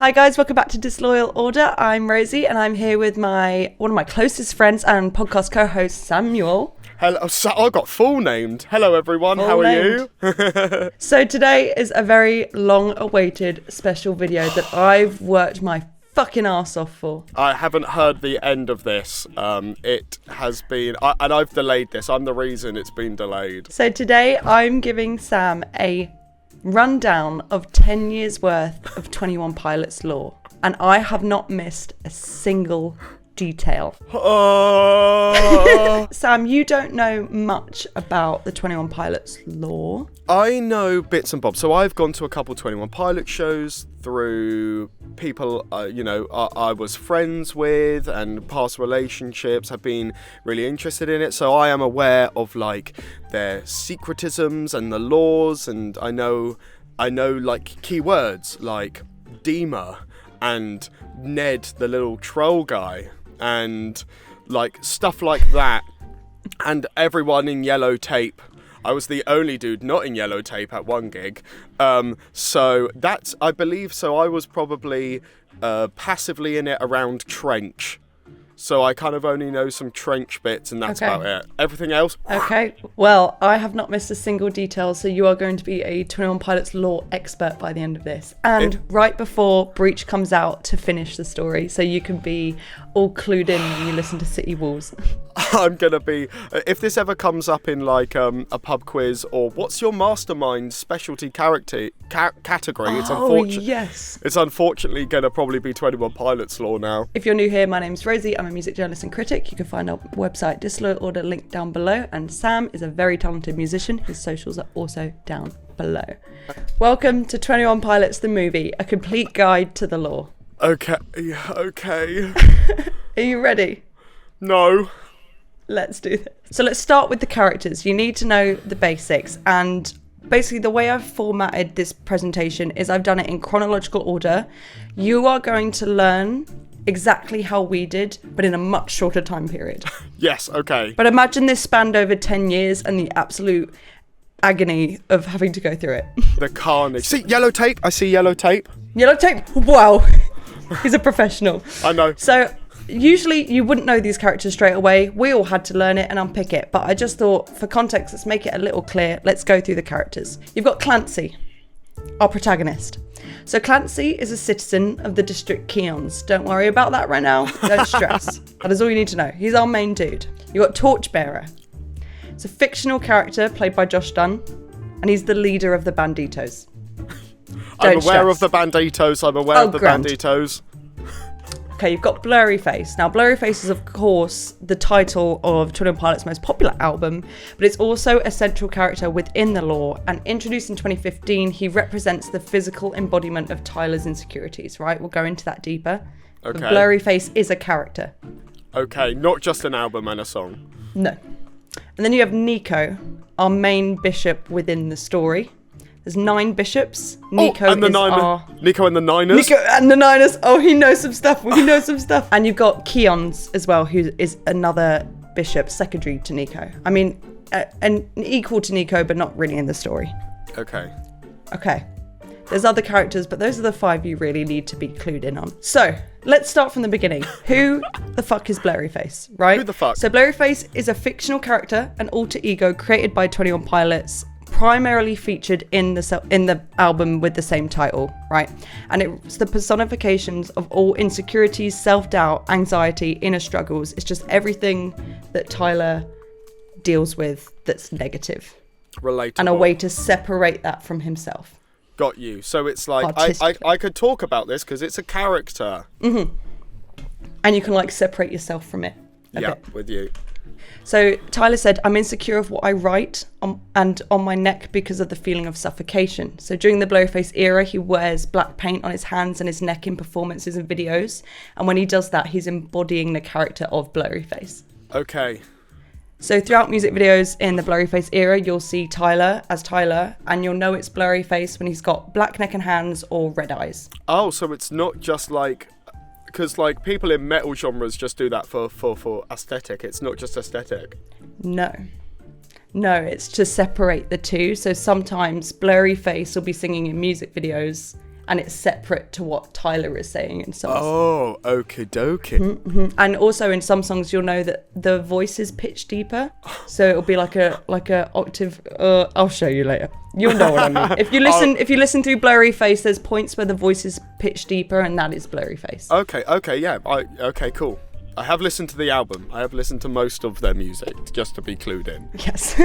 Hi guys, welcome back to Disloyal Order. I'm Rosie and I'm here with one of my closest friends and podcast co-host Samuel. Hello, I got full named. Hello everyone, how are you? So today is a very long-awaited special video that I've worked my fucking arse off for. I haven't heard the end of this. It has been, and I've delayed this. I'm the reason it's been delayed. So today I'm giving Sam a rundown of 10 years worth of 21 Pilots lore, and I have not missed a single detail. Sam, you don't know much about the 21 Pilots lore. I know bits and bobs. So I've gone to a couple 21 Pilot shows through people, I was friends with, and past relationships have been really interested in it. So I am aware of like their secretisms and the laws, and I know like keywords like Dema and Ned, the little troll guy, and like stuff like that, and everyone in yellow tape. I was the only dude not in yellow tape at one gig, so that's, I believe, so I was probably passively in it around Trench. So I kind of only know some Trench bits, and that's about it. Everything else? Okay, well, I have not missed a single detail, so you are going to be a 21 Pilots lore expert by the end of this. And right before Breach comes out to finish the story, so you can be all clued in when you listen to City Walls. I'm going to be, if this ever comes up in like a pub quiz, or what's your mastermind specialty category, it's unfortunate. Yes. It's unfortunately going to probably be 21 Pilots lore now. If you're new here, my name's Rosie. I'm a music journalist and critic. You can find our website Disloyal Order linked down below, and Sam is a very talented musician. His socials are also down below. Welcome to 21 Pilots the movie, a complete guide to the lore. Okay. Are you ready? No. Let's do this. So let's start with the characters. You need to know the basics, and basically the way I've formatted this presentation is I've done it in chronological order. You are going to learn exactly how we did, but in a much shorter time period. Yes, okay. But imagine this spanned over 10 years and the absolute agony of having to go through it. The carnage. See, yellow tape? I see yellow tape. Yellow tape? Wow. He's a professional. I know. So usually you wouldn't know these characters straight away. We all had to learn it and unpick it. But I just thought, for context, let's make it a little clear. Let's go through the characters. You've got Clancy, our protagonist. So Clancy is a citizen of the District Keons. Don't worry about that right now. Don't stress. That is all you need to know. He's our main dude. You've got Torchbearer. It's a fictional character played by Josh Dunn, and he's the leader of the Banditos. I'm aware of the Banditos. Banditos. Okay, you've got Blurryface. Now, Blurryface is, of course, the title of 21 Pilots' most popular album, but it's also a central character within the lore. And introduced in 2015, he represents the physical embodiment of Tyler's insecurities, right? We'll go into that deeper. Okay. But Blurryface is a character. Okay, not just an album and a song. No. And then you have Nico, our main bishop within the story. There's 9 bishops. Nico and the Niners. Nico and the Niners. Oh, he knows some stuff. And you've got Keons as well, who is another bishop, secondary to Nico. I mean, and equal to Nico, but not really in the story. Okay. There's other characters, but those are the 5 you really need to be clued in on. So, let's start from the beginning. Who the fuck is Blurryface, right? Who the fuck? So Blurryface is a fictional character, an alter ego created by 21 Pilots, primarily featured in the album with the same title, right? And it's the personifications of all insecurities, self-doubt, anxiety, inner struggles. It's just everything that Tyler deals with that's negative. Relatable. And a way to separate that from himself. Got you. So it's like, I could talk about this because it's a character. Mm-hmm. And you can like separate yourself from it a bit. With you. So Tyler said, I'm insecure of what I write and on my neck because of the feeling of suffocation. So during the Blurryface era, he wears black paint on his hands and his neck in performances and videos. And when he does that, he's embodying the character of Blurryface. Okay. So throughout music videos in the Blurryface era, you'll see Tyler as Tyler, and you'll know it's Blurryface when he's got black neck and hands or red eyes. Oh, so it's not just like... Because like people in metal genres just do that for aesthetic. It's not just aesthetic. No, it's to separate the two. So sometimes Blurryface will be singing in music videos and it's separate to what Tyler is saying in songs. Oh, okie dokie. And also in some songs, you'll know that the voice is pitched deeper, so it'll be like a octave. I'll show you later. You'll know what I mean. If you listen through Blurryface, there's points where the voice is pitched deeper, and that is Blurryface. Okay, yeah. Okay, cool. I have listened to the album. I have listened to most of their music, just to be clued in. Yes.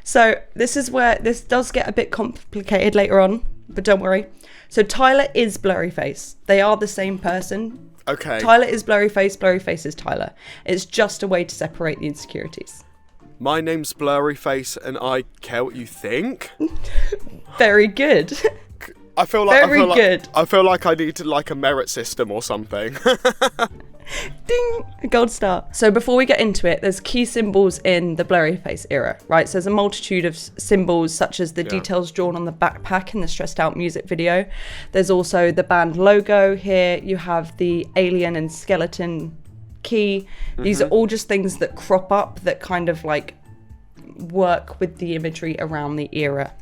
So this is where this does get a bit complicated later on, but don't worry. So Tyler is Blurryface. They are the same person. Okay. Tyler is Blurryface. Blurryface is Tyler. It's just a way to separate the insecurities. My name's Blurryface, and I care what you think. Very good. I feel like I need like a merit system or something. Ding! A gold star. So before we get into it, there's key symbols in the Blurryface era, right? So there's a multitude of symbols, such as the details drawn on the backpack in the Stressed Out music video. There's also the band logo here. You have the alien and skeleton key. These are all just things that crop up that kind of like work with the imagery around the era.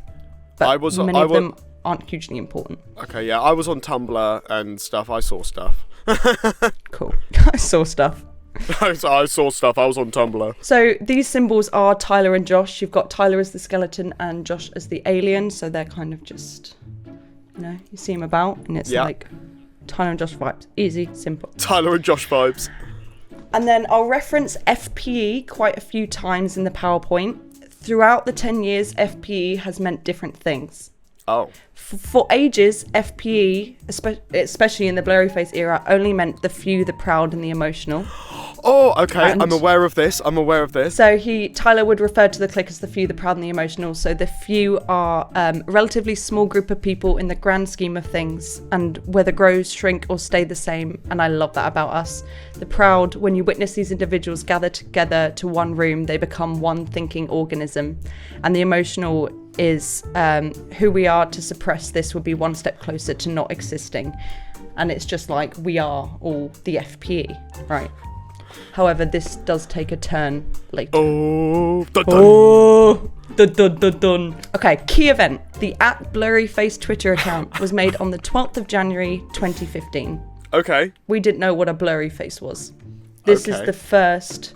But many of them aren't hugely important. Okay, yeah, I was on Tumblr and stuff. I saw stuff. Cool. I saw stuff. I saw stuff. I was on Tumblr. So these symbols are Tyler and Josh. You've got Tyler as the skeleton and Josh as the alien. So they're kind of just, you see them about, and it's like Tyler and Josh vibes. Easy, simple. Tyler and Josh vibes. And then I'll reference FPE quite a few times in the PowerPoint. Throughout the 10 years, FPE has meant different things. Oh. For ages, FPE, especially in the Blurryface era, only meant the few, the proud, and the emotional. Oh, okay. I'm aware of this. So Tyler would refer to the clique as the few, the proud, and the emotional. So the few are a relatively small group of people in the grand scheme of things, and whether grow, shrink, or stay the same. And I love that about us. The proud, when you witness these individuals gather together to one room, they become one thinking organism. And the emotional is who we are. To suppress this would be one step closer to not existing. And it's just like we are all the FPE, right? However, this does take a turn later. Oh, dun, dun. Oh, dun, dun, dun, dun. Okay, key event. The @Blurryface Twitter account was made on the 12th of January 2015. Okay. We didn't know what a Blurryface was. This is the first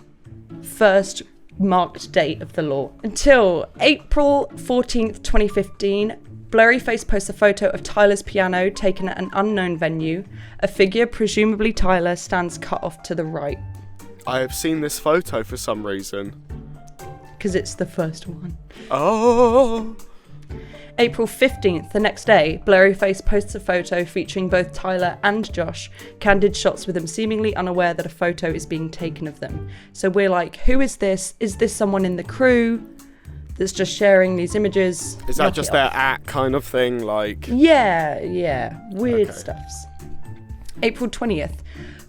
marked date of the law. Until April 14th, 2015, Blurryface posts a photo of Tyler's piano taken at an unknown venue. A figure, presumably Tyler, stands cut off to the right. I have seen this photo for some reason. Because it's the first one. Oh. April 15th, the next day, Blurryface posts a photo featuring both Tyler and Josh, candid shots with them seemingly unaware that a photo is being taken of them. So we're like, who is this? Is this someone in the crew that's just sharing these images? Is that just their kind of thing? Like. Yeah. Weird stuffs. April 20th.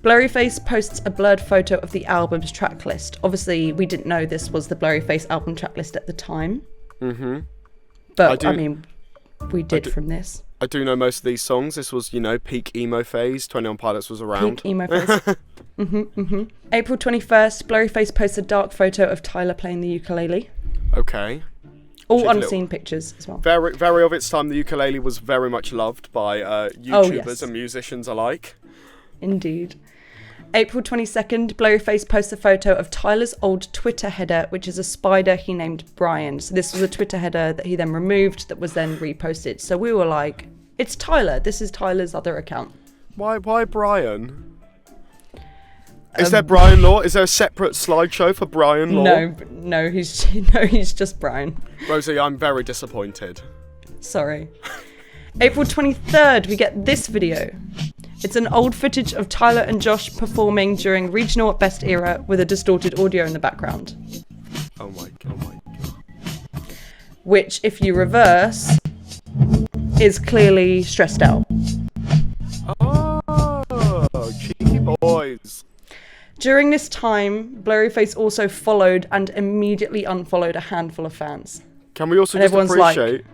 Blurryface posts a blurred photo of the album's track list. Obviously, we didn't know this was the Blurryface album track list at the time. Mm-hmm. But, I mean, we did from this. I do know most of these songs. This was, peak emo phase. 21 Pilots was around. Peak emo phase. April 21st, Blurryface posts a dark photo of Tyler playing the ukulele. Okay. All unseen pictures as well. Very, very of its time, the ukulele was very much loved by YouTubers and musicians alike. Indeed. April 22nd, Blurryface posts a photo of Tyler's old Twitter header, which is a spider he named Brian. So this was a Twitter header that he then removed that was then reposted. So we were like, it's Tyler. This is Tyler's other account. Why Brian? Is there Brian Law? Is there a separate slideshow for Brian Law? No, he's just Brian. Rosie, I'm very disappointed. Sorry. April 23rd, we get this video. It's an old footage of Tyler and Josh performing during Regional at Best era with a distorted audio in the background. Oh my god. Which, if you reverse, is clearly Stressed Out. Oh, cheeky boys. During this time, Blurryface also followed and immediately unfollowed a handful of fans. Can we also just appreciate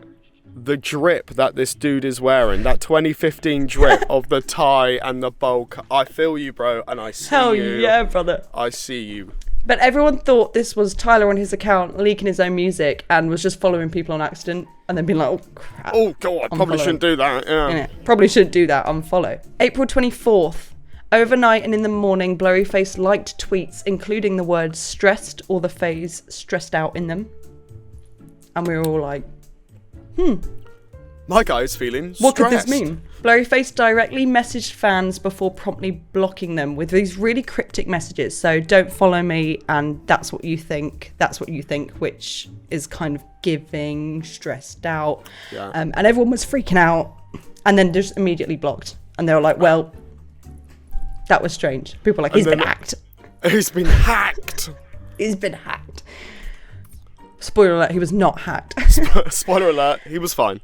the drip that this dude is wearing? That 2015 drip of the tie and the bowl cut. I feel you, bro, and I see you. Hell yeah, brother. I see you. But everyone thought this was Tyler on his account leaking his own music and was just following people on accident and then being like, oh crap. Oh god, probably shouldn't do that. Yeah. Probably shouldn't do that, unfollow. April 24th. Overnight and in the morning, Blurryface liked tweets including the words stressed or the phrase stressed out in them. And we were all like, My guy's feeling stressed. What could this mean? Blurryface directly messaged fans before promptly blocking them with these really cryptic messages. So don't follow me and that's what you think, which is kind of giving stressed out. Yeah. And everyone was freaking out and then just immediately blocked. And they were like, well, that was strange. People were like, he's been hacked. He's been hacked. He's been hacked. Spoiler alert, he was not hacked. Spoiler alert, he was fine.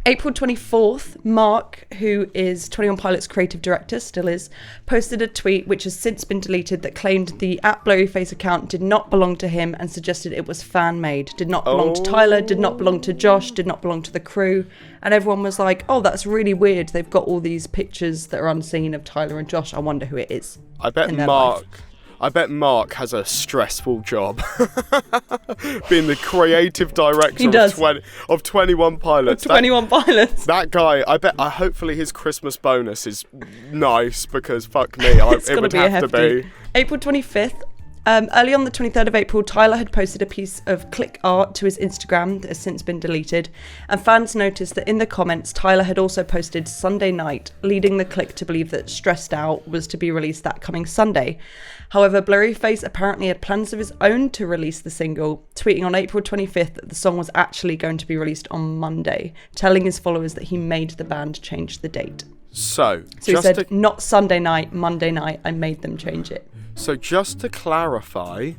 April 24th, Mark, who is 21 Pilots creative director, still is, posted a tweet which has since been deleted that claimed the @Blurryface account did not belong to him and suggested it was fan-made. Did not belong to Tyler, did not belong to Josh, did not belong to the crew. And everyone was like, oh, that's really weird. They've got all these pictures that are unseen of Tyler and Josh. I wonder who it is. I bet Mark has a stressful job. Being the creative director of 21 Pilots. 21 Pilots. That guy, hopefully his Christmas bonus is nice because fuck me, it would have to be. April 25th. Early on the 23rd of April, Tyler had posted a piece of Clique art to his Instagram that has since been deleted, and fans noticed that in the comments, Tyler had also posted Sunday Night, leading the Clique to believe that Stressed Out was to be released that coming Sunday. However, Blurryface apparently had plans of his own to release the single, tweeting on April 25th that the song was actually going to be released on Monday, telling his followers that he made the band change the date. So he said, not Sunday night, Monday night, I made them change it. So just to clarify,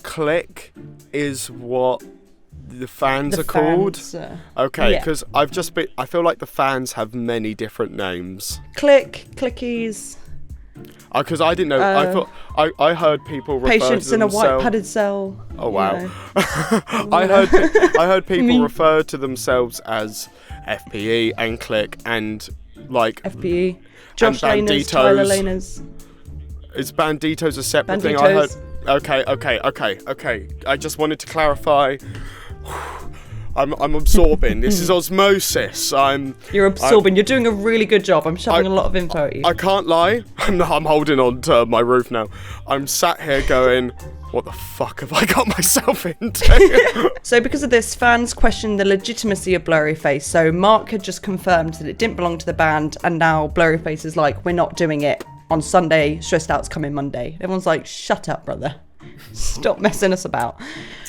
Clique is what the fans are called? Okay, because yeah. I feel like the fans have many different names. Clique, Clickies. Because I didn't know. I heard people refer Patients to themselves. in a white padded cell. Oh wow! I heard people refer to themselves as FPE and Clique and like FPE. Josh Laners, Tyler Laners. Is Banditos a separate thing? I heard. Okay. I just wanted to clarify. I'm absorbing. This is osmosis. You're absorbing. You're doing a really good job. I'm shoving a lot of info at you. I can't lie. I'm holding on to my roof now. I'm sat here going, what the fuck have I got myself into? So because of this, fans questioned the legitimacy of Blurryface. So Mark had just confirmed that it didn't belong to the band, and now Blurryface is like, we're not doing it on Sunday. Stressed Out's coming Monday. Everyone's like, shut up, brother. Stop messing us about.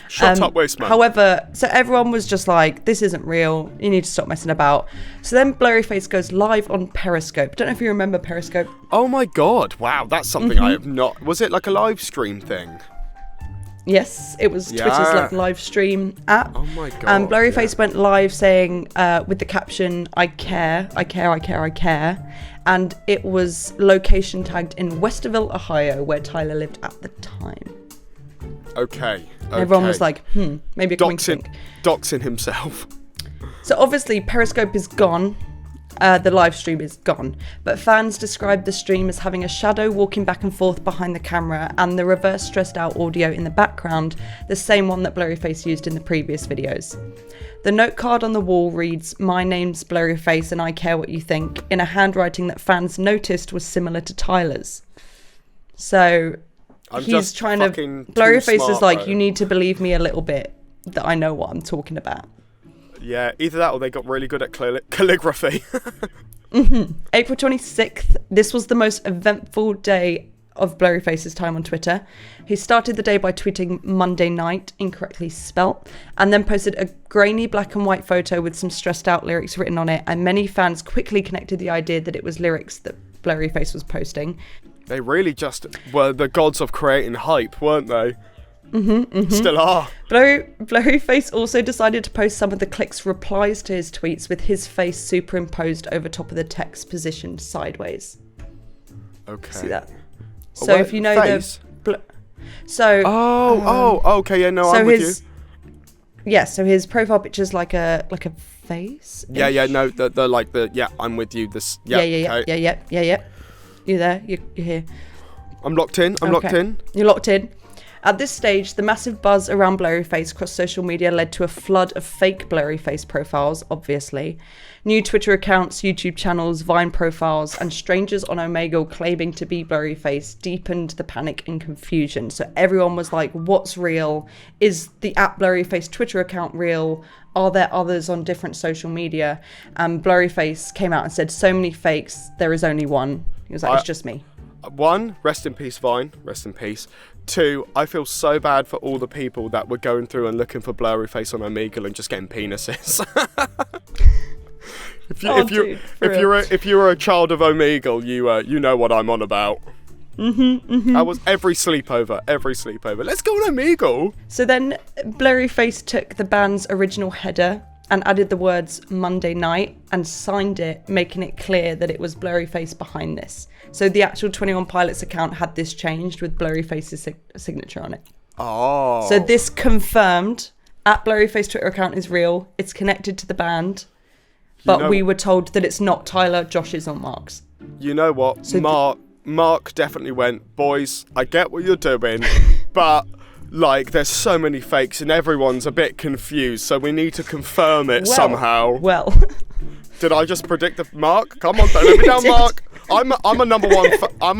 Shut up, waste man. However, so everyone was just like, this isn't real. You need to stop messing about. So then Blurryface goes live on Periscope. Don't know if you remember Periscope. Oh my god. Wow, that's something I have not... Was it like a live stream thing? Yes, it was Twitter's like live stream app. Oh my god. And Blurryface went live saying with the caption, I care. And it was location tagged in Westerville, Ohio, where Tyler lived at the time. Okay. Everyone was like, maybe a coincidence. Doxing himself. So obviously Periscope is gone. The live stream is gone. But fans described the stream as having a shadow walking back and forth behind the camera and the reverse stressed out audio in the background, the same one that Blurryface used in the previous videos. The note card on the wall reads, my name's Blurryface and I care what you think, in a handwriting that fans noticed was similar to Tyler's. So... he's trying to... Blurryface is like, you need to believe me a little bit that I know what I'm talking about. Yeah, either that or they got really good at calligraphy. April 26th, this was the most eventful day of Blurryface's time on Twitter. He started the day by tweeting Monday night, incorrectly spelt, and then posted a grainy black and white photo with some stressed out lyrics written on it, and many fans quickly connected the idea that it was lyrics that Blurryface was posting. They really just were the gods of creating hype, weren't they? Still are. Blurryface also decided to post some of the Clique's replies to his tweets with his face superimposed over top of the text positioned sideways. Okay. See that? So if you know face? okay, yeah, no, I'm with you. Yeah, so his profile picture's like a face. Yeah, no, I'm with you. Yeah. You there? You're here. I'm locked in. You're locked in. At this stage, the massive buzz around Blurryface across social media led to a flood of fake Blurryface profiles, obviously. New Twitter accounts, YouTube channels, Vine profiles, and strangers on Omegle claiming to be Blurryface deepened the panic and confusion. So everyone was like, what's real? Is the @Blurryface Twitter account real? Are there others on different social media? And Blurryface came out and said, so many fakes, there is only one. He was like, it's just me. 1, rest in peace, Vine. Rest in peace. 2, I feel so bad for all the people that were going through and looking for Blurryface on Omegle and just getting penises. If you were a child of Omegle, you know what I'm on about. I was every sleepover. Let's go on Omegle. So then Blurryface took the band's original header and added the words Monday night and signed it, making it clear that it was Blurryface behind this. So the actual 21 Pilots account had this changed with Blurryface's signature on it. Oh. So this confirmed @Blurryface Twitter account is real. It's connected to the band. But we were told that it's not Tyler, Josh's, or Mark's. You know what? So Mark definitely went, boys, I get what you're doing, but like there's so many fakes and everyone's a bit confused, so we need to confirm it somehow. Well. Did I just predict the Mark? Come on, don't let me down, Mark. I'm a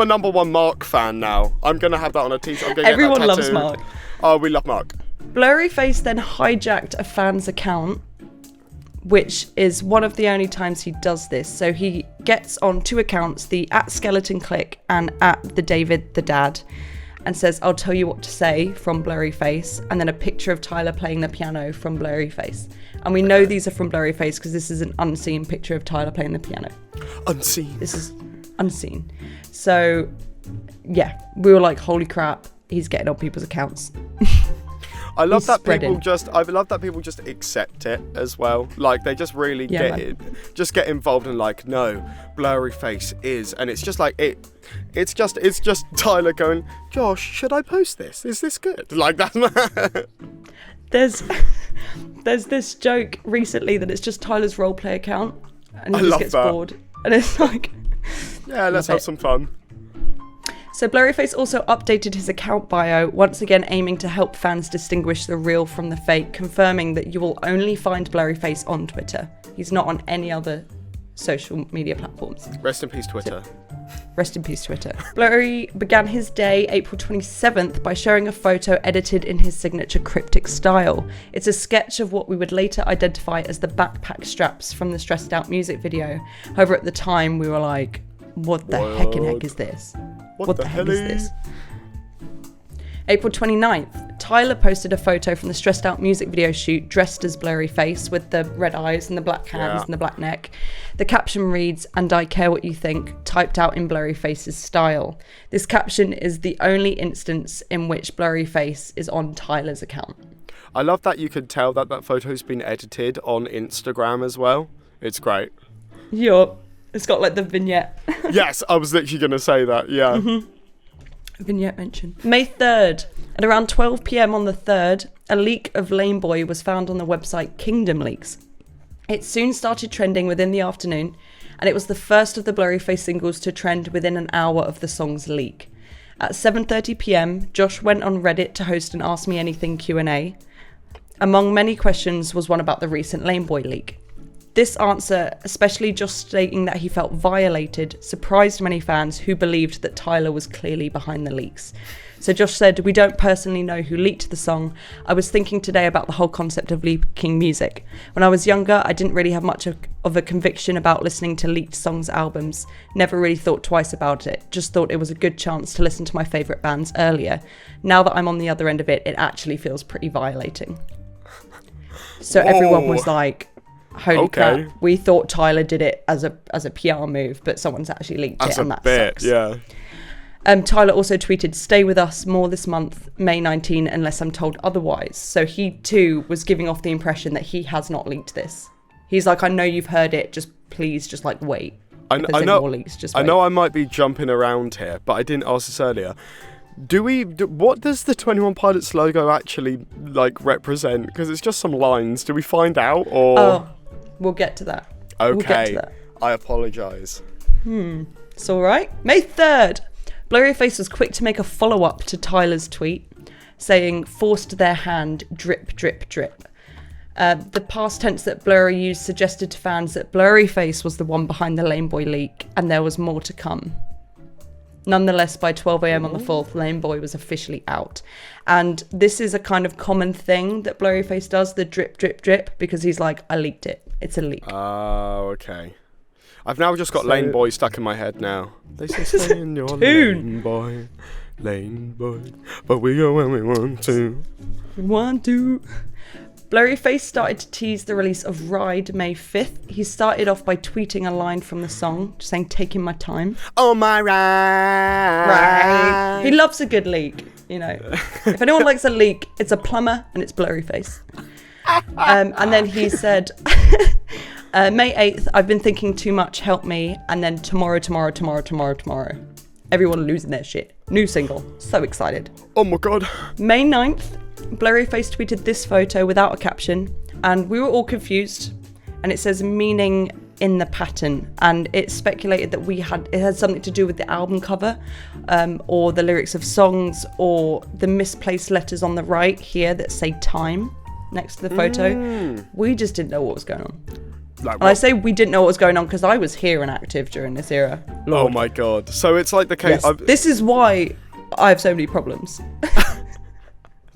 number one Mark fan now. I'm gonna have that on a t-shirt. Everyone loves Mark. Oh, we love Mark. Blurryface then hijacked a fan's account, which is one of the only times he does this. So he gets on 2 accounts, the @Skeleton Clique and @TheDavid and says, I'll tell you what to say from Blurryface, and then a picture of Tyler playing the piano from Blurryface. And we know these are from Blurryface because this is an unseen picture of Tyler playing the piano. Unseen. This is unseen. So, yeah, we were like, holy crap, he's getting on people's accounts. I love that people just accept it as well. Like they just really get involved and like, no, Blurryface is, and it's just like it's just Tyler going, Josh, should I post this? Is this good? Like that. There's this joke recently that it's just Tyler's roleplay account, and he just gets bored, and it's like, yeah, let's have some fun. So Blurryface also updated his account bio, once again aiming to help fans distinguish the real from the fake, confirming that you will only find Blurryface on Twitter. He's not on any other social media platforms. Rest in peace, Twitter. Rest in peace, Twitter. Blurry began his day, April 27th, by showing a photo edited in his signature cryptic style. It's a sketch of what we would later identify as the backpack straps from the Stressed Out music video. However, at the time, we were like, what the heck is this? What the heck is this? April 29th, Tyler posted a photo from the Stressed Out music video shoot dressed as Blurryface with the red eyes and the black hands and the black neck. The caption reads, "And I care what you think," typed out in Blurryface's style. This caption is the only instance in which Blurryface is on Tyler's account. I love that you can tell that photo's been edited on Instagram as well. It's great. Yup. It's got like the vignette. Yes, I was literally going to say that, yeah. Mm-hmm. Vignette mention. May 3rd, at around 12 p.m. on the 3rd, a leak of Lame Boy was found on the website Kingdom Leaks. It soon started trending within the afternoon, and it was the first of the Blurryface singles to trend within an hour of the song's leak. At 7:30 p.m, Josh went on Reddit to host an Ask Me Anything Q&A. Among many questions was one about the recent Lame Boy leak. This answer, especially Josh stating that he felt violated, surprised many fans who believed that Tyler was clearly behind the leaks. So Josh said, "We don't personally know who leaked the song. I was thinking today about the whole concept of leaking music. When I was younger, I didn't really have much of a conviction about listening to leaked songs' albums. Never really thought twice about it. Just thought it was a good chance to listen to my favourite bands earlier. Now that I'm on the other end of it, it actually feels pretty violating." So everyone was like, holy crap, we thought Tyler did it as a PR move, but someone's actually leaked it, and that sucks. Yeah. Tyler also tweeted, "Stay with us more this month, May 19, unless I'm told otherwise." So he too was giving off the impression that he has not leaked this. He's like, I know you've heard it, just please, just like wait. I know. More leaks, just wait. I know I might be jumping around here, but I didn't ask this earlier. What does the 21 Pilots logo actually like represent? Because it's just some lines. Do we find out, or? Oh, we'll get to that. Okay. We'll get to that. I apologise. It's all right. May 3rd. Blurryface was quick to make a follow-up to Tyler's tweet. saying forced their hand, drip, drip, drip. The past tense that Blurry used suggested to fans that Blurryface was the one behind the Laneboy leak, and there was more to come. Nonetheless, by 12 a.m. on the 4th, Laneboy was officially out. And this is a kind of common thing that Blurryface does, the drip, drip, drip, because he's like, I leaked it. It's a leak. Oh, okay. I've now just got Lane Boy stuck in my head now. They say stay in your Tune. Lane Boy, but we go when we want to. Blurryface started to tease the release of Ride May 5th. He started off by tweeting a line from the song, just saying, taking my time. Oh my ride. Right. He loves a good leak, you know. If anyone likes a leak, it's a plumber and it's Blurryface. And then he said, May 8th, I've been thinking too much, help me. And then tomorrow. Everyone losing their shit. New single. So excited. Oh my God. May 9th, Blurryface tweeted this photo without a caption, and we were all confused. And it says meaning in the pattern, and it's speculated that it had something to do with the album cover, or the lyrics of songs, or the misplaced letters on the right here that say time next to the photo. We just didn't know what was going on. Like, and I say we didn't know what was going on because I was here and active during this era. Lord. Oh my God. So it's like the case. Yes. This is why I have so many problems.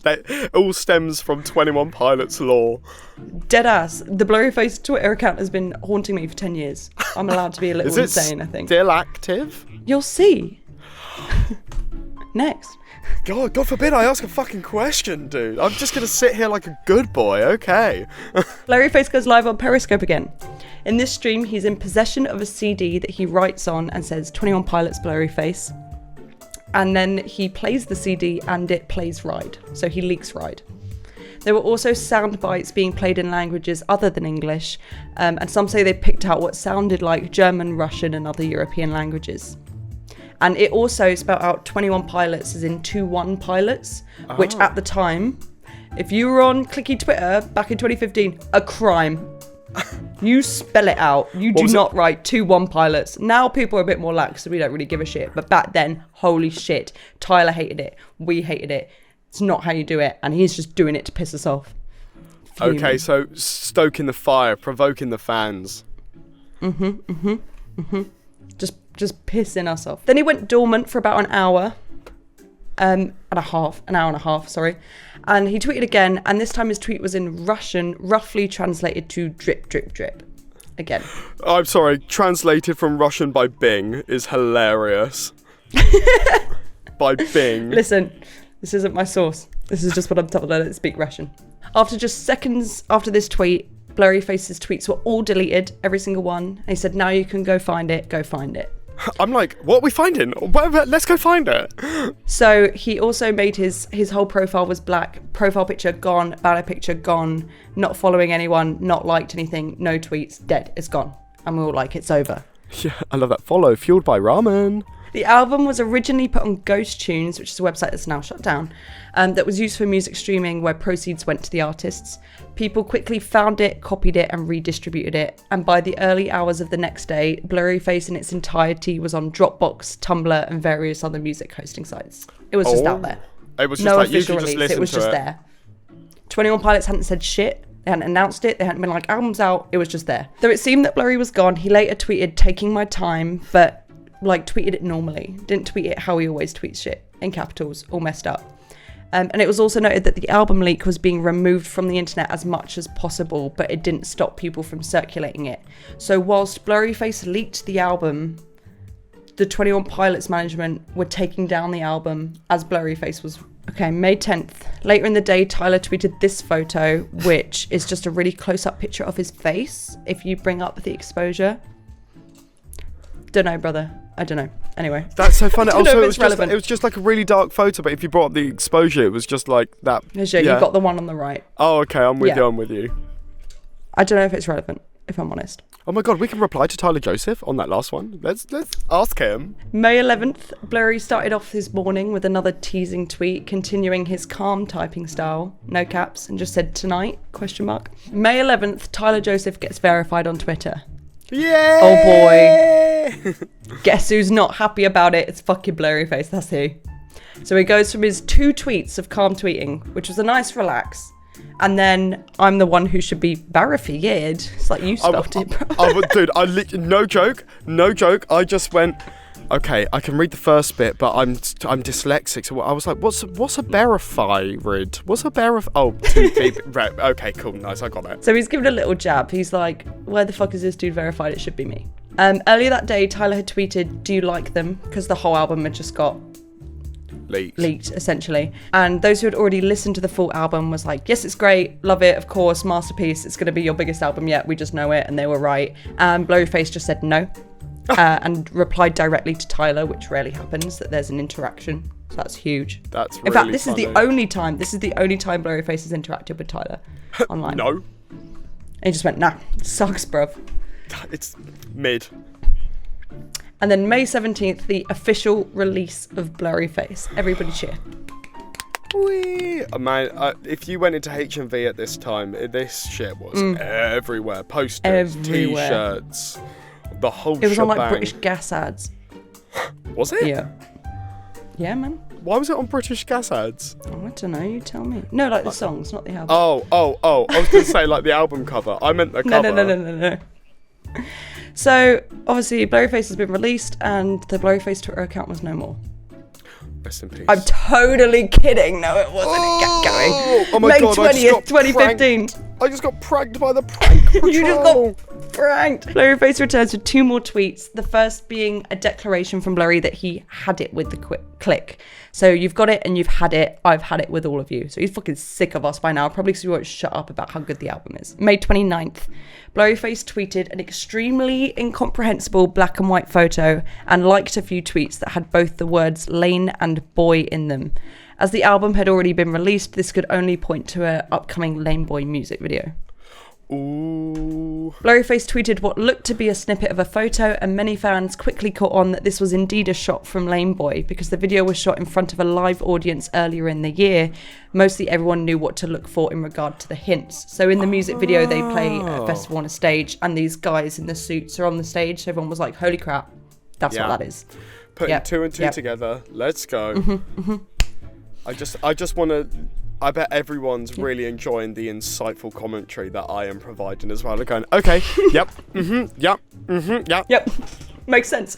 That all stems from 21 Pilots lore. Deadass. The Blurryface Twitter account has been haunting me for 10 years. I'm allowed to be a little insane, I think. Still active? You'll see. Next. God forbid I ask a fucking question, dude. I'm just going to sit here like a good boy, okay. Blurryface goes live on Periscope again. In this stream, he's in possession of a CD that he writes on and says 21 Pilots Blurryface. And then he plays the CD and it plays Ride. So he leaks Ride. There were also sound bites being played in languages other than English. And some say they picked out what sounded like German, Russian and other European languages. And it also spelled out 21 Pilots as in 21 Pilots, which at the time, if you were on Clique Twitter back in 2015, a crime. You spell it out. You do not write 21 Pilots. Now people are a bit more lax, so we don't really give a shit. But back then, holy shit. Tyler hated it. We hated it. It's not how you do it. And he's just doing it to piss us off. Fuming. Okay, so stoking the fire, provoking the fans. Just pissing us off. Then he went dormant for about an hour and a half, and he tweeted again, and this time his tweet was in Russian, roughly translated to drip, drip, drip. Again. I'm sorry, translated from Russian by Bing is hilarious. By Bing. Listen, this isn't my source. This is just what I'm told. I don't speak Russian. After just seconds after this tweet, Blurryface's tweets were all deleted, every single one. And he said, now you can go find it, go find it. I'm like, what are we finding? Let's go find it. So he also made his whole profile was black. Profile picture gone, banner picture gone, not following anyone, not liked anything, no tweets, dead, it's gone. And we're all like, it's over. Yeah, I love that. Follow, fueled by ramen. The album was originally put on Ghost Tunes, which is a website that's now shut down, that was used for music streaming where proceeds went to the artists. People quickly found it, copied it, and redistributed it. And by the early hours of the next day, Blurryface in its entirety was on Dropbox, Tumblr, and various other music hosting sites. It was just out there. It was just no like official you could just release. listen It was to just it. there. 21 Pilots hadn't said shit. They hadn't announced it. They hadn't been like, album's out. It was just there. Though it seemed that Blurry was gone, he later tweeted, taking my time, but tweeted it normally. Didn't tweet it how he always tweets shit, in capitals, all messed up. And it was also noted that the album leak was being removed from the internet as much as possible, but it didn't stop people from circulating it. So whilst Blurryface leaked the album, the 21 Pilots management were taking down the album as Blurryface was. Okay, May 10th. Later in the day, Tyler tweeted this photo, which is just a really close-up picture of his face, if you bring up the exposure. Don't know, brother. I don't know. Anyway. That's so funny. Also, it was just like a really dark photo, but if you brought up the exposure, it was just like that. Yeah, you've got the one on the right. Oh, okay. I'm with you. I don't know if it's relevant, if I'm honest. Oh my God, we can reply to Tyler Joseph on that last one. Let's ask him. May 11th, Blurry started off his morning with another teasing tweet, continuing his calm typing style, no caps, and just said tonight, ? May 11th, Tyler Joseph gets verified on Twitter. Yeah. Oh boy. Guess who's not happy about it? It's fucking Blurryface, that's who. So he goes from his 2 tweets of calm tweeting, which was a nice relax, and then I'm the one who should be verified. It's like you spelled it, bro. Dude, no joke. I just went, okay, I can read the first bit, but I'm dyslexic. So I was like, what's a verified? What's a Oh, 2 people. Right, okay, cool, nice, I got it. So he's given a little jab. He's like, where the fuck is this dude verified? It should be me. Earlier that day, Tyler had tweeted, do you like them? Because the whole album had just got leaked, essentially. And those who had already listened to the full album was like, yes, it's great, love it, of course, masterpiece, it's going to be your biggest album yet, we just know it, and they were right. And Blurryface just said no, and replied directly to Tyler, which rarely happens, that there's an interaction. So that's huge. That's really In fact, this funny. is the only time Blurryface has interacted with Tyler online. No. And he just went, nah, sucks, bruv. It's mid. And then May 17th, the official release of Blurryface. Everybody cheer. Whee! Man, if you went into HMV at this time, this shit was everywhere. Posters, Everywhere. T-shirts, the whole It was on like shebang. British gas ads. Was it? Yeah. Yeah, man. Why was it on British gas ads? Oh, I don't know, you tell me. No, like the songs, not the album. Oh. I was going to say like the album cover. I meant the cover. No. So, obviously, Blurryface has been released and the Blurryface Twitter account was no more. Rest in peace. I'm totally kidding. No, it wasn't. It kept going. Oh my May God, 20th, 2015. I just got pranked by the prank patrol. You just got pranked. Blurryface returns with 2 more tweets. The first being a declaration from Blurry that he had it with the Clique. So you've got it and you've had it. I've had it with all of you. So he's fucking sick of us by now. Probably because we won't shut up about how good the album is. May 29th. Blurryface tweeted an extremely incomprehensible black and white photo and liked a few tweets that had both the words lane and boy in them. As the album had already been released, this could only point to an upcoming Lame Boy music video. Ooh. Blurryface tweeted what looked to be a snippet of a photo, and many fans quickly caught on that this was indeed a shot from Lame Boy because the video was shot in front of a live audience earlier in the year. Mostly everyone knew what to look for in regard to the hints. So in the music video, they play a festival on a stage, and these guys in the suits are on the stage. So everyone was like, holy crap, that's what that is. Putting 2 and 2 together. Let's go. I just want to... I bet everyone's really enjoying the insightful commentary that I am providing as well. They're going, okay, yep, yep. Yep, makes sense.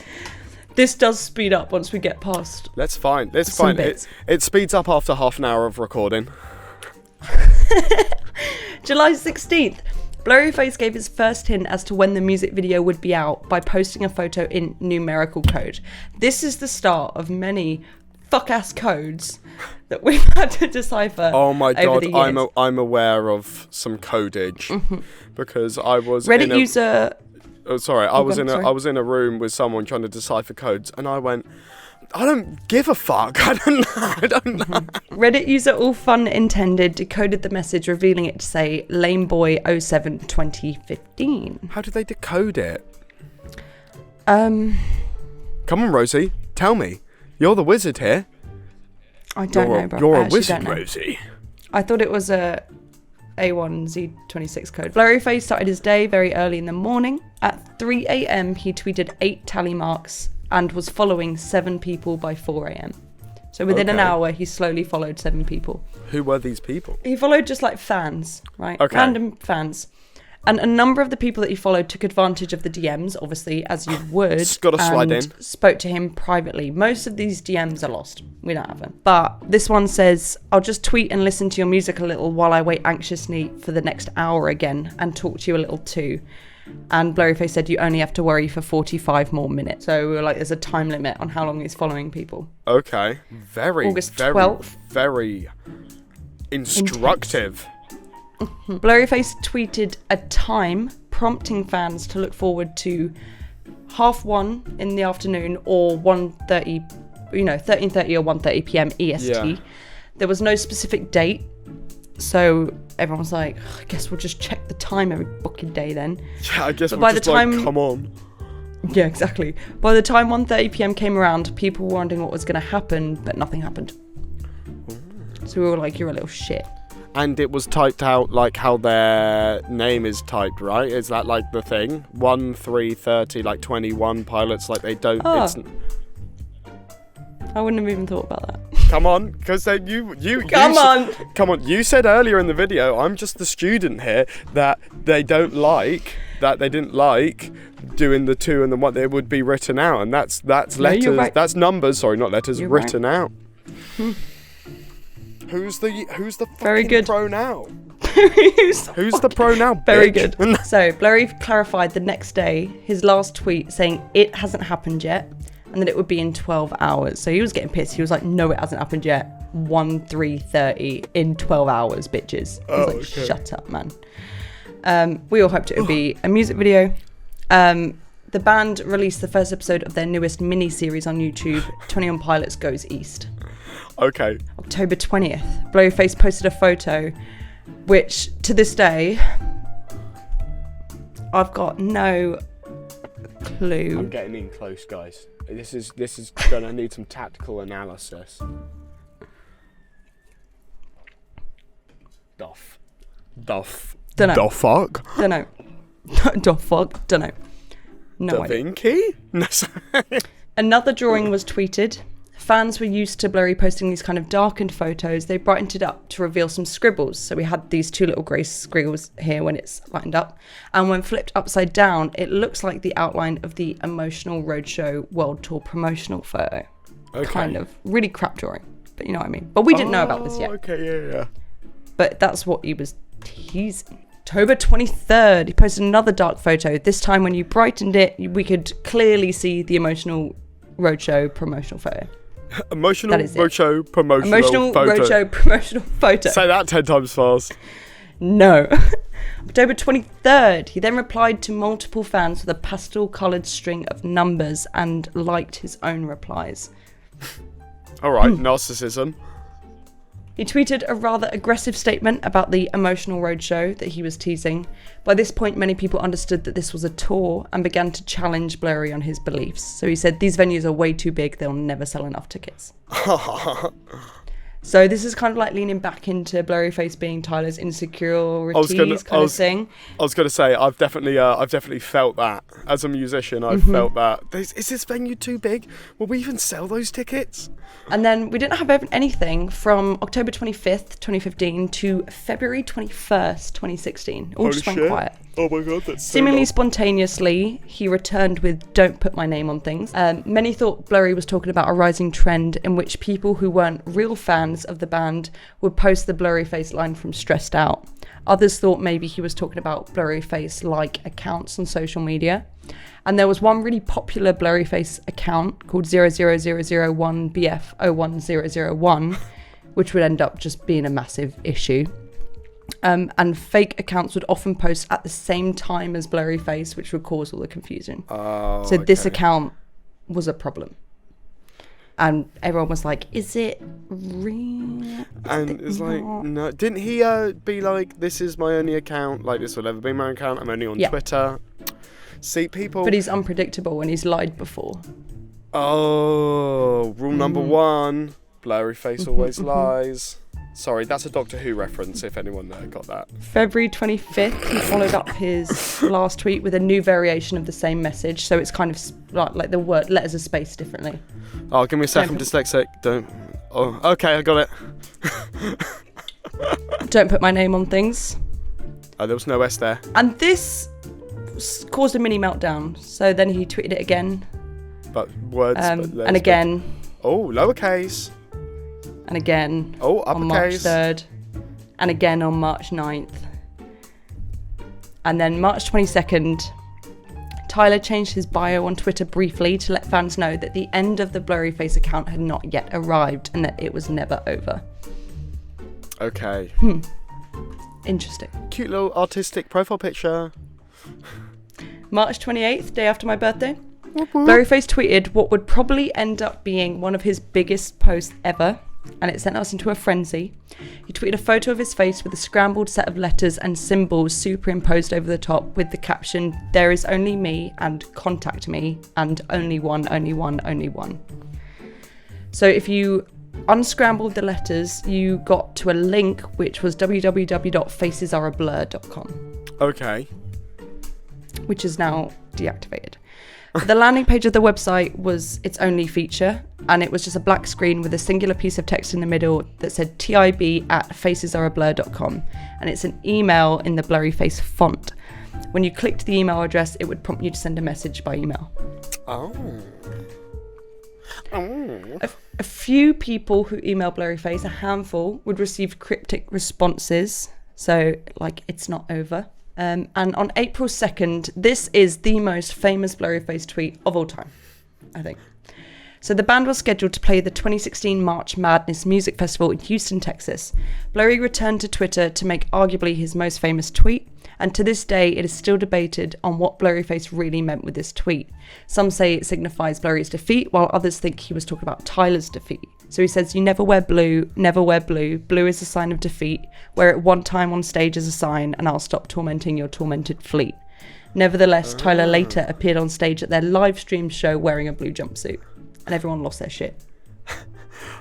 This does speed up once we get past. That's fine. It speeds up after half an hour of recording. July 16th. Blurryface gave his first hint as to when the music video would be out by posting a photo in numerical code. This is the start of many fuck-ass codes that we've had to decipher. Oh my over God, the years. I'm aware of some codage because I was Reddit user. Oh, sorry, I was in a room with someone trying to decipher codes, and I went, I don't give a fuck. I don't know. Reddit user All Fun Intended decoded the message, revealing it to say Lame Boy 07 2015. How did they decode it? Come on, Rosie, tell me. You're the wizard here. I don't know, bro. You're a wizard, Rosie. I thought it was a A1Z26 code. Blurryface started his day very early in the morning. At 3 a.m, he tweeted 8 tally marks and was following 7 people by 4 a.m. So within an hour, he slowly followed 7 people. Who were these people? He followed just like fans, right? Okay. Random fans. And a number of the people that he followed took advantage of the DMs, obviously, as you would. It's got to slide in. Spoke to him privately. Most of these DMs are lost. We don't have them. But this one says, I'll just tweet and listen to your music a little while I wait anxiously for the next hour again and talk to you a little too. And Blurryface said you only have to worry for 45 more minutes. So we were like, there's a time limit on how long he's following people. Okay. August 12th. Very instructive. Blurryface tweeted a time prompting fans to look forward to 1:30 in the afternoon or 1:30, 13:30 or 1:30 p.m. EST. Yeah. There was no specific date, so everyone was like, I guess we'll just check the time every fucking day then. Yeah, I guess but we'll by just the time, come on. Yeah, exactly. By the time 1:30 p.m. came around, people were wondering what was going to happen, but nothing happened. So we were like, you're a little shit. And it was typed out like how their name is typed, right? Is that like the thing? 1, 3, 30, like 21 pilots, like they don't... Oh. I wouldn't have even thought about that. Come on, because you Come on. Come on. You said earlier in the video, I'm just the student here, that they didn't like doing the 2 and the 1. It would be written out, and that's letters. Right. That's numbers. Sorry, not letters. You're written right. out. Who's the fucking Very good. pro now? Who's the pro now? Very bitch? good. So Blurry clarified the next day his last tweet saying it hasn't happened yet, and that it would be in 12 hours. So he was getting pissed. He was like, no, it hasn't happened yet. 3:30 in 12 hours, bitches. He was like, shut up, man. We all hoped it would be a music video. The band released the first episode of their newest mini-series on YouTube, 21 Pilots Goes East. Okay. October 20th, Blurryface posted a photo, which to this day, I've got no clue. I'm getting in close, guys. This is gonna need some tactical analysis. Duff. Dunno. The fuck? Dunno. The fuck? Dunno. No Da idea. Vinci? No, sorry. Another drawing was tweeted. Fans were used to Blurry posting these kind of darkened photos. They brightened it up to reveal some scribbles. So we had these 2 little grey squiggles here when it's lightened up. And when flipped upside down, it looks like the outline of the Emotional Roadshow World Tour promotional photo. Okay. Kind of. Really crap drawing. But you know what I mean. But we didn't know about this yet. Okay, yeah. But that's what he was teasing. October 23rd, he posted another dark photo. This time when you brightened it, we could clearly see the Emotional Roadshow promotional photo. Emotional Roadshow promotional Emotional photo. Roadshow promotional photo. Say that 10 times fast. No. October 23rd, he then replied to multiple fans with a pastel-coloured string of numbers and liked his own replies. Alright, narcissism. He tweeted a rather aggressive statement about the Emotional Roadshow that he was teasing. By this point, many people understood that this was a tour and began to challenge Blurry on his beliefs. So he said, these venues are way too big, they'll never sell enough tickets. So this is kind of like leaning back into Blurryface being Tyler's insecurities kind of thing. I was going to say, I've definitely felt that. As a musician, I've felt that. Is this venue too big? Will we even sell those tickets? And then we didn't have anything from October 25th, 2015 to February 21st, 2016. All just went quiet. Oh my god, that's so Seemingly long. spontaneously, he returned with "Don't put my name on things." Many thought Blurry was talking about a rising trend in which people who weren't real fans of the band would post the Blurryface line from Stressed Out. Others thought maybe he was talking about Blurryface-like accounts on social media. And there was one really popular Blurryface account called 00001BF01001, which would end up just being a massive issue. And fake accounts would often post at the same time as Blurryface, which would cause all the confusion. Oh, So this account was a problem. And everyone was like, is it real? And it's like, no. Didn't he be like, this is my only account, like this will ever be my account, I'm only on Twitter. See, people... But he's unpredictable and he's lied before. Oh, rule number 1, Blurryface always lies. Sorry, that's a Doctor Who reference, if anyone got that. February 25th, he followed up his last tweet with a new variation of the same message. So it's kind of like the letters are spaced differently. Oh, give me a second, dyslexic. Don't... Oh, okay, I got it. Don't put my name on things. Oh, there was no S there. And this caused a mini meltdown. So then he tweeted it again. But words... and again. Oh, lowercase. And again on March uppercase. 3rd, and again on March 9th. And then March 22nd, Tyler changed his bio on Twitter briefly to let fans know that the end of the Blurryface account had not yet arrived and that it was never over. Okay. Interesting. Cute little artistic profile picture. March 28th, day after my birthday, Blurryface tweeted what would probably end up being one of his biggest posts ever, and it sent us into a frenzy. He tweeted a photo of his face with a scrambled set of letters and symbols superimposed over the top with the caption, "There is only me," and "Contact me," and "Only one, only one, only one." So if you unscrambled the letters, you got to a link which was www.facesareablur.com. Okay. Which is now deactivated. The landing page of the website was its only feature, and it was just a black screen with a singular piece of text in the middle that said tib@facesareablur.com, and it's an email in the Blurryface font. When you clicked the email address, it would prompt you to send a message by email. Oh. A few people who emailed Blurryface, a handful, would receive cryptic responses, so like it's not over. And on April 2nd, this is the most famous Blurryface tweet of all time, I think. So the band was scheduled to play the 2016 March Madness Music Festival in Houston, Texas. Blurry returned to Twitter to make arguably his most famous tweet, and to this day it is still debated on what Blurryface really meant with this tweet. Some say it signifies Blurry's defeat, while others think he was talking about Tyler's defeat. So he says, "You never wear blue, never wear blue. Blue is a sign of defeat. Wear it one time on stage as a sign, and I'll stop tormenting your tormented fleet." Nevertheless, Tyler later appeared on stage at their live stream show wearing a blue jumpsuit, and everyone lost their shit.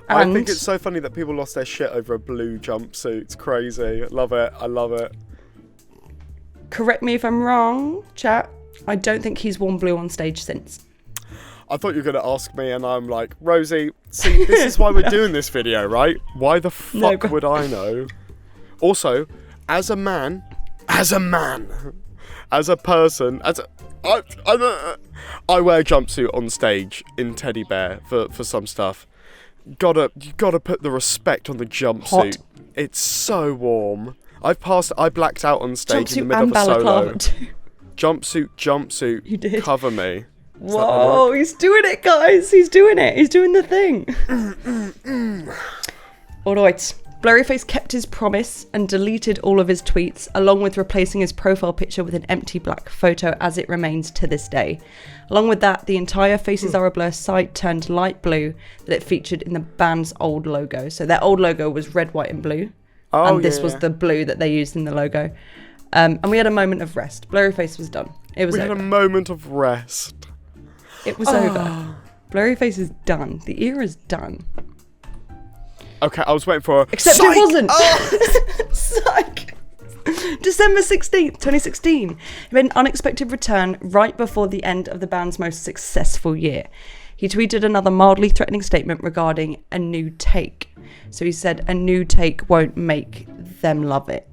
I think it's so funny that people lost their shit over a blue jumpsuit. It's crazy. Love it. I love it. Correct me if I'm wrong, chat. I don't think he's worn blue on stage since. I thought you were going to ask me, and I'm like, Rosie, see, this is why we're doing this video, right? Why the fuck would I know? Also, as a man, as a person, I wear a jumpsuit on stage in teddy bear for some stuff. You gotta put the respect on the jumpsuit. Hot. It's so warm. I blacked out on stage Jumpsuit in the middle and of a solo. balaclava too. Jumpsuit. You did. Cover me. Whoa, he's doing it, guys. He's doing it. He's doing the thing. All right. Blurryface kept his promise and deleted all of his tweets, along with replacing his profile picture with an empty black photo, as it remains to this day. Along with that, the entire Faces Are a Blur site turned light blue that it featured in the band's old logo. So their old logo was red, white and blue. Oh, and this was the blue that they used in the logo. And we had a moment of rest. Blurryface was done. It was over. We had a moment of rest. It was over. Blurryface is done. The era's done. Okay, I was waiting for Except Psych! it wasn't. Oh! Psych! December 16th, 2016. He made an unexpected return right before the end of the band's most successful year. He tweeted another mildly threatening statement regarding a new take. So he said, "A new take won't make them love it."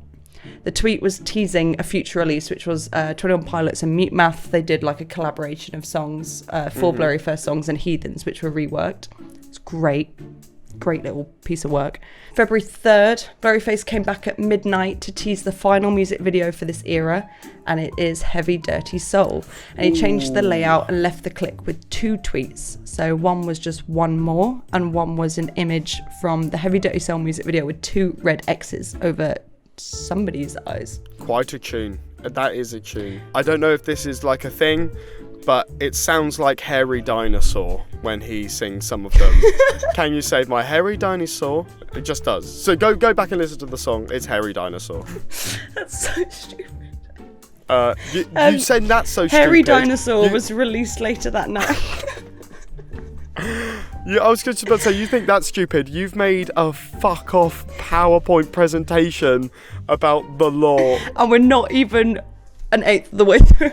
The tweet was teasing a future release, which was 21 Pilots and Mute Math. They did like a collaboration of songs, 4 Blurryface songs and Heathens, which were reworked. It's great. Great little piece of work. February 3rd, Blurryface came back at midnight to tease the final music video for this era, and it is Heavy Dirty Soul. And he changed the layout and left the Clique with 2 tweets. So one was just one more, and one was an image from the Heavy Dirty Soul music video with 2 red X's over somebody's eyes. Quite a tune. That is a tune. I don't know if this is like a thing, but it sounds like Hairy Dinosaur when he sings some of them. Can you save my hairy dinosaur? It just does. So go back and listen to the song. It's Hairy Dinosaur. That's so stupid. You said that's so Hairy stupid. Dinosaur was released later that night. Yeah, I was just about to say, you think that's stupid. You've made a fuck off PowerPoint presentation about the law. And we're not even an eighth of the way through.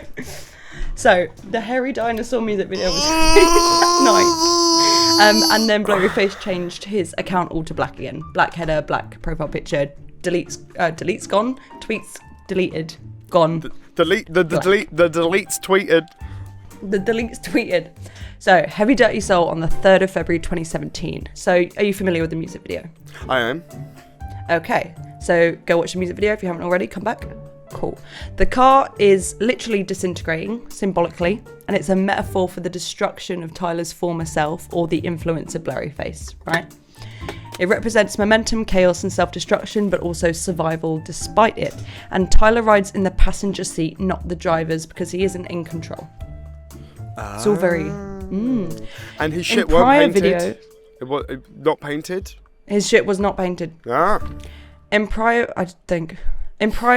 So, the Hairy Dinosaur music video was released that night. And then Blurryface changed his account all to black again. Black header, black profile picture, deletes gone, tweets deleted, gone. The deletes tweeted. The deletes tweeted. So, Heavy Dirty Soul on the 3rd of February 2017. So, are you familiar with the music video? I am. Okay, so go watch the music video if you haven't already. Come back. Cool. The car is literally disintegrating, symbolically, and it's a metaphor for the destruction of Tyler's former self, or the influence of Blurryface, right? It represents momentum, chaos, and self-destruction, but also survival despite it. And Tyler rides in the passenger seat, not the driver's, because he isn't in control. It's all very... And his shit weren't painted? Video, it was not painted? His shit was not painted. In prior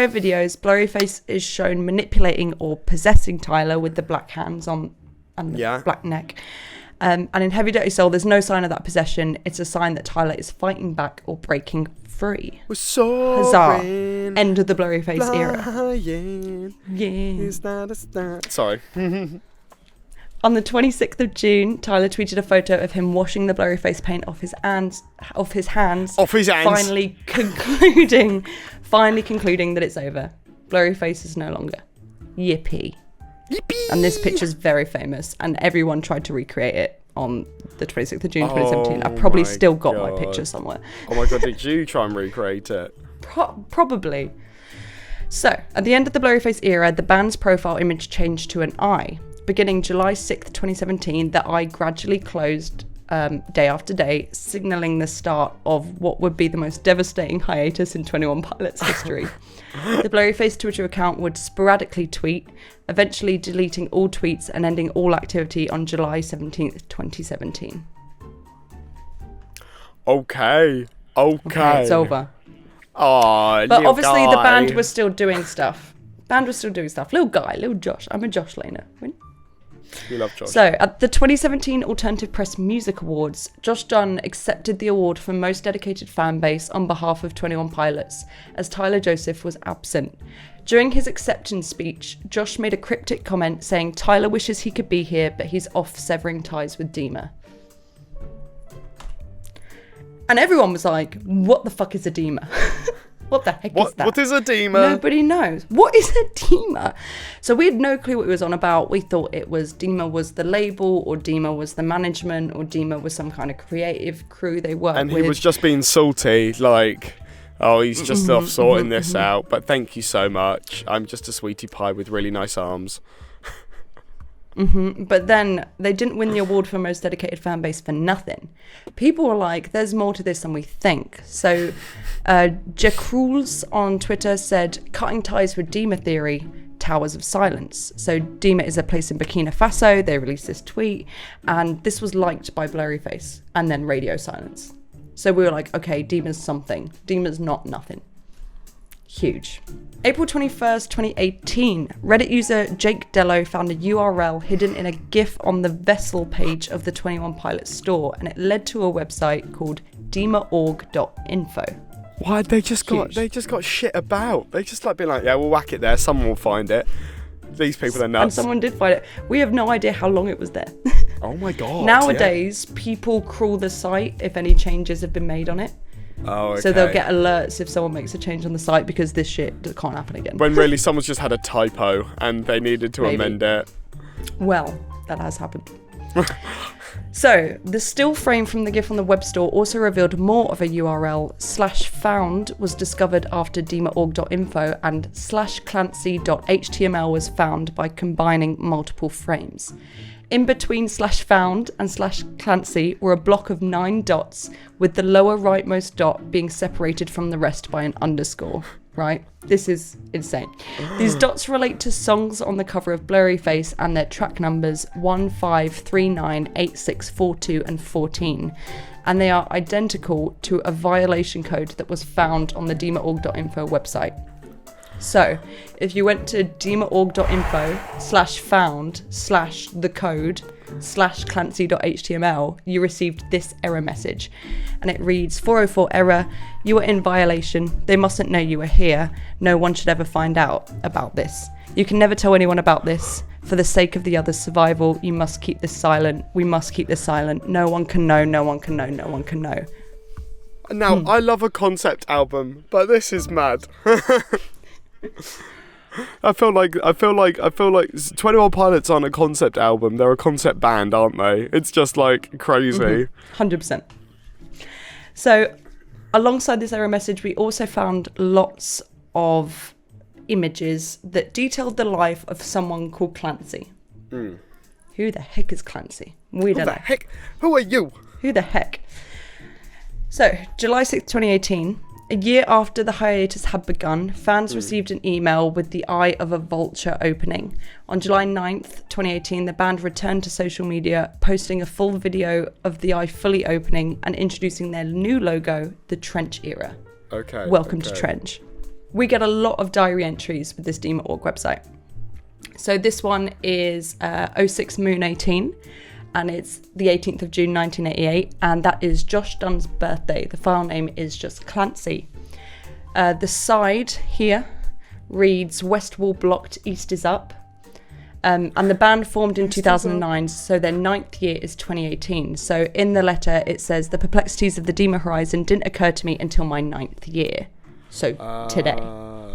videos, Blurryface is shown manipulating or possessing Tyler with the black hands on and the black neck. And in Heavy Dirty Soul, there's no sign of that possession. It's a sign that Tyler is fighting back or breaking free. We're so Huzzah. End of the Blurryface era. Yeah. Is that a start? Sorry. On the 26th of June, Tyler tweeted a photo of him washing the Blurryface paint off his hands. Finally concluding that it's over. Blurryface is no longer. Yippee. Yippee! And this picture's very famous, and everyone tried to recreate it on the 26th of June 2017. I've probably still got my picture somewhere. Oh my god, did you try and recreate it? Probably. So, at the end of the Blurryface era, the band's profile image changed to an eye. Beginning July 6th, 2017, the eye gradually closed day after day, signalling the start of what would be the most devastating hiatus in 21 Pilots history. The Blurryface Twitter account would sporadically tweet, eventually deleting all tweets and ending all activity on July 17th, 2017. Okay, it's over. Oh, but obviously the band was still doing stuff. Little Josh. I'm a Josh laner. We love Josh. So, at the 2017 Alternative Press Music Awards, Josh Dun accepted the award for Most Dedicated Fan Base on behalf of 21 Pilots, as Tyler Joseph was absent. During his acceptance speech, Josh made a cryptic comment saying Tyler wishes he could be here, but he's off severing ties with Dema. And everyone was like, what the fuck is a Dema? What the heck is that? What is a Dema? Nobody knows. What is a Dema? So we had no clue what it was on about. We thought it was Dema was the label, or Dema was the management, or Dema was some kind of creative crew they worked with. And he was just being salty, like, oh, he's just off sorting this out. But thank you so much. I'm just a sweetie pie with really nice arms. But then they didn't win the award for Most Dedicated Fan Base for nothing. People were like, there's more to this than we think. So Jacrules on Twitter said, cutting ties with Dema theory, Towers of Silence. So Dema is a place in Burkina Faso. They released this tweet, and this was liked by Blurryface, and then radio silence. So we were like, okay, Dema's something. Dema's not nothing. Huge. April 21st, 2018, Reddit user Jake Dello found a URL hidden in a GIF on the Vessel page of the 21 Pilots store, and it led to a website called demaorg.info. Why they just got shit about? They just like been like, yeah, we'll whack it there. Someone will find it. These people are nuts. And someone did find it. We have no idea how long it was there. Oh my god. Nowadays, people crawl the site if any changes have been made on it. Oh, okay. So they'll get alerts if someone makes a change on the site, because this shit can't happen again. When really someone's just had a typo and they needed to amend it. Well, that has happened. So, the still frame from the GIF on the web store also revealed more of a URL. /found was discovered after demaorg.info, and /clancy.html was found by combining multiple frames. In between /found and /clancy were a block of 9 dots, with the lower rightmost dot being separated from the rest by an underscore. Right? This is insane. These dots relate to songs on the cover of Blurryface and their track numbers 1, 5, 3, 9, 8, 6, 4, 2, and 14. And they are identical to a violation code that was found on the demaorg.info website. So, if you went to demaorg.info /found/the code /clancy.html, you received this error message. And it reads, 404 error, you are in violation. They mustn't know you are here. No one should ever find out about this. You can never tell anyone about this. For the sake of the other's survival, you must keep this silent. We must keep this silent. No one can know, no one can know, no one can know. Now, I love a concept album, but this is mad. I feel like 21 Pilots aren't a concept album. They're a concept band, aren't they? It's just like crazy. 100%. So, alongside this error message, we also found lots of images that detailed the life of someone called Clancy. Who the heck is Clancy? We don't know. Who the heck? Who are you? Who the heck? So, July 6th, 2018. A year after the hiatus had begun, fans received an email with the Eye of a Vulture opening. On July 9th, 2018, the band returned to social media, posting a full video of the eye fully opening and introducing their new logo, the Trench Era. Okay. Welcome to Trench. We get a lot of diary entries with this Dema.org website. So this one is 06 Moon 18. And it's the 18th of June 1988, and that is Josh Dunn's birthday. The file name is just Clancy. The side here reads West Wall blocked, East is up. And the band formed in 2009, so their 9th year is 2018. So in the letter, it says, the perplexities of the Dema horizon didn't occur to me until my 9th year. So today,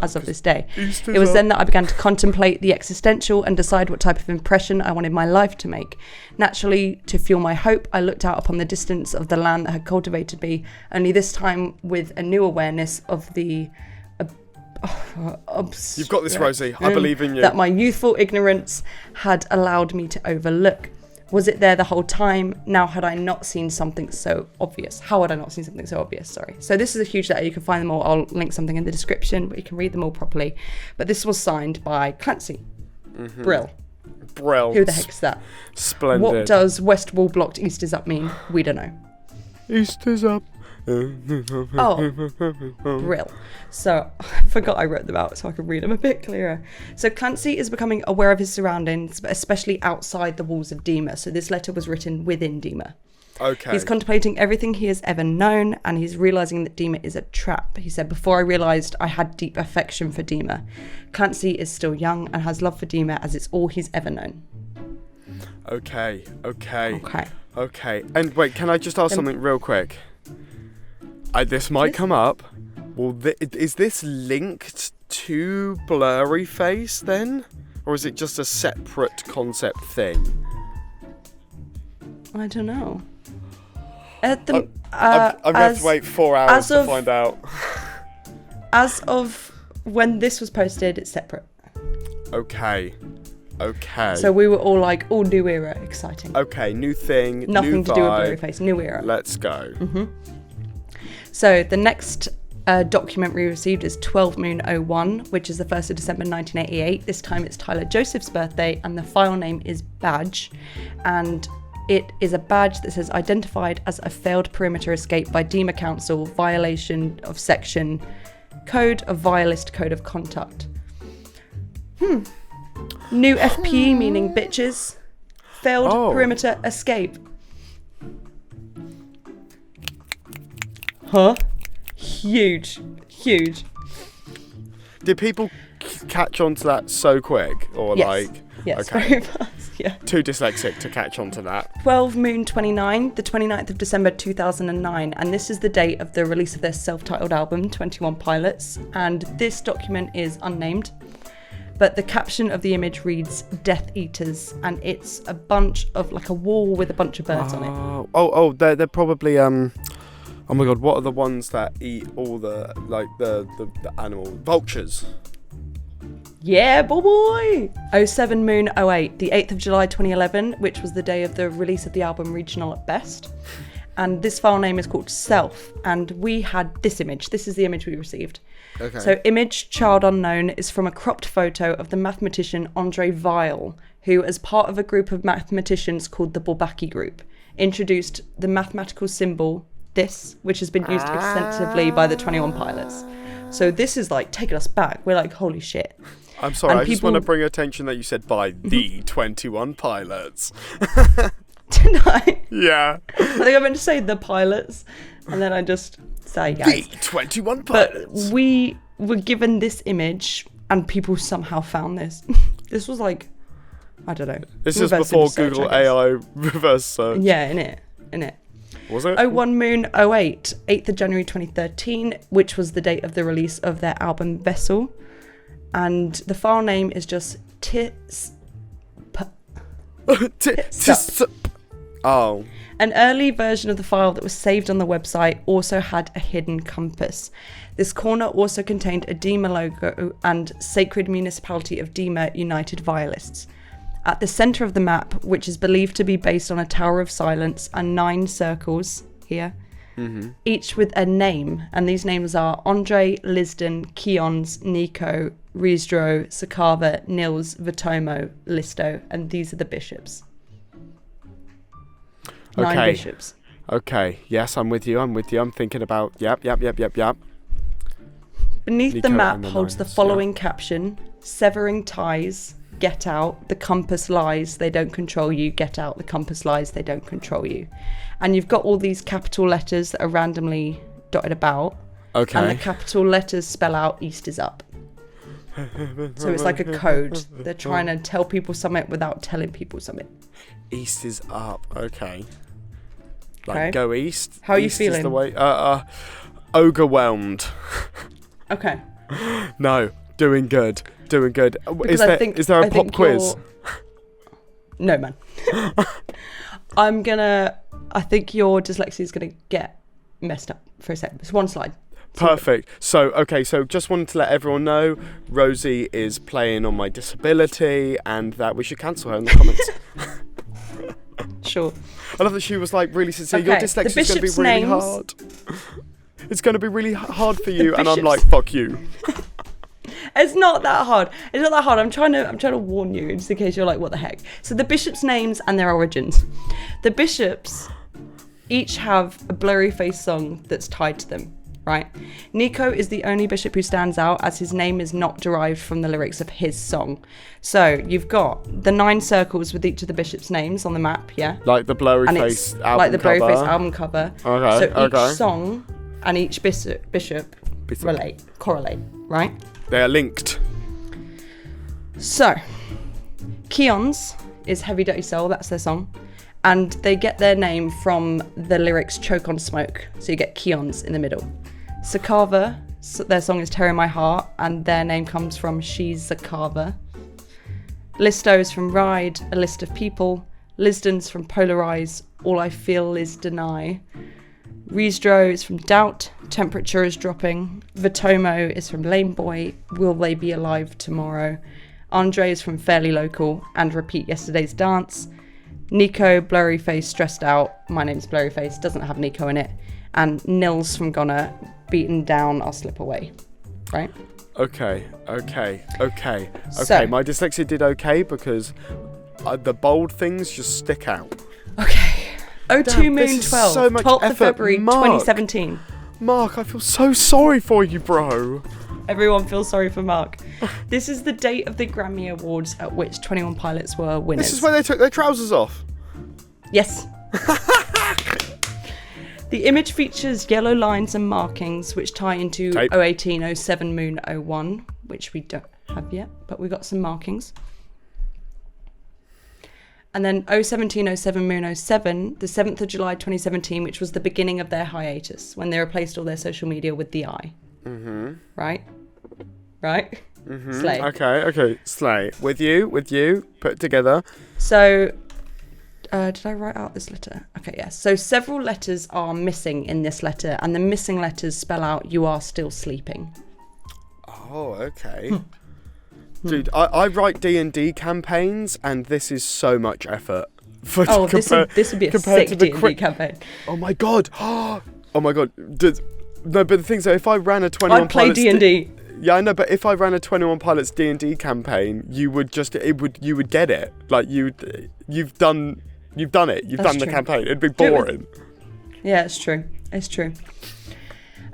as of this day. It was then that I began to contemplate the existential and decide what type of impression I wanted my life to make. Naturally, to fuel my hope, I looked out upon the distance of the land that had cultivated me, only this time with a new awareness of the... You've got this, Rosie. I believe in you. That my youthful ignorance had allowed me to overlook. Was it there the whole time? Now had I not seen something so obvious? How had I not seen something so obvious? Sorry. So this is a huge letter. You can find them all. I'll link something in the description, but you can read them all properly. But this was signed by Clancy. Brill. Who the heck is that? Splendid. What does West Wall blocked East is up mean? We don't know. East is up. Oh, brill. So I forgot I wrote them out so I could read them a bit clearer. So Clancy is becoming aware of his surroundings, but especially outside the walls of Dema. So this letter was written within Dema. Okay. He's contemplating everything he has ever known, and he's realising that Dema is a trap. He said, before I realised I had deep affection for Dema. Clancy is still young and has love for Dema as it's all he's ever known. Okay. And wait, can I just ask something real quick? This might come up. Well, is this linked to Blurryface then? Or is it just a separate concept thing? I don't know. I'm going to have to wait 4 hours to find out. As of when this was posted, it's separate. Okay. So we were all like, new era, exciting. Okay, new thing, Nothing new to do with vibe. Blurryface, new era. Let's go. So the next document we received is 12 Moon 01, which is the 1st of December 1988. This time it's Tyler Joseph's birthday, and the file name is Badge. And it is a badge that says identified as a failed perimeter escape by Dema Council, violation of section Code of Violist Code of Conduct. New FPE meaning bitches. Failed perimeter escape. Huh? Huge. Did people catch on to that so quick? Or Yes, okay. very fast, yeah. Too dyslexic to catch on to that. 12 Moon 29, the 29th of December 2009, and this is the date of the release of their self-titled album, 21 Pilots, and this document is unnamed, but the caption of the image reads Death Eaters, and it's a bunch of, like a wall with a bunch of birds on it. They're probably, oh my god, what are the ones that eat all the animal vultures? Yeah, boy! 07 Moon 08, the 8th of July 2011, which was the day of the release of the album Regional at Best. And this file name is called Self, and we had this image. This is the image we received. Okay. So image child unknown is from a cropped photo of the mathematician Andre Weil, who, as part of a group of mathematicians called the Bourbaki Group, introduced the mathematical symbol this, which has been used extensively by the 21 Pilots. So this is like taking us back. We're like, holy shit. I'm sorry, I just want to bring attention that you said by the 21 Pilots. Did I? Yeah. I think I meant to say the pilots, and then I just say guys. The 21 Pilots. But we were given this image, and people somehow found this. This was like, I don't know. This is before Google AI reverse search. Yeah, in it. Was it? 01 Moon 08, 8th of January 2013, which was the date of the release of their album Vessel. And the file name is just Oh. An early version of the file that was saved on the website also had a hidden compass. This corner also contained a Dema logo and Sacred Municipality of Dema United Violists. At the centre of the map, which is believed to be based on a Tower of Silence, are 9 circles here, each with a name, and these names are Andre, Lisden, Keons, Nico, Riesdro, Sakava, Nils, Vitomo, Listo, and these are the bishops. 9 bishops. Okay, yes, I'm with you. I'm thinking about, yep. Beneath Nico the map and the holds the nines, following caption: severing ties, get out, the compass lies, they don't control you, get out, the compass lies, they don't control you. And you've got all these capital letters that are randomly dotted about. Okay. And the capital letters spell out East is up. So it's like a code. They're trying to tell people something without telling people something. East is up. Okay. Like, Okay. go east. How are you East is feeling? the way. Overwhelmed. Okay. No, doing good. Doing good. Because Is there a pop quiz? No, man. I think your dyslexia is gonna get messed up for a second. It's one slide. Perfect. So just wanted to let everyone know Rosie is playing on my disability and that we should cancel her in the comments. Sure. I love that she was like really sincere. Your Okay, dyslexia the is going to be bishop's really names- hard. It's going to be really hard for you, and I'm bishops- like, fuck you. It's not that hard. It's not that hard. I'm trying to warn you, just in case you're like, what the heck. So the bishops' names and their origins. The bishops each have a Blurryface song that's tied to them, right? Nico is the only bishop who stands out, as his name is not derived from the lyrics of his song. So you've got the 9 circles with each of the bishops' names on the map, yeah? Like the And it's Blurryface album like the cover. Blurryface album cover. Okay, So okay. each song and each bishop correlate, right? They are linked. So, Keon's is Heavy Dirty Soul, that's their song. And they get their name from the lyrics Choke on Smoke. So you get Keon's in the middle. Sakava, their song is Tearing My Heart, and their name comes from She's Sakava. Listo is from Ride, A List of People. Lisden's from Polarize, All I Feel Is Deny. Riesdro is from Doubt, Temperature is Dropping. Vitomo is from Lame Boy, Will They Be Alive Tomorrow. Andre is from Fairly Local and Repeat Yesterday's Dance. Nico, Blurryface, Stressed Out. My name's Blurryface, doesn't have Nico in it. And Nils from Goner, Beaten Down, I'll Slip Away. Right? Okay. So- My dyslexia did okay because the bold things just stick out. Okay. 02 Damn, this Moon is 12, so much 12th of effort, February Mark. 2017. Mark, I feel so sorry for you, bro. Everyone feels sorry for Mark. This is the date of the Grammy Awards at which 21 Pilots were winners. This is where they took their trousers off. Yes. The image features yellow lines and markings which tie into Tape. 018, 07, Moon 01, which we don't have yet, but we got some markings. And then 017, 07, Moon 07, the 7th of July 2017, which was the beginning of their hiatus, when they replaced all their social media with the eye. Mm-hmm. Right? Mm-hmm. Slay. Okay. Slay. With you, put together. So, did I write out this letter? Okay, yes. So several letters are missing in this letter, and the missing letters spell out "You are still sleeping." Oh, okay. Dude, I write D&D campaigns, and this is so much effort. Oh, this would be a compared sick to the D&D campaign. Oh my god. Oh my god. No, but the thing is, if I ran a 21 I'd play Pilots D&D. Yeah, I know, but if I ran a 21 Pilots D&D campaign, you would get it. Like you've done it. You've That's done the true. campaign. It'd be Do it with- boring. Yeah, it's true.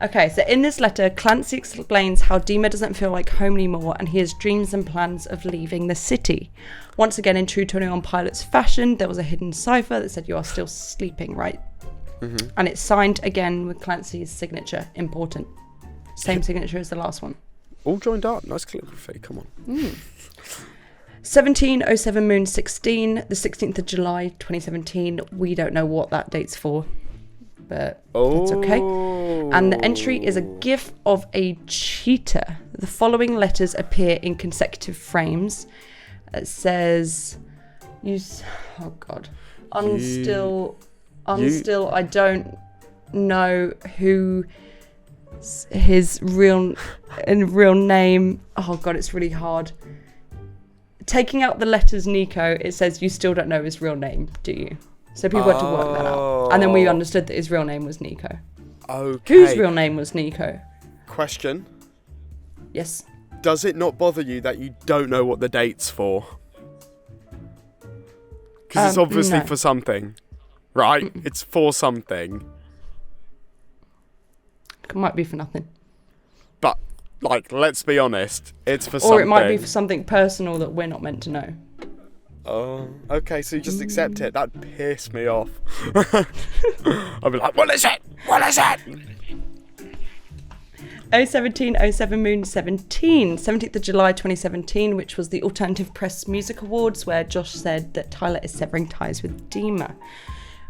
Okay, so in this letter, Clancy explains how Dema doesn't feel like home anymore and he has dreams and plans of leaving the city. Once again, in true 21 Pilots fashion, there was a hidden cipher that said "You are still sleeping," right? Mm-hmm. And it's signed again with Clancy's signature. Important. Same signature as the last one. All joined up. Nice calligraphy. Come on. 1707 Moon 16, the 16th of July 2017. We don't know what that date's for, but it's okay. And the entry is a gif of a cheetah. The following letters appear in consecutive frames. It says, oh God, unstill, I don't know who his real name. Oh God, it's really hard. Taking out the letters Nico, it says you still don't know his real name, do you? So people had to work that out. And then we understood that his real name was Nico. Okay. Whose real name was Nico? Question. Yes. Does it not bother you that you don't know what the date's for? Because it's obviously no. for something, right? It's for something. It might be for nothing. But, like, let's be honest, it's for something. Or it might be for something personal that we're not meant to know. Oh, okay, so you just accept it. That pissed me off. I'd be like, what is it? What is it? 07 Moon 17, 17th of July 2017, which was the Alternative Press Music Awards, where Josh said that Tyler is severing ties with Dema.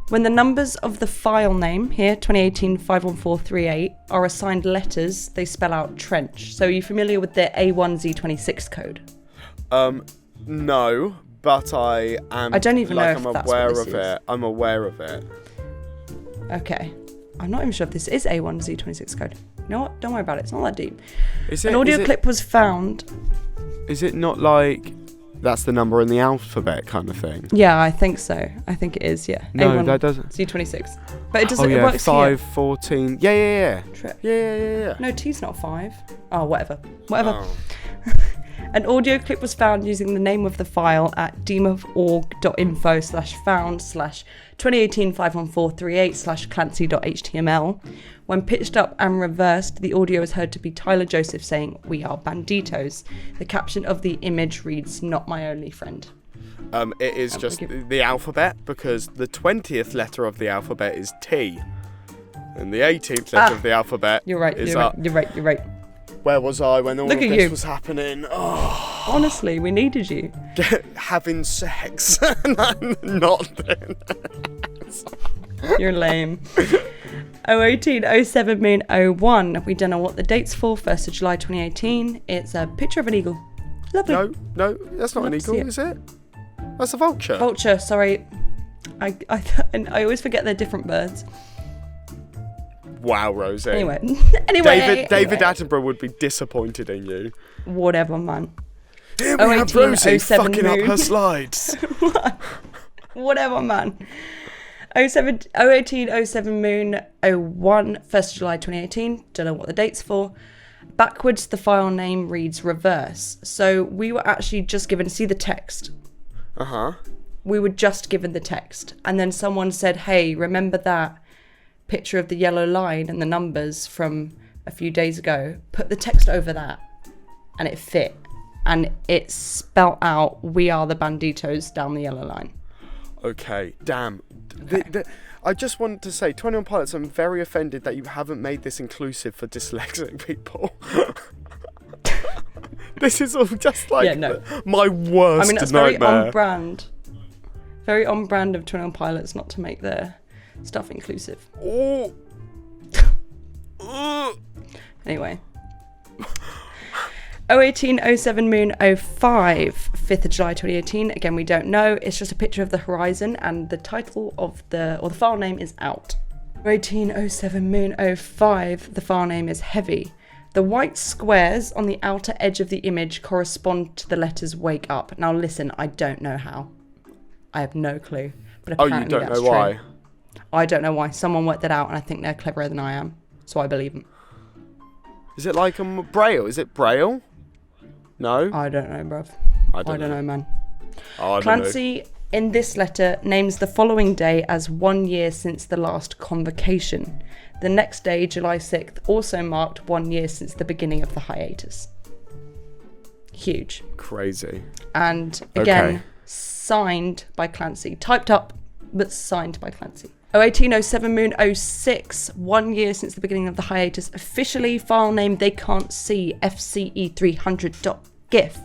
When the numbers of the file name, here 2018 51438, are assigned letters, they spell out trench. So are you familiar with the A1Z26 code? No, but I am. I don't even know if I'm that's aware what this of is. it. I'm aware of it. Okay. I'm not even sure if this is A1Z26 code. You know what? Don't worry about it. It's not that deep. An audio clip was found. Is it not like that's the number in the alphabet kind of thing? Yeah, I think so. I think it is, yeah. No, A1, that doesn't. Z26. But it doesn't. Oh yeah, It works 5, here. 14. Yeah. Trip. Yeah. No, T's not 5. Oh, whatever. Oh. An audio clip was found using the name of the file at dema.org.info/found/2018-51438/clancy.html. When pitched up and reversed, the audio is heard to be Tyler Joseph saying, "We are banditos." The caption of the image reads, "Not my only friend." It is just the alphabet, because the 20th letter of the alphabet is T, and the 18th letter of the alphabet You're right. is You're right. Where was I when all Look of at this you. was happening? Oh, Honestly, we needed you. having sex. Not then. You're lame. 018 07 Moon 01. We don't know what the date's for. 1st of July 2018. It's a picture of an eagle. Lovely. No, that's not an Love to see eagle, it. is it? That's a vulture. Vulture, sorry. I always forget they're different birds. Wow, Rosie. Anyway. David Attenborough would be disappointed in you. Whatever, man. Here we have 018 Rosie 07 fucking up Moon. her slides. Whatever, man. 018 07 Moon 01. 1st of July 2018. Don't know what the date's for. Backwards, the file name reads reverse. So we were actually just given, see the text. Uh-huh. We were just given the text. And then someone said, hey, remember that picture of the yellow line and the numbers from a few days ago? Put the text over that. And it fit. And it spelt out, we are the banditos down the yellow line. Okay, damn. Okay. I just wanted to say, 21 Pilots, I'm very offended that you haven't made this inclusive for dyslexic people. This is all just like my worst nightmare. I mean, that's very on brand. Very on brand of 21 Pilots not to make their stuff inclusive. Oh. Anyway. 018 07 Moon 05, 5th of July 2018. Again, we don't know. It's just a picture of the horizon, and the title of the file name is out. 018 07 Moon 05, the file name is heavy. The white squares on the outer edge of the image correspond to the letters wake up. Now listen, I don't know how. I have no clue. But apparently you don't that's know why? true. I don't know why. Someone worked it out, and I think they're cleverer than I am. So I believe them. Is it like Braille? Is it Braille? No? I don't know, bruv. I don't know, man. Oh, I Clancy, in this letter, names the following day as 1 year since the last convocation. The next day, July 6th, also marked 1 year since the beginning of the hiatus. Huge. Crazy. And again, Okay. signed by Clancy. Typed up, but signed by Clancy. 018 07 Moon 06, 1 year since the beginning of the hiatus. Officially, file name they can't see, FCE300.gif.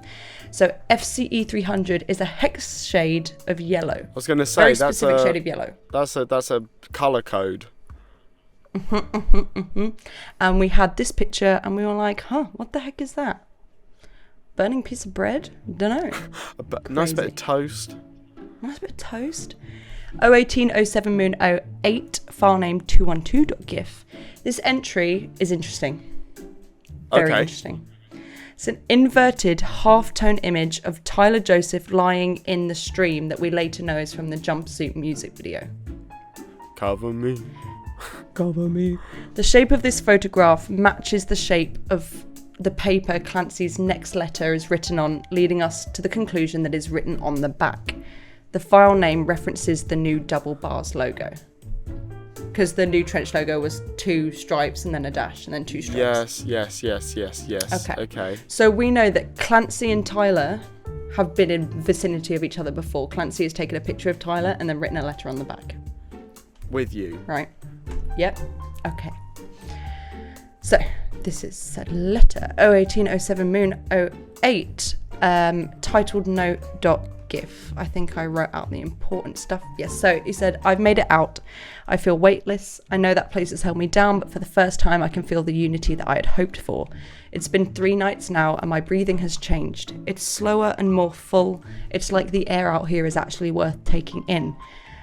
So FCE300 is a hex shade of yellow. I was going to say Very that's specific shade of yellow. That's a color code. And we had this picture and we were like, huh, what the heck is that? Burning piece of bread? Dunno. Nice bit of toast. Nice bit of toast. 018 07 Moon 08, file name 212.gif. This entry is interesting. Very interesting. It's an inverted half-tone image of Tyler Joseph lying in the stream that we later know is from the Jumpsuit music video. Cover me. Cover me. The shape of this photograph matches the shape of the paper Clancy's next letter is written on, leading us to the conclusion that is written on the back. The file name references the new double bars logo. Because the new trench logo was 2 stripes and then a dash and then 2 stripes. Yes. Okay. So we know that Clancy and Tyler have been in vicinity of each other before. Clancy has taken a picture of Tyler and then written a letter on the back. With you. Right. Yep. Okay. So this is a letter. 01807 Moon 08, titled note.gif. I think I wrote out the important stuff. Yes, so he said, I've made it out. I feel weightless. I know that place has held me down, but for the first time I can feel the unity that I had hoped for. It's been 3 nights now and my breathing has changed. It's slower and more full. It's like the air out here is actually worth taking in.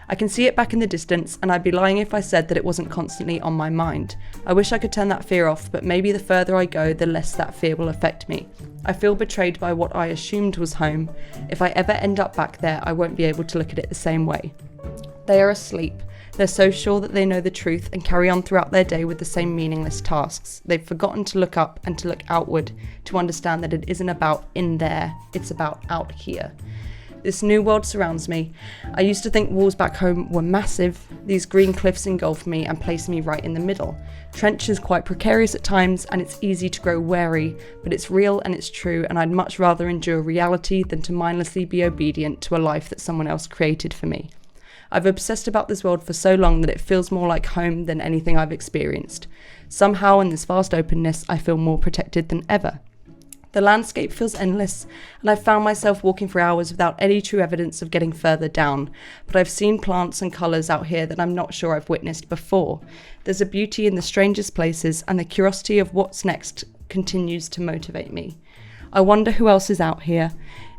I can see it back in the distance, and I'd be lying if I said that it wasn't constantly on my mind. I wish I could turn that fear off, but maybe the further I go, the less that fear will affect me. I feel betrayed by what I assumed was home. If I ever end up back there, I won't be able to look at it the same way. They are asleep. They're so sure that they know the truth and carry on throughout their day with the same meaningless tasks. They've forgotten to look up and to look outward, to understand that it isn't about in there, it's about out here. This new world surrounds me. I used to think walls back home were massive. These green cliffs engulf me and place me right in the middle. Trench is quite precarious at times and it's easy to grow wary, but it's real and it's true, and I'd much rather endure reality than to mindlessly be obedient to a life that someone else created for me. I've obsessed about this world for so long that it feels more like home than anything I've experienced. Somehow in this vast openness, I feel more protected than ever. The landscape feels endless, and I've found myself walking for hours without any true evidence of getting further down, but I've seen plants and colours out here that I'm not sure I've witnessed before. There's a beauty in the strangest places, and the curiosity of what's next continues to motivate me. I wonder who else is out here.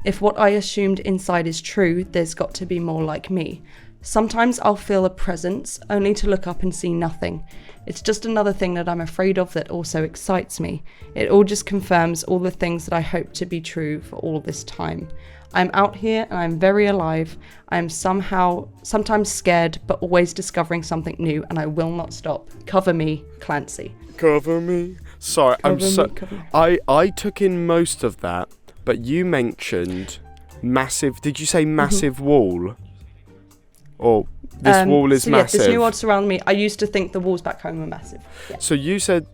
If what I assumed inside is true, there's got to be more like me. Sometimes I'll feel a presence, only to look up and see nothing. It's just another thing that I'm afraid of that also excites me. It all just confirms all the things that I hope to be true for all this time. I'm out here and I'm very alive. I am sometimes scared, but always discovering something new, and I will not stop. Cover me, Clancy. Cover me. Sorry, I took in most of that, but you mentioned massive. Did you say massive wall? Or this wall is massive. This new world surrounding me. I used to think the walls back home were massive. Yeah. So you said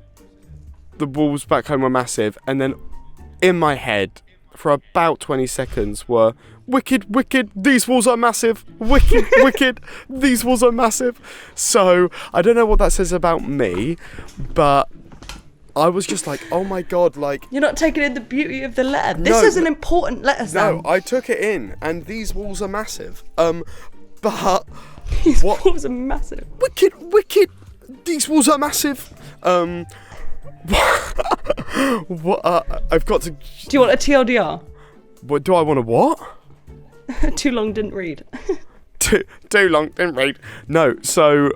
the walls back home were massive, and then in my head, for about 20 seconds, were wicked, wicked, these walls are massive. Wicked, wicked, these walls are massive. So I don't know what that says about me, but I was just like, oh my god, like... You're not taking in the beauty of the letter. This is an important letter, Sam. No, I took it in, and these walls are massive. But these walls are massive. Wicked, wicked. These walls are massive. What? I've got to. Do you want a TLDR? What do I want? A what? Too long didn't read. Too long didn't read. No. So.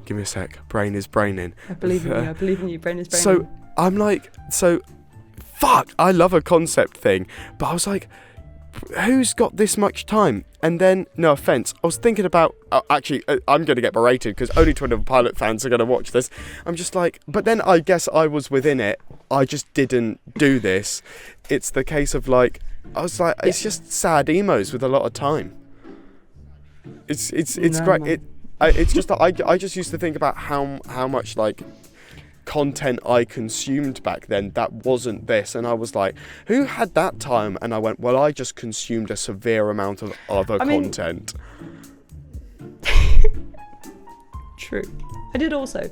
Give me a sec. Brain is braining. I believe in you. I believe in you. Brain is braining. So I'm like, fuck. I love a concept thing, but I was like, who's got this much time? And then, no offense, I was thinking about, actually, I'm going to get berated because only 21 Pilot fans are going to watch this. I'm just like, but then I guess I was within it. I just didn't do this. It's the case of like, I was like, it's just sad emos with a lot of time. It's great. It's just that I just used to think about how much like content I consumed back then that wasn't this, and I was like, who had that time? And I went, well, I just consumed a severe amount of other content. True, I did also,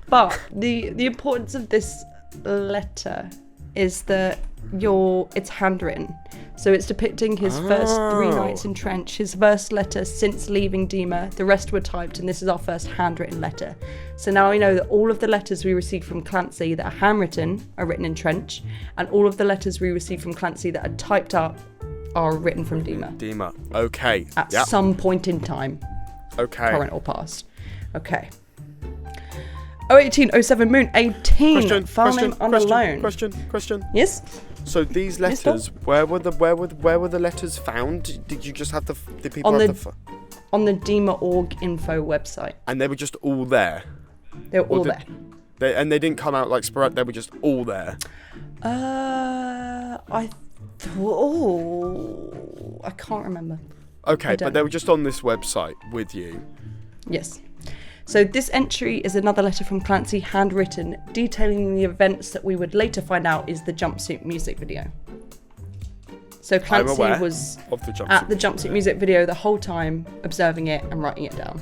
but the importance of this letter is that it's handwritten, so it's depicting his first 3 nights in Trench, his first letter since leaving Dema. The rest were typed, and this is our first handwritten letter. So now we know that all of the letters we received from Clancy that are handwritten are written in Trench, and all of the letters we received from Clancy that are typed up are written from Dema. Dema, okay. At some point in time. Okay. Current or past. Okay. 01807 Moon 18. Farming on a loan. Question. Yes. So these letters, where were the letters found? Did you just have did people on the Dema.org info website? And they were just all there. They were all there. They didn't come out like sporadic. They were just all there. I can't remember. Okay, but they were just on this website with you. Yes. So this entry is another letter from Clancy, handwritten, detailing the events that we would later find out is the jumpsuit music video. So Clancy was at the jumpsuit music video the whole time, observing it and writing it down.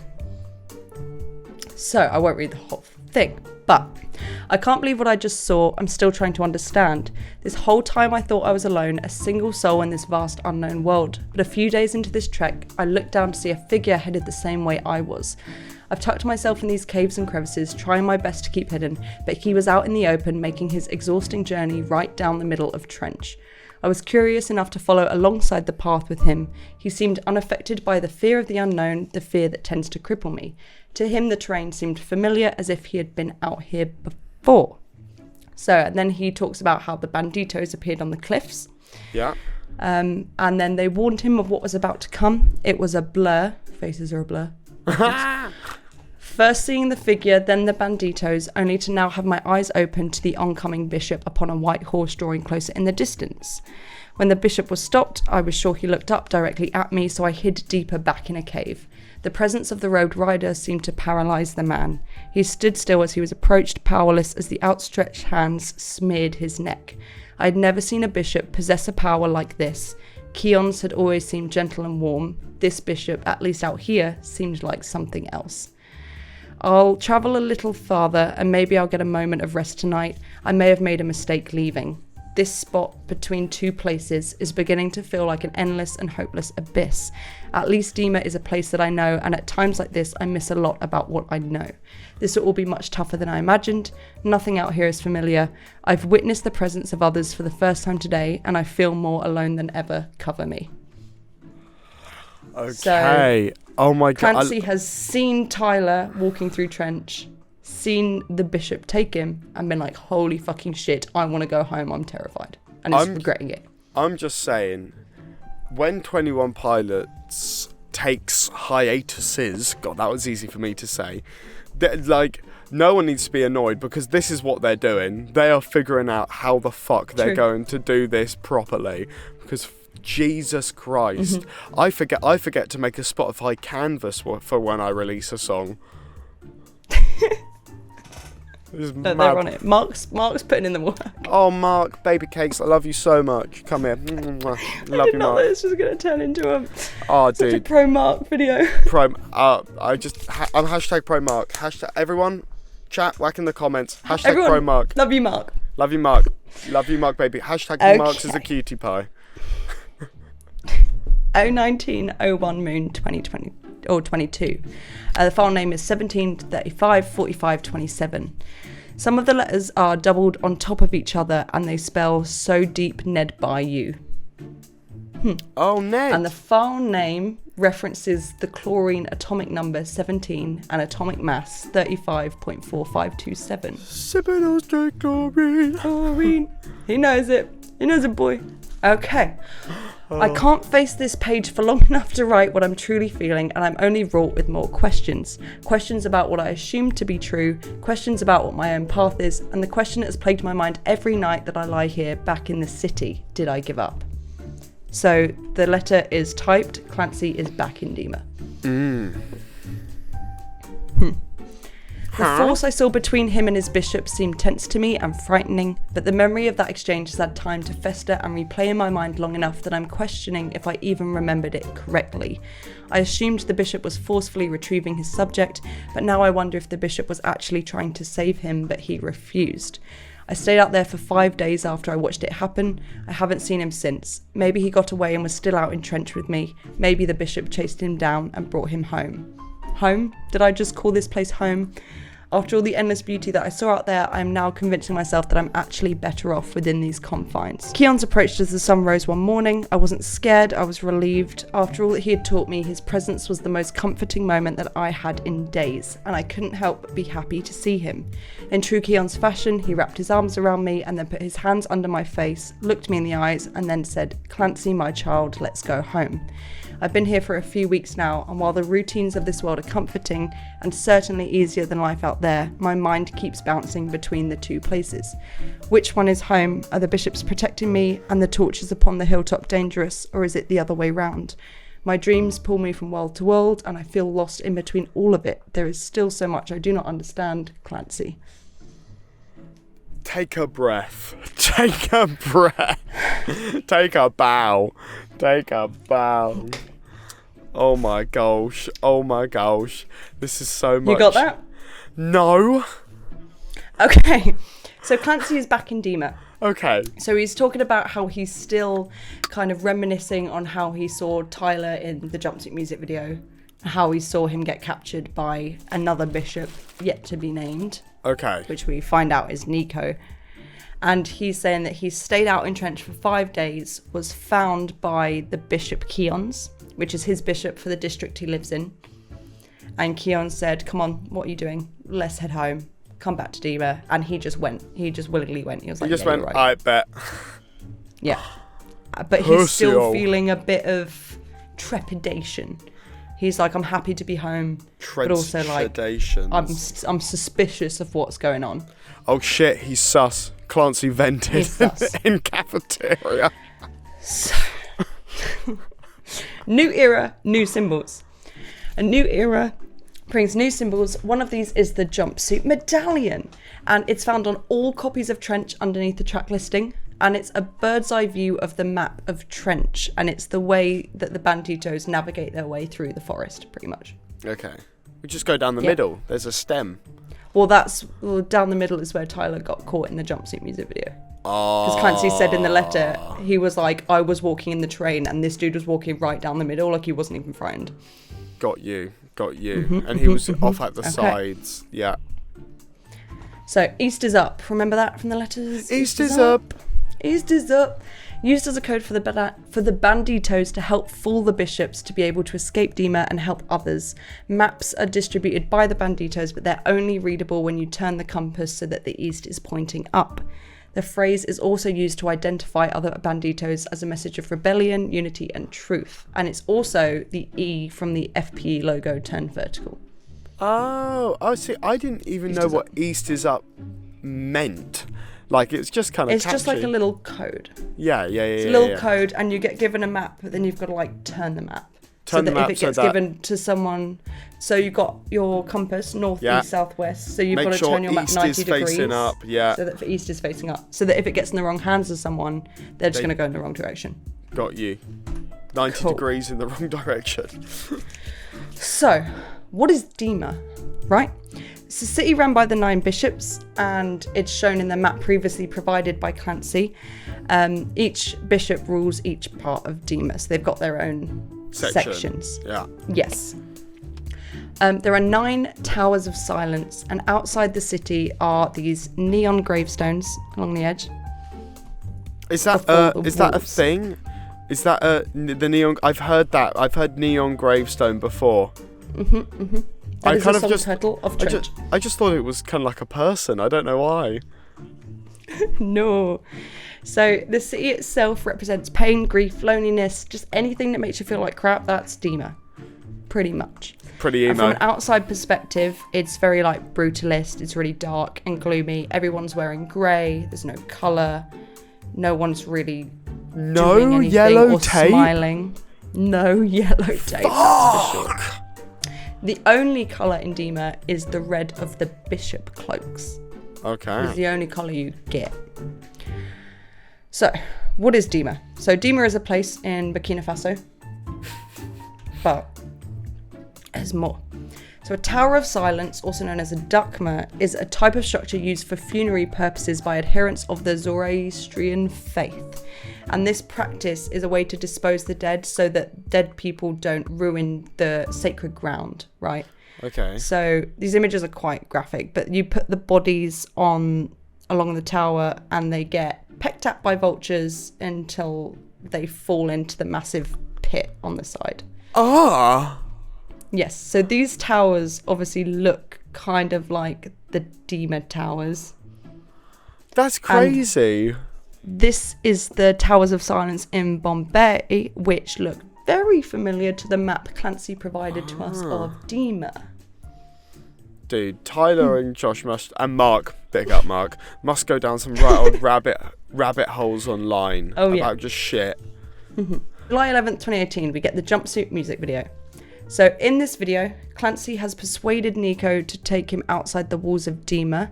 So I won't read the whole thing, But I can't believe what I just saw. I'm still trying to understand. This whole time I thought I was alone, a single soul in this vast unknown world. But a few days into this trek, I looked down to see a figure headed the same way I was. I've tucked myself in these caves and crevices, trying my best to keep hidden, but he was out in the open, making his exhausting journey right down the middle of trench. I was curious enough to follow alongside the path with him. He seemed unaffected by the fear of the unknown, the fear that tends to cripple me. To him, the terrain seemed familiar, as if he had been out here before. So, and then he talks about how the banditos appeared on the cliffs. Yeah. And then they warned him of what was about to come. It was a blur. Faces are a blur. First seeing the figure, then the banditos, only to now have my eyes open to the oncoming bishop upon a white horse drawing closer in the distance. When the bishop was stopped, I was sure he looked up directly at me, so I hid deeper back in a cave. The presence of the robed rider seemed to paralyse the man. He stood still as he was approached, powerless as the outstretched hands smeared his neck. I had never seen a bishop possess a power like this. Keon's had always seemed gentle and warm. This bishop, at least out here, seemed like something else. I'll travel a little farther and maybe I'll get a moment of rest tonight. I may have made a mistake leaving. This spot between two places is beginning to feel like an endless and hopeless abyss. At least Dema is a place that I know, and at times like this I miss a lot about what I know. This will all be much tougher than I imagined. Nothing out here is familiar. I've witnessed the presence of others for the first time today, and I feel more alone than ever. Cover me. Okay. Oh my God. Clancy has seen Tyler walking through trench, seen the bishop take him, and been like, holy fucking shit, I want to go home, I'm terrified. And he's regretting it. I'm just saying, when 21 Pilots takes hiatuses, God, that was easy for me to say, like, no one needs to be annoyed because this is what they're doing. They are figuring out how the fuck they're going to do this properly, because Jesus Christ, I forget to make a Spotify canvas for when I release a song. No, they're on it. Mark's putting in the work. Oh, Mark, baby cakes, I love you so much. Come here. Love you, Mark. I did not know this was going to turn into such a pro Mark video. I'm hashtag pro Mark. Hashtag everyone, chat, whack in the comments. Hashtag everyone, pro Mark. Love you, Mark. Love you, Mark. Love you, Mark, baby. Hashtag okay. Marks is a cutie pie. 01901 Moon 2020 or 22. The file name is 17354527. Some of the letters are doubled on top of each other and they spell so deep Ned by you. Oh, Ned. And the file name references the chlorine atomic number 17 and atomic mass 35.4527. Sipping on straight chlorine. Chlorine. He knows it. He knows it, boy. Okay. I can't face this page for long enough to write what I'm truly feeling, and I'm only wrought with more questions. Questions about what I assumed to be true, questions about what my own path is, and the question that has plagued my mind every night that I lie here back in the city: did I give up? So the letter is typed, Clancy is back in Dema. The force I saw between him and his bishop seemed tense to me and frightening, but the memory of that exchange has had time to fester and replay in my mind long enough that I'm questioning if I even remembered it correctly. I assumed the bishop was forcefully retrieving his subject, but now I wonder if the bishop was actually trying to save him, but he refused. I stayed out there for 5 days after I watched it happen. I haven't seen him since. Maybe he got away and was still out in trench with me. Maybe the bishop chased him down and brought him home. Home? Did I just call this place home? After all the endless beauty that I saw out there, I am now convincing myself that I'm actually better off within these confines. Keon's approached as the sun rose one morning. I wasn't scared, I was relieved. After all that he had taught me, his presence was the most comforting moment that I had in days, and I couldn't help but be happy to see him. In true Keon's fashion, he wrapped his arms around me and then put his hands under my face, looked me in the eyes, and then said, "Clancy, my child, let's go home." I've been here for a few weeks now, and while the routines of this world are comforting and certainly easier than life out there, my mind keeps bouncing between the two places. Which one is home? Are the bishops protecting me and the torches upon the hilltop dangerous, or is it the other way round? My dreams pull me from world to world, and I feel lost in between all of it. There is still so much I do not understand, Clancy. Take a breath. Take a breath. Take a bow. Take a bow. Oh my gosh. Oh my gosh. This is so much. You got that? No. Okay, so Clancy is back in Dema. Okay. So he's talking about how he's still kind of reminiscing on how he saw Tyler in the jumpsuit music video, how he saw him get captured by another bishop yet to be named. Okay. Which we find out is Nico. And he's saying that he stayed out entrenched for 5 days, was found by the Bishop Keons, which is his bishop for the district he lives in. And Keon said, come on, what are you doing? Let's head home. Come back to Dema. And he just went. He just willingly went. He was like, He just yeah, went, you're right. I bet. Yeah. But he's still feeling a bit of trepidation. He's like, I'm happy to be home, but also like, I'm suspicious of what's going on. Oh shit, he's sus. Clancy vented He's sus. in cafeteria. So, new era, new symbols. A new era brings new symbols. One of these is the jumpsuit medallion, and it's found on all copies of Trench underneath the track listing. And it's a bird's eye view of the map of Trench, and it's the way that the banditos navigate their way through the forest, pretty much. Okay. We just go down the middle. There's a stem. Well, down the middle is where Tyler got caught in the jumpsuit music video. Oh. Because Clancy said in the letter, he was like, I was walking in the train, and this dude was walking right down the middle, like he wasn't even frightened. Got you. And he was off at the sides. Yeah. So, East is up. Remember that from the letters? East is up. East is up. Used as a code for the banditos to help fool the bishops to be able to escape Dema and help others. Maps are distributed by the banditos, but they're only readable when you turn the compass so that the east is pointing up. The phrase is also used to identify other banditos as a message of rebellion, unity, and truth. And it's also the E from the FPE logo turned vertical. Oh, I see. I didn't even know what East is up meant. Like, it's just kind of It's just like a little code. Yeah. It's a little code, and you get given a map, but then you've got to, like, turn the map. So that if it gets given to someone... So you've got your compass, north, east, south, west. So you've got to turn your map 90 degrees. Facing up, yeah. So that the east is facing up. So that if it gets in the wrong hands of someone, they're just going to go in the wrong direction. Got you. 90 degrees in the wrong direction. So, what is Dema, right? It's a city run by the 9 bishops, and it's shown in the map previously provided by Clancy. Each bishop rules each part of Dema, so they've got their own sections. Yeah. Yes. There are 9 towers of silence, and outside the city are these neon gravestones along the edge. Is that a thing? Is that the neon? I've heard that. I've heard neon gravestone before. That is a subtitle of Trench. I just thought it was kind of like a person. I don't know why. No. So the city itself represents pain, grief, loneliness, just anything that makes you feel like crap. That's Dema, pretty much. Pretty emo. And from an outside perspective, it's very like brutalist. It's really dark and gloomy. Everyone's wearing grey. There's no colour. No one's really doing anything yellow or tape. Smiling. No yellow tape. That's for sure. The only colour in Dema is the red of the bishop cloaks. Okay. It's the only colour you get. So, what is Dema? So, Dema is a place in Burkina Faso. But there's more. So, a Tower of Silence, also known as a Dakma, is a type of structure used for funerary purposes by adherents of the Zoroastrian faith. And this practice is a way to dispose the dead so that dead people don't ruin the sacred ground, right? Okay. So these images are quite graphic, but you put the bodies along the tower and they get pecked at by vultures until they fall into the massive pit on the side. Ah. Yes, so these towers obviously look kind of like the Dema towers. That's crazy. And this is the Towers of Silence in Bombay, which look very familiar to the map Clancy provided to us of Dema. Dude, Tyler and Josh and Mark, big up Mark, must go down some right old rabbit holes online about just shit. July 11th, 2018, we get the jumpsuit music video. So in this video, Clancy has persuaded Nico to take him outside the walls of Dema.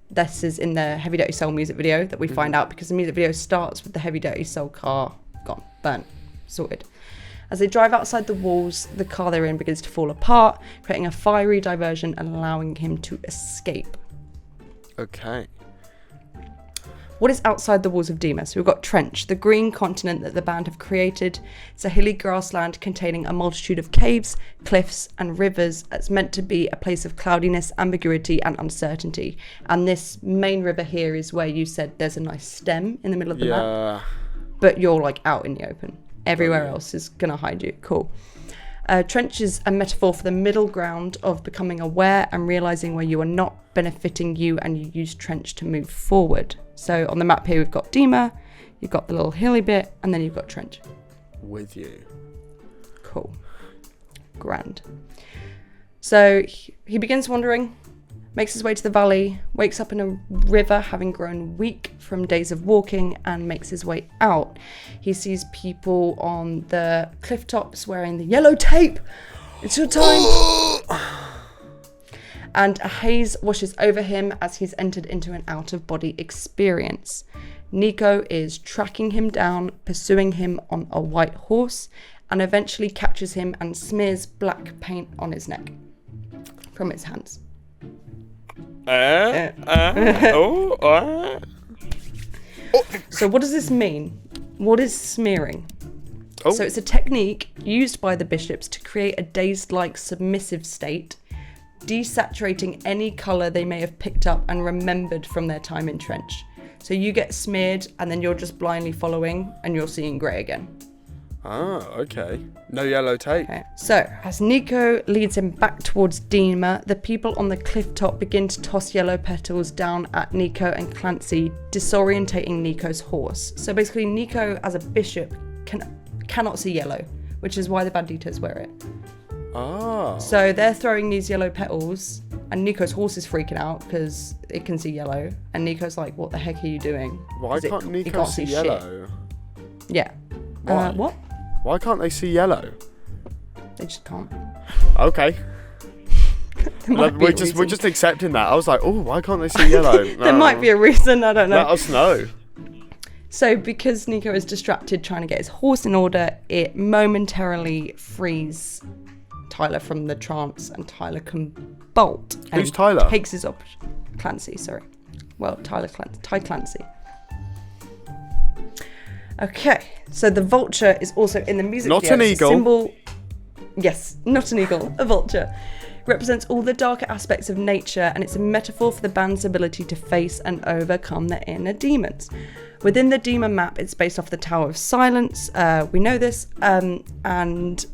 This is in the Heavy Dirty Soul music video that we find out, because the music video starts with the Heavy Dirty Soul car gone, burnt, sorted. As they drive outside the walls, the car they're in begins to fall apart, creating a fiery diversion and allowing him to escape. Okay. What is outside the walls of Dema? So we've got Trench, the green continent that the band have created. It's a hilly grassland containing a multitude of caves, cliffs, and rivers. It's meant to be a place of cloudiness, ambiguity, and uncertainty. And this main river here is where you said there's a nice stem in the middle of the map. But you're like out in the open. Everywhere else is going to hide you. Cool. Trench is a metaphor for the middle ground of becoming aware and realizing where you are not benefiting you, and you use Trench to move forward. So on the map here, we've got Dema, you've got the little hilly bit, and then you've got Trench. With you. Cool. Grand. So he begins wandering, makes his way to the valley, wakes up in a river having grown weak from days of walking, and makes his way out. He sees people on the cliff tops wearing the yellow tape. It's your time. And a haze washes over him as he's entered into an out-of-body experience. Nico is tracking him down, pursuing him on a white horse, and eventually catches him and smears black paint on his neck from his hands. So what does this mean? What is smearing? So it's a technique used by the bishops to create a dazed-like submissive state, desaturating any colour they may have picked up and remembered from their time in Trench. So you get smeared and then you're just blindly following and you're seeing grey again. Ah, okay. No yellow tape. Okay. So, as Nico leads him back towards Dema, the people on the cliff top begin to toss yellow petals down at Nico and Clancy, disorientating Nico's horse. So basically, Nico, as a bishop, cannot see yellow, which is why the banditos wear it. Ah. So they're throwing these yellow petals, and Nico's horse is freaking out because it can see yellow. And Nico's like, "What the heck are you doing?" Why can't Nico see yellow? Shit. Yeah. Why? What? Why can't they see yellow? They just can't. Okay. We're just accepting that. I was like, oh, why can't they see yellow? No. There might be a reason, I don't know. Let us know. So because Nico is distracted trying to get his horse in order, it momentarily frees Tyler from the trance, and Tyler can bolt. And Who's Tyler? Takes his Clancy, sorry. Well, Ty Clancy. Okay, so the vulture is also in the music video. Not an eagle. Symbol. Yes, not an eagle, a vulture. Represents all the darker aspects of nature, and it's a metaphor for the band's ability to face and overcome their inner demons. Within the Dema map, it's based off the Tower of Silence. We know this, and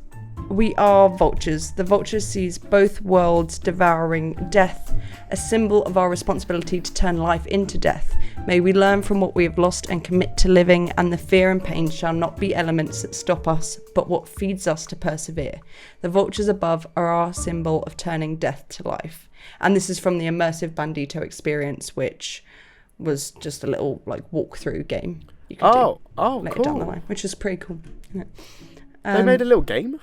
we are vultures. The vulture sees both worlds devouring death, a symbol of our responsibility to turn life into death. May we learn from what we have lost and commit to living, and the fear and pain shall not be elements that stop us, but what feeds us to persevere. The vultures above are our symbol of turning death to life. And this is from the immersive Bandito experience, which was just a little like walkthrough game you could do later cool. down the line, which is pretty cool. Yeah. They made a little game?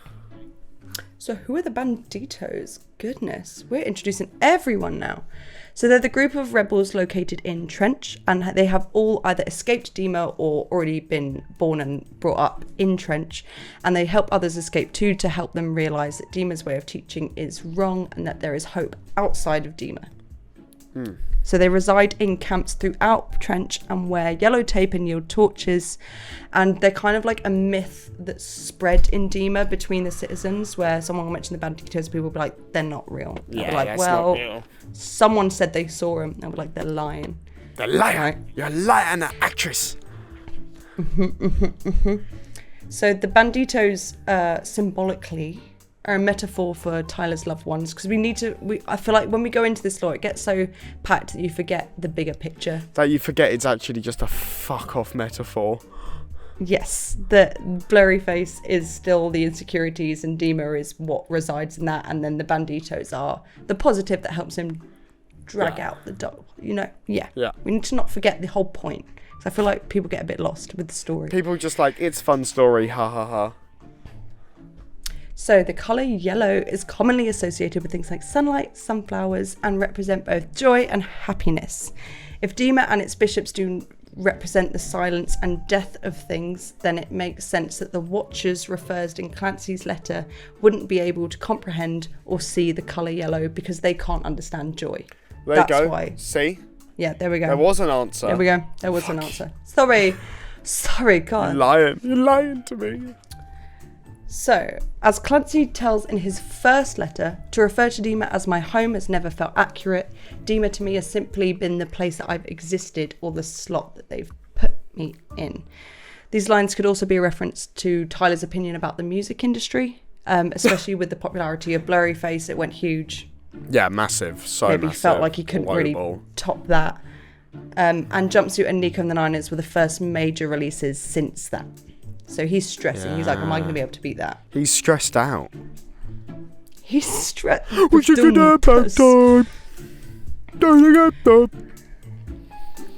So who are the Banditos? Goodness, we're introducing everyone now. So they're the group of rebels located in Trench, and they have all either escaped Dema or already been born and brought up in Trench, and they help others escape too, to help them realise that Dema's way of teaching is wrong and that there is hope outside of Dema. So they reside in camps throughout Trench and wear yellow tape and yield torches, and they're kind of like a myth that's spread in Dema between the citizens, where someone will mention the Banditos, people will be like, they're not real. Yeah, like, that's well, not real. Someone said they saw them. They'll be like, they're lying. They're lying. Right. You're a liar and an actress. So the Banditos symbolically are a metaphor for Tyler's loved ones, because I feel like when we go into this lore, it gets so packed that you forget the bigger picture. That you forget it's actually just a fuck off metaphor. Yes, that Blurryface is still the insecurities, and Dema is what resides in that, and then the Banditos are the positive that helps him drag out the dog. Yeah. We need to not forget the whole point, because I feel like people get a bit lost with the story. People just like, it's fun story, ha ha ha. So the colour yellow is commonly associated with things like sunlight, sunflowers, and represent both joy and happiness. If Dema and its bishops do represent the silence and death of things, then it makes sense that the Watchers referred in Clancy's letter wouldn't be able to comprehend or see the colour yellow because they can't understand joy. There you go. Why. See? Yeah, there we go. There was an answer. There we go. There was an answer. Sorry, God. You're lying to me. So, as Clancy tells in his first letter, to refer to Dema as my home has never felt accurate. Dema to me has simply been the place that I've existed, or the slot that they've put me in. These lines could also be a reference to Tyler's opinion about the music industry, especially with the popularity of Blurryface. It went huge. Yeah, massive. So Maybe massive. felt like he couldn't really Global. top that. And Jumpsuit and Nico and the Niners were the first major releases since that. So he's stressing. He's like, am I going to be able to beat that? He's stressed out. He's stressed.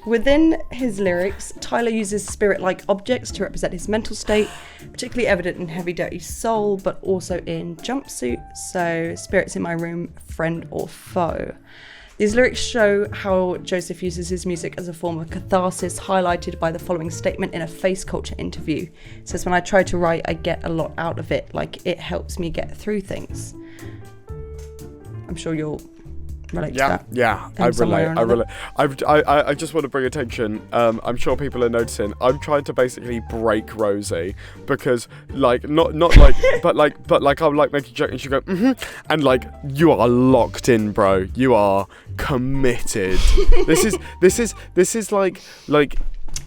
Within his lyrics, Tyler uses spirit-like objects to represent his mental state, particularly evident in Heavy Dirty Soul, but also in Jumpsuit. So, spirits in my room, friend or foe. These lyrics show how Joseph uses his music as a form of catharsis, highlighted by the following statement in a Face Culture interview. It says, when I try to write, I get a lot out of it, like it helps me get through things. I'm sure you'll relate to that. Yeah, I relate. I just want to bring attention. I'm sure people are noticing. I'm trying to basically break Rosie because, like, not like, but like I'm like making a joke and she go, and like you are locked in, bro. You are committed. This is like.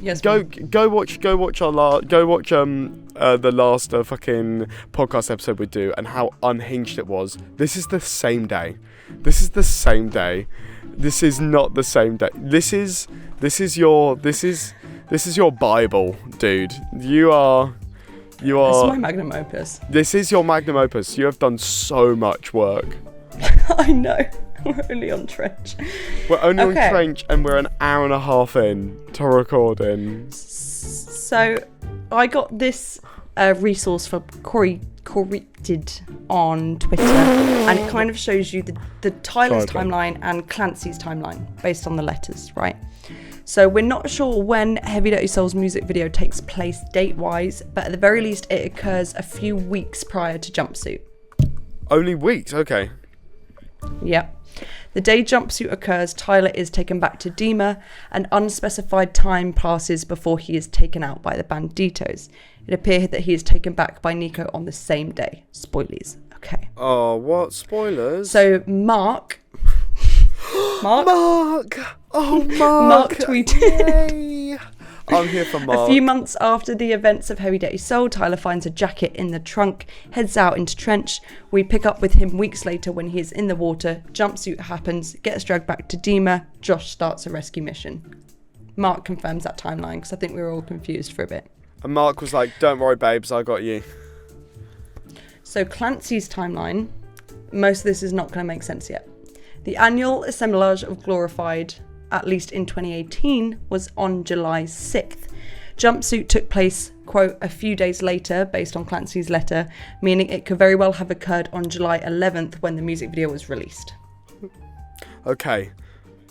Yes, go watch the last fucking podcast episode we do and how unhinged it was. This is the same day. This is not the same day. This is your Bible, dude. You are. This is my magnum opus. This is your magnum opus. You have done so much work. I know. We're only on Trench. We're only on Trench and we're an hour and a half in to recording. So I got this resource for Corrected on Twitter, and it kind of shows you the Tyler's timeline and Clancy's timeline based on the letters, right? So we're not sure when Heavy Dirty Soul's music video takes place date-wise, but at the very least it occurs a few weeks prior to Jumpsuit. Only weeks? Okay. Yep. The day Jumpsuit occurs, Tyler is taken back to Dema. An unspecified time passes before he is taken out by the Banditos. It appeared that he is taken back by Nico on the same day. Spoilies. Okay. Oh, what? Spoilers? So, Mark. Oh, Mark! Mark tweeted. Yay. I'm here for Mark. A few months after the events of Heavy Dirty Soul, Tyler finds a jacket in the trunk, heads out into Trench. We pick up with him weeks later when he is in the water. Jumpsuit happens, gets dragged back to Dema. Josh starts a rescue mission. Mark confirms that timeline because I think we were all confused for a bit. And Mark was like, don't worry, babes, I got you. So Clancy's timeline, most of this is not going to make sense yet. The annual assemblage of Glorified, at least in 2018, was on July 6th. Jumpsuit took place, quote, a few days later, based on Clancy's letter, meaning it could very well have occurred on July 11th when the music video was released. Okay.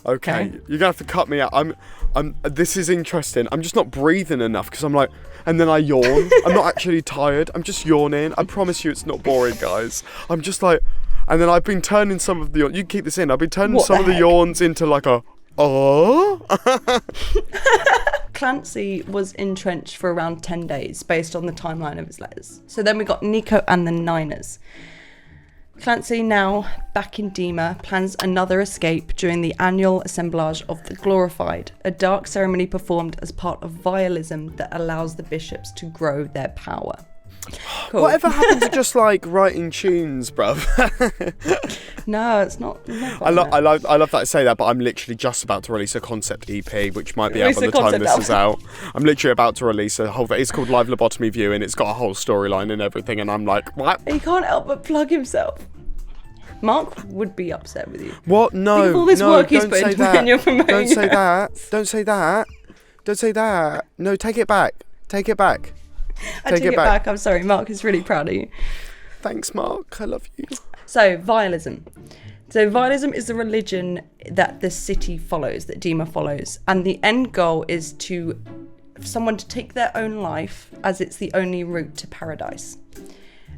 You're gonna have to cut me out. This is interesting. I'm just not breathing enough because I'm like, and then I yawn. I'm not actually tired. I'm just yawning. I promise you it's not boring, guys. I'm just like, and then I've been turning some of the, you can keep this in, I've been turning some of the yawns into like a, oh. Clancy was in Trench for around 10 days based on the timeline of his letters. So then we got Nico and the Niners. Clancy, now back in Dema, plans another escape during the annual assemblage of the Glorified, a dark ceremony performed as part of vialism that allows the bishops to grow their power. Cool. Whatever happened to just like writing tunes, bruv? No, it's not. I love that I say that, but I'm literally just about to release a concept EP, which might be out by the time this is out. I'm literally about to release a whole. It's called Live Lobotomy View, and it's got a whole storyline and everything. And I'm like, what? He can't help but plug himself. Mark would be upset with you. What? No, think of all this work he's don't put say into that. when you're promoting Don't say it. that. Don't say that. Don't say that. No, take it back. Take it back. I take it back. I'm sorry. Mark is really proud of you. Thanks, Mark. I love you. So, vialism. So, vialism is the religion that the city follows, that Dema follows. And the end goal is for someone to take their own life as it's the only route to paradise.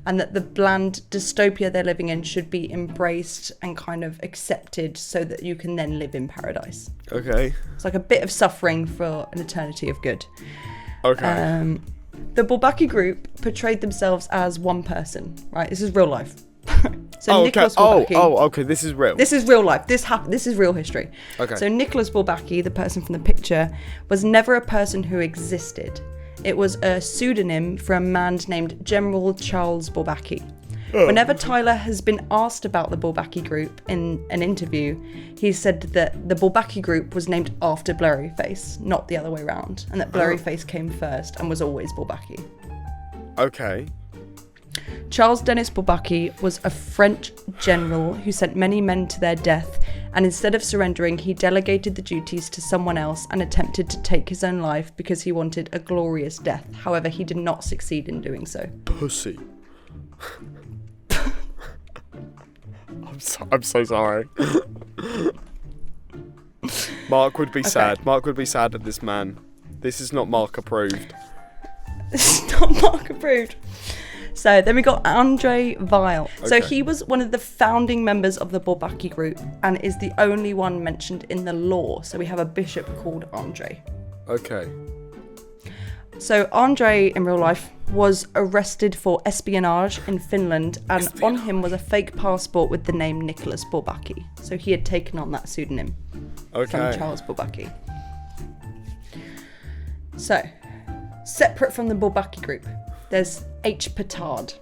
and that the bland dystopia they're living in should be embraced and kind of accepted so that you can then live in paradise. Okay. It's like a bit of suffering for an eternity of good. Okay. The Bourbaki group portrayed themselves as one person, right? This is real life. So Nicholas Bourbaki. Okay. This is real. This is real life. This is real history. Okay. So Nicholas Bourbaki, the person from the picture, was never a person who existed. It was a pseudonym for a man named General Charles Bourbaki. Whenever Tyler has been asked about the Bourbaki group in an interview, he said that the Bourbaki group was named after Blurryface, not the other way around, and that Blurryface came first and was always Bourbaki. Okay. Charles Denis Bourbaki was a French general who sent many men to their death, and instead of surrendering, he delegated the duties to someone else and attempted to take his own life because he wanted a glorious death. However, he did not succeed in doing so. Pussy. I'm so sorry. Mark would be sad. Mark would be sad at this man. This is not Mark approved. This is not Mark approved. So then we got Andre Weil. Okay. So he was one of the founding members of the Bourbaki group and is the only one mentioned in the law. So we have a bishop called Andre. Okay. So Andre, in real life, was arrested for espionage in Finland, and on him was a fake passport with the name Nicholas Bourbaki. So he had taken on that pseudonym from Charles Bourbaki. So, separate from the Bourbaki group, there's H. Petard.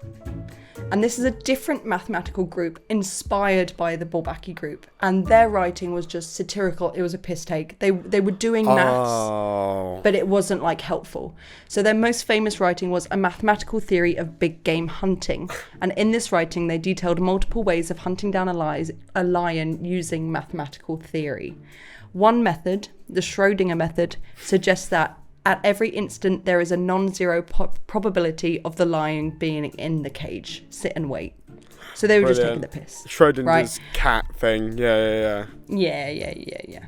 And this is a different mathematical group inspired by the Bourbaki group. And their writing was just satirical. It was a piss take. They were doing maths, but it wasn't like helpful. So their most famous writing was A Mathematical Theory of Big Game Hunting. And in this writing, they detailed multiple ways of hunting down a lion using mathematical theory. One method, the Schrödinger method, suggests that at every instant, there is a non-zero probability of the lion being in the cage. Sit and wait. So they were just taking the piss. Schrödinger's cat thing. Yeah. Yeah.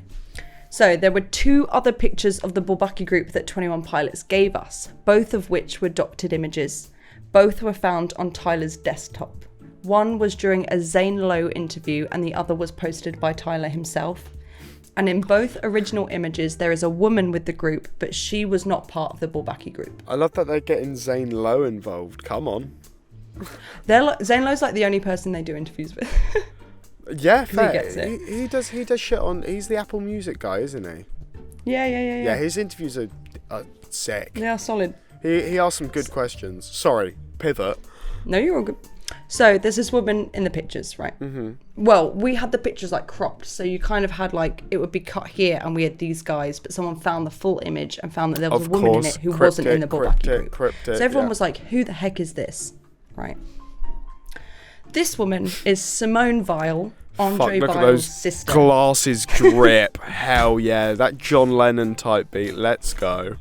So there were 2 other pictures of the Bourbaki group that 21 Pilots gave us, both of which were doctored images. Both were found on Tyler's desktop. One was during a Zane Lowe interview and the other was posted by Tyler himself. And in both original images, there is a woman with the group, but she was not part of the Bourbaki group. I love that they're getting Zane Lowe involved. Come on. Zane Lowe's like the only person they do interviews with. Yeah, fair. He gets it. He does shit on. He's the Apple Music guy, isn't he? Yeah. Yeah, his interviews are sick. They are solid. He asks some good questions. Sorry, pivot. No, you're all good. So there's this woman in the pictures, right? Mm-hmm. Well, we had the pictures like cropped, so you kind of had like it would be cut here, and we had these guys, but someone found the full image and found that there was a woman in it who wasn't in the Bourbaki group. So everyone was like, "Who the heck is this?" Right? This woman is Simone Weil, Andre Weil's sister. Glasses drip. Hell yeah, that John Lennon type beat. Let's go.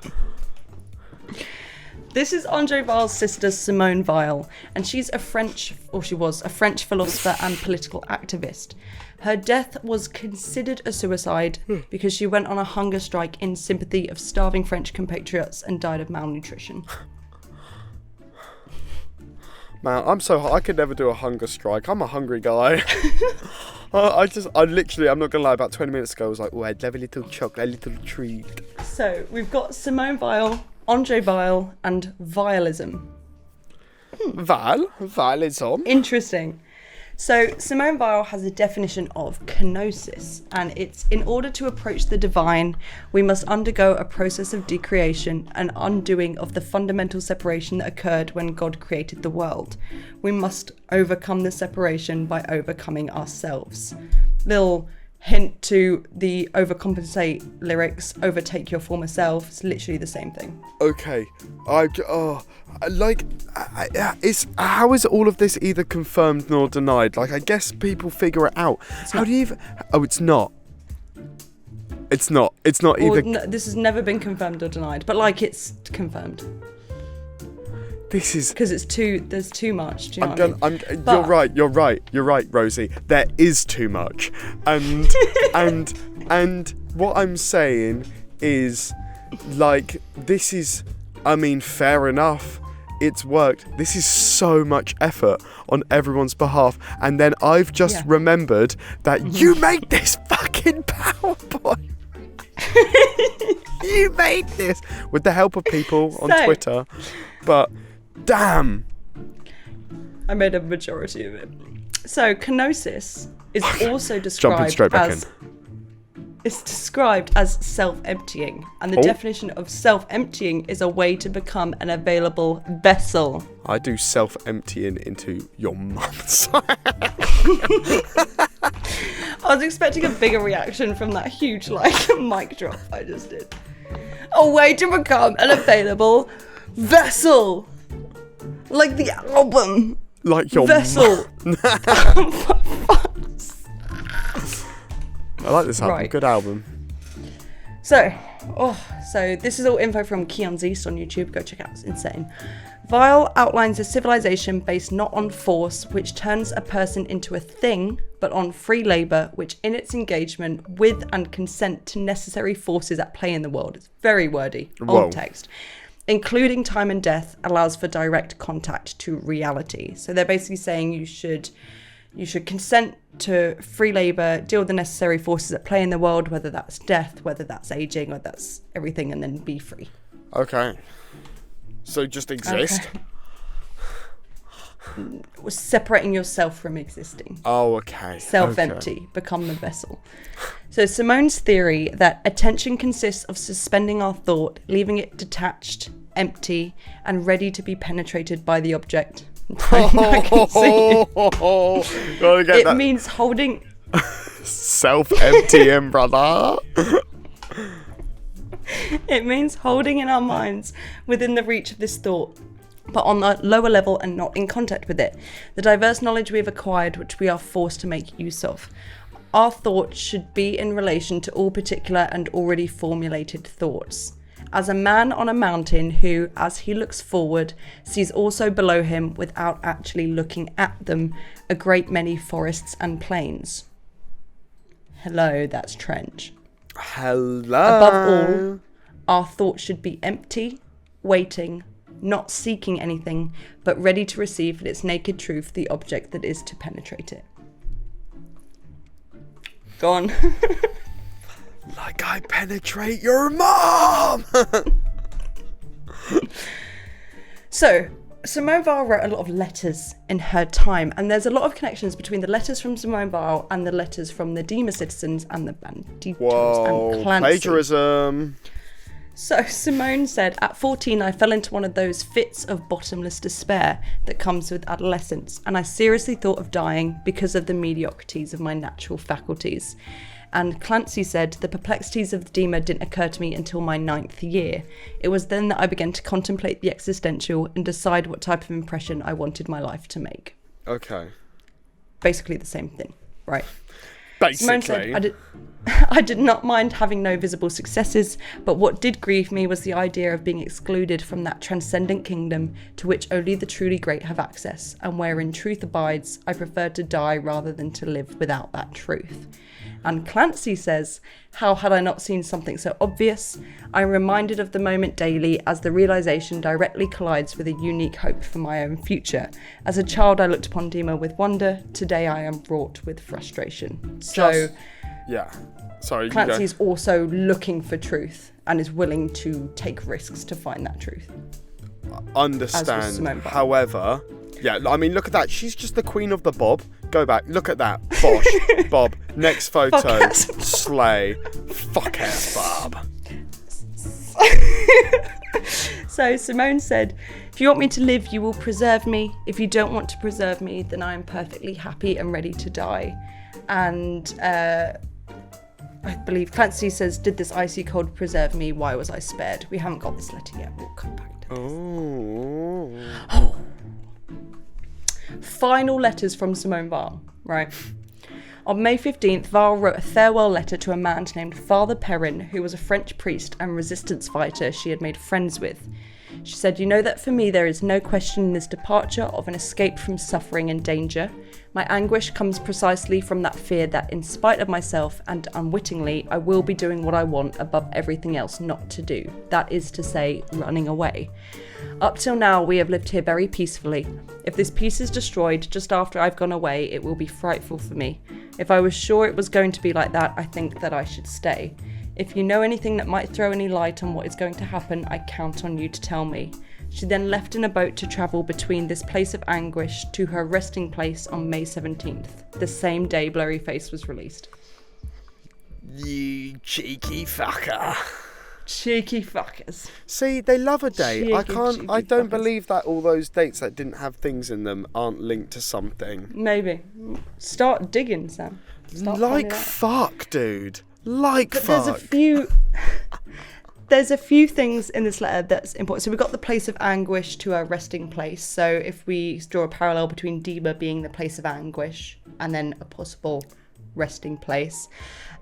This is Andre Weil's sister, Simone Weil, and she was a French philosopher and political activist. Her death was considered a suicide because she went on a hunger strike in sympathy of starving French compatriots and died of malnutrition. Man, I could never do a hunger strike. I'm a hungry guy. I'm not gonna lie, about 20 minutes ago I was like, oh, I'd love a little chocolate, a little treat. So, we've got Simone Weil, Andre Weil, and Vialism. Vialism? Interesting. So, Simone Weil has a definition of kenosis, and it's in order to approach the divine, we must undergo a process of decreation and undoing of the fundamental separation that occurred when God created the world. We must overcome the separation by overcoming ourselves. Little hint to the overcompensate lyrics, overtake your former self. It's literally the same thing. Okay. How is all of this either confirmed nor denied? Like, I guess people figure it out. How do you even... Oh, it's not. It's not either... This has never been confirmed or denied, but like it's confirmed. This is... Because there's too much, do you know what I mean? You're right, Rosie. There is too much. And and what I'm saying is, like, this is... I mean, fair enough. it's worked. This is so much effort on everyone's behalf. And then I've just remembered that you made this fucking PowerPoint. You made this with the help of people on Twitter. But damn. I made a majority of it. So kenosis is also described as... It's described as self-emptying, and the definition of self-emptying is a way to become an available vessel. I do self-emptying into your mum's. I was expecting a bigger reaction from that huge, mic drop I just did. A way to become an available vessel. Like the album. Like your vessel. I like this album. Right. Good album. So this is all info from Keon's East on YouTube. Go check it out. It's insane. Vile outlines a civilization based not on force, which turns a person into a thing, but on free labour, which in its engagement with and consent to necessary forces at play in the world. It's very wordy. Old text. Including time and death, allows for direct contact to reality. So they're basically saying you should consent to free labour, deal with the necessary forces at play in the world, whether that's death, whether that's aging, or that's everything, and then be free. Okay. So just exist? Okay. Separating yourself from existing. Oh, okay. Self-empty, become the vessel. So Simone's theory that attention consists of suspending our thought, leaving it detached, empty, and ready to be penetrated by the object. It means holding self-emptying, brother. It means holding in our minds within the reach of this thought, but on a lower level and not in contact with it, the diverse knowledge we have acquired, which we are forced to make use of. Our thoughts should be in relation to all particular and already formulated thoughts. As a man on a mountain who, as he looks forward, sees also below him, without actually looking at them, a great many forests and plains. Hello, that's Trench. Hello. Above all, our thoughts should be empty, waiting, not seeking anything, but ready to receive in its naked truth the object that is to penetrate it. Go on. Like I penetrate your mom! So, Simone Weil wrote a lot of letters in her time, and there's a lot of connections between the letters from Simone Weil and the letters from the Dema citizens and the Banditos and Clancy. Plagiarism. So Simone said, at 14, I fell into one of those fits of bottomless despair that comes with adolescence, and I seriously thought of dying because of the mediocrities of my natural faculties. And Clancy said, the perplexities of the Dema didn't occur to me until my 9th year. It was then that I began to contemplate the existential and decide what type of impression I wanted my life to make. Okay. Basically the same thing, right? Basically. Simone said, I did not mind having no visible successes, but what did grieve me was the idea of being excluded from that transcendent kingdom to which only the truly great have access, and wherein truth abides, I preferred to die rather than to live without that truth. And Clancy says, how had I not seen something so obvious? I'm reminded of the moment daily as the realization directly collides with a unique hope for my own future. As a child, I looked upon Dema with wonder. Today, I am wrought with frustration. So, yeah. Sorry, Clancy's also looking for truth and is willing to take risks to find that truth. Understand. However, yeah, I mean, look at that. She's just the queen of the bob. Go back. Look at that. Bosh. Bob. Next photo. Slay. Fuck ass Bob. So Simone said, if you want me to live, you will preserve me. If you don't want to preserve me, then I am perfectly happy and ready to die. And I believe Clancy says, did this icy cold preserve me? Why was I spared? We haven't got this letter yet. We'll come back to this. Oh. Final letters from Simone Weil, right? On May 15th, Weil wrote a farewell letter to a man named Father Perrin, who was a French priest and resistance fighter she had made friends with. She said, "You know that for me there is no question in this departure of an escape from suffering and danger. My anguish comes precisely from that fear that in spite of myself and unwittingly, I will be doing what I want above everything else not to do. That is to say, running away. Up till now, we have lived here very peacefully. If this peace is destroyed just after I've gone away, it will be frightful for me. If I was sure it was going to be like that, I think that I should stay. If you know anything that might throw any light on what is going to happen, I count on you to tell me." She then left in a boat to travel between this place of anguish to her resting place on May 17th, the same day Blurryface was released. You cheeky fucker. Cheeky fuckers. See, they love a date. I don't fuckers. believe that all those dates that didn't have things in them aren't linked to something. Maybe. Start digging, Sam. Start Like finding out. fuck, dude. Like But fuck. there's a few things in this letter that's important. So we've got the place of anguish to our resting place. So if we draw a parallel between Dema being the place of anguish and then a possible resting place,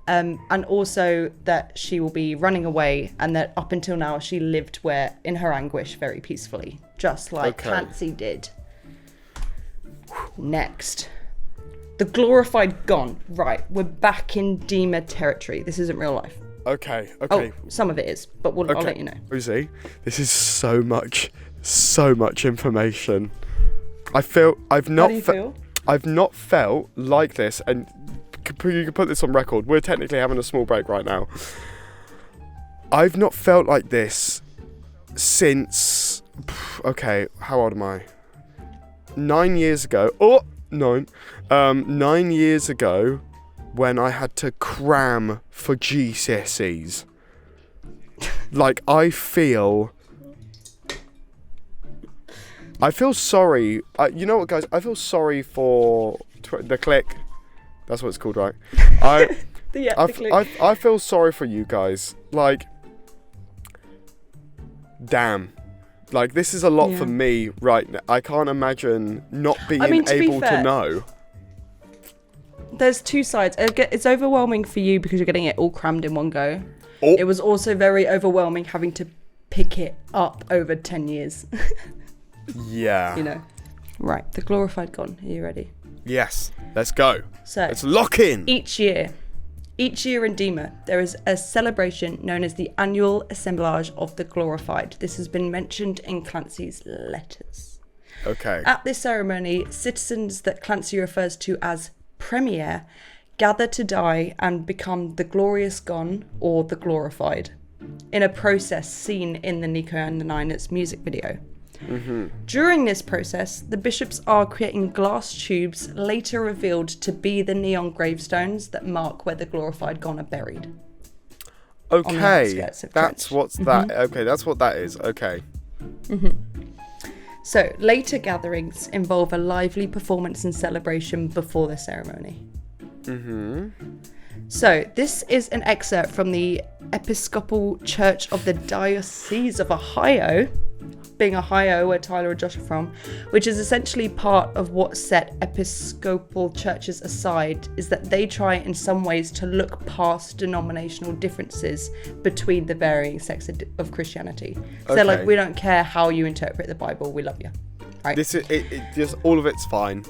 and also that she will be running away, and that up until now she lived in her anguish very peacefully, just like Clancy did. Next. The glorified gone. Right, we're back in Dema territory. This isn't real life. Okay. Oh, some of it is, but I'll let you know. Rosie, this is so much information. I've not felt like this, and you can put this on record. We're technically having a small break right now. I've not felt like this since. Okay, how old am I? 9 years ago. 9 years ago, when I had to cram for GCSEs. Like, I feel sorry. You know what, guys? I feel sorry for the Clique. That's what it's called, right? The Clique. I feel sorry for you guys. Like, damn. Like, this is a lot for me right now. I can't imagine not being able to know. There's two sides. It's overwhelming for you because you're getting it all crammed in one go. Oh. It was also very overwhelming having to pick it up over 10 years. Yeah. You know. Right, the glorified gone. Are you ready? Yes, let's go. So, let's lock in. Each year in Dema, there is a celebration known as the annual assemblage of the glorified. This has been mentioned in Clancy's letters. Okay. At this ceremony, citizens that Clancy refers to as Premier gather to die and become the glorious gone or the glorified, in a process seen in the Nico and the Niners music video. Mm-hmm. During this process, the bishops are creating glass tubes later revealed to be the neon gravestones that mark where the glorified gone are buried. Okay, that's what's that. Okay, that's what that is. Okay. Mm-hmm. So, later gatherings involve a lively performance and celebration before the ceremony. Mm-hmm. So, this is an excerpt from the Episcopal Church of the Diocese of Ohio, being Ohio, where Tyler and Josh are from, which is essentially part of what set Episcopal churches aside, is that they try in some ways to look past denominational differences between the varying sects of Christianity. So they're like, we don't care how you interpret the Bible, we love you. Right? This is it just all of it's fine.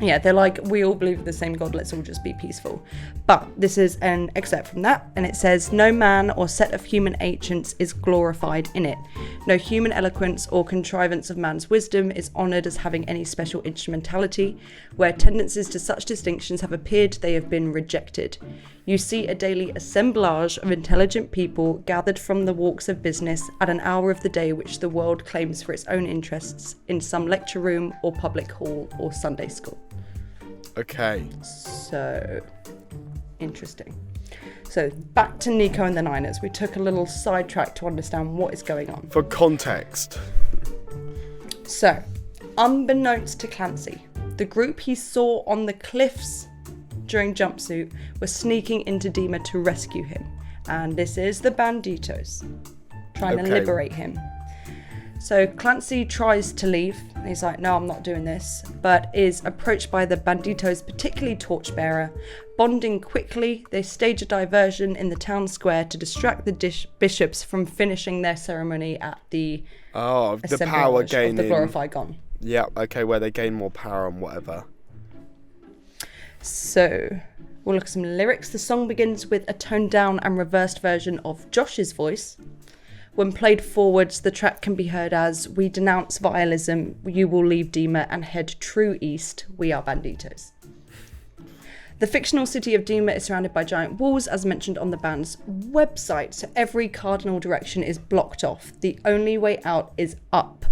Yeah, they're like, we all believe in the same God, let's all just be peaceful. But this is an excerpt from that, and it says, no man or set of human ancients is glorified in it. No human eloquence or contrivance of man's wisdom is honoured as having any special instrumentality. Where tendencies to such distinctions have appeared, they have been rejected. You see a daily assemblage of intelligent people gathered from the walks of business at an hour of the day which the world claims for its own interests in some lecture room or public hall or Sunday school. Okay. So, interesting. So, back to Nico and the Niners. We took a little sidetrack to understand what is going on. For context. So, unbeknownst to Clancy, the group he saw on the cliffs during Jumpsuit were sneaking into Dema to rescue him. And this is the Banditos, trying to liberate him. So Clancy tries to leave, and he's like, no, I'm not doing this, but is approached by the Banditos, particularly Torchbearer. Bonding quickly, they stage a diversion in the town square to distract the bishops from finishing their ceremony at the the power gaining of the glorified gon. Yeah, okay, where they gain more power and whatever. So we'll look at some lyrics. The song begins with a toned down and reversed version of Josh's voice. When played forwards, the track can be heard as, we denounce vialism, you will leave Dema and head true east, we are Banditos. The fictional city of Dema is surrounded by giant walls, as mentioned on the band's website, so every cardinal direction is blocked off. The only way out is up.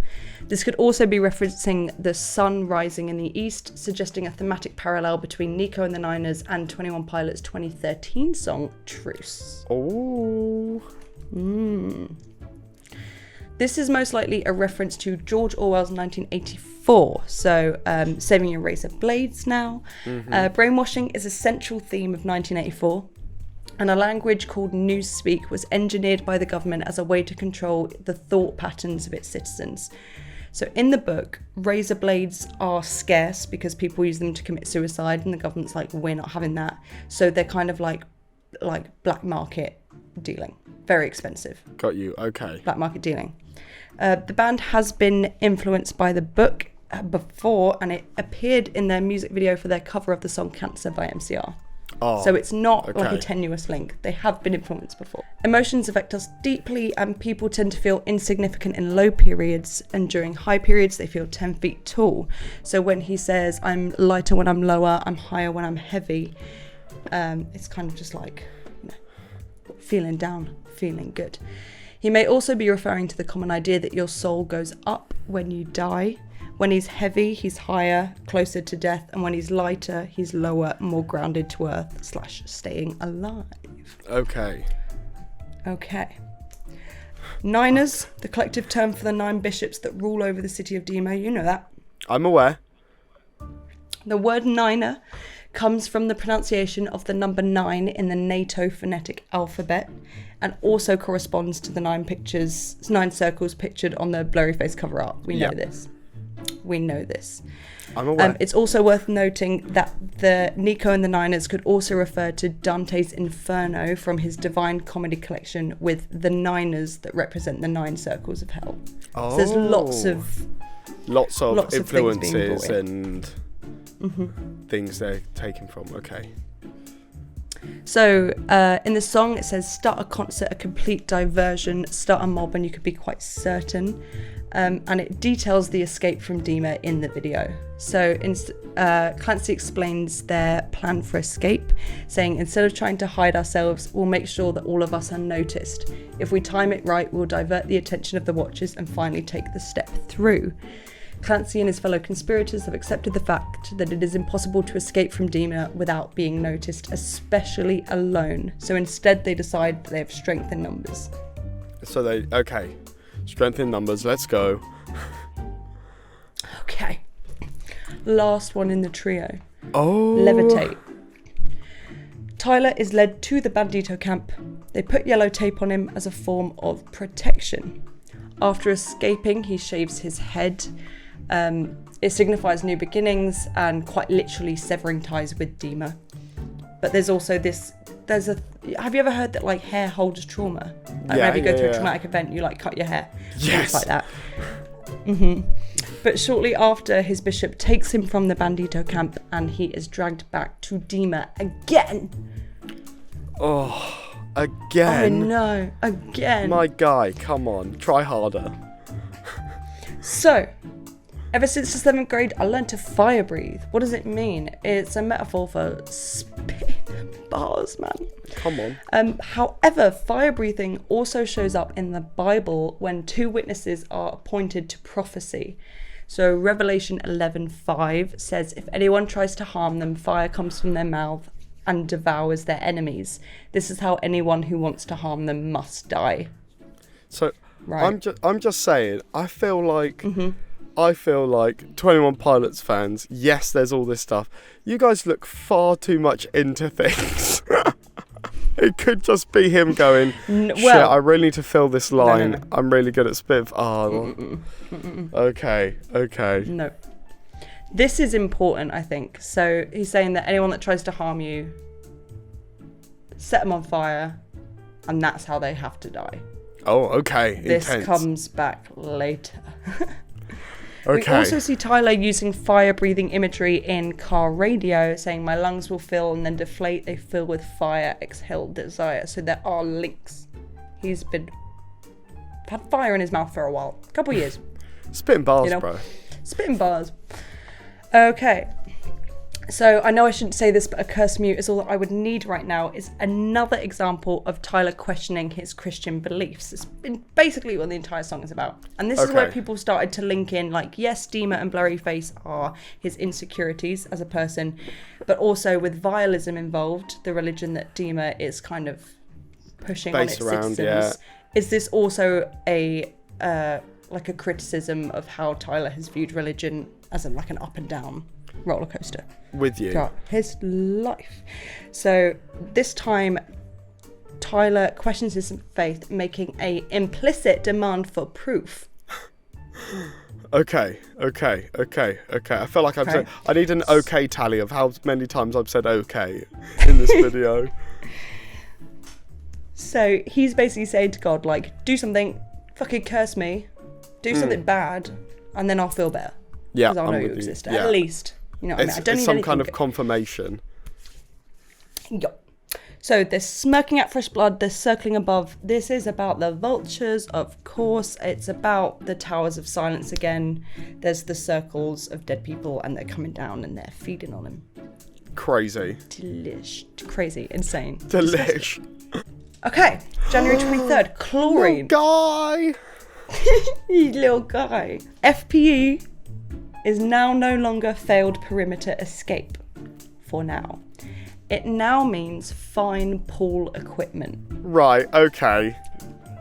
This could also be referencing the sun rising in the east, suggesting a thematic parallel between Nico and the Niners and 21 Pilots' 2013 song, Truce. Oh. This is most likely a reference to George Orwell's 1984, so saving your razor blades now. Brainwashing is a central theme of 1984, and a language called newspeak was engineered by the government as a way to control the thought patterns of its citizens. So in the book, razor blades are scarce because people use them to commit suicide, and the government's like, we're not having that. So they're kind of like black market dealing. Very expensive. Got you, okay. Black market dealing. The band has been influenced by the book before, and it appeared in their music video for their cover of the song Cancer by MCR. So it's not like a tenuous link. They have been influenced before. Emotions affect us deeply, and people tend to feel insignificant in low periods, and during high periods they feel 10 feet tall. So when he says, I'm lighter when I'm lower, I'm higher when I'm heavy, it's kind of just like, feeling down, feeling good. He may also be referring to the common idea that your soul goes up when you die. When he's heavy, he's higher, closer to death, and when he's lighter, he's lower, more grounded to earth / staying alive. Okay. Niners, the collective term for the 9 bishops that rule over the city of Dema. You know that. I'm aware. The word Niner comes from the pronunciation of the number 9 in the NATO phonetic alphabet, and also corresponds to the 9 circles pictured on the Blurryface cover art. We know this. I'm aware. It's also worth noting that the Nico and the Niners could also refer to Dante's Inferno from his Divine Comedy collection, with the Niners that represent the 9 circles of hell. So there's lots of influences and things they're taken from. Okay. So in the song it says, start a concert, a complete diversion, start a mob, and you could be quite certain. And it details the escape from Dema in the video. So Clancy explains their plan for escape, saying, instead of trying to hide ourselves, we'll make sure that all of us are noticed. If we time it right, we'll divert the attention of the watchers and finally take the step through. Clancy and his fellow conspirators have accepted the fact that it is impossible to escape from Dema without being noticed, especially alone. So instead they decide that they have strength in numbers. So strength in numbers, let's go. Okay. Last one in the trio. Levitate. Tyler is led to the Bandito camp. They put yellow tape on him as a form of protection. After escaping, he shaves his head. It signifies new beginnings and quite literally severing ties with Dema. But there's also have you ever heard that like hair holds trauma? Whenever you go through a traumatic event, you like cut your hair. Yes. Like that. But shortly after, his bishop takes him from the Bandito camp and he is dragged back to Dema again. Again? I know, again. My guy, come on, try harder. So, ever since the 7th grade, I learned to fire breathe. What does it mean? It's a metaphor for spitting bars, man. Come on. However, fire breathing also shows up in the Bible when 2 witnesses are appointed to prophecy. So Revelation 11:5 says, if anyone tries to harm them, fire comes from their mouth and devours their enemies. This is how anyone who wants to harm them must die. So right. I'm just saying, I feel like 21 Pilots fans, yes, there's all this stuff. You guys look far too much into things. It could just be him going, shit, I really need to fill this line. No. I'm really good at spit. Okay. No. This is important, I think. So he's saying that anyone that tries to harm you, set them on fire, and that's how they have to die. Oh, okay. This Intense. comes back later. Okay. We also see Tyler using fire-breathing imagery in car radio, saying, my lungs will fill and then deflate. They fill with fire, exhale desire. So there are links. He's had fire in his mouth for a while. A couple years. Spitting bars, bro. Spitting bars. Okay. So I know I shouldn't say this, but a curse mute is all that I would need right now. Is another example of Tyler questioning his Christian beliefs. It's been basically what the entire song is about. And this is where people started to link in, like, yes, Dema and Blurryface are his insecurities as a person, but also with vialism involved, the religion that Dema is kind of pushing based on its citizens. Yeah. Is this also a criticism of how Tyler has viewed religion as an up and down roller coaster with you throughout his life? So this time Tyler questions his faith, making a implicit demand for proof. Okay. I feel like I've said, I need an okay tally of how many times I've said okay in this video. So he's basically saying to God, like, do something, fucking curse me, do something bad, and then I'll feel better. Yeah, because I'll know you exist. At least, you know what I mean? I don't need some kind of confirmation. Yup. So they're smirking at fresh blood, they're circling above. This is about the vultures, of course. It's about the towers of silence again. There's the circles of dead people, and they're coming down and they're feeding on him. Crazy. Delish. Crazy. Insane. Delish. Okay, January 23rd, chlorine. Little guy. Little guy. FPE is now no longer failed perimeter escape. For now. It now means fine pool equipment. Right, okay.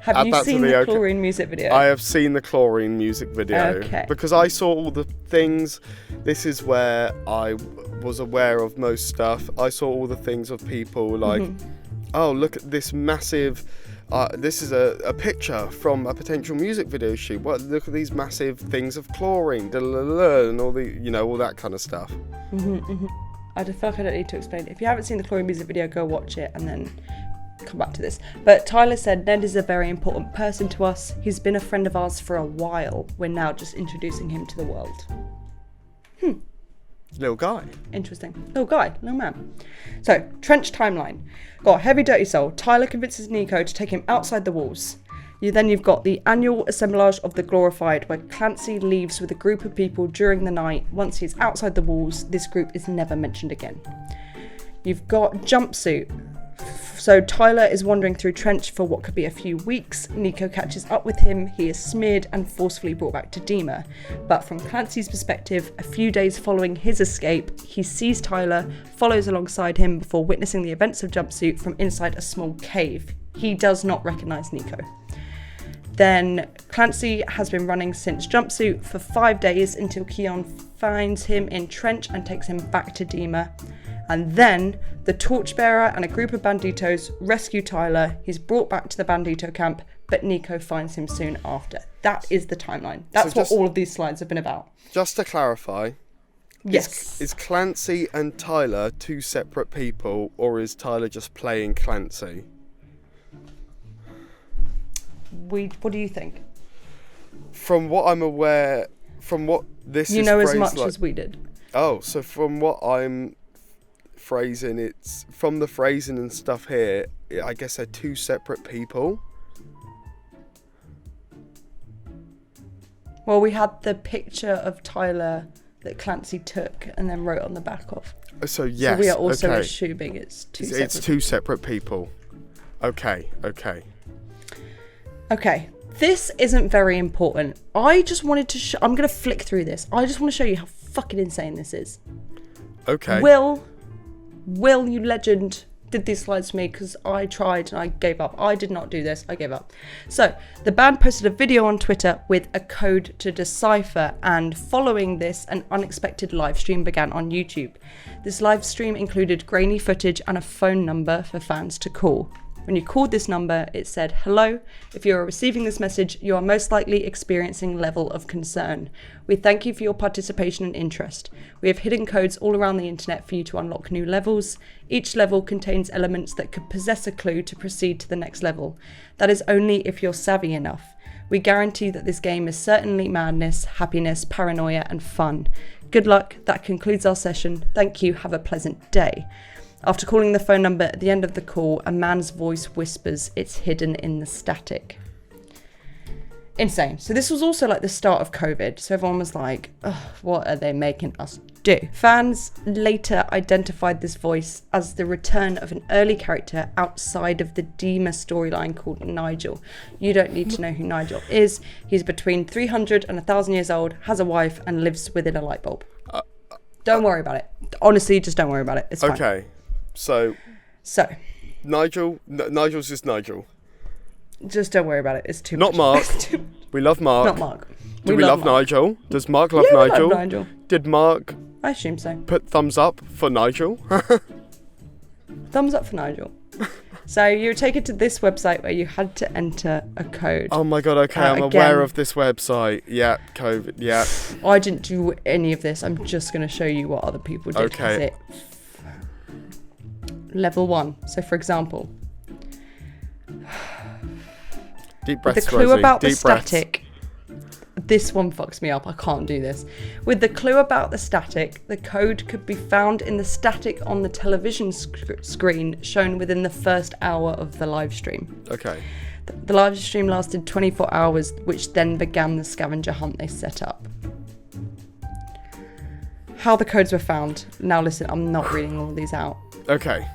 Have you seen the chlorine music video? I have seen the chlorine music video. Okay. Because I saw all the things. This is where I was aware of most stuff. I saw all the things of people like, oh, look at this massive... this is a picture from a potential music video shoot. Look at these massive things of chlorine, and all the, all that kind of stuff. I feel like I don't need to explain it. If you haven't seen the chlorine music video, go watch it and then come back to this. But Tyler said, Ned is a very important person to us. He's been a friend of ours for a while. We're now just introducing him to the world. Little guy. Interesting. Little guy. Little man. So, trench timeline. Got Heavy Dirty Soul. Tyler convinces Nico to take him outside the walls. You've got the annual assemblage of the glorified, where Clancy leaves with a group of people during the night. Once he's outside the walls, this group is never mentioned again. You've got Jumpsuit. So Tyler is wandering through trench for what could be a few weeks. Nico catches up with him. He is smeared and forcefully brought back to Dema. But from Clancy's perspective, a few days following his escape, he sees Tyler, follows alongside him before witnessing the events of Jumpsuit from inside a small cave. He does not recognise Nico. Then Clancy has been running since Jumpsuit for 5 days until Keon finds him in trench and takes him back to Dema. And then the torchbearer and a group of banditos rescue Tyler. He's brought back to the bandito camp, but Nico finds him soon after. That is the timeline. That's what all of these slides have been about. Just to clarify, yes, is Clancy and Tyler two separate people, or is Tyler just playing Clancy? What do you think? From what I'm aware, from what this is as much as we did. Oh, so from what I'm phrasing, it's from the phrasing and stuff here, I guess they're two separate people. Well, we had the picture of Tyler that Clancy took and then wrote on the back of. So yes, so we are also assuming it's two separate people. Okay. Okay, this isn't very important. I just wanted to I'm going to flick through this. I just want to show you how fucking insane this is. Okay. Will, you legend, did these slides for me because I tried and I gave up. I did not do this. I gave up. So the band posted a video on Twitter with a code to decipher, and following this, an unexpected live stream began on YouTube. This live stream included grainy footage and a phone number for fans to call. When you called this number, it said, "Hello, if you are receiving this message, you are most likely experiencing level of concern. We thank you for your participation and interest. We have hidden codes all around the internet for you to unlock new levels. Each level contains elements that could possess a clue to proceed to the next level. That is only if you're savvy enough. We guarantee that this game is certainly madness, happiness, paranoia, and fun. Good luck. That concludes our session. Thank you. Have a pleasant day." After calling the phone number at the end of the call, a man's voice whispers, "It's hidden in the static." Insane. So this was also like the start of COVID. So everyone was like, "Ugh, what are they making us do?" Fans later identified this voice as the return of an early character outside of the Dema storyline called Nigel. You don't need to know who Nigel is. He's between 300 and 1,000 years old, has a wife, and lives within a light bulb. Don't worry about it. Honestly, just don't worry about it. It's fine. Okay. So Nigel's just Nigel. Just don't worry about it. It's too Not much. Mark. We love Mark. Not Mark. Do we love Mark. Nigel? Does Mark love Yeah, we Nigel? love Nigel. Did Mark I assume so. put thumbs up for Nigel? Thumbs up for Nigel. So you're taken to this website where you had to enter a code. Oh my god, okay, I'm again, aware of this website. Yeah, COVID, yeah. I didn't do any of this. I'm just going to show you what other people did. Okay. Level 1. So for example, Deep breaths, the clue Rosie. about the Deep breaths. static. This one fucks me up. I can't do this. With the clue about the static, the code could be found in the static on the television screen shown within the first hour of the live stream. Okay. The live stream lasted 24 hours, which then began the scavenger hunt they set up. How the codes were found. Now listen, I'm not reading all of these out. Okay.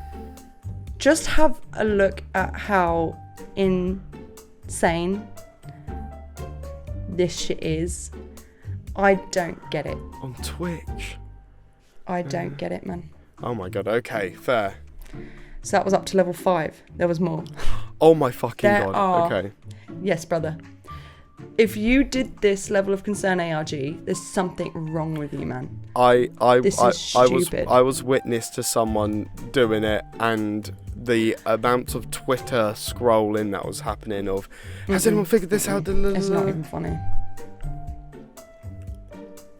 Just have a look at how insane this shit is. I don't get it. On Twitch. I don't get it, man. Oh my god, okay, fair. So that was up to level 5. There was more. Oh my fucking There god. are- Okay. Yes, brother. If you did this level of Concern ARG, there's something wrong with you, man. This is stupid. I was witness to someone doing it, and the amount of Twitter scrolling that was happening of, has anyone figured this out? It's not even funny.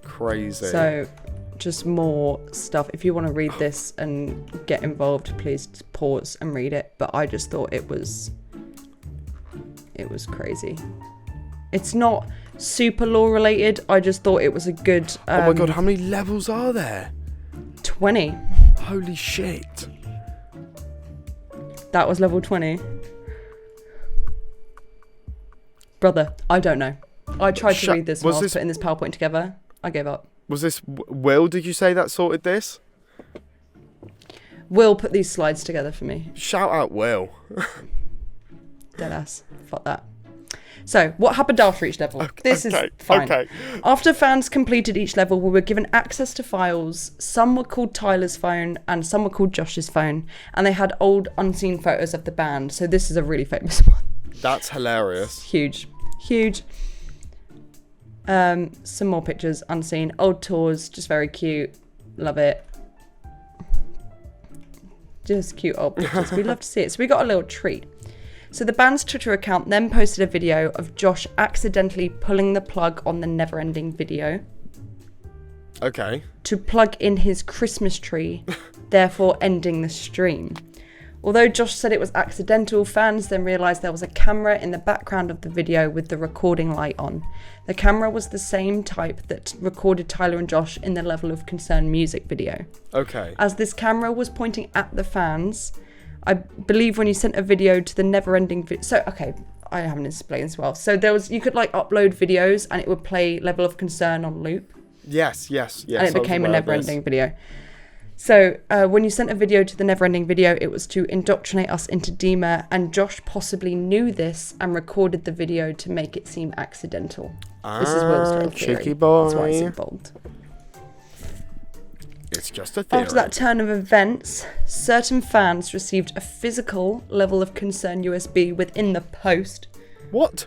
Crazy. So, just more stuff. If you want to read this and get involved, please pause and read it. But I just thought it was crazy. It's not super lore related. I just thought it was a good. Oh my god, how many levels are there? 20. Holy shit. That was level 20. Brother, I don't know. I tried to read this while I was putting this PowerPoint together. I gave up. Was this Will, did you say that sorted this? Will put these slides together for me. Shout out Will. Deadass. Fuck that. So, what happened after each level? This is fine. Okay. After fans completed each level, we were given access to files. Some were called Tyler's phone and some were called Josh's phone. And they had old unseen photos of the band. So this is a really famous one. That's hilarious. Huge. Huge. Some more pictures, unseen. Old tours, just very cute. Love it. Just cute old pictures. We love to see it. So we got a little treat. So the band's Twitter account then posted a video of Josh accidentally pulling the plug on the Neverending video. Okay. To plug in his Christmas tree, therefore ending the stream. Although Josh said it was accidental, fans then realised there was a camera in the background of the video with the recording light on. The camera was the same type that recorded Tyler and Josh in the Level of Concern music video. Okay. As this camera was pointing at the fans, I believe when you sent a video to the Neverending video... So, okay, I haven't explained this well. So you could like upload videos and it would play Level of Concern on loop. Yes. And it became a Neverending video. So when you sent a video to the Neverending video, it was to indoctrinate us into Dema, and Josh possibly knew this and recorded the video to make it seem accidental. This is Will's little theory. Cheeky boy. That's why it's in bold. It's just a theory. After that turn of events, certain fans received a physical level of Concern USB within the post. What?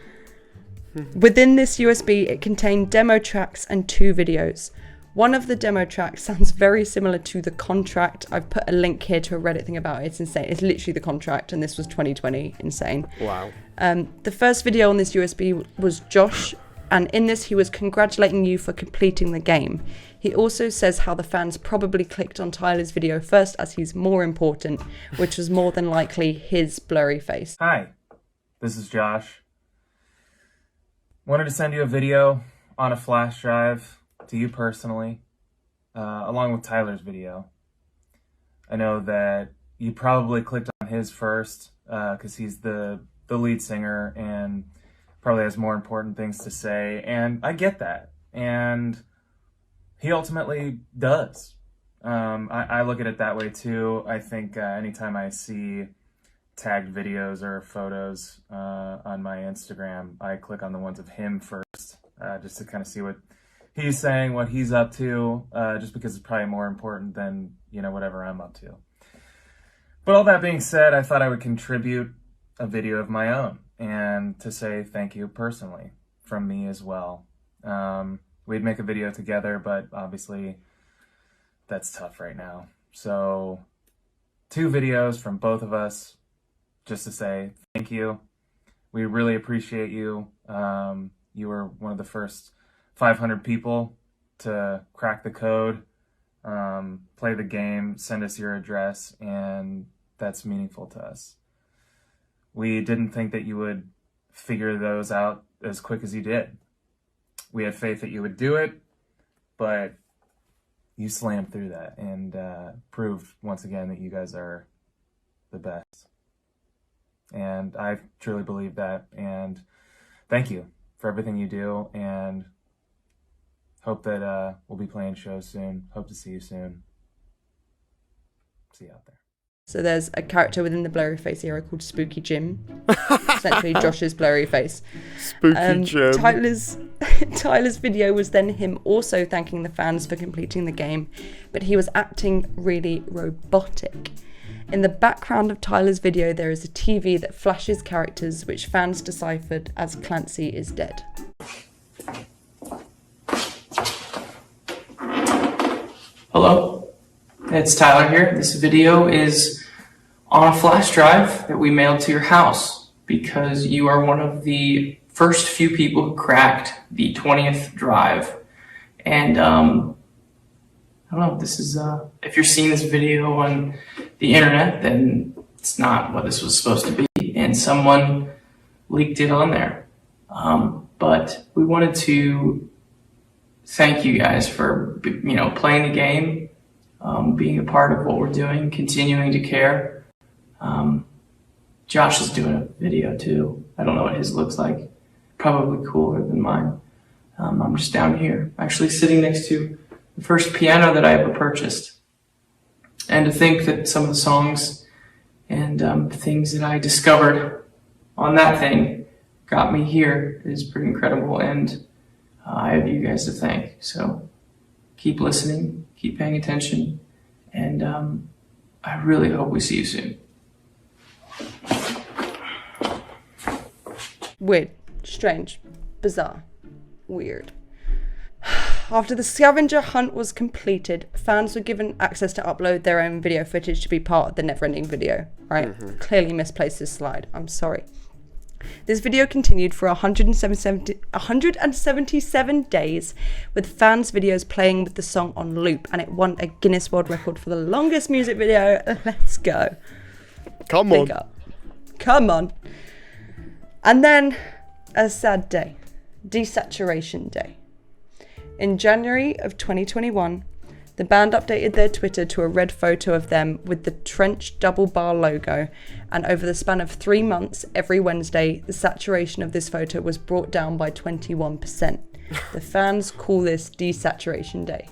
Within this USB, it contained demo tracks and 2 videos. One of the demo tracks sounds very similar to the contract. I've put a link here to a Reddit thing about it. It's insane. It's literally the contract, and this was 2020. Insane. Wow. The first video on this USB was Josh, and in this he was congratulating you for completing the game. He also says how the fans probably clicked on Tyler's video first as he's more important, which was more than likely his Blurryface. Hi, this is Josh. Wanted to send you a video on a flash drive to you personally, along with Tyler's video. I know that you probably clicked on his first because he's the lead singer and probably has more important things to say, and I get that, and he ultimately does. I look at it that way too. I think anytime I see tagged videos or photos on my Instagram, I click on the ones of him first, just to kind of see what he's saying, what he's up to, just because it's probably more important than, you know, whatever I'm up to. But all that being said, I thought I would contribute a video of my own and to say thank you personally from me as well. We'd make a video together, but obviously that's tough right now. So 2 videos from both of us just to say thank you. We really appreciate you. You were one of the first 500 people to crack the code, play the game, send us your address, and that's meaningful to us. We didn't think that you would figure those out as quick as you did. We had faith that you would do it, but you slammed through that and proved once again that you guys are the best. And I truly believe that, and thank you for everything you do, and hope that we'll be playing shows soon. Hope to see you soon. See you out there. So there's a character within the Blurryface era called Spooky Jim. Essentially Josh's Blurryface. Spooky Jim. Tyler's video was then him also thanking the fans for completing the game, but he was acting really robotic. In the background of Tyler's video, there is a TV that flashes characters which fans deciphered as Clancy is dead. Hello, it's Tyler here. This video is on a flash drive that we mailed to your house because you are one of the first few people who cracked the 20th drive. And I don't know, this is, if you're seeing this video on the internet, then it's not what this was supposed to be, and someone leaked it on there. But we wanted to thank you guys for, you know, playing the game, being a part of what we're doing, continuing to care. Josh is doing a video too. I don't know what his looks like. Probably cooler than mine. I'm just down here, actually sitting next to the first piano that I ever purchased. And to think that some of the songs and things that I discovered on that thing got me here is pretty incredible, and I have you guys to thank. So keep listening, keep paying attention, and I really hope we see you soon. Weird, strange, bizarre, weird. After the scavenger hunt was completed, fans were given access to upload their own video footage to be part of the never-ending video, right? Clearly misplaced this slide, I'm sorry. This video continued for 177 days, with fans' videos playing with the song on loop, and it won a Guinness World Record for the longest music video. Let's go. Come Big on. up. Come on. And then a sad day, Desaturation Day. In January of 2021, the band updated their Twitter to a red photo of them with the Trench double bar logo, and over the span of 3 months, every Wednesday, the saturation of this photo was brought down by 21%. The fans call this Desaturation Day.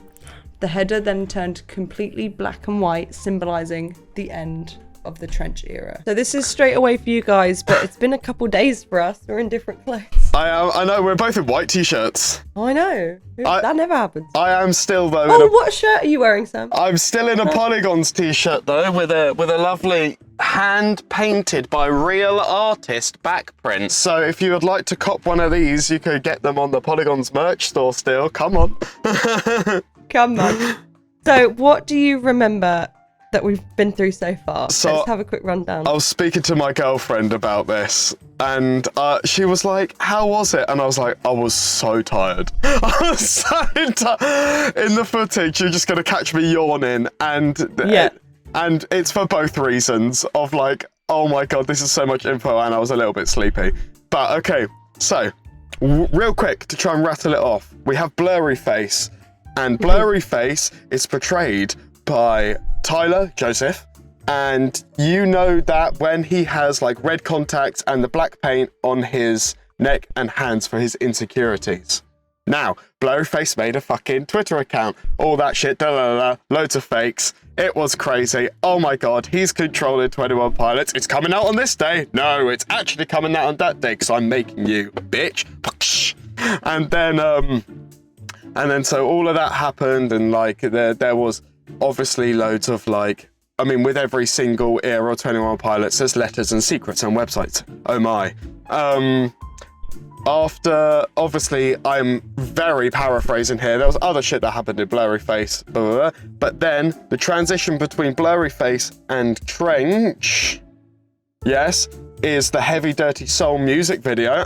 The header then turned completely black and white, symbolising the end of the Trench era. So this is straight away for you guys, but it's been a couple days for us. We're in different clothes. I know, we're both in white t-shirts. I know. That never happens. I am still, though. Oh, what shirt are you wearing, Sam? I'm still in a Polygons t-shirt, though, with a lovely hand-painted by real artist back print. So if you would like to cop one of these, you could get them on the Polygons merch store still. Come on. Come on. So what do you remember that we've been through so far? So, let's have a quick rundown. I was speaking to my girlfriend about this, and she was like, how was it? And I was like, I was so tired. I was so tired. In the footage, you're just going to catch me yawning, and it's for both reasons of like, oh my God, this is so much info, and I was a little bit sleepy. But okay, so real quick to try and rattle it off, we have Blurryface, and Blurryface is portrayed by Tyler Joseph, and you know that when he has like red contacts and the black paint on his neck and hands for his insecurities. Now, Blurryface made a fucking Twitter account, all that shit, loads of fakes. It was crazy. Oh my God, he's controlling 21 Pilots. It's coming out on this day. No, it's actually coming out on that day because I'm making you, bitch. And then so all of that happened, and like there was obviously loads of like, I mean, with every single era of 21 Pilots, there's letters and secrets and websites. Oh my. After, obviously, I'm very paraphrasing here, there was other shit that happened in Blurryface, blah, blah, blah. But then the transition between Blurryface and Trench, yes, is the Heavy Dirty Soul music video.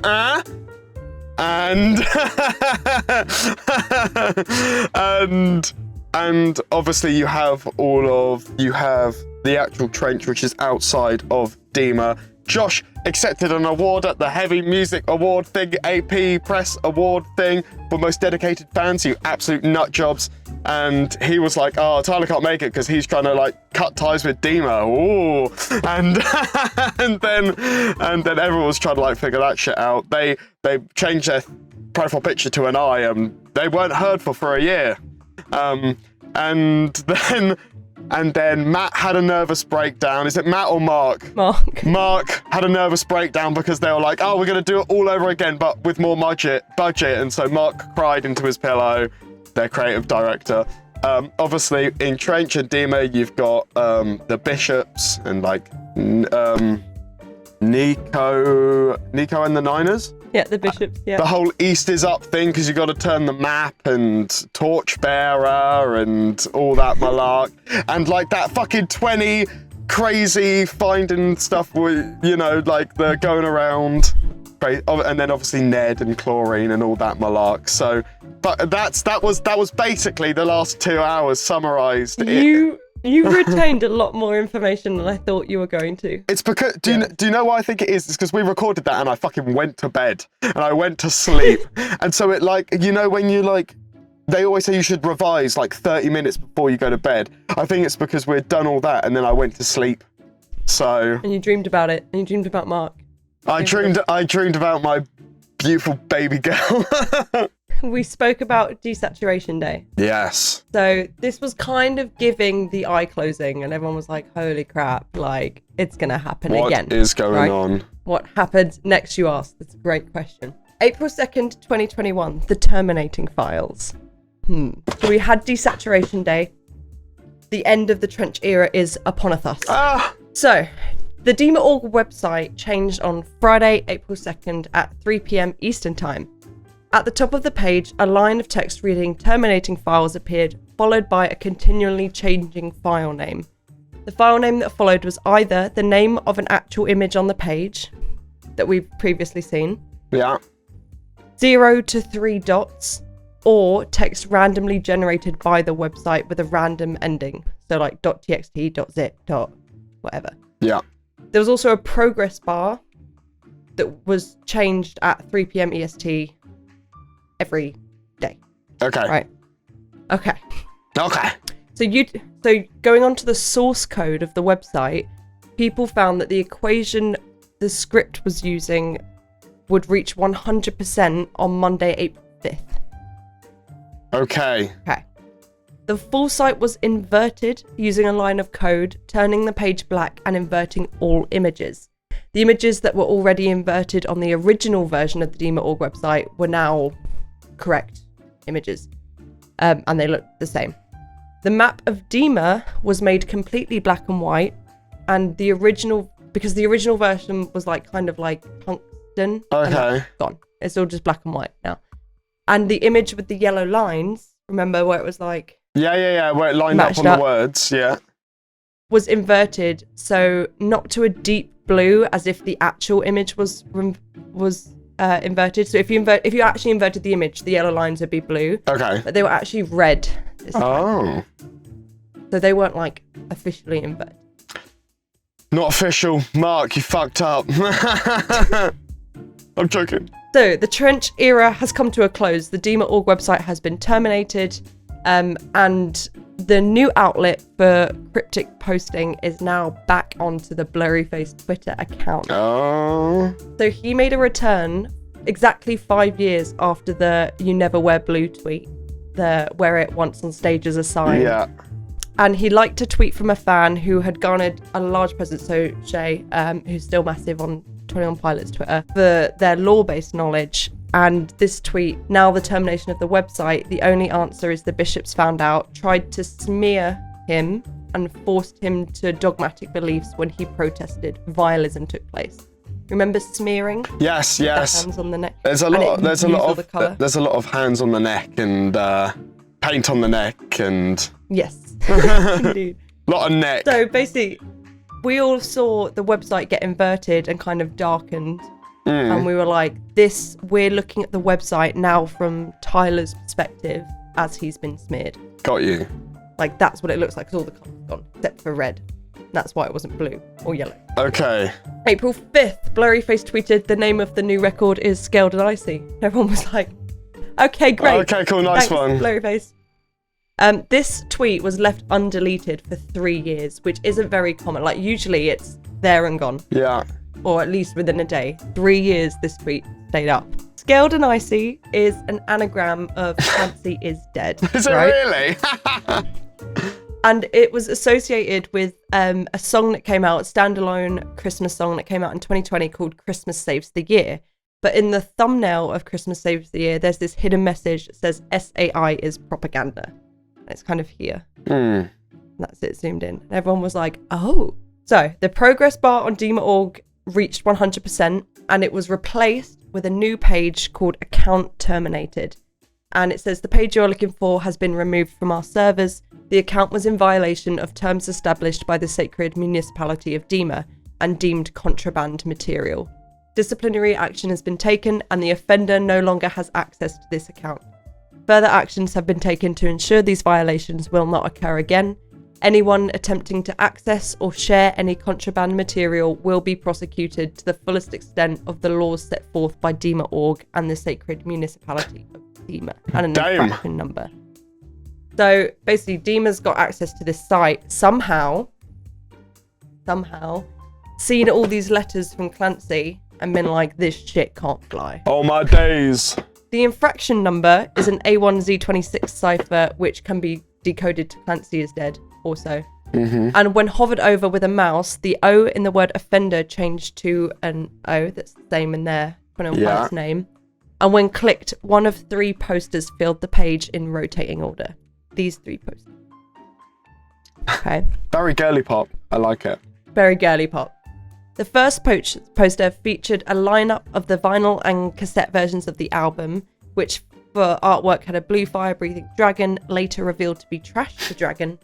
And obviously you have the actual Trench, which is outside of Dema. Josh accepted an award at the Heavy Music Award thing, AP Press Award thing for most dedicated fans, you absolute nut jobs. And he was like, oh, Tyler can't make it because he's trying to like cut ties with Dema. Ooh. And then everyone was trying to like figure that shit out. They changed their profile picture to an eye, and they weren't heard for a year. And then Matt had a nervous breakdown. Is it Matt or Mark? Mark had a nervous breakdown because they were like, oh, we're going to do it all over again, but with more budget. And so Mark cried into his pillow, their creative director. Obviously, in Trench and Dema, you've got the Bishops and like Nico and the Niners. Yeah, the Bishops, yeah. The whole East is Up thing, because you got to turn the map, and Torchbearer and all that malark. And like that fucking 20 crazy finding stuff with, you know, like the going around. And then obviously Ned and Chlorine and all that malark. So, but that was basically the last 2 hours summarized. You retained a lot more information than I thought you were going to. It's because, do you know why I think it is? It's because we recorded that and I fucking went to bed and I went to sleep. And so it like, you know, when you like, they always say you should revise like 30 minutes before you go to bed. I think it's because we'd done all that and then I went to sleep. So. And you dreamed about it. And you dreamed about Mark. I dreamed about my beautiful baby girl. We spoke about Desaturation Day. Yes. So this was kind of giving the eye closing, and everyone was like, holy crap, like, it's going to happen again. What is going on? What happened next, you asked? That's a great question. April 2nd, 2021, the Terminating Files. So we had Desaturation Day. The end of the Trench era is upon us. So, the Dema.org website changed on Friday, April 2nd at 3 p.m. Eastern Time. At the top of the page, a line of text reading Terminating Files appeared, followed by a continually changing file name. The file name that followed was either the name of an actual image on the page that we've previously seen, 0 to 3 dots, or text randomly generated by the website with a random ending. So like .txt, .zip, whatever. Yeah. There was also a progress bar that was changed at 3 p.m. EST every day. Okay. Right. Okay. Okay. So going on to the source code of the website, people found that the equation the script was using would reach 100% on Monday, April 5th. Okay. Okay. The full site was inverted using a line of code, turning the page black and inverting all images. The images that were already inverted on the original version of the Dema.org website were now correct images, and they look the same. The map of Dema was made completely black and white, and because the original version was kind of like tungsten. Okay. Gone. It's all just black and white now. And the image with the yellow lines, remember where it was like... Yeah, where it lined up on the words, yeah. Was inverted, so not to a deep blue, as if the actual image was inverted. So if you actually inverted the image, the yellow lines would be blue. Okay. But they were actually red this time. Oh. So they weren't officially inverted. Not official. Mark, you fucked up. I'm joking. So the trench era has come to a close. The Dema.org website has been terminated, and the new outlet for cryptic posting is now back onto the Blurryface Twitter account. Oh. So he made a return exactly 5 years after the "You Never Wear Blue" tweet, where it once on stage as a sign. Yeah. And he liked a tweet from a fan who had garnered a large presence, so Shay, who's still massive on 21 Pilots Twitter, for their law-based knowledge. And this tweet, now the termination of the website, the only answer is the bishops found out, tried to smear him and forced him to dogmatic beliefs when he protested. Vialism took place. Remember smearing? Yes. The hands on the neck. There's a lot of hands on the neck and paint on the neck and... Yes. Indeed. Lot of neck. So basically, we all saw the website get inverted and kind of darkened. And we were like, we're looking at the website now from Tyler's perspective as he's been smeared. Got you. That's what it looks like, because all the colour's gone, except for red. That's why it wasn't blue or yellow. Okay. April 5th, Blurryface tweeted, the name of the new record is Scaled and Icy. Everyone was like, okay, great. Okay, cool, nice one. Blurryface. This tweet was left undeleted for 3 years, which isn't very common. Usually it's there and gone. Yeah. Or at least within a day. 3 years this tweet stayed up. Scaled and Icy is an anagram of Clancy is dead. Is it really? And it was associated with a song that came out, a standalone Christmas song that came out in 2020 called Christmas Saves the Year. But in the thumbnail of Christmas Saves the Year, there's this hidden message that says SAI is propaganda. It's kind of here. That's it zoomed in. And everyone was like, oh. So the progress bar on Dema.org reached 100%, and it was replaced with a new page called Account Terminated. And it says the page you're looking for has been removed from our servers. The account was in violation of terms established by the sacred municipality of Dema and deemed contraband material. Disciplinary action has been taken, and the offender no longer has access to this account. Further actions have been taken to ensure these violations will not occur again. Anyone attempting to access or share any contraband material will be prosecuted to the fullest extent of the laws set forth by Dema.org and the sacred municipality of Dema, and an infraction number. So basically, Dema's got access to this site somehow, seen all these letters from Clancy and been like, this shit can't fly. Oh my days. The infraction number is an A1Z26 cipher, which can be decoded to Clancy is dead also. And when hovered over with a mouse, the O in the word offender changed to an O that's the same in their name. And when clicked, one of 3 posters filled the page in rotating order. These 3 posters. Okay. Very girly pop. I like it. Very girly pop. The first poster featured a lineup of the vinyl and cassette versions of the album, which for artwork had a blue fire-breathing dragon, later revealed to be Trash the Dragon,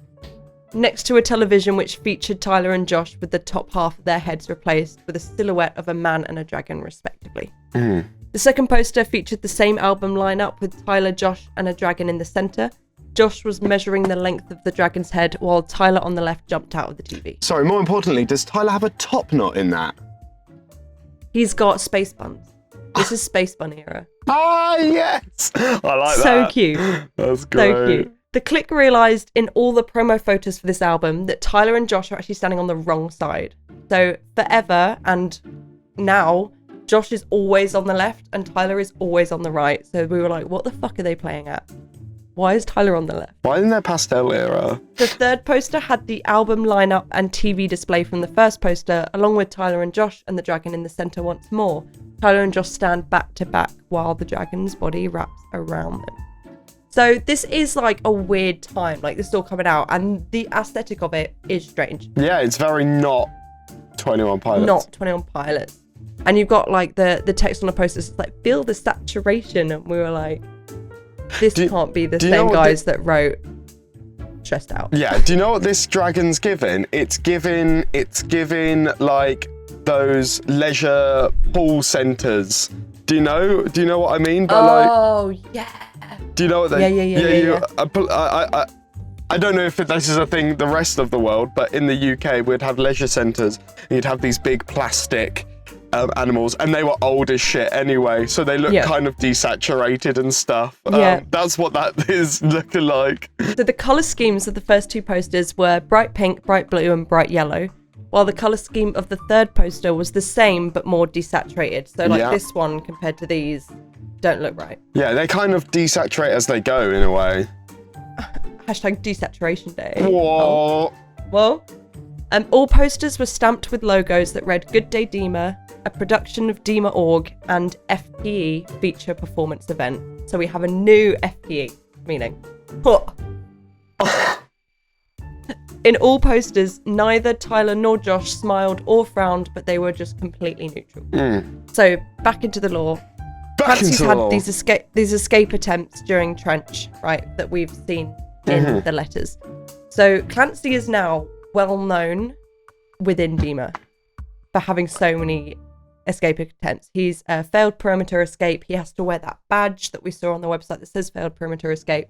next to a television which featured Tyler and Josh with the top half of their heads replaced with a silhouette of a man and a dragon, respectively. The second poster featured the same album lineup with Tyler, Josh, and a dragon in the centre. Josh was measuring the length of the dragon's head while Tyler on the left jumped out of the TV. Sorry, more importantly, does Tyler have a top knot in that? He's got space buns. This is Space Bun era. Ah, yes! I like that. So cute. That's great. So cute. The Clique realised in all the promo photos for this album that Tyler and Josh are actually standing on the wrong side. So forever and now, Josh is always on the left and Tyler is always on the right. So we were like, what the fuck are they playing at? Why is Tyler on the left? Why in their pastel era? The third poster had the album lineup and TV display from the first poster, along with Tyler and Josh and the dragon in the centre once more. Tyler and Josh stand back to back while the dragon's body wraps around them. So this is like a weird time, like this is all coming out, and the aesthetic of it is strange. Yeah, it's very not 21 Pilots. Not 21 Pilots. And you've got like the text on the poster, it's like, feel the saturation, and we were like, this can't be the same guys that wrote Stressed Out. Yeah, do you know what this dragon's giving? It's giving like those leisure pool centres. Do you know what I mean? Yeah. Do you know what they? Yeah. I don't know if this is a thing the rest of the world, but in the UK we'd have leisure centres and you'd have these big plastic animals, and they were old as shit anyway, so they look kind of desaturated and stuff. That's what that is looking like. So the colour schemes of the first two posters were bright pink, bright blue and bright yellow, while the colour scheme of the third poster was the same but more desaturated. So like this one compared to these don't look right. Yeah, they kind of desaturate as they go in a way. Hashtag Desaturation Day. Whoa. Well, all posters were stamped with logos that read Good Day Dema, a production of Dema Org, and FPE, Feature Performance Event. So we have a new FPE, meaning. In all posters, neither Tyler nor Josh smiled or frowned, but they were just completely neutral. So back into the lore. Clancy's had these escape attempts during Trench, right, that we've seen in the letters. So Clancy is now well known within Dema for having so many escape attempts. He's a failed perimeter escape. He has to wear that badge that we saw on the website that says failed perimeter escape.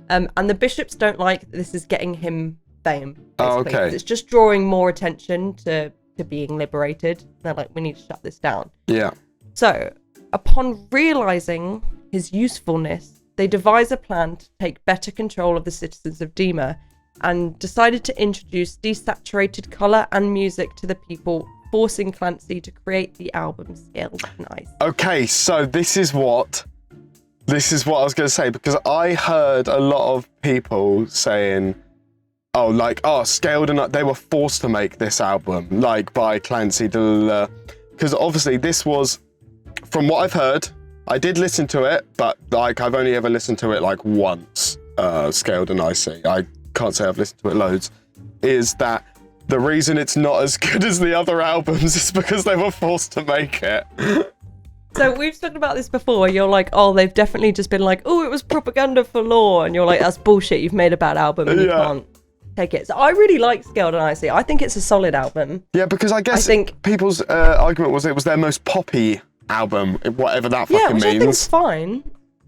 And the bishops don't like that this is getting him fame, basically. Okay. It's just drawing more attention to being liberated. They're like, we need to shut this down. Yeah. So, upon realising his usefulness, they devise a plan to take better control of the citizens of Dema and decided to introduce desaturated colour and music to the people, forcing Clancy to create the album Scaled Nice. Okay, so this is what I was going to say, because I heard a lot of people saying, Scaled and they were forced to make this album, like by Clancy, because obviously this was, from what I've heard, I did listen to it, but like I've only ever listened to it like once, Scaled and Icy. I can't say I've listened to it loads. Is that the reason it's not as good as the other albums is because they were forced to make it. So we've spoken about this before. You're like, oh, they've definitely just been like, oh, it was propaganda for lore. And you're like, that's bullshit. You've made a bad album and you can't take it. So I really like Scaled and Icy. I think it's a solid album. Yeah, because I think people's argument was it was their most poppy album, whatever that fucking means. Yeah, which I think is fine.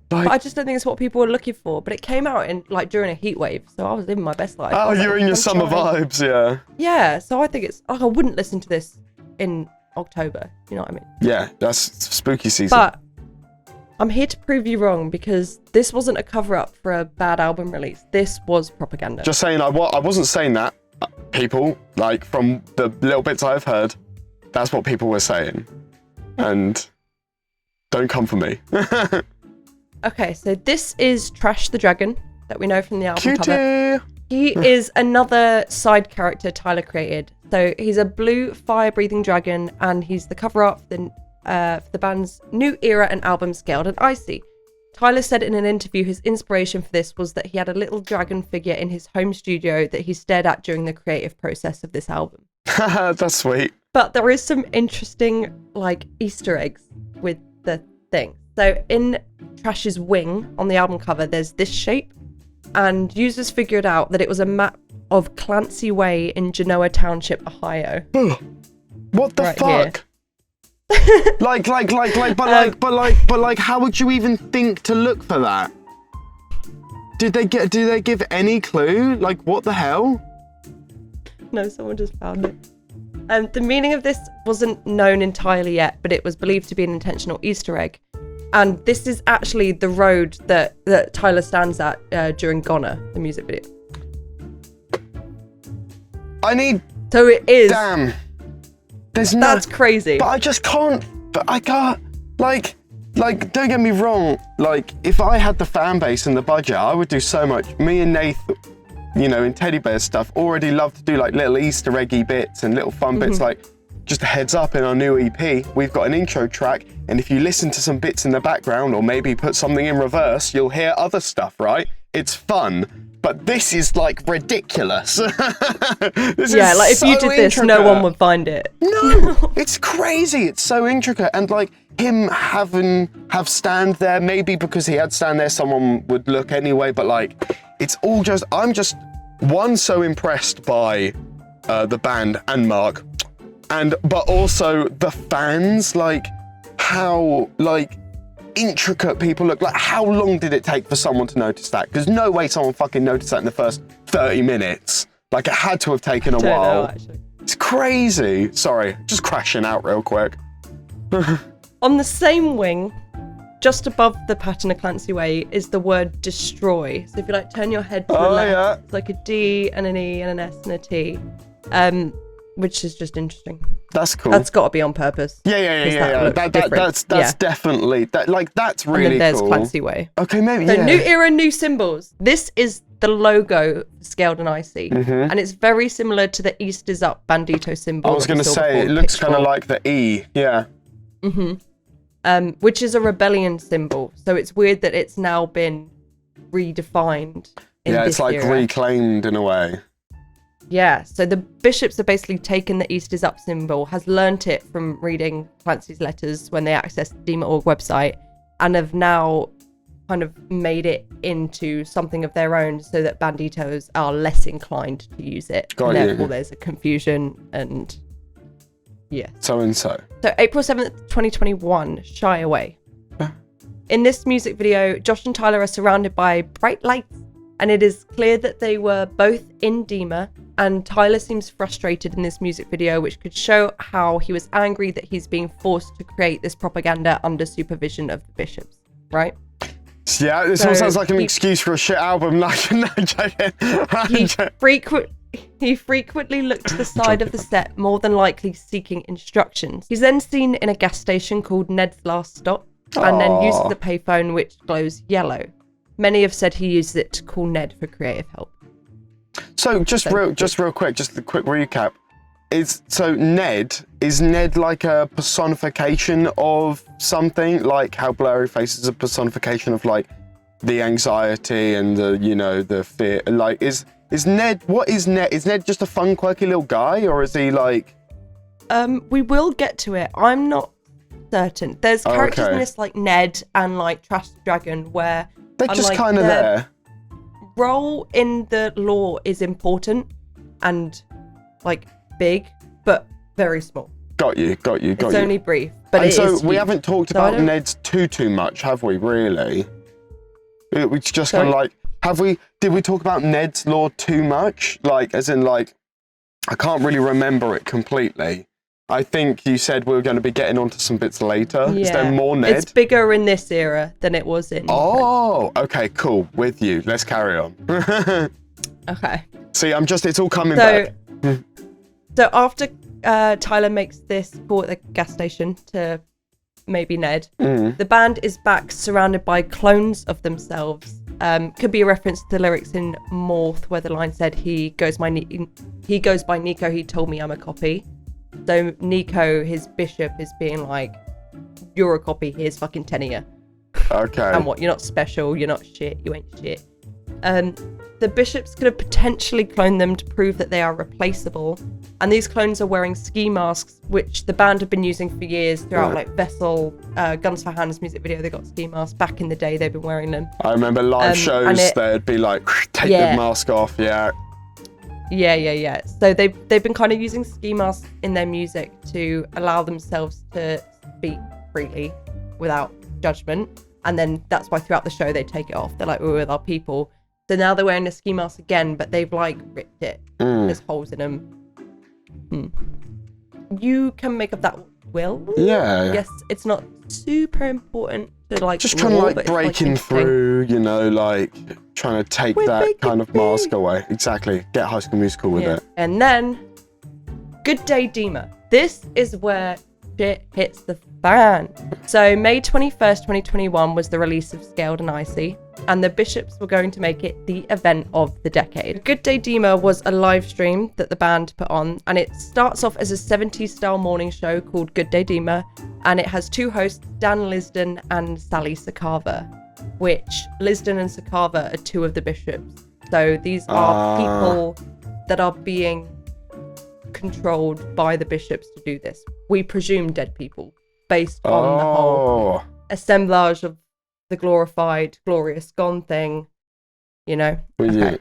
But I just don't think it's what people were looking for. But it came out in like during a heat wave, so I was living my best life. Oh, you're in your summer vibes, yeah. Yeah, so I think it's like I wouldn't listen to this in October. You know what I mean? Yeah, that's spooky season. But I'm here to prove you wrong, because this wasn't a cover-up for a bad album release. This was propaganda. Just saying, I wasn't saying that. People, like from the little bits I've heard, that's what people were saying. And don't come for me. Okay, so this is Trash the Dragon that we know from the album Cutie. cover. He is another side character Tyler created. So he's a blue fire-breathing dragon, and he's the cover art for the band's new era and album Scaled and Icy. Tyler said in an interview his inspiration for this was that he had a little dragon figure in his home studio that he stared at during the creative process of this album. That's sweet. But there is some interesting like Easter eggs with the thing. So in Trash's wing on the album cover, there's this shape, and users figured out that it was a map of Clancy Way in Genoa Township, Ohio. What the fuck? Like, how would you even think to look for that? Do they give any clue? Like, what the hell? No, someone just found it. The meaning of this wasn't known entirely yet, but it was believed to be an intentional Easter egg. And this is actually the road that Tyler stands at during Goner, the music video. So it is. Damn. That's crazy. But I just can't. But I can't. Like, like, don't get me wrong, like, if I had the fan base and the budget, I would do so much. Me and Nathan, you know, in Teddy Bear stuff, already love to do like little Easter eggy bits and little fun bits, like, just a heads up, in our new EP, we've got an intro track, and if you listen to some bits in the background, or maybe put something in reverse, you'll hear other stuff, right? It's fun. But this is like ridiculous. This Yeah, is like if you so did this, no intricate. one would find it. No, it's crazy. It's so intricate. And like him have stand there, maybe because he had stand there, someone would look anyway. But like, it's all just, I'm just, one, so impressed by the band and Mark. But also the fans, like how like intricate people look. Like, how long did it take for someone to notice that? Because no way someone fucking noticed that in the first 30 minutes. Like, it had to have taken a while. Actually. It's crazy. Sorry, just crashing out real quick. On the same wing, just above the pattern of Clancy Way, is the word destroy. So if you like turn your head to the left, it's like a D and an E and an S and a T, which is just interesting. That's cool. That's got to be on purpose. Yeah. That's definitely that's really and then there's cool. Clancy Way. Okay, maybe. So yeah. new era, new symbols. This is the logo scaled and icy, and it's very similar to the East is Up Bandito symbol. I was going to say it looks kind of like the E. Yeah. Which is a rebellion symbol. So it's weird that it's now been redefined. It's like era. reclaimed in a way. Yeah, so the bishops have basically taken the East is Up symbol, has learnt it from reading Clancy's letters when they accessed the Dema.org website, and have now kind of made it into something of their own so that banditos are less inclined to use it. Got and you. therefore there's a confusion and yeah. So and so. So April 7th, 2021, Shy Away. In this music video, Josh and Tyler are surrounded by bright lights, and it is clear that they were both in Dema, and Tyler seems frustrated in this music video, which could show how he was angry that he's being forced to create this propaganda under supervision of the bishops, right? Yeah, this all sounds like an excuse for a shit album. He frequently looked to the side of the set, more than likely seeking instructions. He's then seen in a gas station called Ned's Last Stop, and then uses the payphone, which glows yellow. Many have said he uses it to call Ned for creative help. So just real quick, just a quick recap. Is Ned like a personification of something, like how Blurryface is a personification of like the anxiety and the fear? Like is Ned, what is Ned? Is Ned just a fun, quirky little guy, or is he like? We will get to it. I'm not certain. There's characters in this like Ned and like Trash the Dragon where they're just kind of there. Role in the lore is important and like big, but very small. Got you. It's only brief, but and it so is we huge. haven't talked about Ned's too much, have we? Really? It's just kind of like, did we talk about Ned's lore too much? Like, as in, like, I can't really remember it completely. I think you said we were going to be getting onto some bits later. Yeah. Is there more Ned? It's bigger in this era than it was in. Oh, okay, cool. With you. Let's carry on. Okay. See, it's all coming back. So after Tyler makes this call at the gas station to maybe Ned, the band is back surrounded by clones of themselves. Could be a reference to the lyrics in Morth where the line said, he goes by Nico, he told me I'm a copy. So Nico, his bishop, is being like, you're a copy, here's fucking 10 of you. Okay. And what, you're not special, you're not shit, you ain't shit. The bishops could have potentially cloned them to prove that they are replaceable. And these clones are wearing ski masks, which the band have been using for years throughout, like Vessel, Guns for Hands music video. They got ski masks. Back in the day, they've been wearing them. I remember live shows, they'd be like, take the mask off, Yeah. So they've been kind of using ski masks in their music to allow themselves to speak freely without judgment. And then that's why throughout the show, they take it off. They're like, we're with our people. So now they're wearing a ski mask again, but they've like ripped it. There's holes in them. You can make up that will. Yeah. I guess it's not super important to like. Just kind of like breaking through, like trying to take that kind of mask away. Exactly. Get High School Musical with it. And then, Good Day Dema. This is where shit hits the ban. So May 21st, 2021 was the release of Scaled and Icy, and the Bishops were going to make it the event of the decade. Good Day Dema was a live stream that the band put on, and it starts off as a 70s style morning show called Good Day Dema, and it has two hosts, Dan Lisden and Sally Sakava, which Lisden and Sakava are two of the Bishops. So these are people that are being controlled by the Bishops to do this. We presume dead people, based on the whole assemblage of the glorified, glorious gone thing, you know. Okay.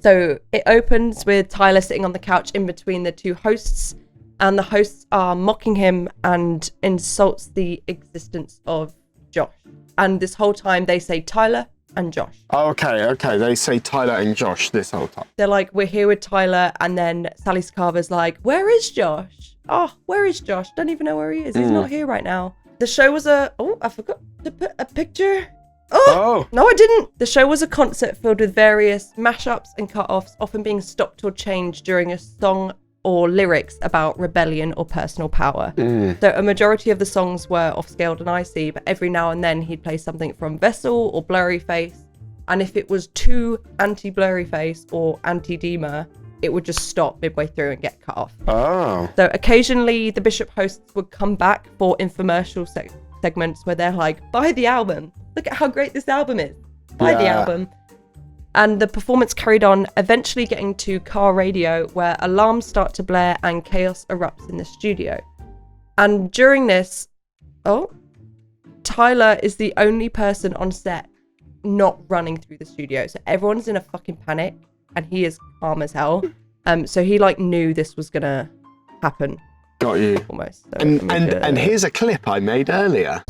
So it opens with Tyler sitting on the couch in between the two hosts, and the hosts are mocking him and insults the existence of Josh. And this whole time they say Tyler and Josh. Okay. They say Tyler and Josh this whole time. They're like, we're here with Tyler, and then Sally Sakava's like, where is Josh? Oh, where is Josh? Don't even know where he is. He's not here right now. The show was I forgot to put a picture. Oh, no, I didn't. The show was a concert filled with various mashups and cut-offs, often being stopped or changed during a song or lyrics about rebellion or personal power. So a majority of the songs were off Scaled and Icy, but every now and then he'd play something from Vessel or Blurryface. And if it was too anti-Blurryface or anti-Dema, it would just stop midway through and get cut off. So occasionally the Bishop hosts would come back for infomercial segments where they're like, buy the album. Look at how great this album is. Buy the album. And the performance carried on, eventually getting to car radio, where alarms start to blare and chaos erupts in the studio. And during this, Tyler is the only person on set not running through the studio. So everyone's in a fucking panic, and he is calm as hell. So he knew this was gonna happen. Got you. Almost. So and here's a clip I made earlier.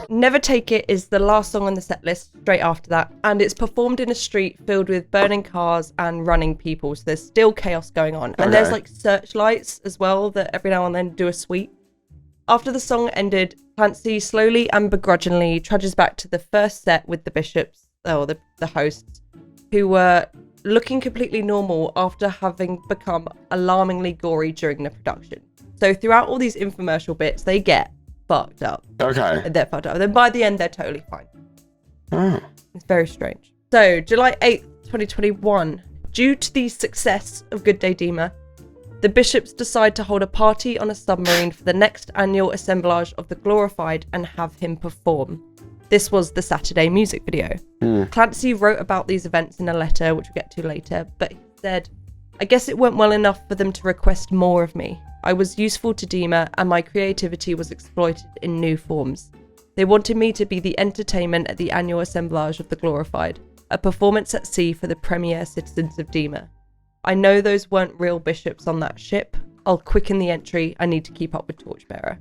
Never Take It is the last song on the set list straight after that, and it's performed in a street filled with burning cars and running people, so there's still chaos going on. And there's like searchlights as well that every now and then do a sweep. After the song ended, Clancy slowly and begrudgingly trudges back to the first set with the Bishops, or the hosts, who were looking completely normal after having become alarmingly gory during the production. So throughout all these infomercial bits, they get fucked up. They're fucked up. Then by the end, they're totally fine. It's very strange. So July 8th, 2021, due to the success of Good Day Dema, the Bishops decide to hold a party on a submarine for the next annual assemblage of the Glorified and have him perform. This was the Saturday music video. Clancy wrote about these events in a letter, which we'll get to later, but he said, I guess it went well enough for them to request more of me. I was useful to Dema, and my creativity was exploited in new forms. They wanted me to be the entertainment at the annual assemblage of the Glorified, a performance at sea for the premier citizens of Dema. I know those weren't real bishops on that ship. I'll quicken the entry. I need to keep up with Torchbearer.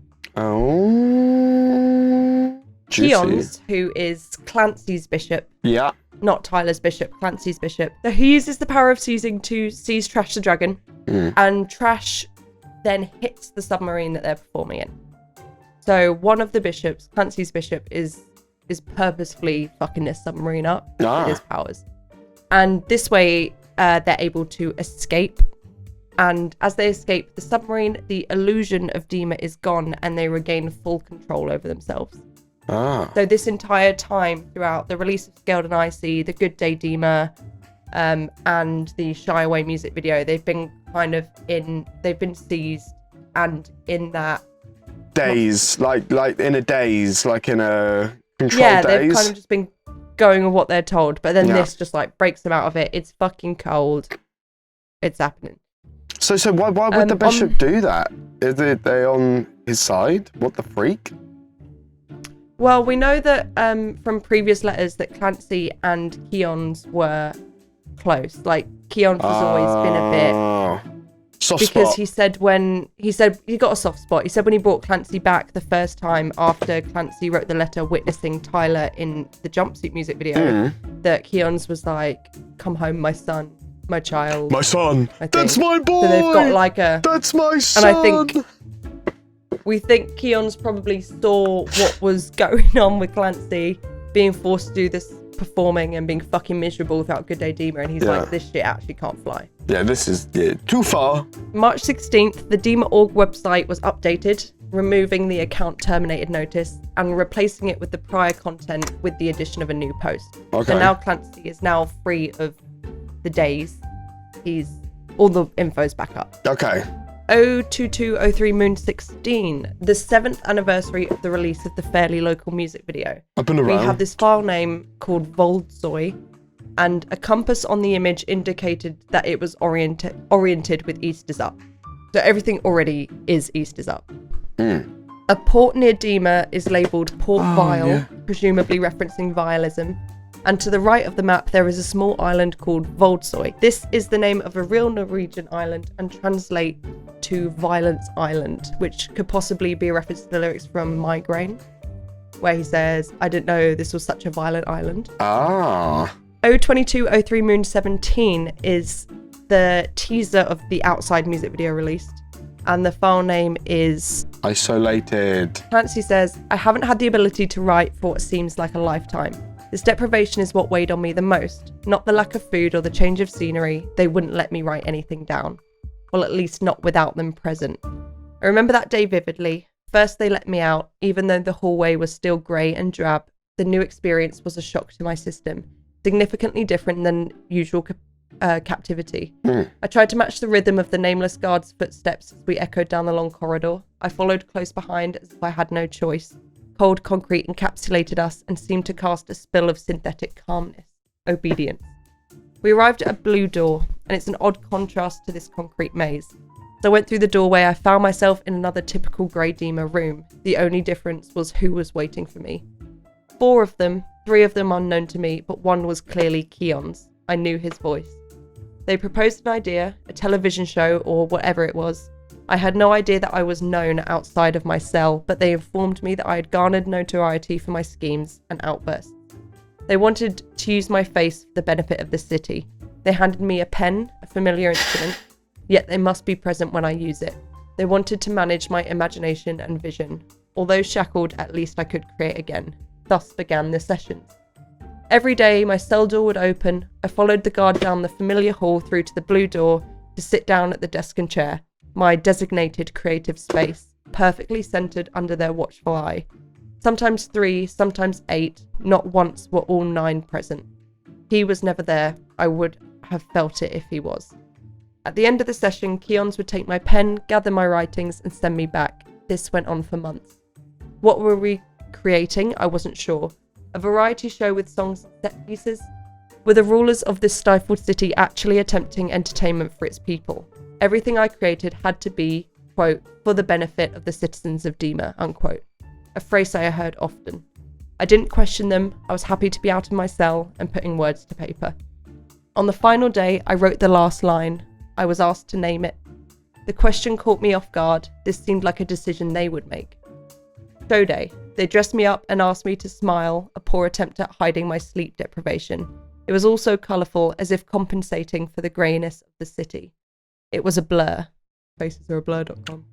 Keons, who is Clancy's bishop. Yeah. Not Tyler's bishop, Clancy's bishop. So he uses the power of seizing to seize Trash the Dragon, and Trash then hits the submarine that they're performing in. So one of the bishops, Clancy's bishop, is purposefully fucking this submarine up with his powers. And this way, they're able to escape. And as they escape the submarine, the illusion of Dema is gone, and they regain full control over themselves. So this entire time, throughout the release of Scaled and Icy, the Good Day Dema, and the Shy Away music video, they've been they've been seized, and in that daze, like in a daze, like in a controlled daze. Yeah, they've kind of just been going with what they're told, but then this just like breaks them out of it. It's fucking cold. It's happening. So why would the bishop do that? Is they on his side? What the freak? Well, we know that from previous letters that Clancy and Keon's were close. Like, Keon's has always been a bit... Soft because spot. he said he got a soft spot. He said when he brought Clancy back the first time after Clancy wrote the letter witnessing Tyler in the jumpsuit music video, that Keon's was like, "Come home, my son, my child, My son. I think. That's my boy. So they've got like a... That's my son. And we think Keon's probably saw what was going on with Clancy being forced to do this performing and being fucking miserable without Good Day Dema, and he's like, this shit actually can't fly. Yeah, this is too far. March 16th, the Dema.org website was updated, removing the account terminated notice and replacing it with the prior content with the addition of a new post. Okay. So now Clancy is now free of the days. All the info's back up. Okay. 02203 Moon 16, the 7th anniversary of the release of the fairly local music video. Up and around. We have this file name called Voldsoy, and a compass on the image indicated that it was oriented with east is up. So everything already is east is up. A port near Dema is labelled Port Vile, presumably referencing vialism. And to the right of the map, there is a small island called Voldsoy. This is the name of a real Norwegian island and translate to Violence Island, which could possibly be a reference to the lyrics from Migraine, where he says, "I didn't know this was such a violent island." 02203 Moon 17 is the teaser of the Outside music video released, and the file name is Isolated. Clancy says, "I haven't had the ability to write for what seems like a lifetime. This deprivation is what weighed on me the most, not the lack of food or the change of scenery. They wouldn't let me write anything down. Well, at least not without them present. I remember that day vividly. First they let me out, even though the hallway was still grey and drab. The new experience was a shock to my system, significantly different than usual captivity. I tried to match the rhythm of the nameless guard's footsteps as we echoed down the long corridor. I followed close behind as if I had no choice. Cold concrete encapsulated us and seemed to cast a spill of synthetic calmness. Obedience. We arrived at a blue door, and it's an odd contrast to this concrete maze. As I went through the doorway, I found myself in another typical grey Dema room. The only difference was who was waiting for me. 4 of them, 3 of them unknown to me, but one was clearly Keon's. I knew his voice. They proposed an idea, a television show, or whatever it was. I had no idea that I was known outside of my cell, but they informed me that I had garnered notoriety for my schemes and outbursts. They wanted to use my face for the benefit of the city. They handed me a pen, a familiar instrument, yet they must be present when I use it. They wanted to manage my imagination and vision. Although shackled, at least I could create again. Thus began the sessions. Every day, my cell door would open. I followed the guard down the familiar hall through to the blue door to sit down at the desk and chair, my designated creative space, perfectly centered under their watchful eye. Sometimes 3, sometimes 8, not once were all 9 present. He was never there. I would have felt it if he was. At the end of the session, Keons would take my pen, gather my writings, and send me back. This went on for months. What were we creating? I wasn't sure. A variety show with songs and set pieces? Were the rulers of this stifled city actually attempting entertainment for its people? Everything I created had to be, quote, for the benefit of the citizens of Dema, unquote. A phrase I heard often. I didn't question them. I was happy to be out of my cell and putting words to paper. On the final day, I wrote the last line. I was asked to name it. The question caught me off guard. This seemed like a decision they would make. Show day. They dressed me up and asked me to smile, a poor attempt at hiding my sleep deprivation. It was all so colourful, as if compensating for the greyness of the city. It was a blur. Facesarablur.com.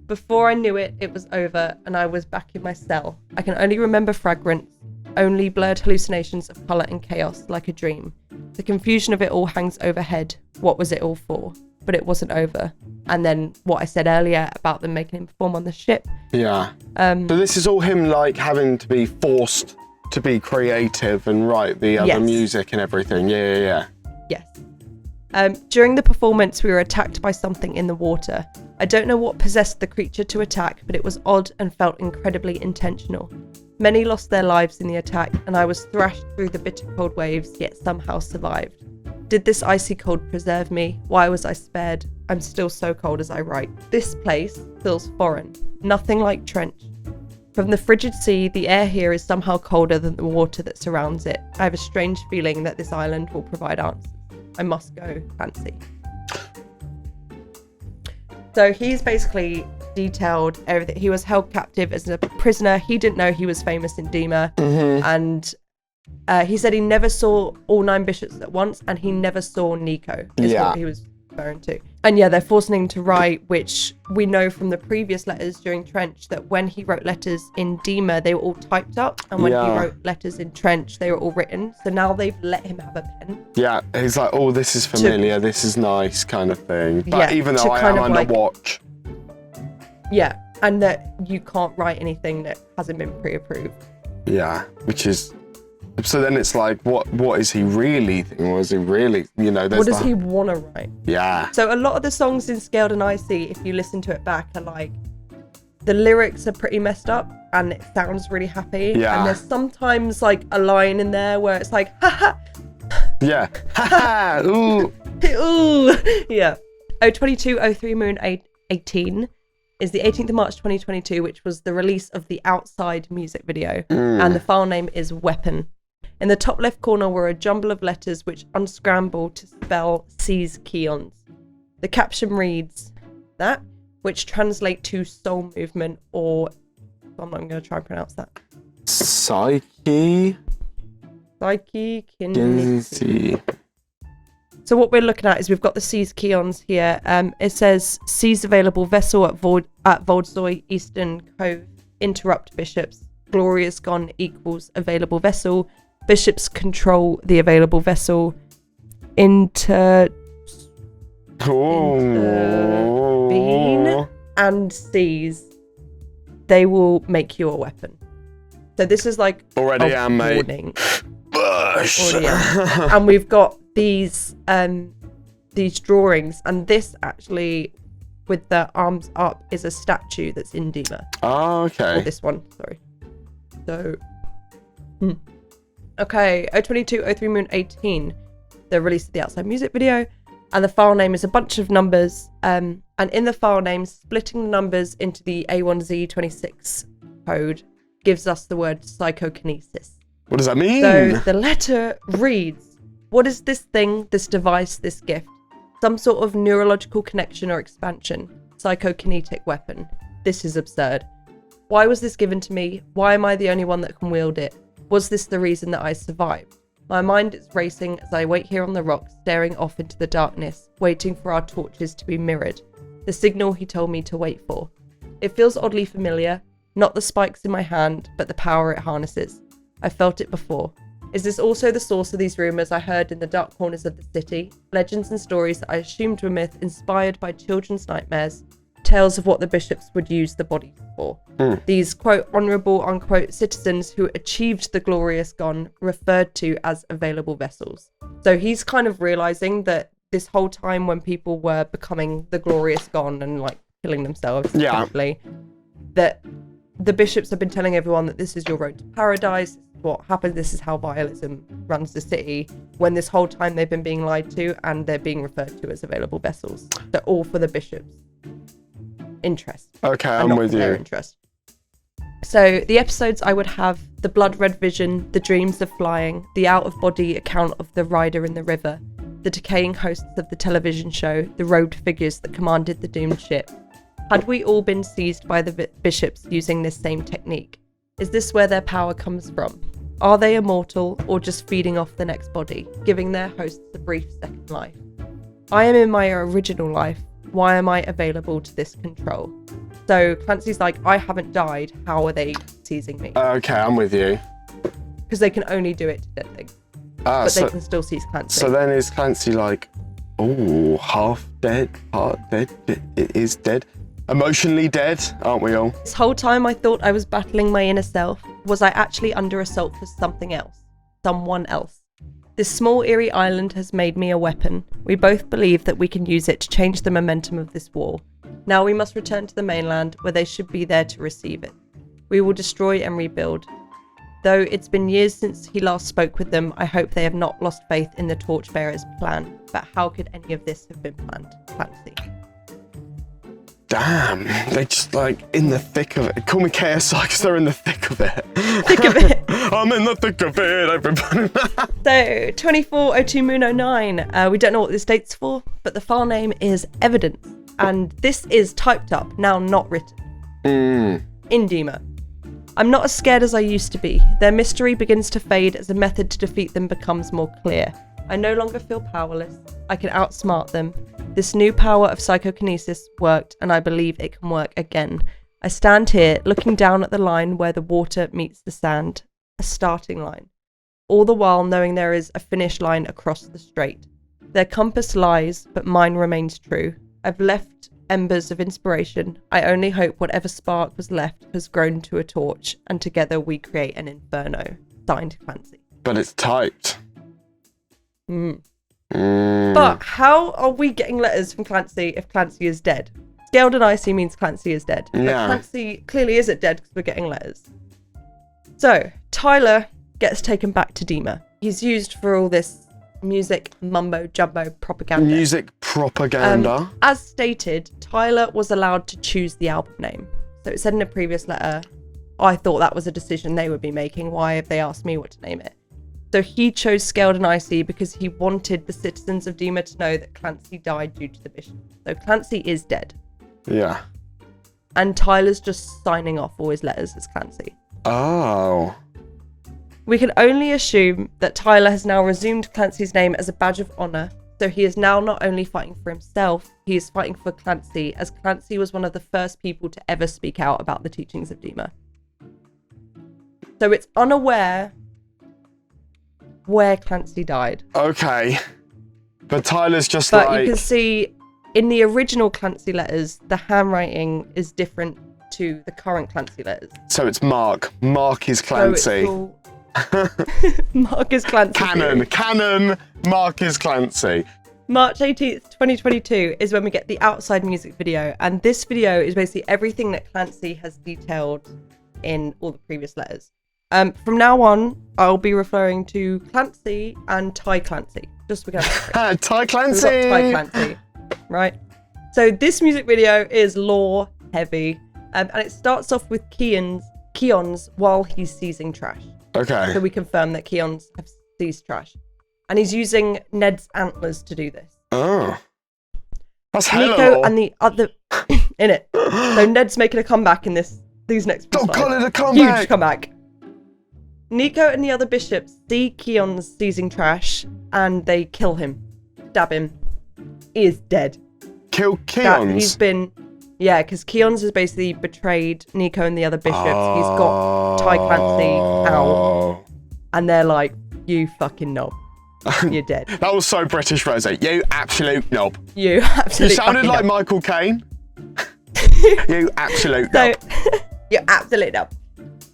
Before I knew it, it was over, and I was back in my cell. I can only remember fragments, only blurred hallucinations of colour and chaos, like a dream. The confusion of it all hangs overhead. What was it all for? But it wasn't over. And then what I said earlier about them making him perform on the ship. Yeah. So this is all him like having to be forced to be creative and write the other music and everything. Yeah. Yes. During the performance, we were attacked by something in the water. I don't know what possessed the creature to attack, but it was odd and felt incredibly intentional. Many lost their lives in the attack, and I was thrashed through the bitter cold waves, yet somehow survived. Did this icy cold preserve me? Why was I spared? I'm still so cold as I write. This place feels foreign. Nothing like Trench. From the frigid sea, the air here is somehow colder than the water that surrounds it. I have a strange feeling that this island will provide answers. I must go, Clancy. So he's basically detailed everything. He was held captive as a prisoner. He didn't know he was famous in Dema. And he said he never saw all 9 bishops at once, and he never saw Nico, is what he was referring to. And yeah, they're forcing him to write, which we know from the previous letters during Trench that when he wrote letters in Dema, they were all typed up, and when he wrote letters in Trench, they were all written. So now they've let him have a pen. Yeah, he's like, oh, this is familiar, this is nice, kind of thing. But even though I am under watch. Yeah, and that you can't write anything that hasn't been pre-approved. Yeah, which is... So then it's like, what is he really thinking? What is he really, you know... What does he want to write? Yeah. So a lot of the songs in Scaled and Icy, if you listen to it back, are like... The lyrics are pretty messed up, and it sounds really happy. Yeah. And there's sometimes like a line in there where it's like, ha ha! Yeah. Ha ha! Ooh! Ooh! Yeah. 02203 Moon 18 is the 18th of March 2022, which was the release of the Outside music video. And the file name is Weapon. In the top left corner were a jumble of letters which unscramble to spell C's Keons. The caption reads, that, which translate to soul movement, or I'm not going to try and pronounce that. Psyche Kinesis. So what we're looking at is we've got the C's Keons here. It says C's available vessel at Voldsoy, Eastern Cove, interrupt bishops. Glorious gone equals available vessel. Bishops control the available vessel. Intervene and seize. They will make you a weapon. So this is like already am, mate. Already am. And we've got these drawings, and this actually with the arms up is a statue that's in Dema. Oh, okay. Or this one, sorry. So okay, 02203 Moon 18, the release of the Outside music video, and the file name is a bunch of numbers, and in the file name, splitting the numbers into the A1Z26 code gives us the word psychokinesis. What does that mean? So the letter reads, what is this thing, this device, this gift? Some sort of neurological connection or expansion. Psychokinetic weapon. This is absurd. Why was this given to me? Why am I the only one that can wield it? Was this the reason that I survived? My mind is racing as I wait here on the rocks, staring off into the darkness, waiting for our torches to be mirrored. The signal he told me to wait for. It feels oddly familiar. Not the spikes in my hand, but the power it harnesses. I felt it before. Is this also the source of these rumours I heard in the dark corners of the city? Legends and stories that I assumed were myth, inspired by children's nightmares. Tales of what the bishops would use the bodies for. These, quote, honourable, unquote, citizens who achieved the glorious gone, referred to as available vessels. So he's kind of realising that this whole time when people were becoming the glorious gone and, like, killing themselves, that the bishops have been telling everyone that this is your road to paradise, this is what happens, this is how vialism runs the city, when this whole time they've been being lied to and they're being referred to as available vessels. They're all for the bishops' interest. Okay, I'm with you. Their interest. So the episodes I would have the blood red vision, the dreams of flying, the out-of-body account of the rider in the river, the decaying hosts of the television show, the robed figures that commanded the doomed ship. Had we all been seized by the bishops using this same technique? Is this where their power comes from? Are they immortal or just feeding off the next body, giving their hosts a brief second life? I am in my original life. Why am I available to this control? So Clancy's like, I haven't died. How are they seizing me? Okay, I'm with you. Because they can only do it to dead things. But they can still seize Clancy. So then is Clancy like, oh, half dead, part dead, it is dead? Emotionally dead, aren't we all? This whole time I thought I was battling my inner self. Was I actually under assault for something else? Someone else? This small eerie island has made me a weapon. We both believe that we can use it to change the momentum of this war. Now we must return to the mainland where they should be there to receive it. We will destroy and rebuild. Though it's been years since he last spoke with them, I hope they have not lost faith in the Torchbearer's plan. But how could any of this have been planned? Clancy. Damn, they just like in the thick of it. Call me KSI because they're in the thick of it. Thick of it. I'm in the thick of it, everybody. So 2402 Moon 09. We don't know what this date's for, but the file name is evidence, and this is typed up, now not written. In Dema. I'm not as scared as I used to be. Their mystery begins to fade as a method to defeat them becomes more clear. I no longer feel powerless. I can outsmart them. This new power of psychokinesis worked, and I believe it can work again. I stand here, looking down at the line where the water meets the sand, a starting line, all the while knowing there is a finish line across the strait. Their compass lies, but mine remains true. I've left embers of inspiration. I only hope whatever spark was left has grown to a torch, and together we create an inferno. Signed, Clancy. But it's typed. But how are we getting letters from Clancy if Clancy is dead? Scaled and icy means Clancy is dead. But Yeah. Clancy clearly isn't dead because we're getting letters. So, Tyler gets taken back to Dema. He's used for all this music mumbo jumbo propaganda. Music propaganda. As stated, Tyler was allowed to choose the album name. So it said in a previous letter, I thought that was a decision they would be making. Why have they asked me what to name it? So he chose Scaled and Icy because he wanted the citizens of Dema to know that Clancy died due to the bishop. So Clancy is dead. Yeah. And Tyler's just signing off all his letters as Clancy. Oh. We can only assume that Tyler has now resumed Clancy's name as a badge of honour. So he is now not only fighting for himself, he is fighting for Clancy, as Clancy was one of the first people to ever speak out about the teachings of Dema. So it's unaware where Clancy died. Okay. But Tyler's just But like... you can see in the original Clancy letters, the handwriting is different to the current Clancy letters. So it's Mark. Mark is Clancy. So Mark is Clancy. Canon. Mark is Clancy. March 18th, 2022 is when we get the outside music video. And this video is basically everything that Clancy has detailed in all the previous letters. From now on, I'll be referring to Clancy and Ty Clancy. Just to get it straight. Ty Clancy. We've got Ty Clancy, right? So this music video is lore heavy, and it starts off with Keon's while he's seizing trash. Okay. So we confirm that Keon's have seized trash, and he's using Ned's antlers to do this. Oh. That's hella Nico lore. and the other in it. So Ned's making a comeback in these next few Don't slides. call it a comeback. Huge comeback. Nico and the other bishops see Keon's seizing trash and they kill him, stab him. He is dead. Kill Keon's? He's been, yeah, because Keon's has basically betrayed Nico and the other bishops. He's got Ty Clancy out, and they're like, "You fucking knob, you're dead." That was so British, Rosie. You absolute knob. You absolutely. You sounded like knob. Michael Caine. You absolute So, knob. you're absolute knob.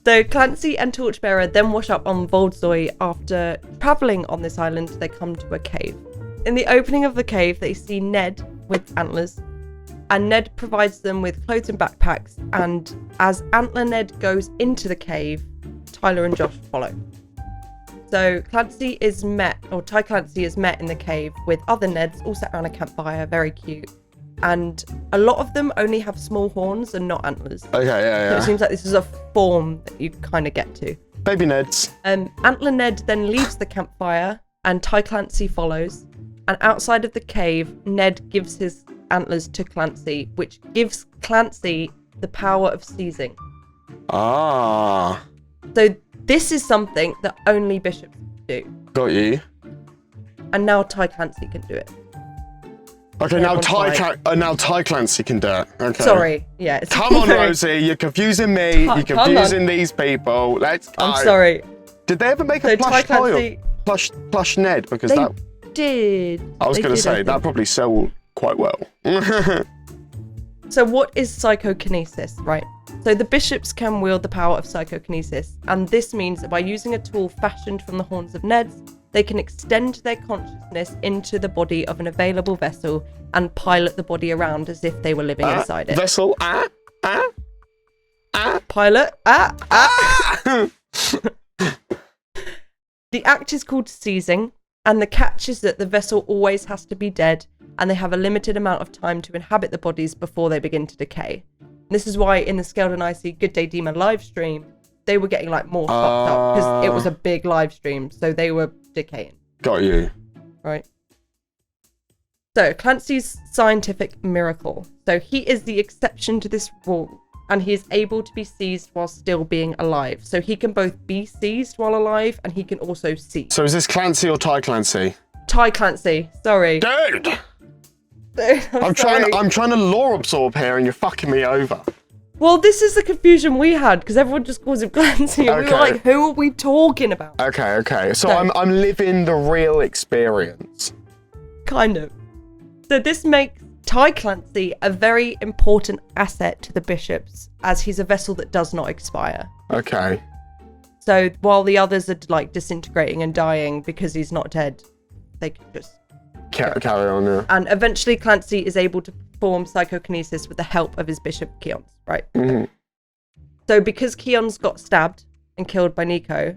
So Clancy and Torchbearer then wash up on Voldsoi. After travelling on this island, they come to a cave. In the opening of the cave, they see Ned with antlers, and Ned provides them with clothes and backpacks, and as Antler Ned goes into the cave, Tyler and Josh follow. So Clancy is met, or Ty Clancy is met in the cave with other Neds, all sat around a campfire, very cute. And a lot of them only have small horns and not antlers. Okay, So yeah. it seems like this is a form that you kind of get to. Baby Neds. Antler Ned then leaves the campfire and Ty Clancy follows. And outside of the cave, Ned gives his antlers to Clancy, which gives Clancy the power of seizing. Ah. So this is something that only bishops do. Got you. And now Ty Clancy can do it. Okay, Yeah, now everyone's Ty Clancy can do it. Okay. Sorry, yeah. It's Come on, very- Rosie. You're confusing me. You're Come on. confusing these people. Let's go. I'm sorry. Did they ever make So a Ty plush toy Clancy, or plush Ned? Because they that did. I was They going to did, I say think. that probably sell quite well. So what is psychokinesis, right? So the bishops can wield the power of psychokinesis, and this means that by using a tool fashioned from the horns of Neds, they can extend their consciousness into the body of an available vessel and pilot the body around as if they were living inside it. Vessel. Pilot. The act is called seizing, and the catch is that the vessel always has to be dead, and they have a limited amount of time to inhabit the bodies before they begin to decay. And this is why in the Scaled and Icy Good Day Dema live stream, they were getting like more fucked up because it was a big live stream, so they were decaying. Got you. Right. So Clancy's scientific miracle. So he is the exception to this rule, and he is able to be seized while still being alive. So he can both be seized while alive, and he can also seize. So is this Clancy or Ty Clancy? Ty Clancy, sorry. Dude! I'm trying to lore absorb here, and you're fucking me over. Well, this is the confusion we had because everyone just calls him Clancy, and we were like, "Who are we talking about?" Okay. So I'm living the real experience. Kind of. So this makes Ty Clancy a very important asset to the bishops, as he's a vessel that does not expire. Okay. So while the others are like disintegrating and dying because he's not dead, they can just carry on. Yeah. And eventually Clancy is able to perform psychokinesis with the help of his bishop Keons, right? Mm-hmm. So because Keons got stabbed and killed by Nico,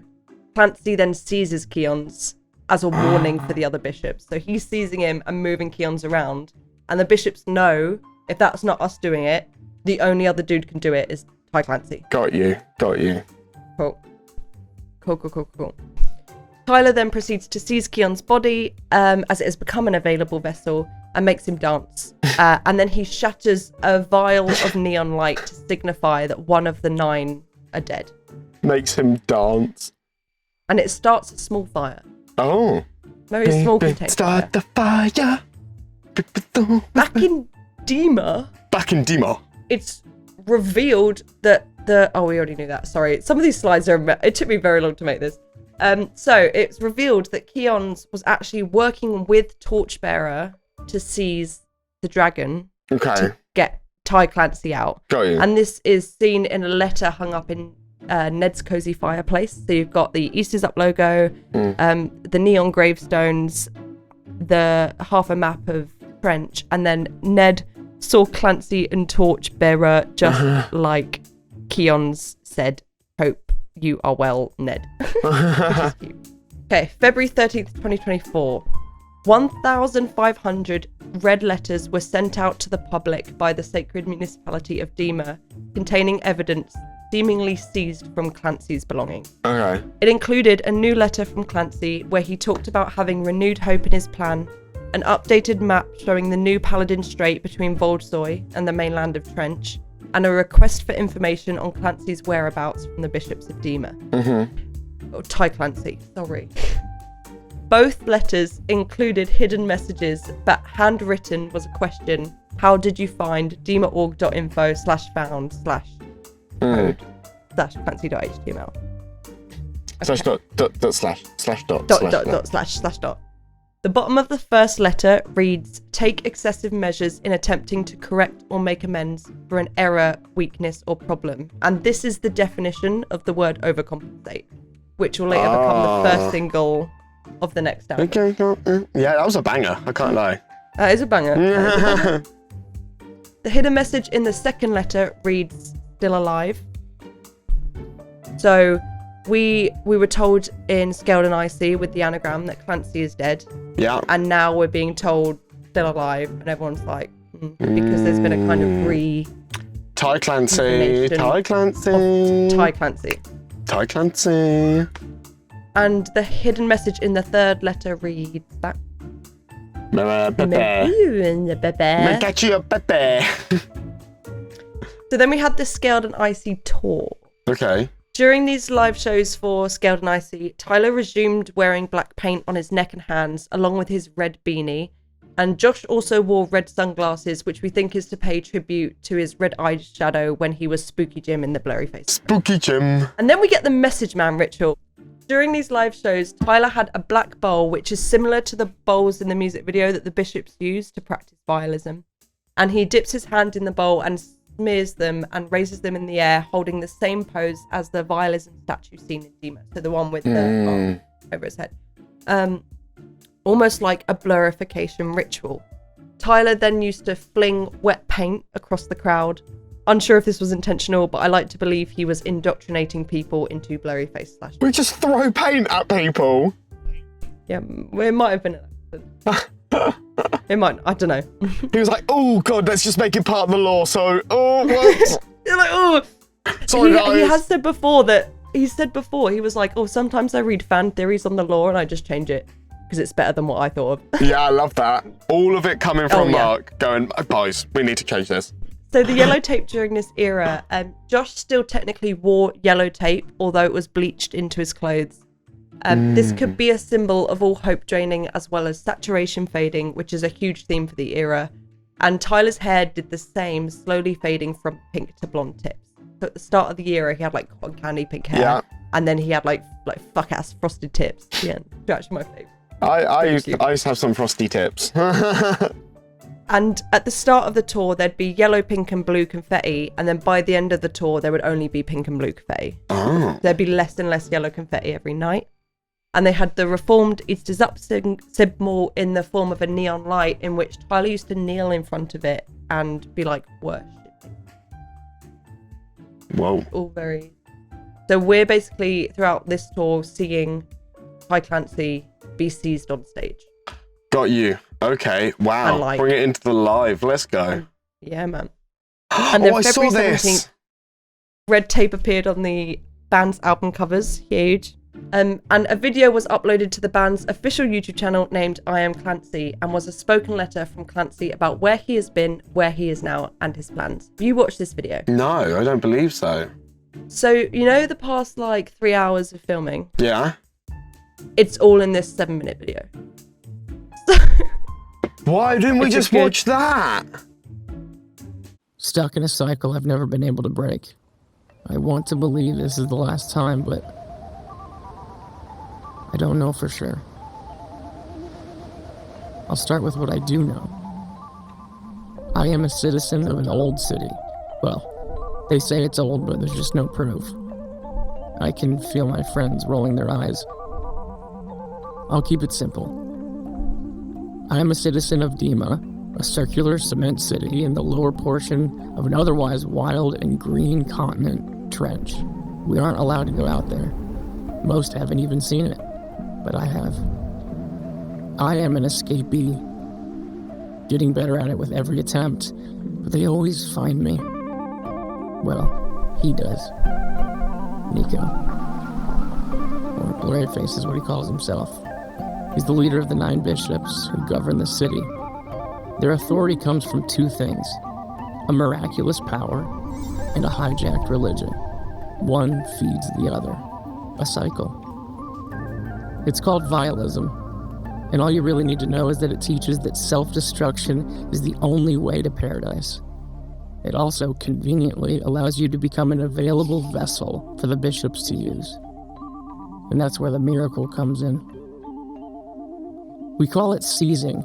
Clancy then seizes Keons as a warning for the other bishops. So he's seizing him and moving Keons around, and the bishops know if that's not us doing it, the only other dude can do it is Ty Clancy. Got you. Cool. Tyler then proceeds to seize Keon's body as it has become an available vessel and makes him dance. And then he shatters a vial of neon light to signify that one of the 9 are dead. Makes him dance. And it starts a small fire. Oh. Very small contained Start the fire. Back in Dema, it's revealed that we already knew that. Sorry. Some of these slides it took me very long to make this. So it's revealed that Keons was actually working with Torchbearer to seize the dragon to get Ty Clancy out. Got you. And this is seen in a letter hung up in Ned's cozy fireplace. So you've got the East is Up logo, the neon gravestones, the half a map of French, and then Ned saw Clancy and Torchbearer just like Keons said, "Hope you are well, Ned." Which is cute. Okay, February 13th, 2024. 1,500 red letters were sent out to the public by the sacred municipality of Dema, containing evidence seemingly seized from Clancy's belongings. Okay. It included a new letter from Clancy where he talked about having renewed hope in his plan, an updated map showing the new Paladin Strait between Voldsoy and the mainland of Trench, and a request for information on Clancy's whereabouts from the bishops of Dema. Oh, Ty Clancy, sorry. Both letters included hidden messages, but handwritten was a question: how did you find demaorg.info/found/code/Clancy.html? Slash dot slash dot slash dot. The bottom of the first letter reads, "Take excessive measures in attempting to correct or make amends for an error, weakness, or problem." And this is the definition of the word overcompensate, which will later become the first single of the next album. Okay. Yeah, that was a banger. I can't lie. That is a banger. The hidden message in the second letter reads, "Still alive." So we were told in Scaled and Icy with the anagram that Clancy is dead. Yeah. And now we're being told still alive, and everyone's like, because there's been a kind of Ty Clancy. Ty Clancy. And the hidden message in the third letter reads that. Catch you, Pepe. So then we had the Scaled and Icy tour. Okay. During these live shows for Scaled and Icy, Tyler resumed wearing black paint on his neck and hands, along with his red beanie. And Josh also wore red sunglasses, which we think is to pay tribute to his red eyeshadow when he was Spooky Jim in the Blurryface. Spooky Jim. And then we get the Message Man ritual. During these live shows, Tyler had a black bowl, which is similar to the bowls in the music video that the bishops use to practice vialism. And he dips his hand in the bowl and smears them and raises them in the air, holding the same pose as the vialism statue seen in Dema. So the one with the bowl over his head. Almost like a blurrification ritual. Tyler then used to fling wet paint across the crowd. Unsure if this was intentional, but I like to believe he was indoctrinating people into Blurryface / We just throw paint at people. Yeah, it might have been an accident. It might. I don't know. He was like, oh god, let's just make it part of the law. So, oh, well, You're like, oh. sorry guys. He has said before that. He said before he was like, oh, sometimes I read fan theories on the law and I just change it because it's better than what I thought of. Yeah, I love that. All of it coming from Oh, yeah. Mark, going, oh, guys, we need to change this. So the yellow tape during this era, Josh still technically wore yellow tape, although it was bleached into his clothes. This could be a symbol of all hope draining as well as saturation fading, which is a huge theme for the era. And Tyler's hair did the same, slowly fading from pink to blonde tips. So at the start of the era, he had like cotton candy pink hair, Yeah. and then he had like fuck ass frosted tips. Yeah, it's actually my favourite. I used to have some frosty tips. And at the start of the tour, there'd be yellow, pink, and blue confetti, and then by the end of the tour, there would only be pink and blue confetti. Oh. There'd be less and less yellow confetti every night. And they had the reformed Easter's Up symbol in the form of a neon light, in which Tyler used to kneel in front of it and be like, worshipping. Whoa. All very. So we're basically throughout this tour seeing Ty Clancy be seized on stage. Got you. Okay. Wow. And, like- Bring it into the live. Let's go. Yeah, man. And then I saw February this. 17th, red tape appeared on the band's album covers. Huge. And a video was uploaded to the band's official YouTube channel named I Am Clancy, and was a spoken letter from Clancy about where he has been, where he is now, and his plans. Have you watched this video? No, I don't believe so. So, you know the past like 3 hours of filming? Yeah. It's all in this 7-minute video. Why didn't we It's just a good- watch that? Stuck in a cycle I've never been able to break. I want to believe this is the last time, but I don't know for sure. I'll start with what I do know. I am a citizen of an old city. Well, they say it's old, but there's just no proof. I can feel my friends rolling their eyes. I'll keep it simple. I am a citizen of Dema, a circular cement city in the lower portion of an otherwise wild and green continent trench. We aren't allowed to go out there. Most haven't even seen it, but I have. I am an escapee, getting better at it with every attempt, but they always find me. Well, he does. Nico. Or Blurryface is what he calls himself. He's the leader of the 9 bishops who govern the city. Their authority comes from 2 things: a miraculous power and a hijacked religion. One feeds the other. A cycle. It's called vialism, and all you really need to know is that it teaches that self-destruction is the only way to paradise. It also conveniently allows you to become an available vessel for the bishops to use. And that's where the miracle comes in. We call it seizing.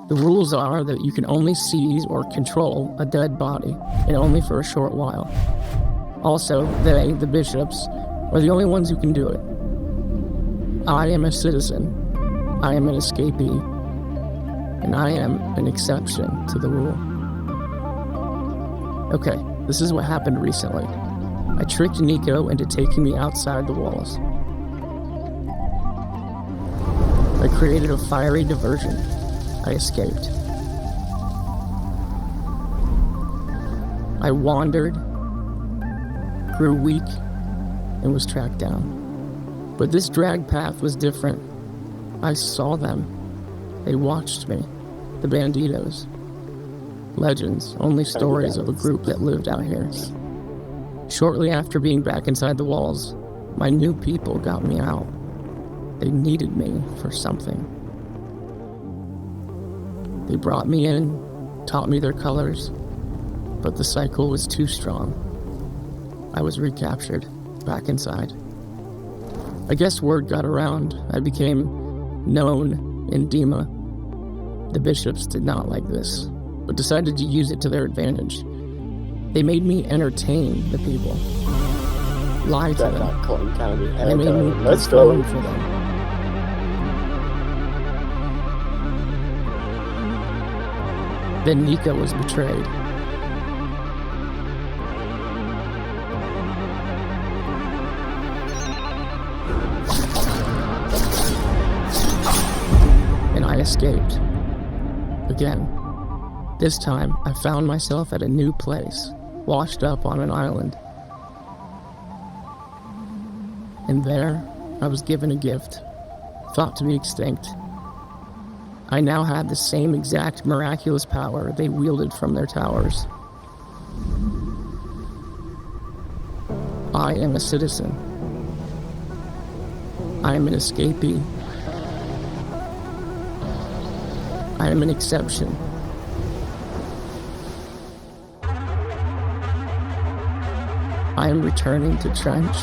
The rules are that you can only seize or control a dead body, and only for a short while. Also, they, the bishops, are the only ones who can do it. I am a citizen. I am an escapee. And I am an exception to the rule. Okay, this is what happened recently. I tricked Nico into taking me outside the walls. I created a fiery diversion. I escaped. I wandered, grew weak, and was tracked down. But this drag path was different. I saw them. They watched me. The Banditos. Legends, only stories of a group that lived out here. Shortly after being back inside the walls, my new people got me out. They needed me for something. They brought me in, taught me their colors, but the cycle was too strong. I was recaptured, back inside. I guess word got around. I became known in Dema. The bishops did not like this, but decided to use it to their advantage. They made me entertain the people, lie to them. They made me perform for them. Then Nico was betrayed. And I escaped. Again. This time, I found myself at a new place, washed up on an island. And there, I was given a gift, thought to be extinct. I now had the same exact miraculous power they wielded from their towers. I am a citizen. I am an escapee. I am an exception. I am returning to Trench.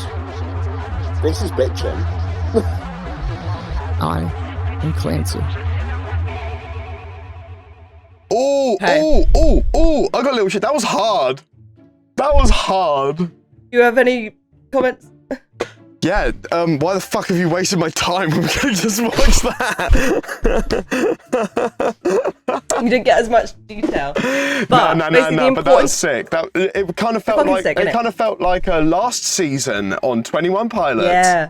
This is bitchin'. I am Clancy. Oh, Hey. oh, I got a little shit. That was hard. That was hard. You have any comments? Yeah, why the fuck have you wasted my time? We could just watch that. You didn't get as much detail. But no, basically the but that was sick. It kind of felt fucking like sick, innit? Last season on 21 Pilots. Yeah.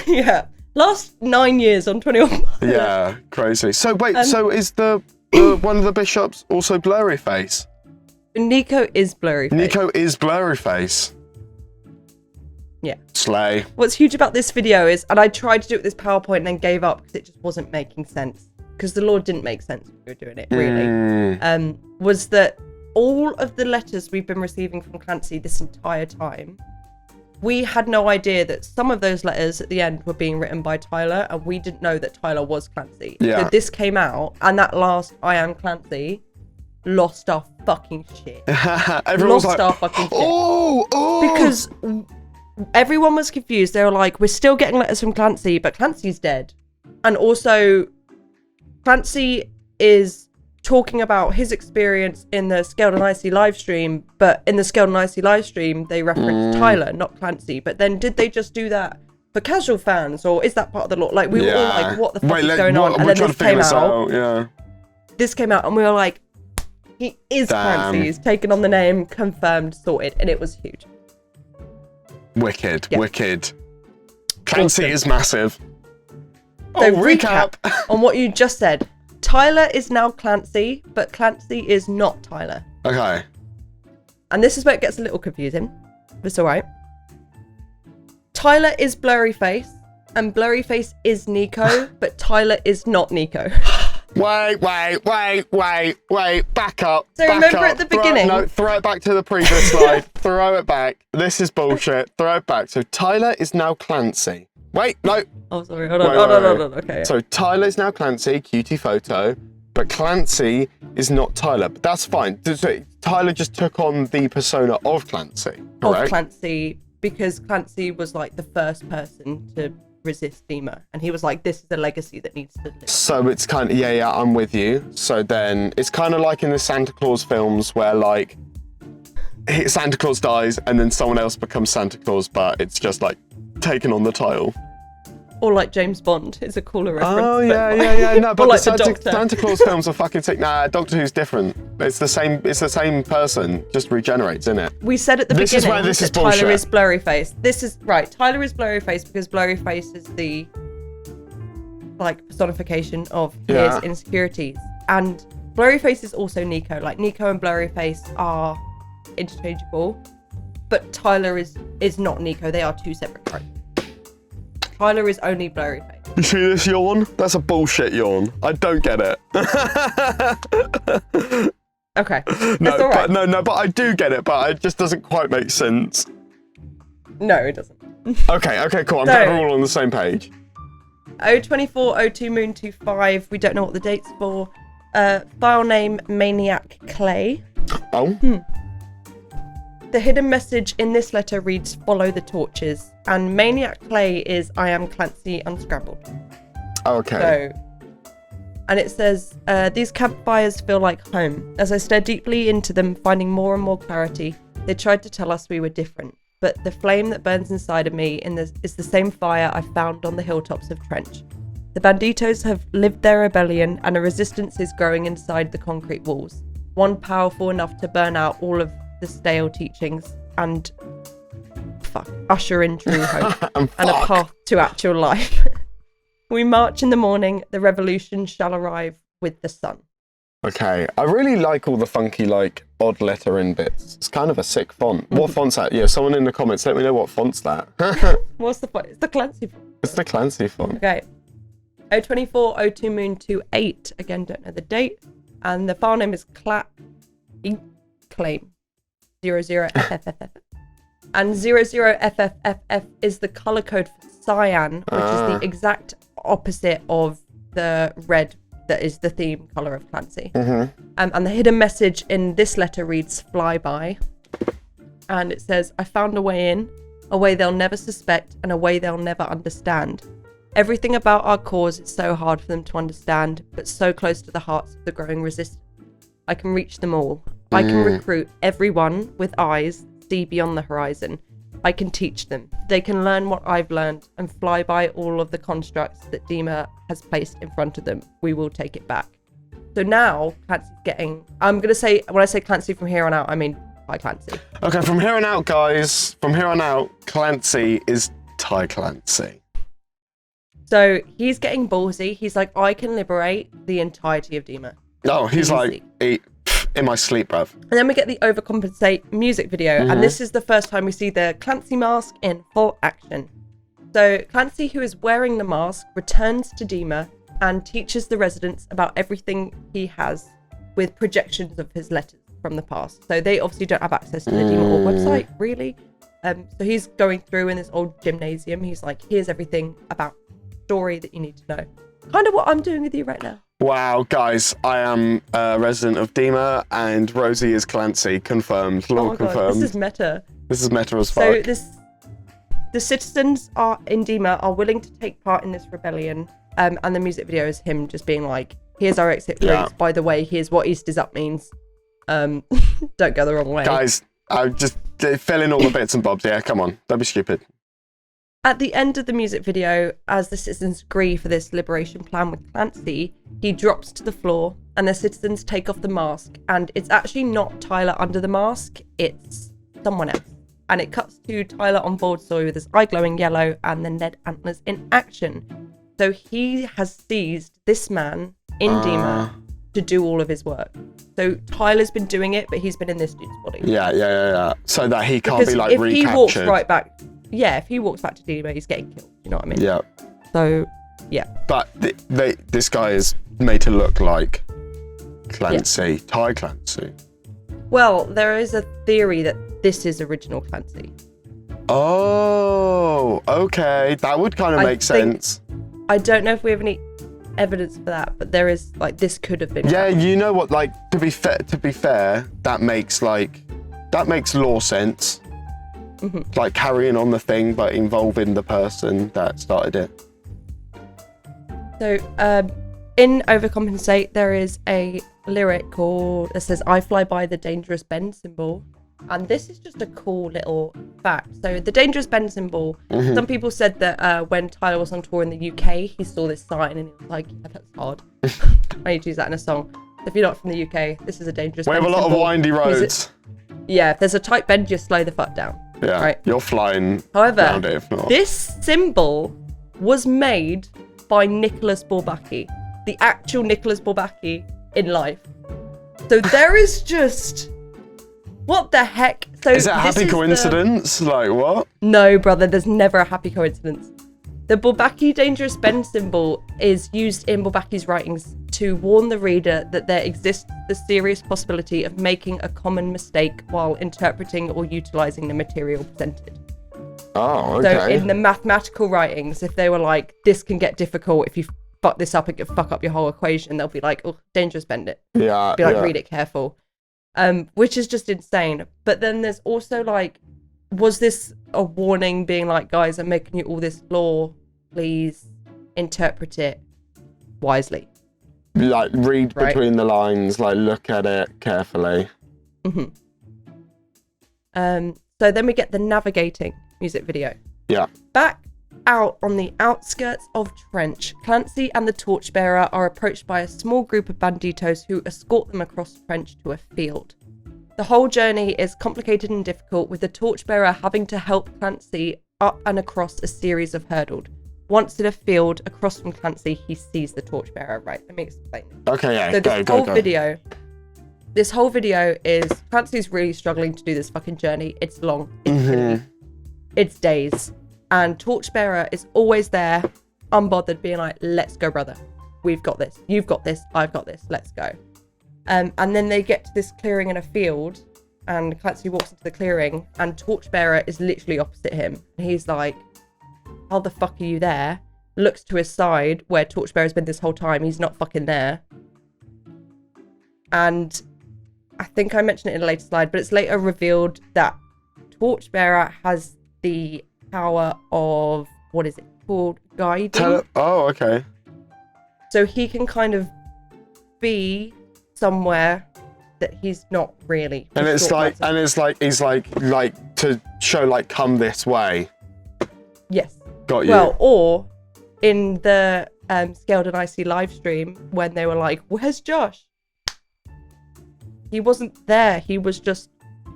Yeah. Last 9 years on 21. Yeah, crazy. So wait, so is the one of the bishops also Blurryface? Nico is Blurryface. Nico is Blurryface. Yeah. Slay. What's huge about this video is, and I tried to do it with this PowerPoint and then gave up because it just wasn't making sense. Because the Lord didn't make sense when we were doing it, really. Was that all of the letters we've been receiving from Clancy this entire time, we had no idea that some of those letters at the end were being written by Tyler, and we didn't know that Tyler was Clancy. Yeah. So this came out, and that last I am Clancy lost our fucking shit. Everyone was Lost like, our fucking shit. oh. Because everyone was confused. They were like, we're still getting letters from Clancy, but Clancy's dead. And also, Clancy is talking about his experience in the Scaled and Icy live stream, but in the Scaled and Icy live stream, they referenced Tyler, not Clancy. But then did they just do that for casual fans, or is that part of the law? Like, we were all like, what the fuck is going on? And then this came out. Yeah. This came out, and we were like, he is Damn. Clancy. He's taken on the name, confirmed, sorted, and it was huge. Wicked, Yeah. wicked. Clancy Awesome. is massive. So recap. on what you just said. Tyler is now Clancy, but Clancy is not Tyler. Okay. And this is where it gets a little confusing. But it's alright. Tyler is Blurryface, and Blurryface is Nico, but Tyler is not Nico. Wait, back up. So back remember up. at the beginning- Throw it back to the previous slide. Throw it back. This is bullshit. Throw it back. So Tyler is now Clancy. Wait, no. Oh, sorry, hold on. Wait, Hold wait. on. Okay. So Tyler is now Clancy, cutie photo, but Clancy is not Tyler. But that's fine. So Tyler just took on the persona of Clancy, correct? Of Clancy, because Clancy was like the first person to resist Dema, and he was like, this is a legacy that needs to live. So it's kind of, yeah, I'm with you. So then it's kind of like in the Santa Claus films where like Santa Claus dies and then someone else becomes Santa Claus, but it's just like taken on the title. Or like James Bond is a cooler reference. Oh, but- yeah. No, but Or like the the Doctor. Santa Claus films are fucking sick. Nah, Doctor Who's different. It's the same person, just regenerates, isn't it? We said at the This is beginning why this is that Tyler bullshit. is Blurryface. This is right. Tyler is Blurryface because Blurryface is the like personification of Yeah. his insecurities, and Blurryface is also Nico. Like Nico and Blurryface are interchangeable, but Tyler is not Nico. They are two separate characters. Tyler is only Blurryface. You see this yawn? That's a bullshit yawn. I don't get it. Okay, No, that's all right. but I do get it, but it just doesn't quite make sense. No, it doesn't. Okay, cool. I'm No. glad we're all on the same page. 024 02 Moon 25. We don't know what the date's for. File name Maniac Clay. Oh. The hidden message in this letter reads, follow the torches. And Maniac Clay is, I am Clancy Unscrambled. Okay. So, and it says, these campfires feel like home. As I stare deeply into them, finding more and more clarity, they tried to tell us we were different. But the flame that burns inside of me is the same fire I found on the hilltops of Trench. The banditos have lived their rebellion, and a resistance is growing inside the concrete walls. One powerful enough to burn out all of the stale teachings and usher in true hope and a path to actual life. We march in the morning, the revolution shall arrive with the sun. Okay, I really like all the funky, like, odd lettering bits. It's kind of a sick font. What font's that? Yeah, someone in the comments, let me know what font's that. What's the font? It's the Clancy font. It's the Clancy font. Okay. 024 02 Moon 28. Again, don't know the date. And the file name is Claim 00FFFF. And 00FFFF is the color code for cyan, which is the exact opposite of the red that is the theme color of Clancy. And the hidden message in this letter reads flyby. And it says, I found a way in, a way they'll never suspect, and a way they'll never understand. Everything about our cause is so hard for them to understand, but so close to the hearts of the growing resistance. I can reach them all. I can recruit everyone with eyes, see beyond the horizon. I can teach them. They can learn what I've learned and fly by all of the constructs that Dema has placed in front of them. We will take it back. So now Clancy's getting... I'm going to say, when I say Clancy from here on out, I mean Ty Clancy. Okay, from here on out, guys, from here on out, Clancy is Ty Clancy. So he's getting ballsy. He's like, I can liberate the entirety of Dema. Oh, he's like, in my sleep, bruv. And then we get the Overcompensate music video. And this is the first time we see the Clancy mask in full action. So Clancy, who is wearing the mask, returns to Dema and teaches the residents about everything he has with projections of his letters from the past. So they obviously don't have access to the Dema Org website, really. So he's going through in this old gymnasium. He's like, here's everything about the story that you need to know. Kind of what I'm doing with you right now. Wow, guys, I am a resident of Dema and Rosie is Clancy. Confirmed. Lord confirmed. This is meta. This is meta as So fuck. the citizens in Dema are willing to take part in this rebellion. And the music video is him just being like, here's our exit routes. By the way, here's what East is up means. Don't go the wrong way. Guys, I just fill in all the bits and bobs. Yeah, come on. Don't be stupid. At the end of the music video, as the citizens agree for this liberation plan with Clancy, he drops to the floor and the citizens take off the mask. And it's actually not Tyler under the mask, it's someone else. And it cuts to Tyler on board soy with his eye glowing yellow and the Ned antlers in action. So he has seized this man in Dema to do all of his work. So Tyler's been doing it, but he's been in this dude's body. Yeah. So that he can't be like if recaptured. he walks right back, if he walks back to Dema, he's getting killed. You know what I mean? Yeah. So, yeah. But this guy is made to look like Clancy, Ty Clancy. Well, there is a theory that this is original Clancy. Oh, okay. That would kind of make sense. I don't know if we have any evidence for that, but there is, like, this could have been. Yeah, you know what? Like, to be fair, that makes law sense. Like carrying on the thing, but involving the person that started it. So, in Overcompensate, there is a lyric that says, I fly by the dangerous bend symbol. And this is just a cool little fact. So the dangerous bend symbol, some people said that when Tyler was on tour in the UK, he saw this sign and he was like, yeah, that's hard. I need to use that in a song. So if you're not from the UK, this is a dangerous bend symbol. We have a lot of windy roads. Yeah, if there's a tight bend, just slow the fuck down. Yeah, right? You're flying However, around it if not. This symbol was made by Nicholas Bourbaki, the actual Nicholas Bourbaki in life. So there is just... What the heck? So is it a happy coincidence? Like what? No, brother, there's never a happy coincidence. The Bourbaki dangerous bend symbol is used in Bourbaki's writings to warn the reader that there exists the serious possibility of making a common mistake while interpreting or utilizing the material presented. Oh, okay. So in the mathematical writings, if they were like, this can get difficult if you fuck this up, it could fuck up your whole equation, they'll be like, oh, dangerous bend it. Yeah. Be like, read it careful. Which is just insane. But then there's also like, was this a warning being like, guys, I'm making you all this law, please interpret it wisely. Like read between the lines, like look at it carefully. So then we get the navigating music video. Yeah. Back out on the outskirts of Trench, Clancy and the torchbearer are approached by a small group of banditos who escort them across Trench to a field. The whole journey is complicated and difficult, with the torchbearer having to help Clancy up and across a series of hurdles. Once in a field across from Clancy, he sees the torchbearer. Right, let me explain. Okay, yeah, So go. This whole video is Clancy's really struggling to do this fucking journey. It's long. It's days. And Torchbearer is always there, unbothered, being like, let's go, brother. We've got this. You've got this. I've got this. Let's go. And then they get to this clearing in a field, and Clancy walks into the clearing, and Torchbearer is literally opposite him. And he's like, how the fuck are you there? Looks to his side, where Torchbearer's been this whole time. He's not fucking there. And I think I mentioned it in a later slide, but it's later revealed that Torchbearer has the power of, what is it called? Guiding. Oh, okay. So he can kind of be somewhere that he's not really. And it's like, he's like to show like, come this way. Yes. Got you. Well, or in the Scaled and Icy live stream when they were like, where's Josh? He wasn't there. He was just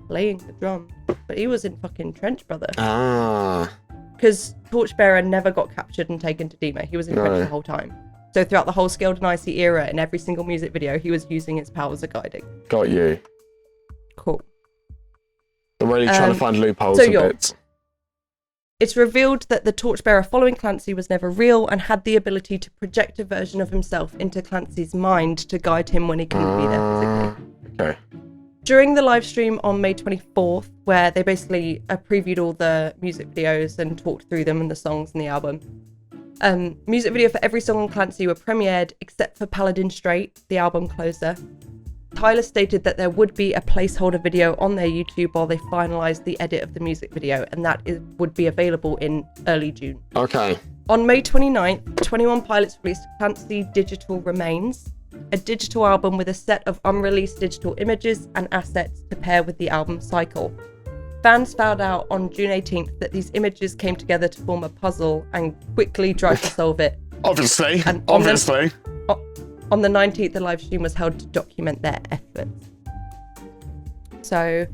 playing the drum. But he was in fucking Trench, brother. Ah. Because Torchbearer never got captured and taken to Dema. He was in Trench the whole time. So throughout the whole Scaled and Icy era, in every single music video, he was using his powers of guiding. Got you. Cool. I'm really trying to find loopholes so and bits. It's revealed that the Torchbearer following Clancy was never real and had the ability to project a version of himself into Clancy's mind to guide him when he couldn't be there physically. Okay. During the live stream on May 24th, where they basically previewed all the music videos and talked through them and the songs and the album, music video for every song on Clancy were premiered except for Paladin Straight, the album closer. Tyler stated that there would be a placeholder video on their YouTube while they finalised the edit of the music video, and that would be available in early June. Okay. On May 29th, 21 Pilots released Clancy Digital Remains, a digital album with a set of unreleased digital images and assets to pair with the album cycle. Fans found out on June 18th that these images came together to form a puzzle and quickly tried to solve it. Obviously. And on the 19th, the live stream was held to document their efforts. So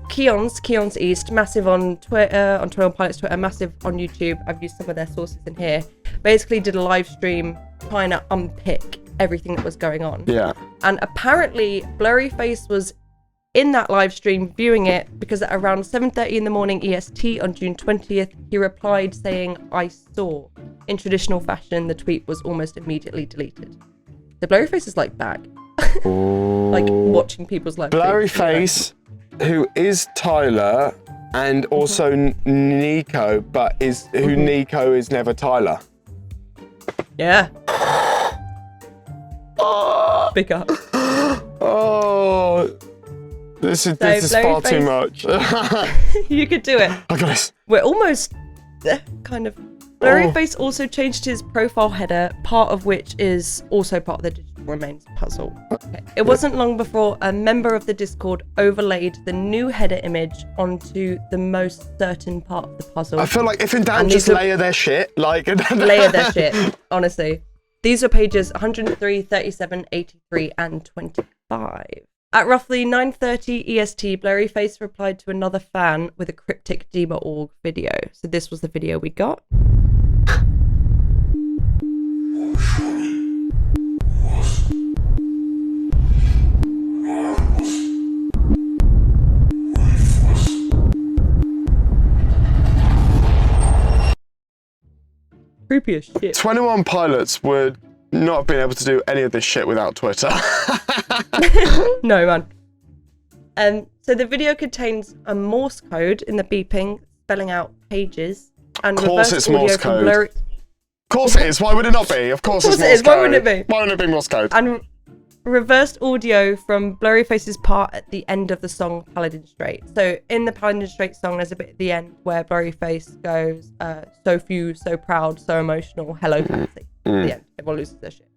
Keon's East, massive on Twitter, on 21 Pilots Twitter, massive on YouTube. I've used some of their sources in here. Basically did a live stream trying to unpick everything that was going on. Yeah. And apparently Blurryface was in that live stream viewing it because at around 7:30 in the morning EST on June 20th, he replied saying, I saw. In traditional fashion, the tweet was almost immediately deleted. The Blurryface is like back. Like watching people's live Blurryface, who is Tyler and also Nico, but Nico is never Tyler. Yeah. Big up. Oh, this is far too much. You could do it. I got this. We're almost kind of. Blurryface also changed his profile header, part of which is also part of the Digital Remains puzzle. Okay. It wasn't long before a member of the Discord overlaid the new header image onto the most certain part of the puzzle. I feel like if in doubt, just layer their shit. Like layer their shit, honestly. These are pages 103, 37, 83, and 25. At roughly 9:30 EST, Blurryface replied to another fan with a cryptic Dema org video. So this was the video we got. Creepy as shit. 21 Pilots would not have been able to do any of this shit without Twitter. No, man. So the video contains a Morse code in the beeping, spelling out pages, and of course reverse it's Morse audio code. Of course it is. Why would it not be? Of course it's Morse code. Why wouldn't it be? Why wouldn't it be Morse code? And reversed audio from Blurryface's part at the end of the song Paladin Straight. So in the Paladin Straight song, there's a bit at the end where Blurryface goes, so few, so proud, so emotional, hello Clancy. At the end, everyone loses their shit.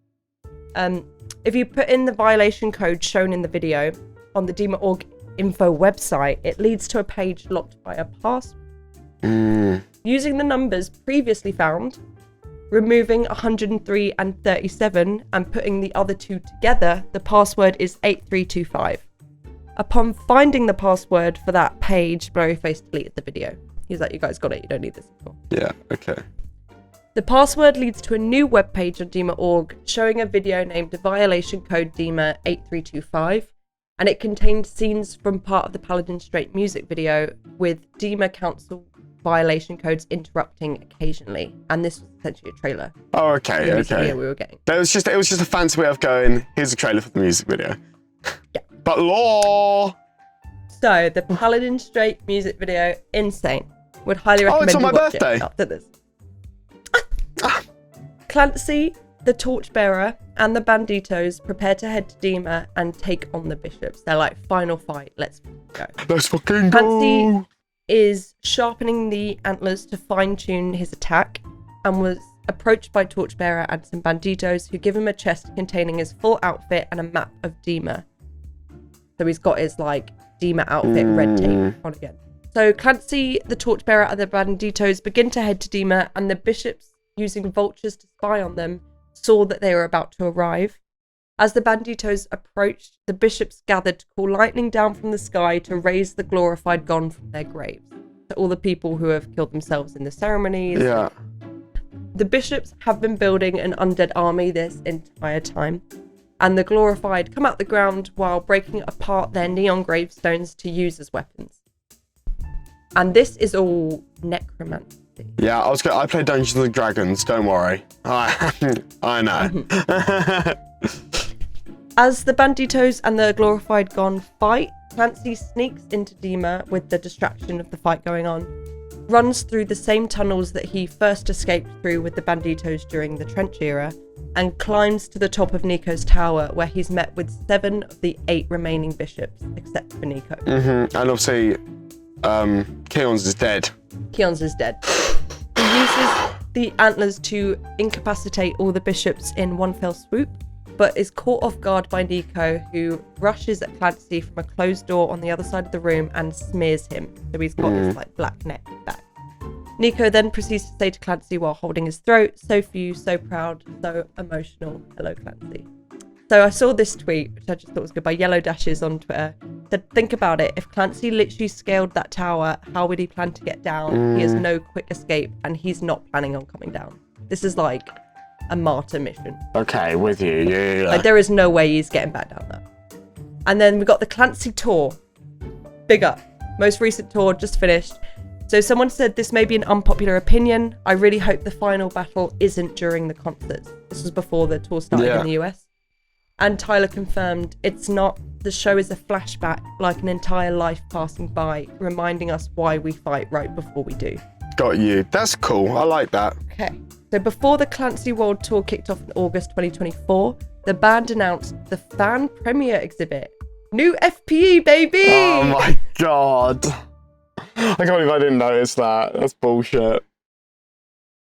If you put in the violation code shown in the video on the Dema.org info website, it leads to a page locked by a password. Using the numbers previously found, removing 103 and 37 and putting the other two together, the password is 8325. Upon finding the password for that page, Blurryface deleted the video. He's like, you guys got it. You don't need this anymore. Yeah, okay. The password leads to a new webpage on Dema.org showing a video named Violation Code Dema 8325, and it contained scenes from part of the Paladin Straight music video with Dema Council violation codes interrupting occasionally, and this was essentially a trailer. Oh, okay, for the music okay. video we were getting. It was just a fancy way of going, here's a trailer for the music video. Yeah. But law! So, the Paladin Straight music video, insane. Would highly recommend it's on you my watch birthday. it after this. Clancy, the torchbearer, and the banditos prepare to head to Dema and take on the bishops. They're like, final fight, let's go. Let's fucking Clancy go! is sharpening the antlers to fine-tune his attack and was approached by torchbearer and some banditos who give him a chest containing his full outfit and a map of Dema. So he's got his like Dema outfit red tape on again. So Clancy, the torchbearer, and the banditos begin to head to Dema, and the bishops, using vultures to spy on them, saw that they were about to arrive. As the banditos approached, the bishops gathered to call lightning down from the sky to raise the glorified gone from their graves. So all the people who have killed themselves in the ceremonies. Yeah. The bishops have been building an undead army this entire time, and the glorified come out the ground while breaking apart their neon gravestones to use as weapons. And this is all necromancy. Yeah, I play Dungeons and Dragons, don't worry. I know. As the banditos and the glorified gone fight, Clancy sneaks into Dema with the distraction of the fight going on, runs through the same tunnels that he first escaped through with the banditos during the trench era, and climbs to the top of Nico's tower, where he's met with 7 of the 8 remaining bishops, except for Nico. And obviously, Keon's is dead. Keon's is dead. He uses the antlers to incapacitate all the bishops in one fell swoop, but is caught off guard by Nico, who rushes at Clancy from a closed door on the other side of the room and smears him. So he's got his like black neck back. Nico then proceeds to say to Clancy while holding his throat, "So few, so proud, so emotional. Hello, Clancy." So I saw this tweet, which I just thought was good, by Yellow Dashes on Twitter. Said, think about it. If Clancy literally scaled that tower, how would he plan to get down? He has no quick escape, and he's not planning on coming down. This is like a martyr mission. Okay, with you. Yeah. Like, there is no way he's getting back down there. And then we got the Clancy tour. Big up. Most recent tour, just finished. So someone said this may be an unpopular opinion. I really hope the final battle isn't during the concerts. This was before the tour started in the US. And Tyler confirmed it's not. The show is a flashback, like an entire life passing by, reminding us why we fight right before we do. Got you. That's cool. I like that. Okay. So before the Clancy World Tour kicked off in August 2024, the band announced the fan premiere exhibit. New FPE, baby! Oh my god. I can't believe I didn't notice that. That's bullshit.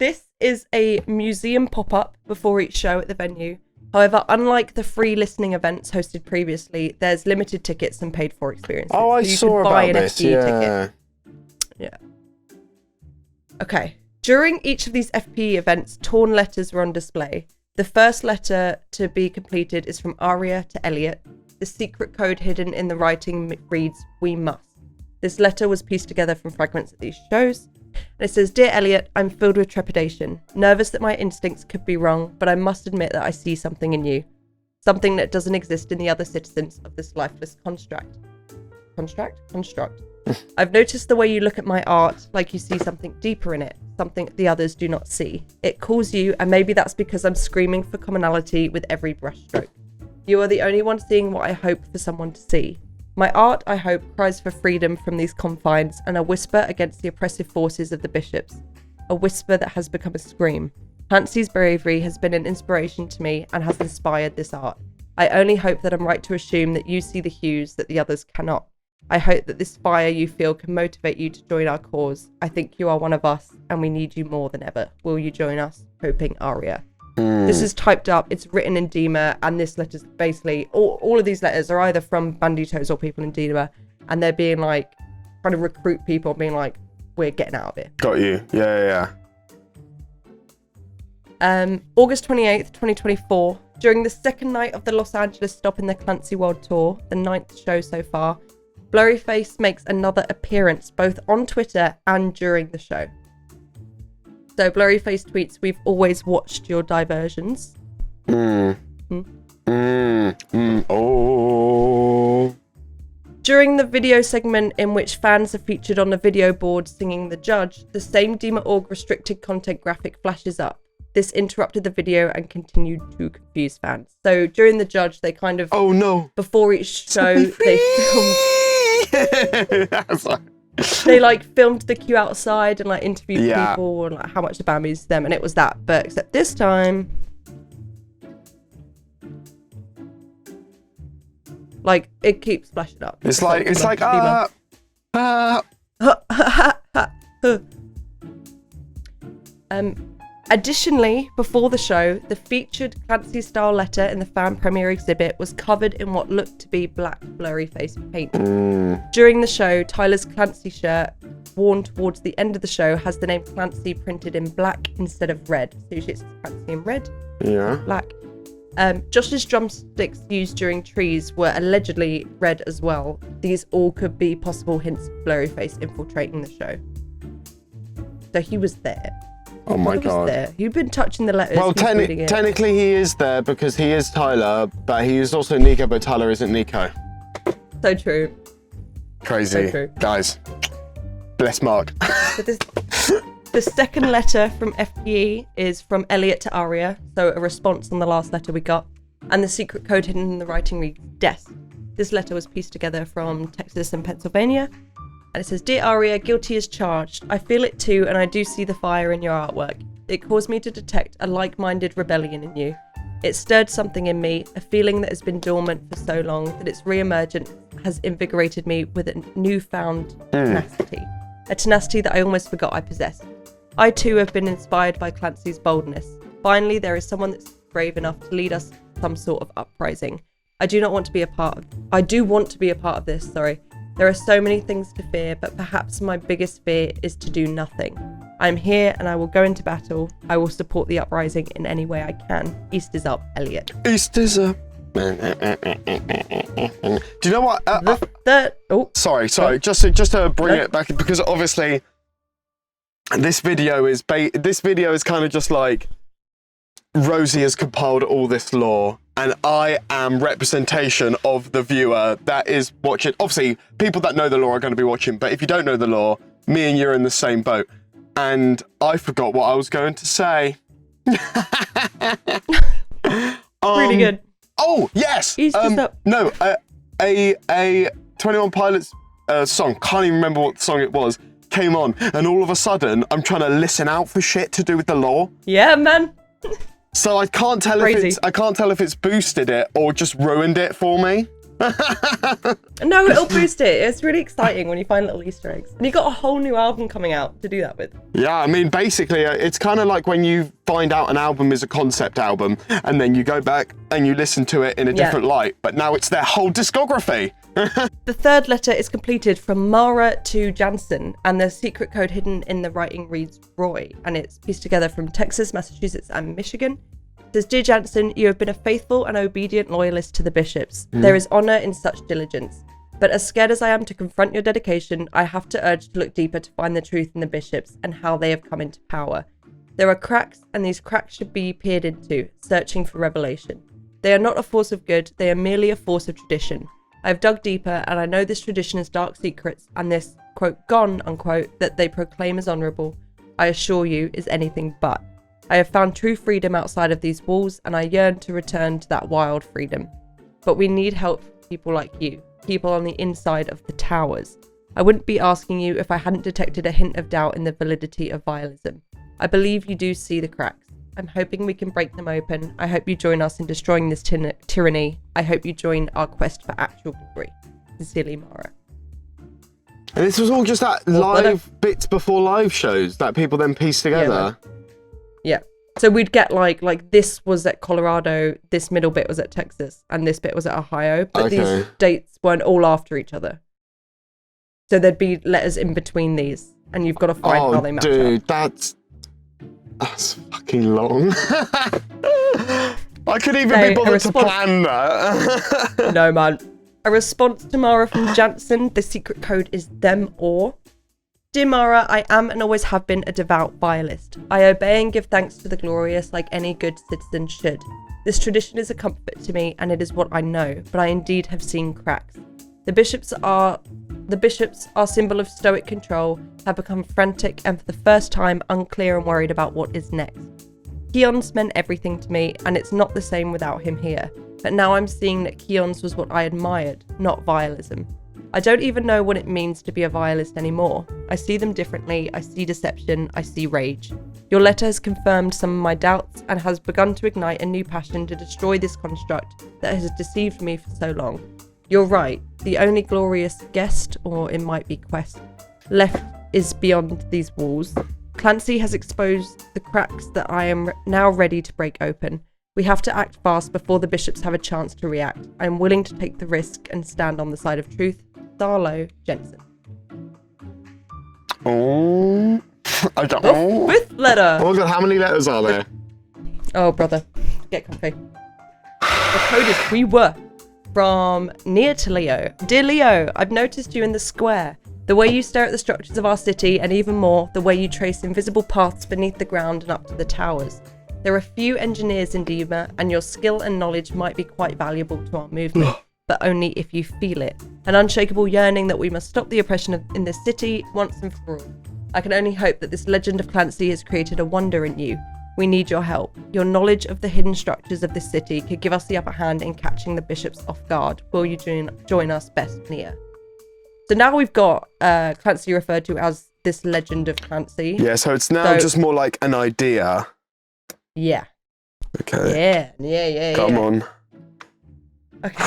This is a museum pop-up before each show at the venue. However, unlike the free listening events hosted previously, there's limited tickets and paid for experiences. Oh, I so you saw can buy about an this, FPE yeah. ticket. Yeah. Okay. During each of these FPE events, torn letters were on display. The first letter to be completed is from Aria to Elliot. The secret code hidden in the writing reads, "We must." This letter was pieced together from fragments of these shows. And it says, "Dear Elliot, I'm filled with trepidation, nervous that my instincts could be wrong, but I must admit that I see something in you. Something that doesn't exist in the other citizens of this lifeless construct. Construct? I've noticed the way you look at my art, like you see something deeper in it, something the others do not see. It calls you, and maybe that's because I'm screaming for commonality with every brushstroke. You are the only one seeing what I hope for someone to see. My art, I hope, cries for freedom from these confines and a whisper against the oppressive forces of the bishops. A whisper that has become a scream. Clancy's bravery has been an inspiration to me and has inspired this art. I only hope that I'm right to assume that you see the hues that the others cannot. I hope that this fire you feel can motivate you to join our cause. I think you are one of us and we need you more than ever. Will you join us? Hoping, Aria." This is typed up, it's written in Dema, and this letter's basically, all of these letters are either from banditos or people in Dema, and they're being like, trying to recruit people, being like, we're getting out of here. Got you. Yeah. August 28th, 2024, during the second night of the Los Angeles stop in the Clancy World Tour, the 9th show so far, Blurryface makes another appearance both on Twitter and during the show. So Blurryface tweets, "We've always watched your diversions." Oh. During the video segment in which fans are featured on the video board singing The Judge, the same Dema org restricted content graphic flashes up. This interrupted the video and continued to confuse fans. So during The Judge, they kind of... Oh no. Before each show, they filmed... they like filmed the queue outside and like interviewed Yeah. people and like how much the band means to them, and it was that. But except this time... Like, it keeps flashing up. It's like Additionally, before the show, the featured Clancy style letter in the fan premiere exhibit was covered in what looked to be black Blurryface paint. During the show, Tyler's Clancy shirt, worn towards the end of the show, has the name Clancy printed in black instead of red. So usually it's Clancy in red, Yeah. black. Josh's drumsticks used during Trees were allegedly red as well. These all could be possible hints of Blurryface infiltrating the show. So he was there. Oh my He was god. there. He'd been touching the letters. Well, reading it. technically he is there because he is Tyler, but he is also Nico, but Tyler isn't Nico. So true. Crazy. So true. Guys, bless Mark. So the second letter from FPE is from Elliot to Aria, so a response on the last letter we got. And the secret code hidden in the writing reads, "Death." This letter was pieced together from Texas and Pennsylvania. And it says, "Dear Aria, guilty as charged. I feel it too, and I do see the fire in your artwork. It caused me to detect a like-minded rebellion in you. It stirred something in me, a feeling that has been dormant for so long that its re-emergence has invigorated me with a newfound tenacity. A tenacity that I almost forgot I possessed. I too have been inspired by Clancy's boldness. Finally, there is someone that's brave enough to lead us to some sort of uprising. I do want to be a part of this, sorry. There are so many things to fear, but perhaps my biggest fear is to do nothing. I'm here and I will go into battle. I will support the uprising in any way I can. East is up, Elliot." East is up. Do you know what? Sorry. Just to bring it back, because obviously this video is kind of just like Rosie has compiled all this lore, and I am representation of the viewer that is watching. Obviously, people that know the lore are going to be watching, but if you don't know the lore, me and you are in the same boat. And I forgot what I was going to say. Really good. Oh, yes! East is up. No, a 21 Pilots song, can't even remember what song it was, came on, and all of a sudden, I'm trying to listen out for shit to do with the lore. Yeah, man. So I can't tell if it's boosted it or just ruined it for me. No, it'll boost it. It's really exciting when you find little Easter eggs. And you got a whole new album coming out to do that with. Yeah, I mean, basically, it's kind of like when you find out an album is a concept album, and then you go back and you listen to it in a different light, but now it's their whole discography. The third letter is completed from Mara to Jansen, and the secret code hidden in the writing reads Roy, and it's pieced together from Texas, Massachusetts, and Michigan. It says, "Dear Jansen, you have been a faithful and obedient loyalist to the bishops. There is honour in such diligence. But as scared as I am to confront your dedication, I have to urge to look deeper to find the truth in the bishops and how they have come into power. There are cracks, and these cracks should be peered into, searching for revelation. They are not a force of good, they are merely a force of tradition. I have dug deeper, and I know this tradition has dark secrets, and this, quote, gone, unquote, that they proclaim as honourable, I assure you, is anything but. I have found true freedom outside of these walls, and I yearn to return to that wild freedom. But we need help from people like you, people on the inside of the towers. I wouldn't be asking you if I hadn't detected a hint of doubt in the validity of vialism. I believe you do see the cracks. I'm hoping we can break them open. I hope you join us in destroying this tyranny. I hope you join our quest for actual glory. Sincerely, Mara." And this was all just that live bits before live shows that people then piece together. Yeah. So we'd get like this was at Colorado, this middle bit was at Texas, and this bit was at Ohio. But these dates weren't all after each other. So there'd be letters in between these, and you've got to find how they match up. That's fucking long. I couldn't even be bothered to plan that. No, man. A response to Mara from Jansen. The secret code is them or. Dear Mara, I am and always have been a devout violist. I obey and give thanks to the glorious like any good citizen should. This tradition is a comfort to me and it is what I know, but I indeed have seen cracks. The bishops, our symbol of stoic control, have become frantic and for the first time unclear and worried about what is next. Keon's meant everything to me, and it's not the same without him here. But now I'm seeing that Keon's was what I admired, not vialism. I don't even know what it means to be a violist anymore. I see them differently, I see deception, I see rage. Your letter has confirmed some of my doubts and has begun to ignite a new passion to destroy this construct that has deceived me for so long. You're right, the only glorious guest, or it might be quest, left is beyond these walls. Clancy has exposed the cracks that I am now ready to break open. We have to act fast before the bishops have a chance to react. I am willing to take the risk and stand on the side of truth. Darlow Jensen. Oh, I don't The know. fifth letter. Oh god, how many letters are there? Oh, brother, get comfy. The code is we were. From Nia to Leo. Dear Leo, I've noticed you in the square. The way you stare at the structures of our city, and even more, the way you trace invisible paths beneath the ground and up to the towers. There are few engineers in Dema, and your skill and knowledge might be quite valuable to our movement, but only if you feel it. An unshakable yearning that we must stop the oppression in this city once and for all. I can only hope that this legend of Clancy has created a wonder in you. We need your help. Your knowledge of the hidden structures of this city could give us the upper hand in catching the bishops off guard. Will you join us, best Nia? So now we've got Clancy referred to as this legend of Clancy. Yeah, so it's now just more like an idea. Yeah. Okay. Yeah. Come on. Okay.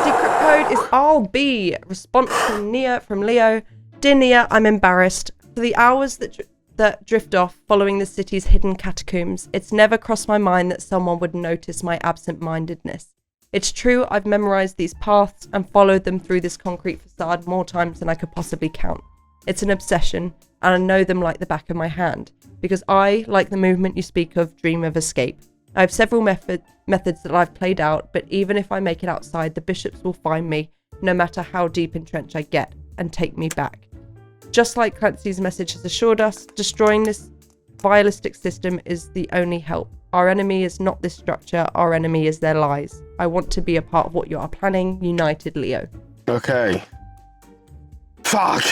Secret code is RB. Response from Nia from Leo. Dear Nia, I'm embarrassed. For the hours that drift off following the city's hidden catacombs, it's never crossed my mind that someone would notice my absent-mindedness. It's true, I've memorized these paths and followed them through this concrete facade more times than I could possibly count. It's an obsession, and I know them like the back of my hand, because I, like the movement you speak of, dream of escape. I have several methods that I've played out, but even if I make it outside, the bishops will find me, no matter how deep entrenched I get, and take me back. Just like Clancy's message has assured us, destroying this vialistic system is the only help. Our enemy is not this structure, our enemy is their lies. I want to be a part of what you are planning. United, Leo. Okay. Fuck!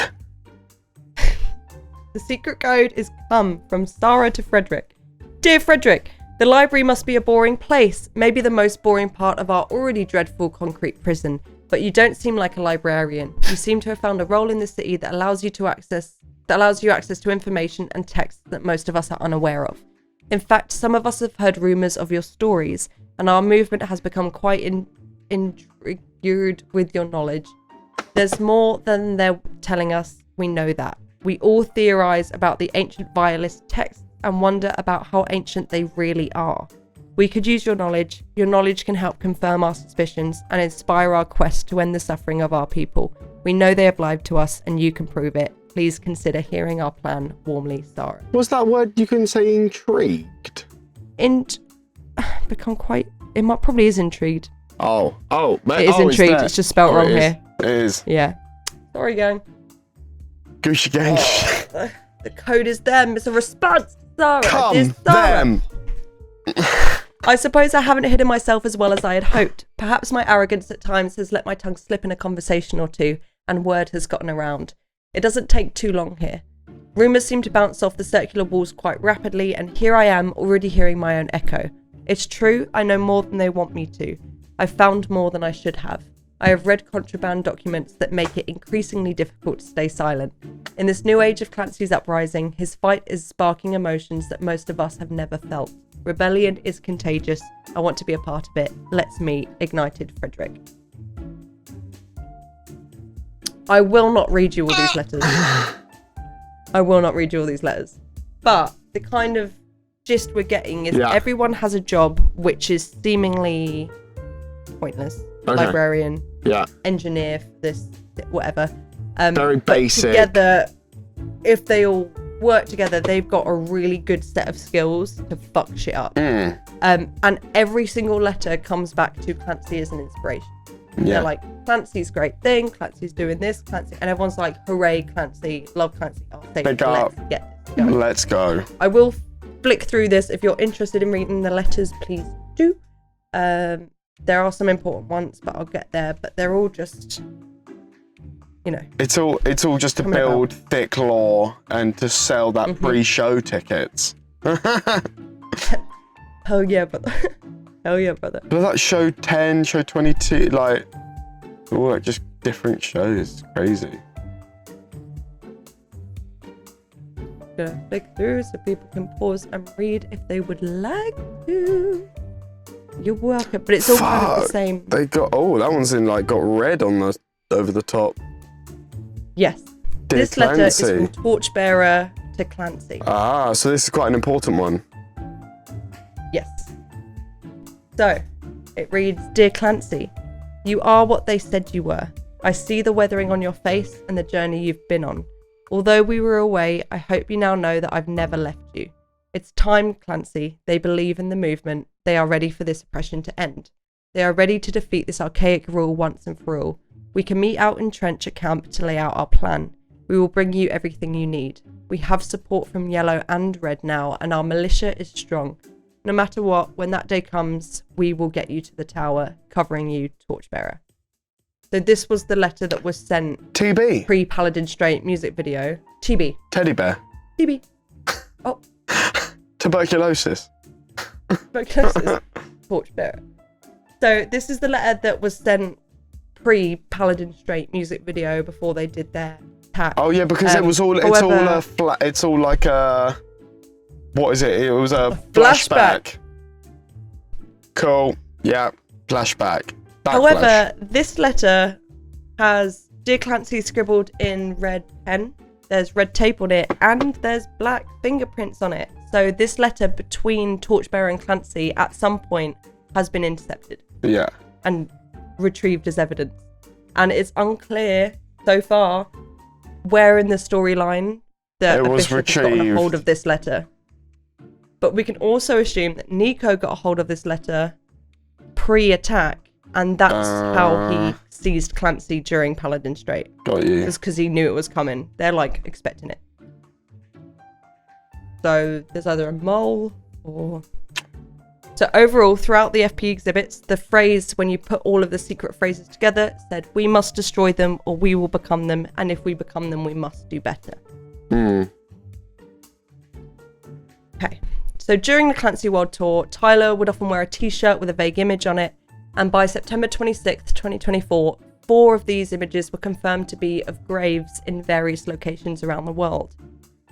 The secret code is come from Sarah to Frederick. Dear Frederick, the library must be a boring place, maybe the most boring part of our already dreadful concrete prison. But you don't seem like a librarian. You seem to have found a role in the city that allows you access to information and texts that most of us are unaware of. In fact, some of us have heard rumours of your stories, and our movement has become quite intrigued with your knowledge. There's more than they're telling us, we know that. We all theorise about the ancient violist texts and wonder about how ancient they really are. We could use your knowledge. Your knowledge can help confirm our suspicions and inspire our quest to end the suffering of our people. We know they have lied to us and you can prove it. Please consider hearing our plan. Warmly, Sarah. What's that word you can say? Intrigued? Become quite... It probably is intrigued. Oh. It is intrigued. It's just spelt wrong here. It is. Yeah. Sorry, gang. Goosey gang. The code is them. It's a response, Sarah. Come, It's Sarah. them. I suppose I haven't hidden myself as well as I had hoped. Perhaps my arrogance at times has let my tongue slip in a conversation or two, and word has gotten around. It doesn't take too long here. Rumours seem to bounce off the circular walls quite rapidly, and here I am already hearing my own echo. It's true, I know more than they want me to. I've found more than I should have. I have read contraband documents that make it increasingly difficult to stay silent. In this new age of Clancy's uprising, his fight is sparking emotions that most of us have never felt. Rebellion is contagious. I want to be a part of it. Let's meet. Ignited, Frederick. I will not read you all these letters. I will not read you all these letters. But the kind of gist we're getting is everyone has a job which is seemingly pointless. Okay. Librarian, engineer, this, whatever. Very basic. Together, if they all work together, they've got a really good set of skills to fuck shit up. And every single letter comes back to Clancy as an inspiration. Yeah. They're like, Clancy's great thing, Clancy's doing this, Clancy, and everyone's like, hooray, Clancy, love Clancy. I'll say, Big up. let's get this going. Let's go. I will flick through this. If you're interested in reading the letters, please do. There are some important ones, but I'll get there. But they're all just, you know. It's all just to build thick lore and to sell that pre-show tickets. Hell yeah, brother. Hell yeah, brother. But that show 10, show 22, like, all like just different shows. Crazy. Gonna flick through so people can pause and read if they would like to. You're welcome, but it's all kind of the same. They got that one's in like got red on the over the top. Yes. Dear This letter is Clancy. from Torchbearer to Clancy. Ah, so this is quite an important one. Yes. So, it reads, Dear Clancy, you are what they said you were. I see the weathering on your face and the journey you've been on. Although we were away, I hope you now know that I've never left you. It's time, Clancy. They believe in the movement. They are ready for this oppression to end. They are ready to defeat this archaic rule once and for all. We can meet out in trench at camp to lay out our plan. We will bring you everything you need. We have support from Yellow and Red now, and our militia is strong. No matter what, when that day comes, we will get you to the tower, covering you, Torchbearer. So this was the letter that was sent TB. pre-Paladin Straight music video. TB. Teddy bear. TB. Oh, Tuberculosis. tuberculosis. Torchbearer. So this is the letter that was sent pre-Paladin Straight music video before they did their attack. Oh yeah, because it was all. It's all like a. What is it? It was a flashback. Cool. Yeah. Flashback. However, this letter has Dear Clancy scribbled in red pen. There's red tape on it, and there's black fingerprints on it. So this letter between Torchbearer and Clancy at some point has been intercepted. Yeah. And retrieved as evidence. And it's unclear so far where in the storyline that It a was bishop has gotten a retrieved. hold of this letter. But we can also assume that Nico got a hold of this letter pre-attack, and that's how he seized Clancy during Paladin Strait. Got you. Just because he knew it was coming. They're like expecting it. So there's either a mole or... So overall, throughout the FP exhibits, the phrase, when you put all of the secret phrases together, said, we must destroy them or we will become them, and if we become them, we must do better. Okay. So during the Clancy World Tour, Tyler would often wear a t-shirt with a vague image on it, and by September 26th, 2024, 4 of these images were confirmed to be of graves in various locations around the world.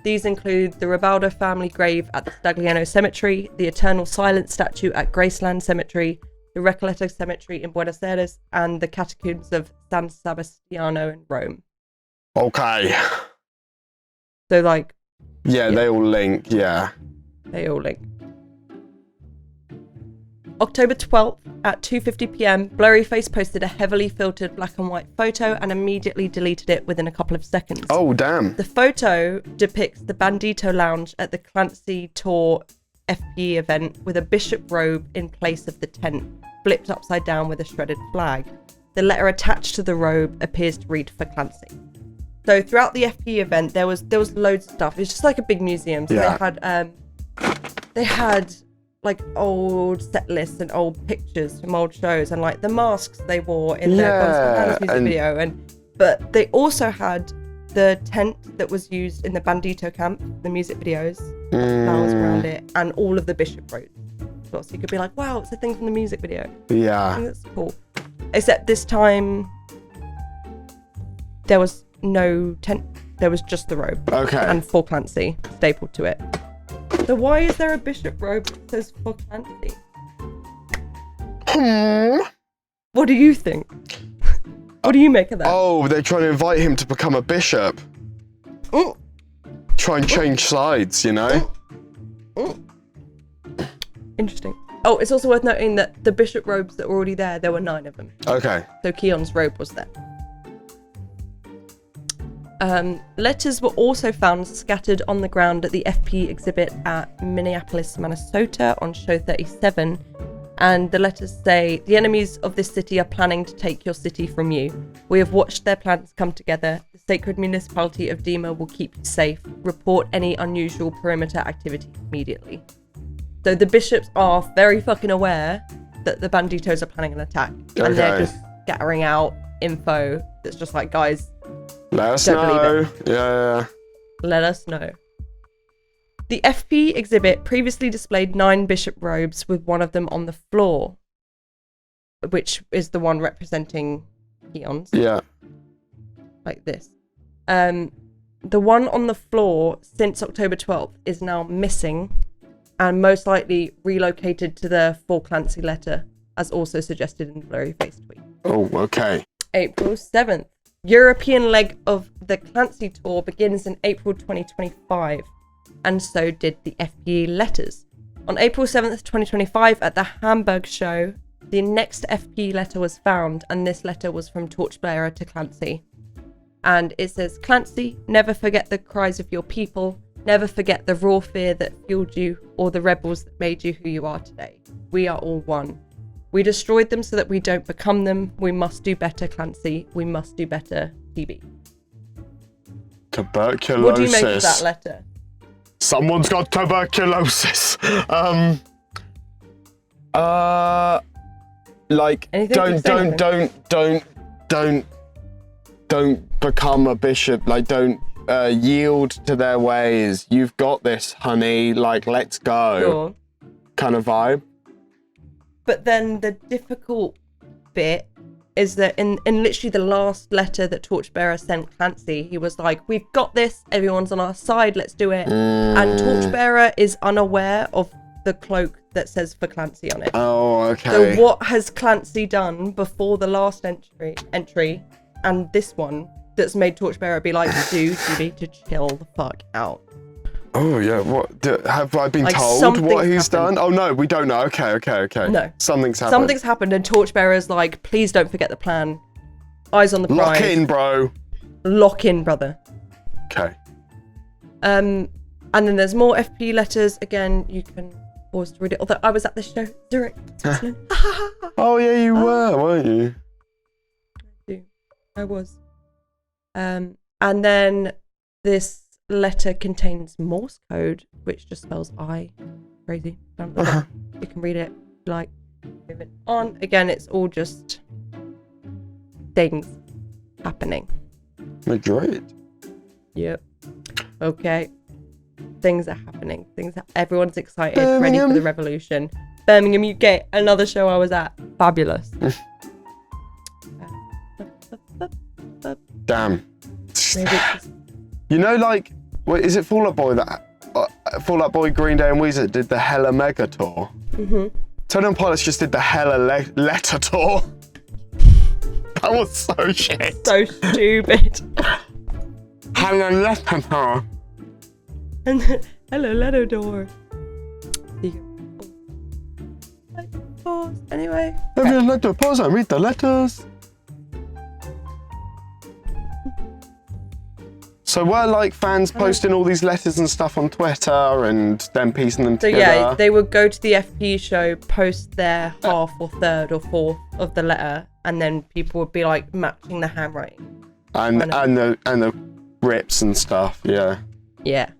These include the Ribaldo family grave at the Stagliano Cemetery, the Eternal Silence statue at Graceland Cemetery, the Recoleta Cemetery in Buenos Aires, and the catacombs of San Sebastiano in Rome. Okay. So, like... Yeah, they all link, yeah. They all link. October 12th at 2:50 p.m, Blurryface posted a heavily filtered black and white photo and immediately deleted it within a couple of seconds. Oh, damn. The photo depicts the Bandito Lounge at the Clancy Tour FP event with a bishop robe in place of the tent, flipped upside down with a shredded flag. The letter attached to the robe appears to read for Clancy. So throughout the FP event, there was loads of stuff. It's just like a big museum. So Yeah. they had like old set lists and old pictures from old shows and like the masks they wore in their Guns N' music video. But they also had the tent that was used in the Bandito camp, the music videos, flowers around it, and all of the bishop robes. So you could be like, wow, it's a thing from the music video. I Yeah. think that's cool. Except this time, there was no tent. There was just the robe. Okay. And for Clancy, stapled to it. So why is there a bishop robe that says for Clancy? What do you think? What do you make of that? Oh, they're trying to invite him to become a bishop. Mm. Try and change sides, you know? Interesting. Oh, it's also worth noting that the bishop robes that were already there were 9 of them. Okay. So Keon's robe was there. Letters were also found scattered on the ground at the FP exhibit at Minneapolis, Minnesota on show 37. And the letters say, the enemies of this city are planning to take your city from you. We have watched their plans come together. The sacred municipality of Dema will keep you safe. Report any unusual perimeter activity immediately. So the bishops are very fucking aware that the banditos are planning an attack. Okay. And they're just scattering out info that's just like, guys, let us don't know. believe it. Yeah. Let us know. The FP exhibit previously displayed 9 bishop robes with one of them on the floor, which is the one representing peons. Yeah. Like this. The one on the floor since October 12th is now missing and most likely relocated to the For Clancy letter, as also suggested in the Blurryface tweet. Oh, okay. April 7th. European leg of the Clancy tour begins in April 2025. And so did the FPE letters. On April 7th, 2025, at the Hamburg show, the next FPE letter was found, and this letter was from Torchbearer to Clancy. And it says, Clancy, never forget the cries of your people, never forget the raw fear that fueled you, or the rebels that made you who you are today. We are all one. We destroyed them so that we don't become them. We must do better, Clancy. We must do better, TB. Tuberculosis. What do you make of that letter? Someone's got tuberculosis. Like, don't become a bishop. Like, don't yield to their ways. You've got this, honey. Like, let's go. Sure. Kind of vibe. But then the difficult bit is that in literally the last letter that Torchbearer sent Clancy, he was like, we've got this, everyone's on our side, let's do it. And Torchbearer is unaware of the cloak that says for Clancy on it. Oh, okay. So what has Clancy done before the last entry and this one that's made Torchbearer be like, dude, you need to chill the fuck out? Oh, yeah. What? Have I been Like, told what he's happened. done? Oh, no, we don't know. Okay. No. Something's happened. Something's happened and Torchbearer's like, please don't forget the plan. Eyes on the prize. Lock in, bro. Lock in, brother. Okay. And then there's more FP letters. Again, you can pause to read it. Although I was at the show, Zurich. Oh, yeah, you were, weren't you? I was. And then this letter contains Morse code, which just spells I. Crazy. You can read it, like, moving on. Again, it's all just things happening. Madrid. Yep. Okay. Things are happening. Everyone's excited, ready for the revolution. Birmingham, UK, another show I was at. Fabulous. Damn. Maybe it's just... You know, like, wait, is it Fall Out Boy that Fall Out Boy, Green Day, and Weezer did the Hella Mega tour? Mm-hmm. Tony and Pilots just did the Hella Letter tour. That was so shit. So stupid. Hella Letter tour. And hello, letter door. Pause. Anyway. Every letter, pause and read the letters. So were like fans posting all these letters and stuff on Twitter and then piecing them together? So yeah, they would go to the FP show, post their half or third or fourth of the letter, and then people would be like matching the handwriting. And the rips and stuff, yeah. Yeah.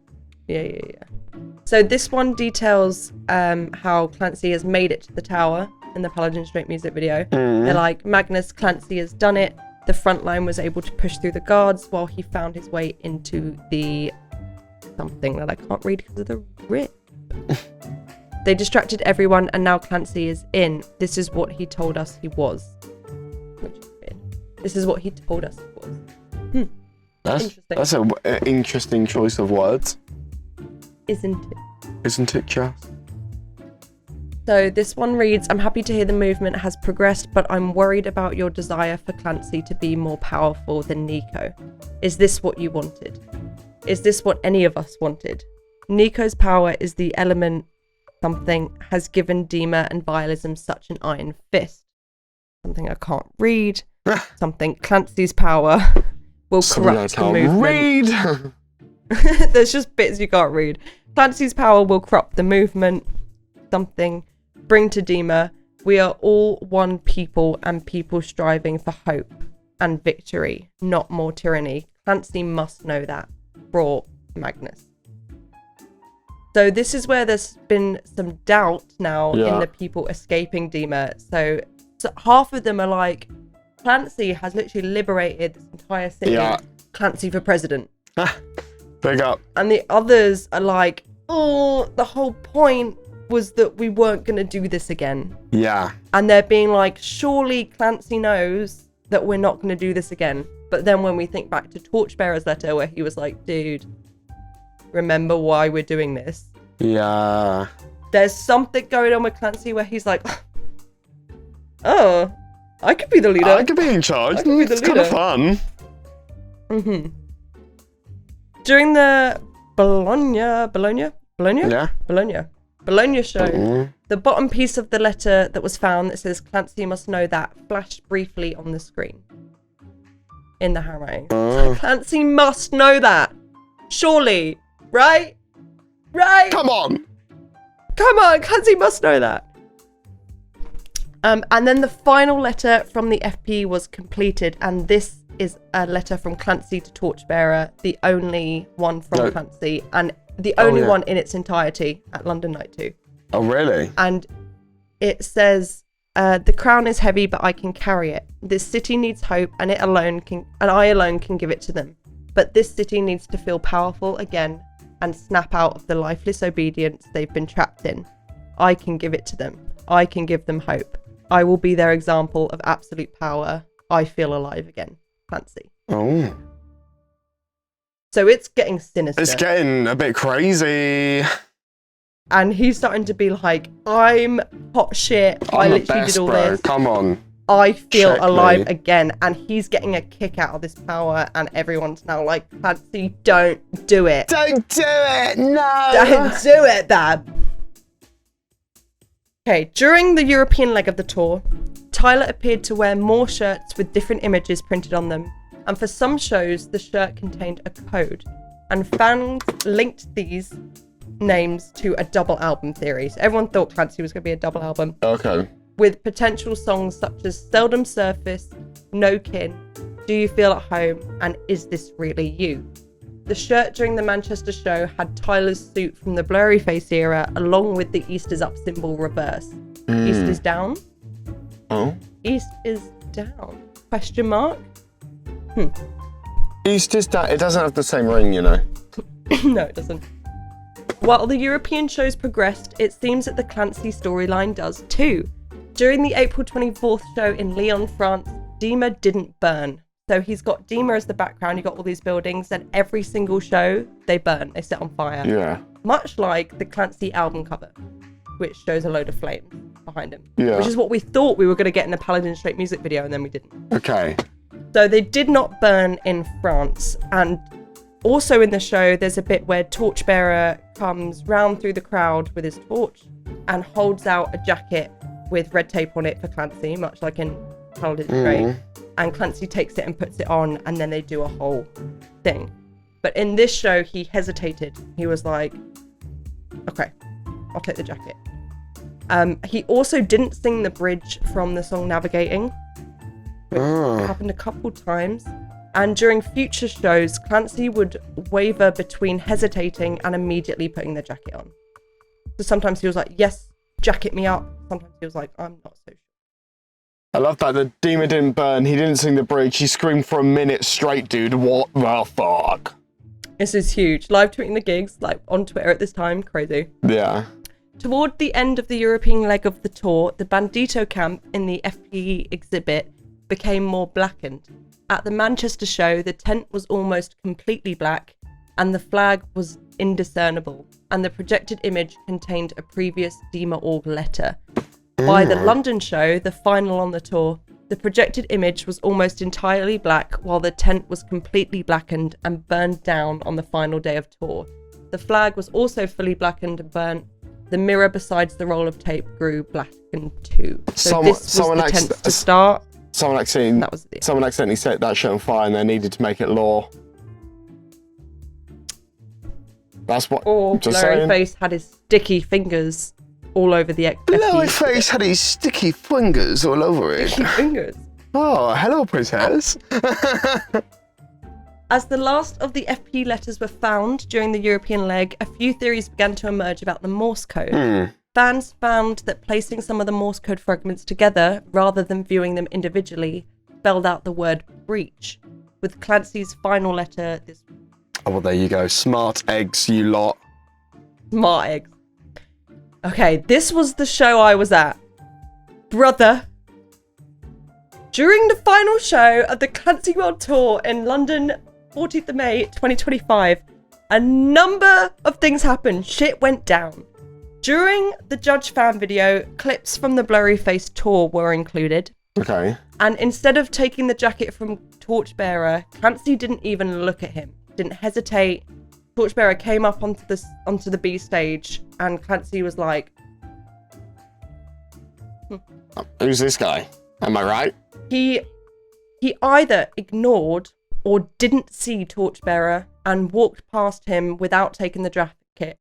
So this one details how Clancy has made it to the tower in the Paladin Straight music video. They're like, Magnus Clancy has done it. The front line was able to push through the guards while he found his way into the something that I can't read because of the rip. They distracted everyone and now Clancy is in. This is what he told us he was. Which is weird. This is what he told us he was. That's an interesting choice of words. Isn't it? Isn't it, Jess? So this one reads, I'm happy to hear the movement has progressed, but I'm worried about your desire for Clancy to be more powerful than Nico. Is this what you wanted? Is this what any of us wanted? Nico's power is the element something has given Dema and Vialism such an iron fist. Something I can't read. Something Clancy's power will corrupt the movement. Read. There's just bits you can't read. Clancy's power will corrupt the movement. Something bring to Dema. We are all one people and people striving for hope and victory, not more tyranny. Clancy must know that. Brought Magnus. So this is where there's been some doubt now in the people escaping Dema. So half of them are like, Clancy has literally liberated this entire city. Yeah. Clancy for president. Big up. And the others are like, oh, the whole point was that we weren't going to do this again. Yeah. And they're being like, surely Clancy knows that we're not going to do this again. But then when we think back to Torchbearer's letter where he was like, dude, remember why we're doing this? Yeah. There's something going on with Clancy where he's like, oh, I could be the leader. I could be in charge. I could be the It's kind of leader. fun. During the Bologna show, the bottom piece of the letter that was found that says Clancy must know that flashed briefly on the screen in the harangue. So Clancy must know that. Surely. Right? Right? Come on. Clancy must know that. And then the final letter from the FP was completed, and this is a letter from Clancy to Torchbearer, the only one from Clancy, and the only one in its entirety at London Night 2. Oh, really? And it says, the crown is heavy, but I can carry it. This city needs hope, and I alone can give it to them. But this city needs to feel powerful again and snap out of the lifeless obedience they've been trapped in. I can give it to them. I can give them hope. I will be their example of absolute power. I feel alive again. Clancy. Oh. So it's getting sinister. It's getting a bit crazy. And he's starting to be like, I'm hot shit. I literally did all this. Come on. I feel Check alive me. again. And he's getting a kick out of this power. And everyone's now like, Clancy, don't do it. Don't do it. No. Don't do it, Dad. Okay, during the European leg of the tour, Tyler appeared to wear more shirts with different images printed on them, and for some shows the shirt contained a code, and fans linked these names to a double album theory. So everyone thought Clancy was going to be a double album. Okay. With potential songs such as Seldom Surface, No Kin, Do You Feel at Home, and Is This Really You? The shirt during the Manchester show had Tyler's suit from the Blurryface era, along with the East is Up symbol reverse. East is down? Oh. East is down? Question mark? East is down. It doesn't have the same ring, you know. No, it doesn't. While the European shows progressed, it seems that the Clancy storyline does too. During the April 24th show in Lyon, France, Dema didn't burn. So he's got Dema as the background, you've got all these buildings, and every single show, they burn, they set on fire. Yeah. Much like the Clancy album cover, which shows a load of flames behind him. Yeah. Which is what we thought we were going to get in the Paladin Straight music video, and then we didn't. Okay. So they did not burn in France. And also in the show, there's a bit where Torchbearer comes round through the crowd with his torch and holds out a jacket with red tape on it for Clancy, much like in Paladin Straight. And Clancy takes it and puts it on, and then they do a whole thing. But in this show, he hesitated. He was like, okay, I'll take the jacket. He also didn't sing the bridge from the song Navigating, which happened a couple times. And during future shows, Clancy would waver between hesitating and immediately putting the jacket on. So sometimes he was like, yes, jacket me up. Sometimes he was like, I'm not so sure. I love that the Dema didn't burn. He didn't sing the bridge. He screamed for a minute straight, dude. What the fuck? This is huge. Live tweeting the gigs, like on Twitter at this time, crazy. Yeah. Toward the end of the European leg of the tour, the Bandito camp in the FPE exhibit became more blackened. At the Manchester show, the tent was almost completely black, and the flag was indiscernible, and the projected image contained a previous Dema org letter. By the London show, the final on the tour, the projected image was almost entirely black, while the tent was completely blackened and burned down on the final day of tour. The flag was also fully blackened and burnt. The mirror besides the roll of tape grew blackened too. So this was the tent to start. Someone That someone accidentally set that shit on fire, and they needed to make it law. That's what. Or just saying. Blurryface had his sticky fingers all over the Blurryface had his sticky fingers all over it. FP fingers. Oh, hello, princess. As the last of the FP letters were found during the European leg, a few theories began to emerge about the Morse code. Fans found that placing some of the Morse code fragments together, rather than viewing them individually, spelled out the word breach, with Clancy's final letter this. Oh, well, there you go. Smart eggs, you lot. Smart eggs. Okay, this was the show I was at. Brother. During the final show of the Clancy World Tour in London, 14th of May, 2025, a number of things happened. Shit went down. During the Judge fan video, clips from the Blurryface tour were included. Okay. And instead of taking the jacket from Torchbearer, Clancy didn't even look at him. Didn't hesitate. Torchbearer came up onto the B stage, and Clancy was like, Who's this guy? Am I right? He either ignored or didn't see Torchbearer and walked past him without taking the jacket.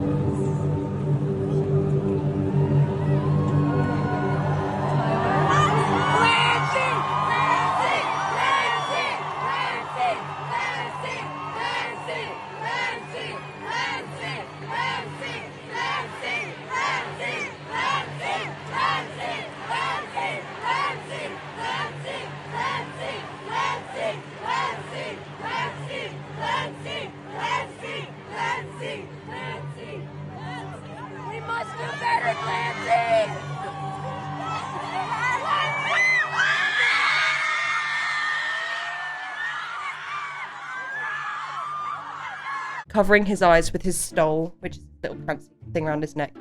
Covering his eyes with his stole, which is a little fancy thing around his neck.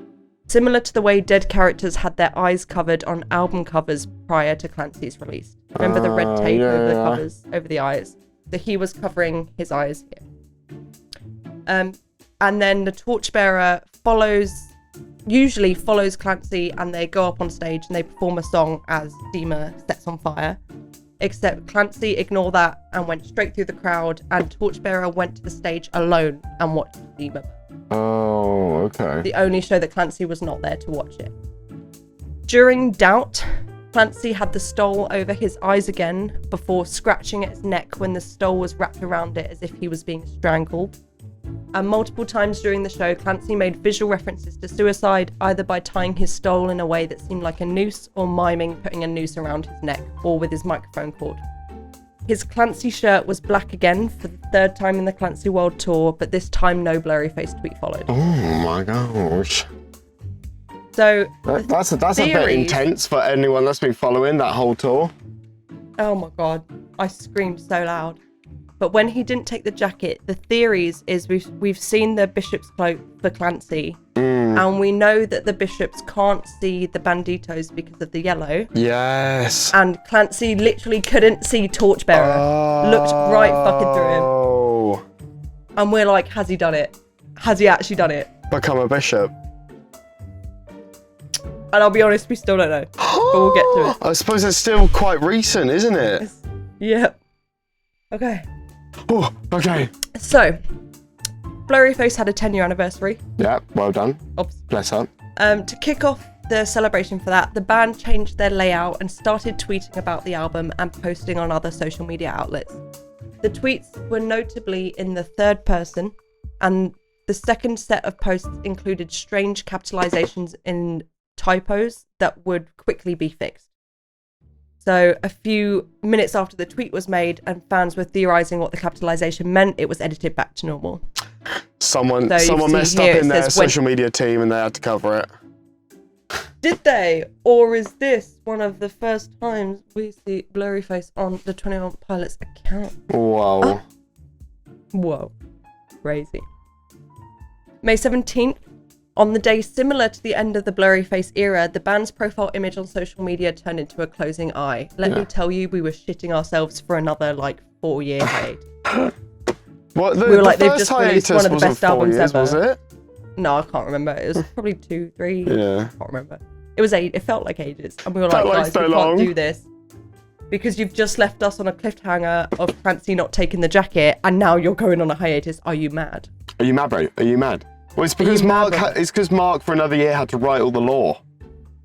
Similar to the way dead characters had their eyes covered on album covers prior to Clancy's release. Remember the red tape over the covers, over the eyes? So he was covering his eyes here. And then the Torchbearer usually follows Clancy, and they go up on stage and they perform a song as Dema sets on fire. Except Clancy ignored that and went straight through the crowd, and Torchbearer went to the stage alone and watched Dema. Oh, okay. The only show that Clancy was not there to watch it. During Doubt, Clancy had the stole over his eyes again before scratching at his neck when the stole was wrapped around it as if he was being strangled. And multiple times during the show, Clancy made visual references to suicide, either by tying his stole in a way that seemed like a noose or miming putting a noose around his neck or with his microphone cord. His Clancy shirt was black again for the third time in the Clancy World Tour, but this time no Blurryface tweet followed. Oh my gosh. So that's a bit intense for anyone that's been following that whole tour. Oh my god, I screamed so loud. But when he didn't take the jacket, the theories is we've seen the bishop's cloak for Clancy, and we know that the bishops can't see the banditos because of the yellow. Yes. And Clancy literally couldn't see Torchbearer. Looked right fucking through him. And we're like, has he done it? Has he actually done it? Become a bishop. And I'll be honest, we still don't know. But we'll get to it. I suppose it's still quite recent, isn't it? Yep. Okay. Oh, okay. So, Blurryface had a 10-year anniversary. Yeah, well done. Oops. Bless up. To kick off the celebration for that, the band changed their layout and started tweeting about the album and posting on other social media outlets. The tweets were notably in the third person, and the second set of posts included strange capitalizations in typos that would quickly be fixed. So a few minutes after the tweet was made and fans were theorizing what the capitalization meant, it was edited back to normal. Someone messed up in their social media team and they had to cover it. Did they? Or is this one of the first times we see Blurryface on the 21 Pilots account? Whoa. Oh. Whoa. Crazy. May 17th, on the day similar to the end of the Blurryface era, the band's profile image on social media turned into a closing eye. Let me tell you, we were shitting ourselves for another 4-year hiatus. What, we were like, they've just released one of the best albums ever. Was it? No, I can't remember. It was probably 2, 3. Yeah. I can't remember. It felt like ages. And we were like, guys, we can't do this. Because you've just left us on a cliffhanger of Clancy not taking the jacket, and now you're going on a hiatus. Are you mad? Are you mad, bro? Are you mad? Well, it's because Are you mad, Mark. It's because Mark for another year had to write all the lore.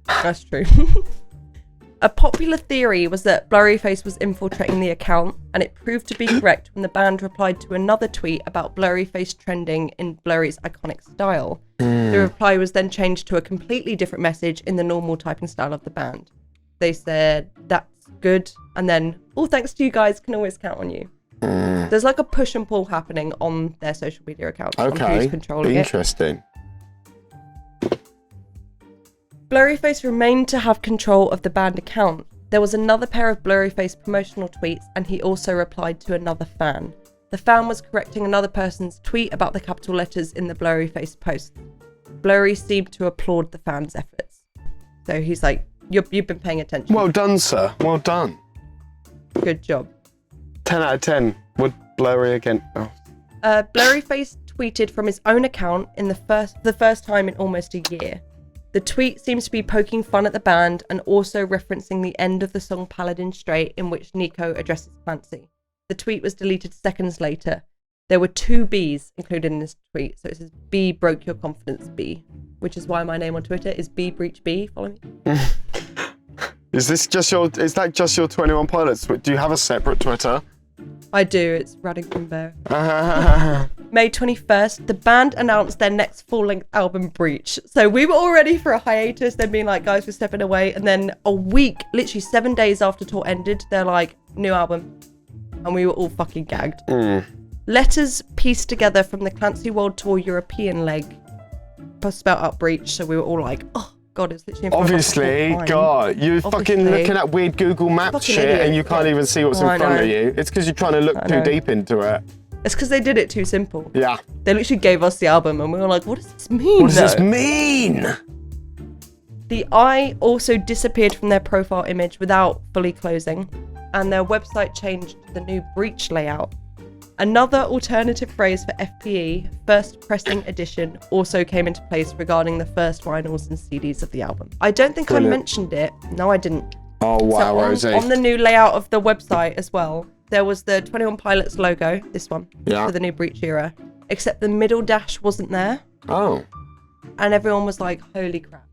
That's true. A popular theory was that Blurryface was infiltrating the account, and it proved to be correct when the band replied to another tweet about Blurryface trending in Blurry's iconic style. The reply was then changed to a completely different message in the normal typing style of the band. They said, "That's good," and then, "All thanks to you guys, can always count on you." There's like a push and pull happening on their social media accounts on who's controlling interesting. Blurryface remained to have control of the band account. There was another pair of Blurryface promotional tweets, and he also replied to another fan. The fan was correcting another person's tweet about the capital letters in the Blurryface post. Blurry seemed to applaud the fan's efforts. So he's like, you've been paying attention. Well done, sir. Well done. Good job. 10 out of 10. Would Blurry again? Oh. Blurryface tweeted from his own account in the first time in almost a year. The tweet seems to be poking fun at the band and also referencing the end of the song Paladin Straight, in which Nico addresses Clancy. The tweet was deleted seconds later. There were 2 B's included in this tweet, so it says B broke your confidence B, which is why my name on Twitter is B breach B. Follow me. Is that just your 21 Pilots? Do you have a separate Twitter? I do, it's Raddington Bear. May 21st, the band announced their next full-length album, Breach. So we were all ready for a hiatus, then being like, guys, we're stepping away. And then a week, literally 7 days after tour ended, they're like, new album. And we were all fucking gagged. Letters pieced together from the Clancy World Tour European leg spelled out Breach. So we were all like, oh. God, it's literally obviously, God, you're fucking looking at weird Google Maps shit idiot. and you can't even see what's in front of you. It's because you're trying to look too deep into it. It's because they did it too simple. Yeah. They literally gave us the album and we were like, what does this mean? What does this mean? The eye also disappeared from their profile image without fully closing, and their website changed to the new Breach layout. Another alternative phrase for FPE, First Pressing Edition, also came into place regarding the first vinyls and CDs of the album. I don't think I mentioned it. No, I didn't. Oh, wow, so Rosie. on the new layout of the website as well, there was the 21 Pilots logo, this one, for the new Breach era, except the middle dash wasn't there. Oh. And everyone was like, holy crap.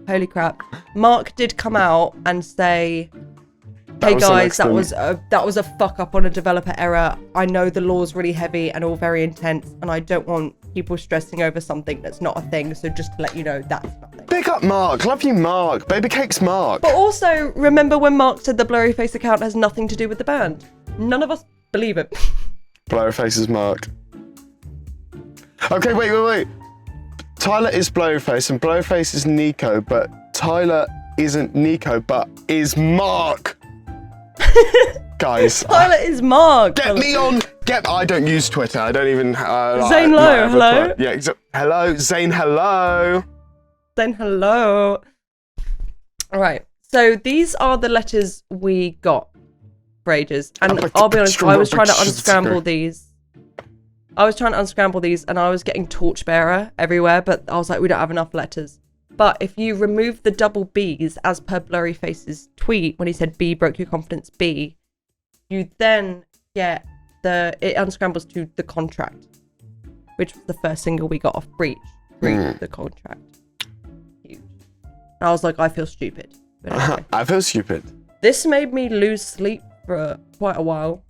Holy crap. Mark did come out and say, hey guys, that was a fuck up on a developer error. I know the law's really heavy and all very intense, and I don't want people stressing over something that's not a thing. So just to let you know, that's nothing. Big up Mark. Love you, Mark. Baby Cakes Mark. But also, remember when Mark said the Blurryface account has nothing to do with the band? None of us believe it. Blurryface is Mark. Okay, wait. Tyler is Blurryface and Blurryface is Nico, but Tyler isn't Nico, but is Mark. Guys, Tyler is Mark. Get me on. I don't use Twitter. I don't even. Zane Lowe, hello. Yeah, hello, Zane. Hello. Zane, hello. All right. So these are the letters we got for ages, and I'll be honest, I was trying to unscramble these. And I was getting torchbearer everywhere, but I was like, we don't have enough letters. But if you remove the double B's, as per Blurryface's tweet, when he said B broke your confidence B, you then get it unscrambles to the contract, which was the first single we got off Breach, the contract. Huge. And I was like, I feel stupid. But anyway. I feel stupid. This made me lose sleep for quite a while.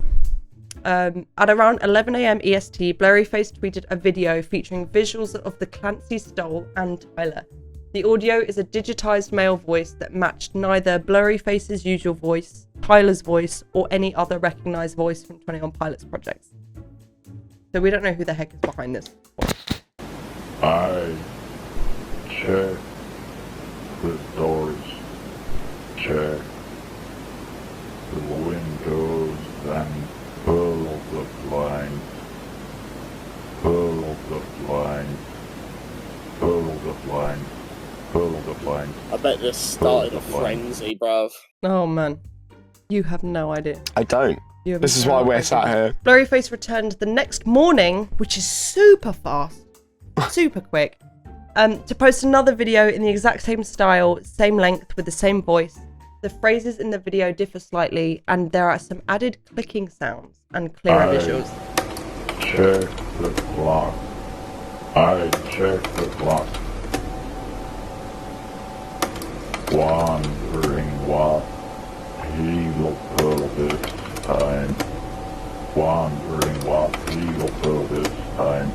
At around 11 a.m. EST, Blurryface tweeted a video featuring visuals of the Clancy stole and Tyler. The audio is a digitized male voice that matched neither Blurryface's usual voice, Tyler's voice, or any other recognized voice from 21 Pilots projects. So we don't know who the heck is behind this. I check the doors, check the windows, and pull up the blind, pull up the blind, pull up the blind. I bet this started a frenzy, bruv. Oh man, you have no idea. I don't. This is why we're sat here. Blurryface returned the next morning, which is super fast, super quick, to post another video in the exact same style, same length, with the same voice. The phrases in the video differ slightly, and there are some added clicking sounds and clearer visuals. Check the clock. I checked the clock. Wondering what he'll pull this time. Wondering what he'll pull this time.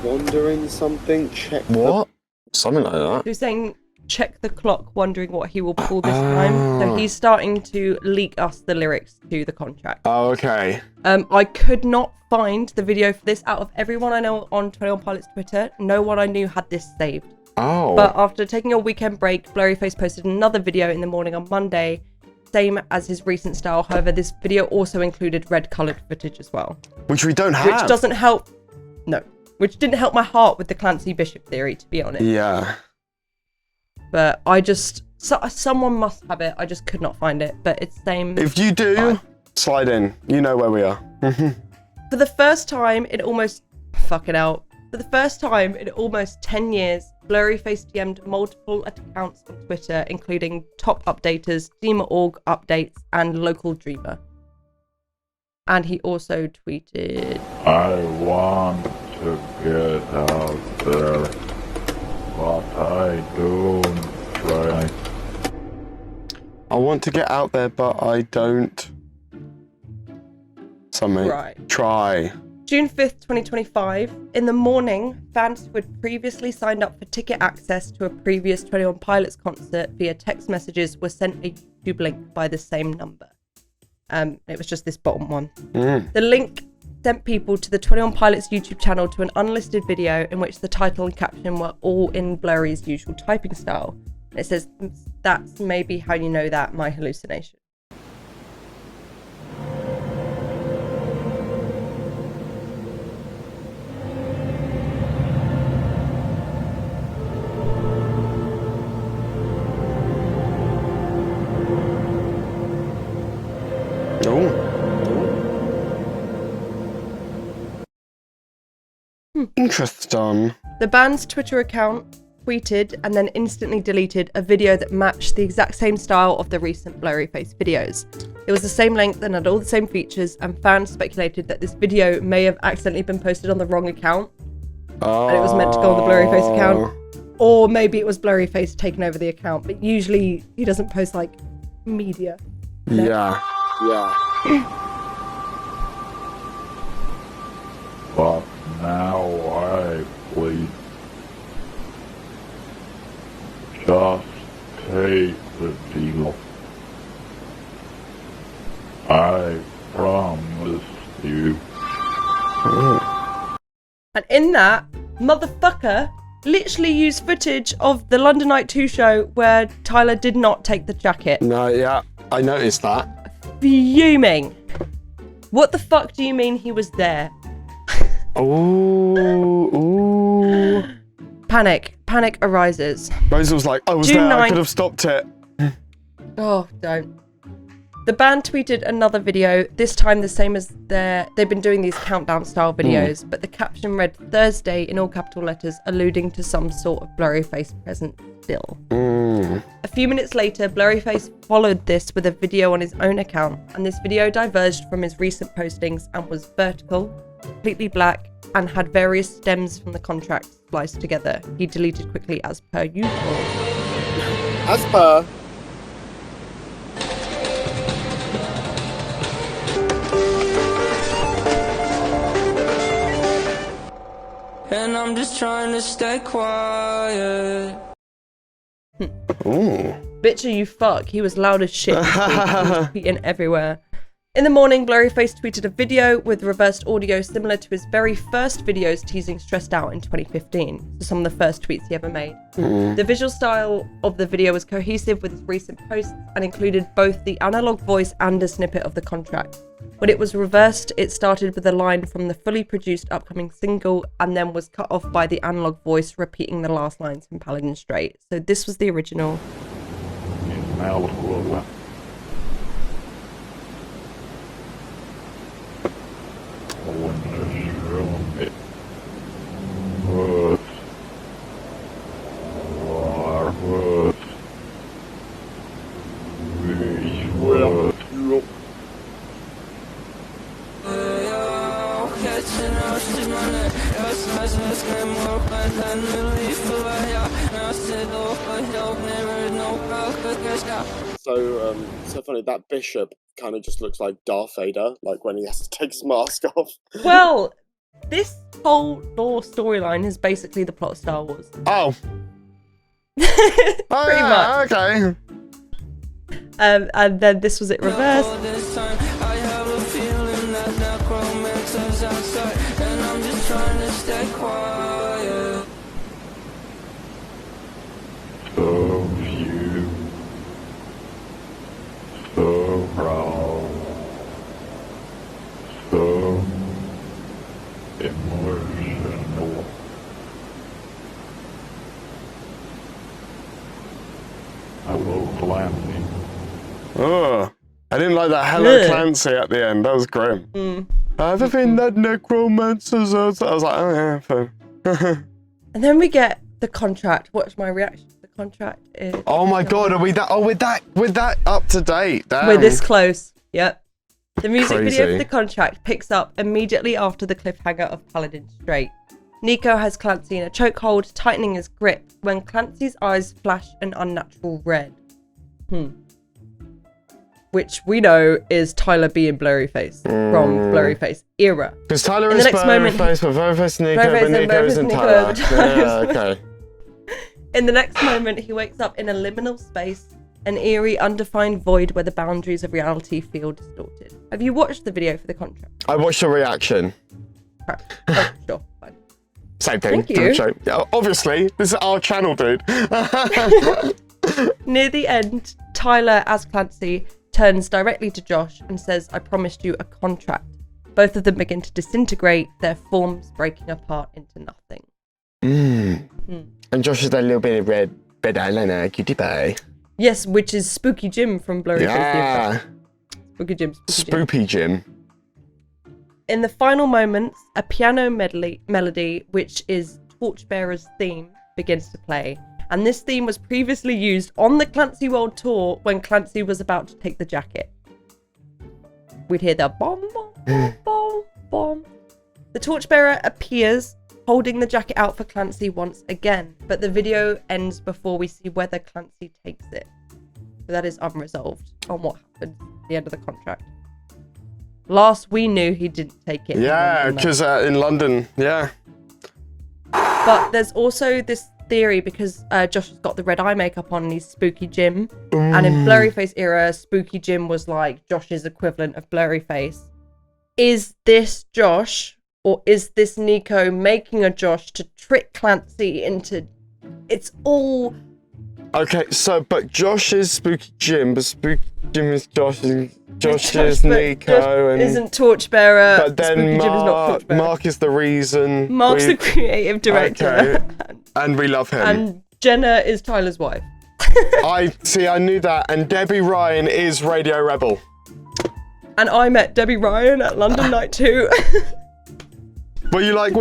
Wandering something? Check What? Something like that. Who's saying check the clock, wondering what he will pull this time. So he's starting to leak us the lyrics to the contract. Oh, okay. I could not find the video for this out of everyone I know on 21 Pilots Twitter. No one I knew had this saved. Oh. But after taking a weekend break, Blurryface posted another video in the morning on Monday, same as his recent style. However, this video also included red-coloured footage as well. Which we don't have. Which doesn't help. No. Which didn't help my heart with the Clancy Bishop theory, to be honest. Yeah. But I just... someone must have it. I just could not find it. But it's same... If you do, slide in. You know where we are. For the first time in almost... Fuck it out. For the first time in almost 10 years, Blurryface DM'd multiple accounts on Twitter, including top updaters, Dema org updates, and local dreamer. And he also tweeted... I want to get out there, but I don't try. I want to get out there, but I don't... Something. Right. Try. June 5th, 2025. In the morning, fans who had previously signed up for ticket access to a previous 21 Pilots concert via text messages were sent a YouTube link by the same number. It was just this bottom one. The link sent people to the 21 Pilots YouTube channel to an unlisted video in which the title and caption were all in Blurry's usual typing style. And it says, "That's maybe how you know that, my hallucination." Interesting. The band's Twitter account tweeted and then instantly deleted a video that matched the exact same style of the recent Blurryface videos. It was the same length and had all the same features, and fans speculated that this video may have accidentally been posted on the wrong account. Oh. And it was meant to go on the Blurryface account. Or maybe it was Blurryface taking over the account, but usually he doesn't post like media. No. Yeah. But now I plead. Just take the deal. I promise you. And in that, motherfucker literally used footage of the London Night 2 show where Tyler did not take the jacket. No, yeah. I noticed that. Fuming. What the fuck do you mean he was there? Ooh. Panic arises. Rosie was like, I was June there, I 9th. could have stopped it. Oh, don't. The band tweeted another video, this time the same as they've been doing these countdown style videos, but the caption read Thursday in all capital letters, alluding to some sort of Blurryface present still. A few minutes later, Blurryface followed this with a video on his own account, and this video diverged from his recent postings and was vertical, completely black, and had various stems from the contract spliced together. He deleted quickly as per usual. As per. And I'm just trying to stay quiet. Ooh. Bitcher, you fuck. He was loud as shit. He was tweeting everywhere. In the morning, Blurryface tweeted a video with reversed audio similar to his very first videos teasing Stressed Out in 2015. So some of the first tweets he ever made. The visual style of the video was cohesive with his recent posts and included both the analog voice and a snippet of the contract. When it was reversed, it started with a line from the fully produced upcoming single and then was cut off by the analog voice repeating the last lines from Paladin Straight. So this was the original. So funny, that bishop kind of just looks like Darth Vader, like when he has to take his mask off. Well, this whole lore storyline is basically the plot of Star Wars. Oh. Pretty much. Okay. And then this was it reversed. So few. So proud. So emotional. Hello, Clancy. Oh, I didn't like that hello Ugh. Clancy at the end. That was grim. I've been that necromancers. I was like, oh yeah, fine. And then we get the contract. What's my reaction to the contract? Oh my god, are we that? Oh, with that up to date. Damn. We're this close. Yep. The music video Crazy. for the contract picks up immediately after the cliffhanger of Paladin Strait. Nico has Clancy in a chokehold, tightening his grip when Clancy's eyes flash an unnatural red. Which we know is Tyler being Blurryface from Blurryface era. Because Tyler In is the next moment, Blurryface, but Blurryface Nico, Blurryface but and Nico Blurryface isn't Nico Tyler. are the Tylers. Yeah, okay. In the next moment, he wakes up in a liminal space, an eerie, undefined void where the boundaries of reality feel distorted. Have you watched the video for the contract? I watched your reaction. Crap. Oh, sure. Fine. Same thing. Thank you. Same. Yeah, obviously, this is our channel, dude. Near the end, Tyler, as Clancy, turns directly to Josh and says, I promised you a contract. Both of them begin to disintegrate, their forms breaking apart into nothing. And Josh is that little bit of red eyeliner, cutie pie. Yes, which is Spooky Jim from Blurryface. Yeah. Spooky Jim. Spooky Jim. Spoopy Jim. In the final moments, a piano melody, which is Torchbearer's theme, begins to play. And this theme was previously used on the Clancy World Tour when Clancy was about to take the jacket. We'd hear the bomb, bomb, bomb, bomb, bomb. The Torchbearer appears, holding the jacket out for Clancy once again, but the video ends before we see whether Clancy takes it. So that is unresolved on what happened at the end of the contract. Last we knew, he didn't take it. Yeah, because in London, yeah. But there's also this theory because Josh has got the red eye makeup on and he's Spooky Jim. And in Blurryface era, Spooky Jim was like Josh's equivalent of Blurryface. Is this Josh or is this Nico making a Josh to trick Clancy into... It's all... Okay, so, but Josh is Spooky Jim, but Spooky Jim is Josh is Josh, but Nico, Josh and... isn't Torchbearer. But then Spooky Jim is not Torchbearer. Mark is the reason. Mark's the creative director. Okay. And we love him. And Jenna is Tyler's wife. I knew that. And Debbie Ryan is Radio Rebel. And I met Debbie Ryan at London Night 2. Were you like?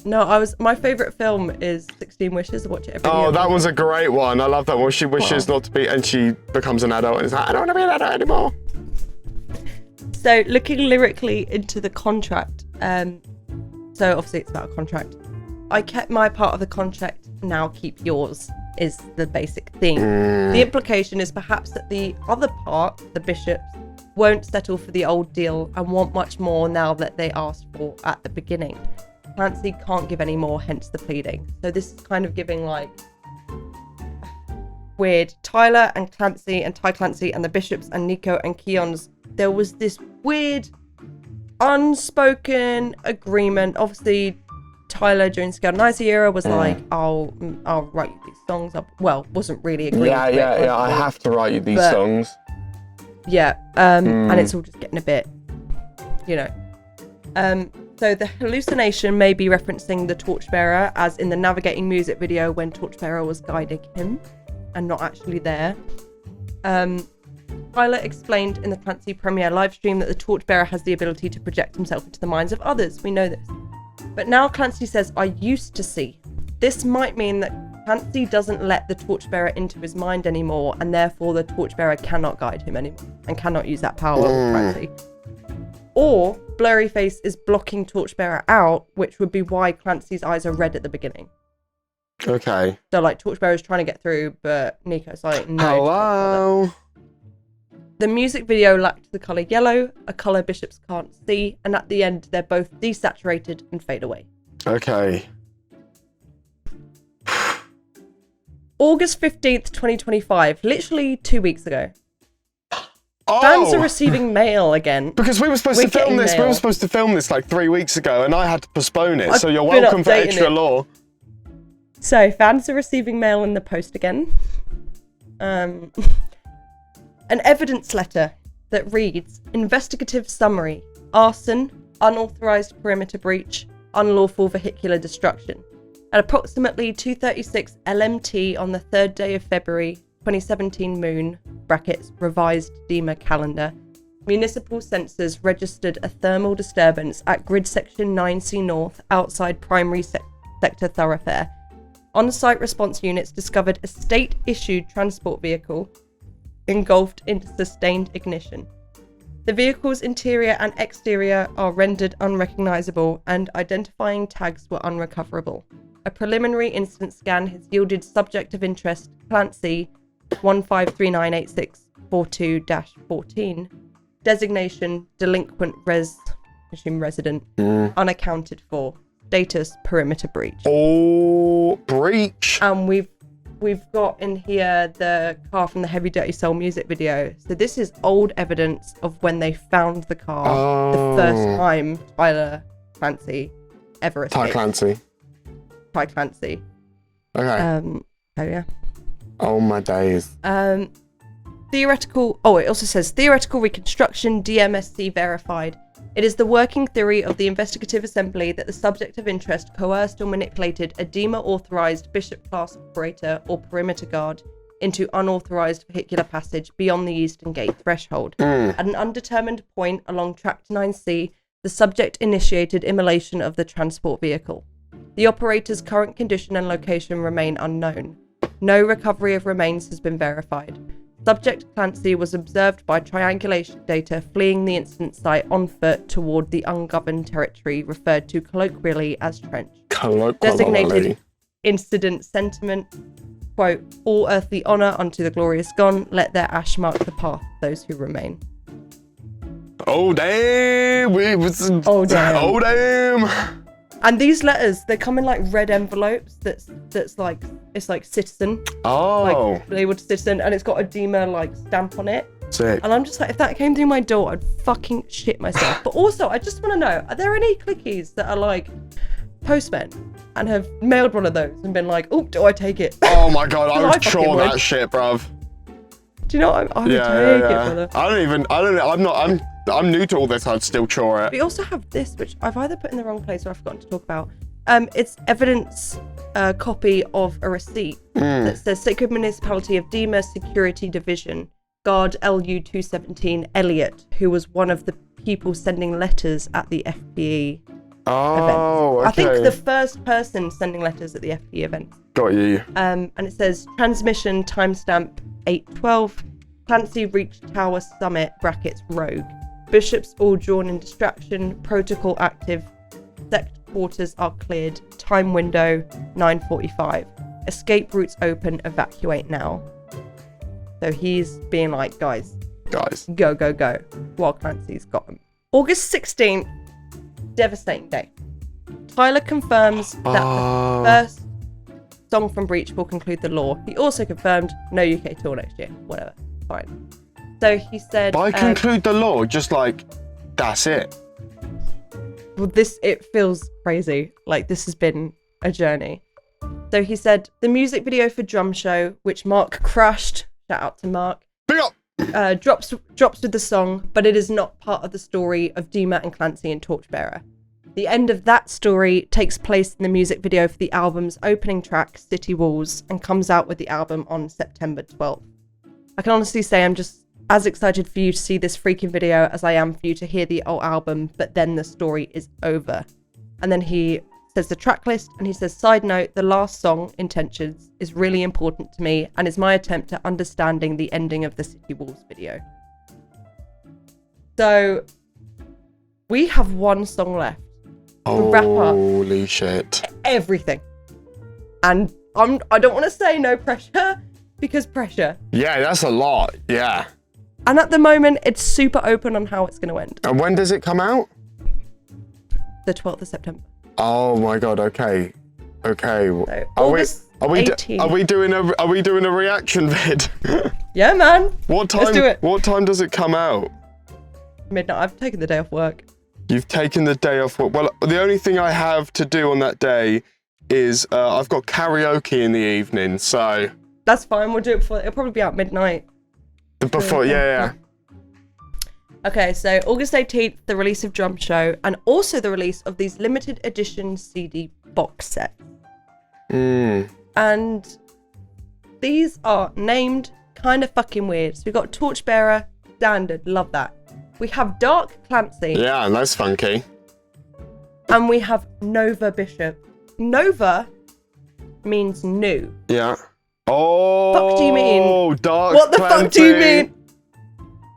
No, my favourite film is 16 Wishes. I watch it every year. Oh, that was a great one. I love that one. She wishes not to be, and she becomes an adult and is like, I don't want to be an adult anymore. So looking lyrically into the contract, so obviously it's about a contract. I kept my part of the contract, now keep yours, is the basic theme. The implication is perhaps that the other part, the bishops, won't settle for the old deal and want much more now that they asked for at the beginning. Clancy can't give any more, hence the pleading. So this is kind of giving like weird Tyler and Clancy and Ty Clancy and the bishops and Nico and Keon's. There was this weird unspoken agreement. Obviously, Tyler during Scale Nice era was like, I'll write you these songs up. Well, wasn't really agreeing. Yeah. I have to write you these songs. Yeah, and it's all just getting a bit, So the hallucination may be referencing the Torchbearer, as in the Navigating music video when Torchbearer was guiding him and not actually there. Tyler explained in the Clancy premiere livestream that the Torchbearer has the ability to project himself into the minds of others. We know this. But now Clancy says, I used to see. This might mean that Clancy doesn't let the Torchbearer into his mind anymore, and therefore the Torchbearer cannot guide him anymore and cannot use that power over Clancy. Or Blurryface is blocking Torchbearer out, which would be why Clancy's eyes are red at the beginning. Okay. So, like, Torchbearer's trying to get through, but Nico's like, no. Hello. The music video lacked the colour yellow, a colour bishops can't see, and at the end, they're both desaturated and fade away. Okay. August 15th, 2025, literally 2 weeks ago. Oh, Fans are receiving mail again. because we were supposed to film this. We were supposed to film this like 3 weeks ago, and I had to postpone it. So you're welcome for extra lore. So fans are receiving mail in the post again. An evidence letter that reads: investigative summary, arson, unauthorized perimeter breach, unlawful vehicular destruction. At approximately 2:36 LMT on the 3rd day of February 2017 moon, brackets, revised Dema calendar, municipal sensors registered a thermal disturbance at grid section 9C North outside primary sector thoroughfare. On-site response units discovered a state-issued transport vehicle engulfed in sustained ignition. The vehicle's interior and exterior are rendered unrecognizable and identifying tags were unrecoverable. A preliminary incident scan has yielded subject of interest Clancy 15398642-14, designation delinquent resident, unaccounted for, status perimeter breach. Oh, breach. And we've got in here the car from the Heavy Dirty Soul music video. So this is old evidence of when they found the car the first time Tyler Clancy ever escaped. Ty Clancy. Okay. Oh yeah. Oh my days. Theoretical. Oh, it also says theoretical reconstruction, DMSC verified. It is the working theory of the investigative assembly that the subject of interest coerced or manipulated a Dema authorized bishop class operator or perimeter guard into unauthorized vehicular passage beyond the eastern gate threshold. At an undetermined point along tract 9C, the subject initiated immolation of the transport vehicle. The operator's current condition and location remain unknown. No recovery of remains has been verified. Subject Clancy was observed by triangulation data fleeing the incident site on foot toward the ungoverned territory referred to colloquially as Trench. Designated incident sentiment, quote, all earthly honour unto the glorious gone, let their ash mark the path of those who remain. Oh damn! Oh damn! Oh damn! And these letters, they come in like red envelopes. That's like, it's like citizen. Oh. Like labeled citizen, and it's got a Dema like stamp on it. Sick. And I'm just like, if that came through my door, I'd fucking shit myself. But also, I just want to know, are there any Cliques that are like postmen and have mailed one of those and been like, oh, do I take it? Oh my god, I would fucking chore that would. shit, bruv. Do you know what I would take it, brother? I'm new to all this, I'd still chore it. We also have this, which I've either put in the wrong place or I've forgotten to talk about. It's evidence copy of a receipt that says Sacred Municipality of Dema Security Division, Guard LU-217 Elliot, who was one of the people sending letters at the FPE event. Okay. I think the first person sending letters at the FPE event. Got you. And it says transmission timestamp 8:12. Clancy reached Tower Summit brackets Rogue. Bishops all drawn in distraction. Protocol active. Sect quarters are cleared. Time window 9:45. Escape routes open. Evacuate now. So he's being like, guys, go, while Clancy's got him. August 16th, devastating day. Tyler confirms that the first song from Breach will conclude the lore. He also confirmed no UK tour next year. Whatever, fine. So he said... By conclude the lore, just like, that's it. Well, it feels crazy. Like, this has been a journey. So he said, the music video for Drum Show, which Mark crushed, shout out to Mark, Big up! drops with the song, but it is not part of the story of Dema and Clancy and Torchbearer. The end of that story takes place in the music video for the album's opening track, City Walls, and comes out with the album on September 12th. I can honestly say I'm just as excited for you to see this freaking video as I am for you to hear the old album, but then the story is over. And then he says the track list, and he says, side note, the last song, Intentions, is really important to me and is my attempt at understanding the ending of the City Walls video. So We have one song left to wrap up Holy shit. everything. And I don't want to say no pressure, because pressure. Yeah, that's a lot. Yeah. And at the moment, it's super open on how it's going to end. And when does it come out? The 12th of September. Oh my god. Okay. Okay. So, August 18th. Are we doing a reaction vid? Yeah, man. What time? Let's do it. What time does it come out? Midnight. I've taken the day off work. You've taken the day off work. Well, the only thing I have to do on that day is I've got karaoke in the evening, so. That's fine. We'll do it before. It'll probably be out midnight. Before, yeah. Okay, so August 18th, the release of Drum Show, and also the release of these limited edition CD box sets. And these are named kind of fucking weird. So we got Torchbearer, standard, love that. We have Dark Clancy. Yeah, that's funky. And we have Nova Bishop. Nova means new. Yeah. Oh, Fuck do you mean? Dark What the Clancy. fuck do you mean?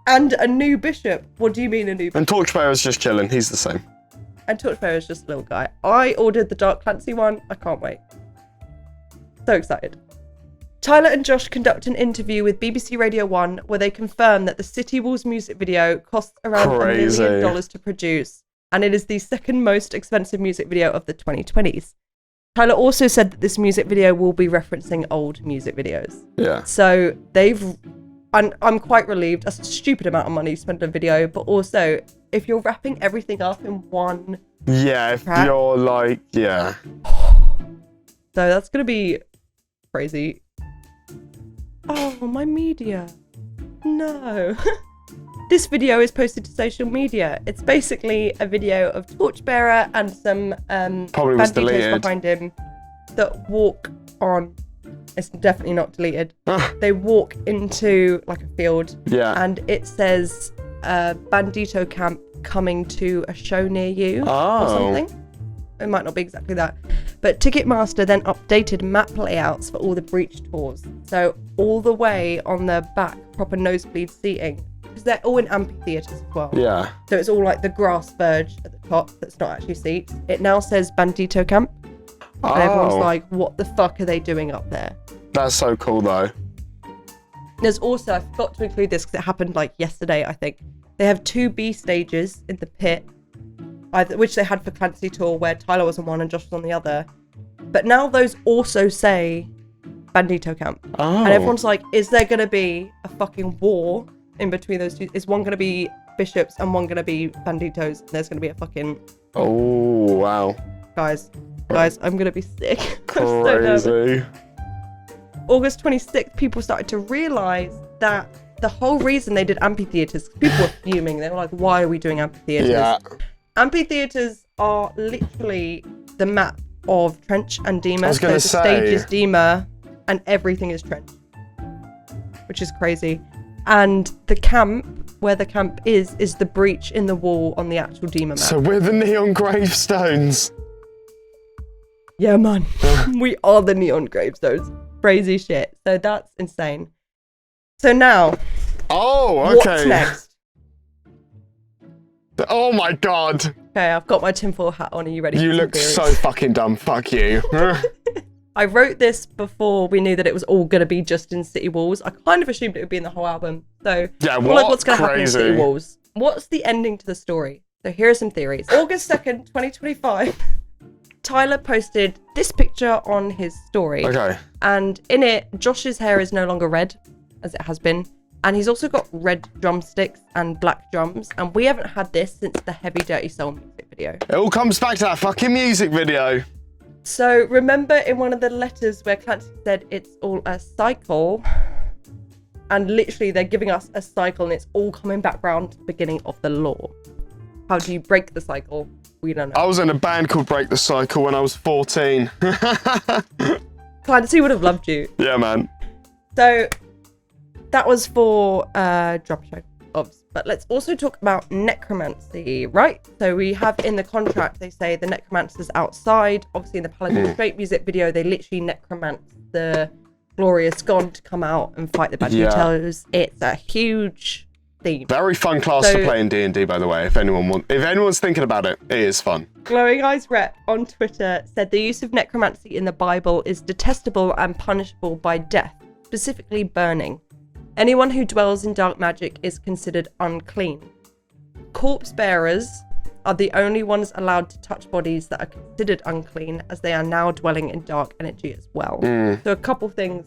And a new bishop. What do you mean a new bishop? And Torchbearer's just chilling. He's the same. And Torchbearer is just a little guy. I ordered the Dark Clancy one. I can't wait. So excited. Tyler and Josh conduct an interview with BBC Radio 1 where they confirm that the City Walls music video costs around $1 million to produce, and it is the second most expensive music video of the 2020s. Tyler also said that this music video will be referencing old music videos. Yeah. So and I'm quite relieved. That's a stupid amount of money spent on a video, but also if you're wrapping everything up in one. Yeah, if track, you're like, yeah. So that's going to be crazy. Oh, my media. No. This video is posted to social media. It's basically a video of Torchbearer and some Probably was banditos deleted. behind him that walk on. It's definitely not deleted. They walk into like a field. Yeah. And it says Bandito Camp coming to a show near you or something. It might not be exactly that. But Ticketmaster then updated map layouts for all the breach tours. So all the way on the back, proper nosebleed seating. Because they're all in amphitheatres as well. Yeah. So it's all like the grass verge at the top that's not actually seats. It now says Bandito Camp. And everyone's like, what the fuck are they doing up there? That's so cool though. There's also, I forgot to include this because it happened like yesterday, I think. They have 2 B stages in the pit, which they had for Clancy Tour, where Tyler was on one and Josh was on the other. But now those also say Bandito Camp. And everyone's like, is there going to be a fucking war in between those two? Is one going to be bishops and one going to be banditos? And there's going to be a fucking... Oh, wow. Guys, I'm going to be sick. I'm so nervous. Crazy. August 26th, people started to realise that the whole reason they did amphitheatres, people were fuming. They were like, why are we doing amphitheatres? Yeah. Amphitheatres are literally the map of Trench and Dema. I was gonna so the stage say. is Dema and everything is Trench, which is crazy. And the camp, where the camp is the breach in the wall on the actual Dema map. So we're the neon gravestones. Yeah, man. We are the neon gravestones. Crazy shit. So that's insane. So now, Oh, okay. what's next? Oh my god. Okay, I've got my tinfoil hat on. Are you ready? You for some look theories? so fucking dumb. Fuck you. I wrote this before we knew that it was all going to be just in City Walls. I kind of assumed it would be in the whole album. So, Yeah, we're like, what's going to happen in Crazy. City Walls? What's the ending to the story? So here are some theories. August 2nd, 2025, Tyler posted this picture on his story. Okay. And in it, Josh's hair is no longer red, as it has been. And he's also got red drumsticks and black drums. And we haven't had this since the Heavy Dirty Soul music video. It all comes back to that fucking music video. So remember in one of the letters where Clancy said it's all a cycle, and literally they're giving us a cycle and it's all coming back round to the beginning of the law. How do you break the cycle? We don't know. I was in a band called Break the Cycle when I was 14. Clancy would have loved you. Yeah, man. So that was for Drum Show, obviously. But let's also talk about necromancy, right? So we have in the contract, they say the necromancer's outside. Obviously in the Paladin Straight music video, they literally necromance the glorious god to come out and fight the Banditos. It's a huge theme. Very fun class to play in D&D, by the way. If anyone's thinking about it, it is fun. Glowing Eyes Rep on Twitter said the use of necromancy in the Bible is detestable and punishable by death, specifically burning. Anyone who dwells in dark magic is considered unclean. Corpse bearers are the only ones allowed to touch bodies that are considered unclean, as they are now dwelling in dark energy as well. So a couple things.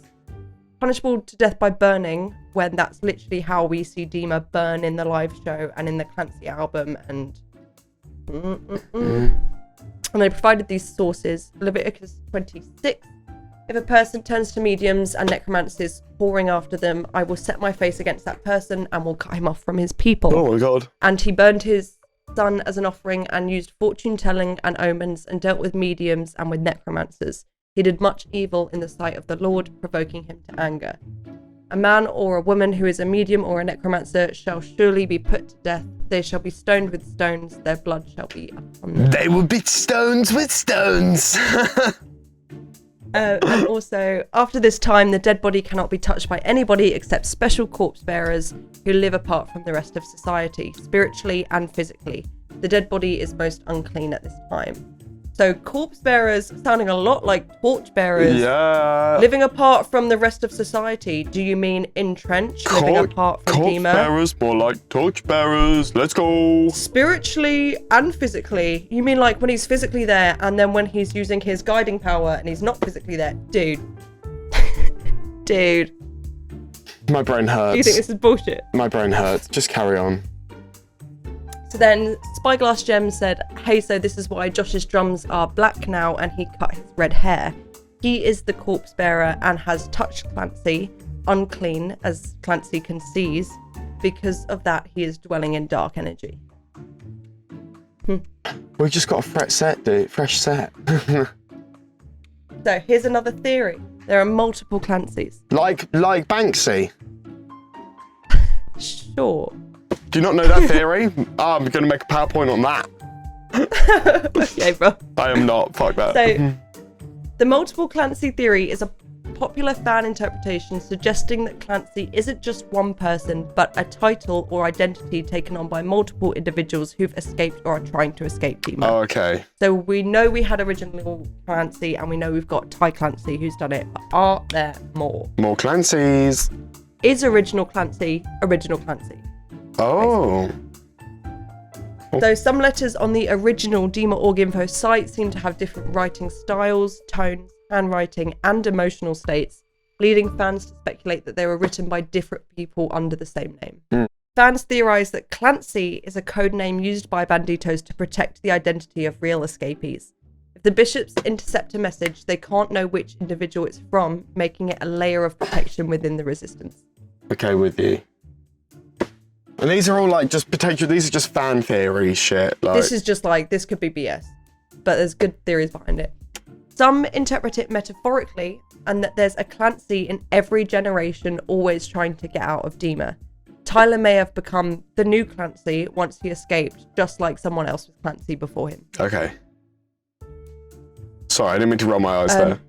Punishable to death by burning, when that's literally how we see Dema burn in the live show and in the Clancy album, and they provided these sources. Leviticus 26. If a person turns to mediums and necromancers, pouring after them, I will set my face against that person and will cut him off from his people. Oh my god. And he burned his son as an offering and used fortune telling and omens and dealt with mediums and with necromancers. He did much evil in the sight of the Lord, provoking him to anger. A man or a woman who is a medium or a necromancer shall surely be put to death. They shall be stoned with stones. Their blood shall be upon them. They will be stones with stones. And also, after this time, the dead body cannot be touched by anybody except special corpse bearers who live apart from the rest of society, spiritually and physically. The dead body is most unclean at this time. So corpse bearers sounding a lot like torch bearers. Yeah. Living apart from the rest of society. Do you mean entrenched, living apart from corpse Dema? bearers, more like torch bearers. Let's go. Spiritually and physically. You mean like when he's physically there and then when he's using his guiding power and he's not physically there? Dude. Dude. My brain hurts. Do you think this is bullshit? My brain hurts. Just carry on. So then Spyglass Gem said, hey, so this is why Josh's drums are black now and he cut his red hair. He is the corpse bearer and has touched Clancy, unclean as Clancy can seize. Because of that, he is dwelling in dark energy. We just got a fresh set, dude. Fresh set. So here's another theory. There are multiple Clancys. Like Banksy. Sure. Do you not know that theory? I'm going to make a PowerPoint on that. Okay, bro. I am not. Fuck that. So, the multiple Clancy theory is a popular fan interpretation suggesting that Clancy isn't just one person, but a title or identity taken on by multiple individuals who've escaped or are trying to escape Dema. Oh, okay. So we know we had original Clancy, and we know we've got Ty Clancy who's done it. But are there more? More Clancys. Is original Clancy original Clancy? Oh. So some letters on the original Dema.org info site seem to have different writing styles, tones, handwriting, and emotional states, leading fans to speculate that they were written by different people under the same name. Fans theorize that Clancy is a code name used by banditos to protect the identity of real escapees. If the bishops intercept a message, they can't know which individual it's from, making it a layer of protection within the resistance. Okay, with you. And these are all like just potential, these are just fan theory shit. Like. This is just like, this could be BS, but there's good theories behind it. Some interpret it metaphorically, and that there's a Clancy in every generation always trying to get out of Dema. Tyler may have become the new Clancy once he escaped, just like someone else was Clancy before him. Okay. Sorry, I didn't mean to roll my eyes there.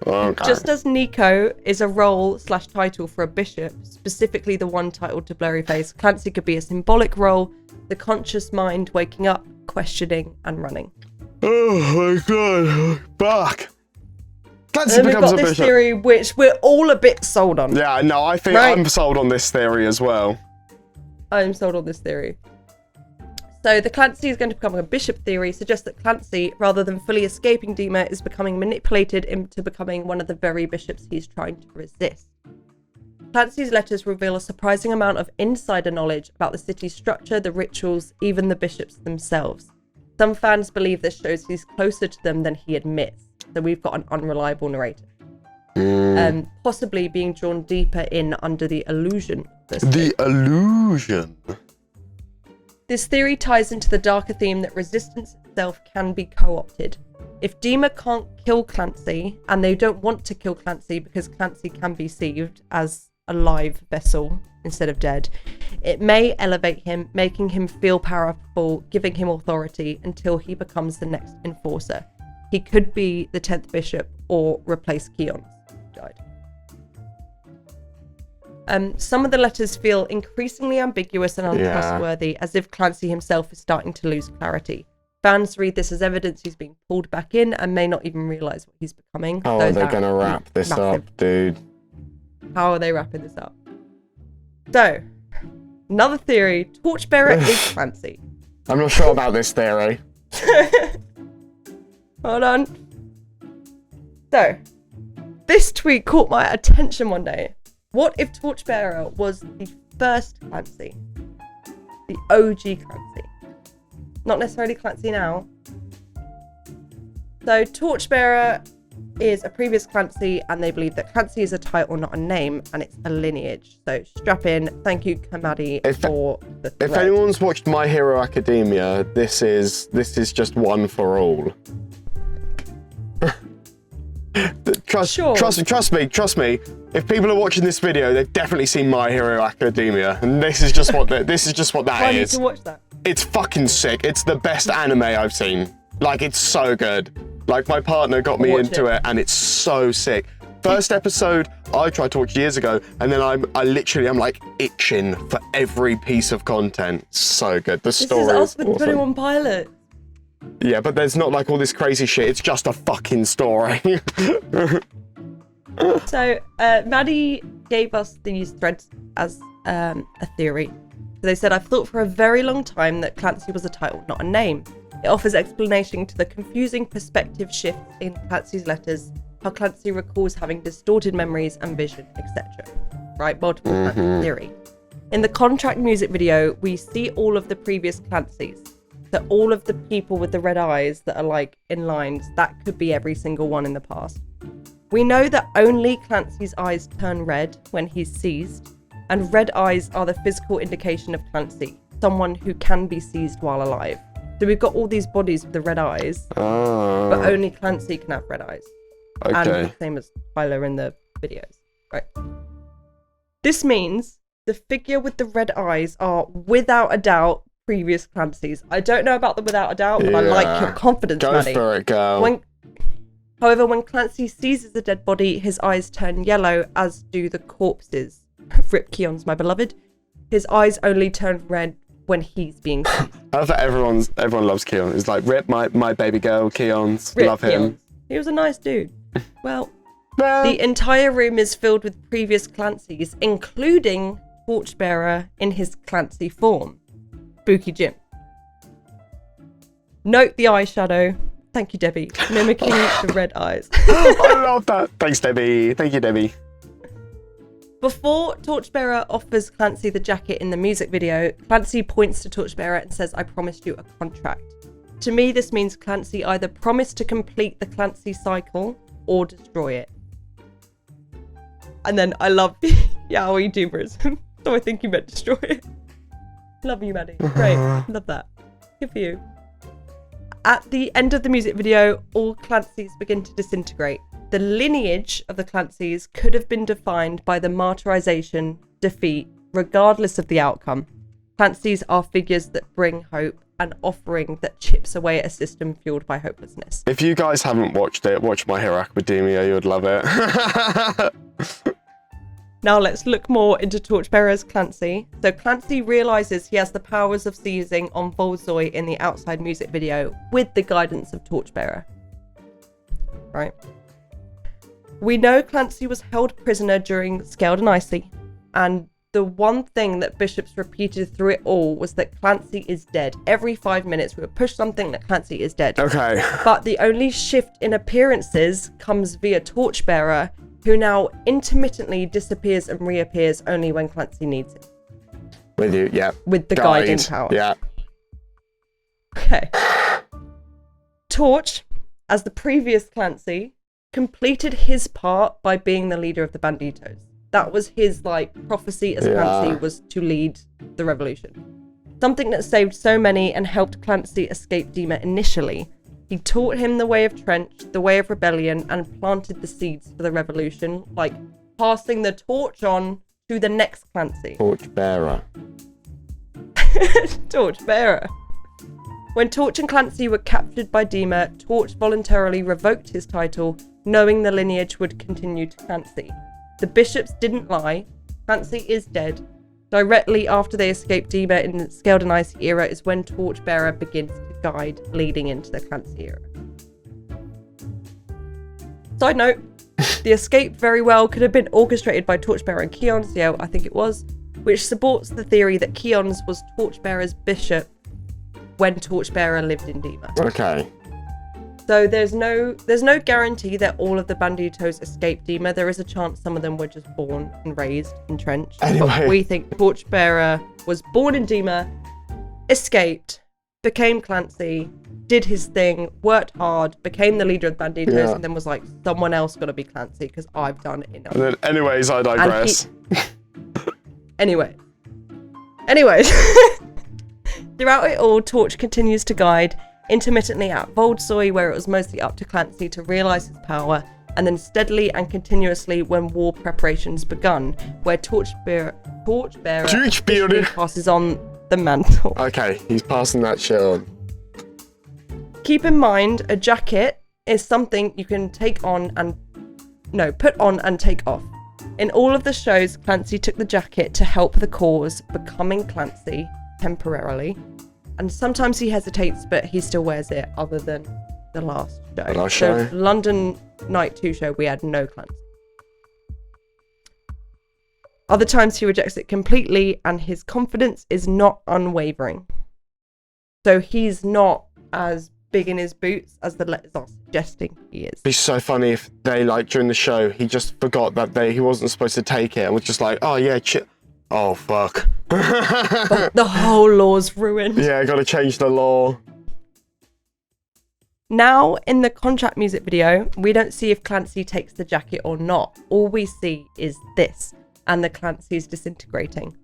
Okay. Just as Nico is a role/title for a bishop, specifically the one titled to Blurryface, Clancy could be a symbolic role, the conscious mind waking up, questioning, and running. Oh my god, back. Clancy And then we've becomes got a this bishop. theory which we're all a bit sold on. Yeah, no, I think Right. I'm sold on this theory as well. I'm sold on this theory. So the Clancy is going to become a bishop theory suggests that Clancy, rather than fully escaping Dema, is becoming manipulated into becoming one of the very bishops he's trying to resist. Clancy's letters reveal a surprising amount of insider knowledge about the city's structure, the rituals, even the bishops themselves. Some fans believe this shows he's closer to them than he admits, so we've got an unreliable narrator. Possibly being drawn deeper in under the illusion. The illusion. This theory ties into the darker theme that resistance itself can be co-opted. If Dema can't kill Clancy, and they don't want to kill Clancy because Clancy can be perceived as a live vessel instead of dead, it may elevate him, making him feel powerful, giving him authority until he becomes the next enforcer. He could be the 10th bishop or replace Keon's guide. Some of the letters feel increasingly ambiguous and untrustworthy, as if Clancy himself is starting to lose clarity. Fans read this as evidence he's being pulled back in and may not even realise what he's becoming. Oh, they're going to wrap this up, dude. How are they wrapping this up? So, another theory, Torchbearer is Clancy. I'm not sure about this theory. Hold on. So, this tweet caught my attention one day. What if Torchbearer was the first Clancy? The OG Clancy. Not necessarily Clancy now. So, Torchbearer is a previous Clancy, and they believe that Clancy is a title, not a name, and it's a lineage. So, strap in. Thank you, Kamadi, for the thread. If anyone's watched My Hero Academia, this is just one for all. Trust me. If people are watching this video, they've definitely seen My Hero Academia, and this is just what that I is. need to watch that. It's fucking sick. It's the best anime I've seen. Like, it's so good. Like, my partner got me into it, and it's so sick. First episode, I tried to watch years ago, and then I'm like itching for every piece of content. So good. The story This is us is with awesome. 21 Pilots. Yeah, but there's not like all this crazy shit. It's just a fucking story. So, Maddie gave us these threads as a theory. So they said, I've thought for a very long time that Clancy was a title, not a name. It offers explanation to the confusing perspective shifts in Clancy's letters, how Clancy recalls having distorted memories and vision, etc. Right, multiple Clancy theory. In the contract music video, we see all of the previous Clancys. So all of the people with the red eyes that are like in lines, that could be every single one in the past. We know that only Clancy's eyes turn red when he's seized, and red eyes are the physical indication of Clancy, someone who can be seized while alive. So we've got all these bodies with the red eyes, but only Clancy can have red eyes. Okay. And the same as Tyler in the videos, right? This means the figure with the red eyes are, without a doubt, previous Clancy's. I don't know about the without a doubt, but I like your confidence, Maddie. Go for it, girl. However, when Clancy seizes the dead body, his eyes turn yellow, as do the corpses. Rip Keon's my beloved. His eyes only turn red when he's being seized. I love that everyone loves Keon. It's like, Rip, my baby girl, Keon's. Love him. He was a nice dude. Well, the entire room is filled with previous Clancys, including Torchbearer in his Clancy form. Spooky Jim. Note the eyeshadow. Thank you, Debbie. Mimicking the red eyes. I love that. Thanks, Debbie. Thank you, Debbie. Before Torchbearer offers Clancy the jacket in the music video, Clancy points to Torchbearer and says, I promised you a contract. To me, this means Clancy either promised to complete the Clancy cycle or destroy it. And then I love Yaoi Doomerism. So I think you meant destroy it. Love you, Maddie. Great. Love that. Good for you. At the end of the music video, all Clancys begin to disintegrate. The lineage of the Clancys could have been defined by the martyrization, defeat, regardless of the outcome. Clancys are figures that bring hope, an offering that chips away at a system fueled by hopelessness. If you guys haven't watched it, watch My Hero Academia, you would love it. Now let's look more into Torchbearer's Clancy. So Clancy realizes he has the powers of seizing on Volzoy in the outside music video with the guidance of Torchbearer. Right. We know Clancy was held prisoner during Scaled and Icy, and the one thing that Bishops repeated through it all was that Clancy is dead. Every 5 minutes we would push something that Clancy is dead. Okay. But the only shift in appearances comes via Torchbearer, who now intermittently disappears and reappears only when Clancy needs it. With you, yeah. With the guiding power. Yeah. Okay. Torch, as the previous Clancy, completed his part by being the leader of the Banditos. That was his, prophecy as Clancy, was to lead the revolution. Something that saved so many and helped Clancy escape Dema initially. He taught him the way of trench, the way of rebellion, and planted the seeds for the revolution, passing the torch on to the next Clancy. Torchbearer. Torchbearer. When Torch and Clancy were captured by Dema, Torch voluntarily revoked his title, knowing the lineage would continue to Clancy. The Bishops didn't lie. Clancy is dead. Directly after they escape Dema in the Scaled and Icy era is when Torchbearer begins to guide, leading into the Clancy era. Side note, the escape very well could have been orchestrated by Torchbearer and Keons, yeah, I think it was, which supports the theory that Keons was Torchbearer's bishop when Torchbearer lived in Dema. Okay. So there's no guarantee that all of the Banditos escaped Dema. There is a chance some of them were just born and raised entrenched. Anyway. But we think Torchbearer was born in Dema, escaped, became Clancy, did his thing, worked hard, became the leader of the Banditos, and then was like, someone else got to be Clancy because I've done enough. And then, anyways, I digress. Anyways. Throughout it all, Torch continues to guide, intermittently at Voldsoy, where it was mostly up to Clancy to realise his power, and then steadily and continuously when war preparations begun, where Torchbearer officially passes on the mantle. Okay, he's passing that shit on. Keep in mind, a jacket is something you can put on and take off. In all of the shows, Clancy took the jacket to help the cause, becoming Clancy temporarily. And sometimes he hesitates, but he still wears it, other than the last show. So London Night 2 show, we had no Clancy. Other times he rejects it completely, and his confidence is not unwavering. So he's not as big in his boots as the letters are suggesting he is. It'd be so funny if they, like, during the show, he just forgot that he wasn't supposed to take it and was just like, oh yeah, oh fuck. But the whole law's ruined. Yeah, gotta change the law. Now, in the contract music video, we don't see if Clancy takes the jacket or not. All we see is this, and the Clancy's disintegrating.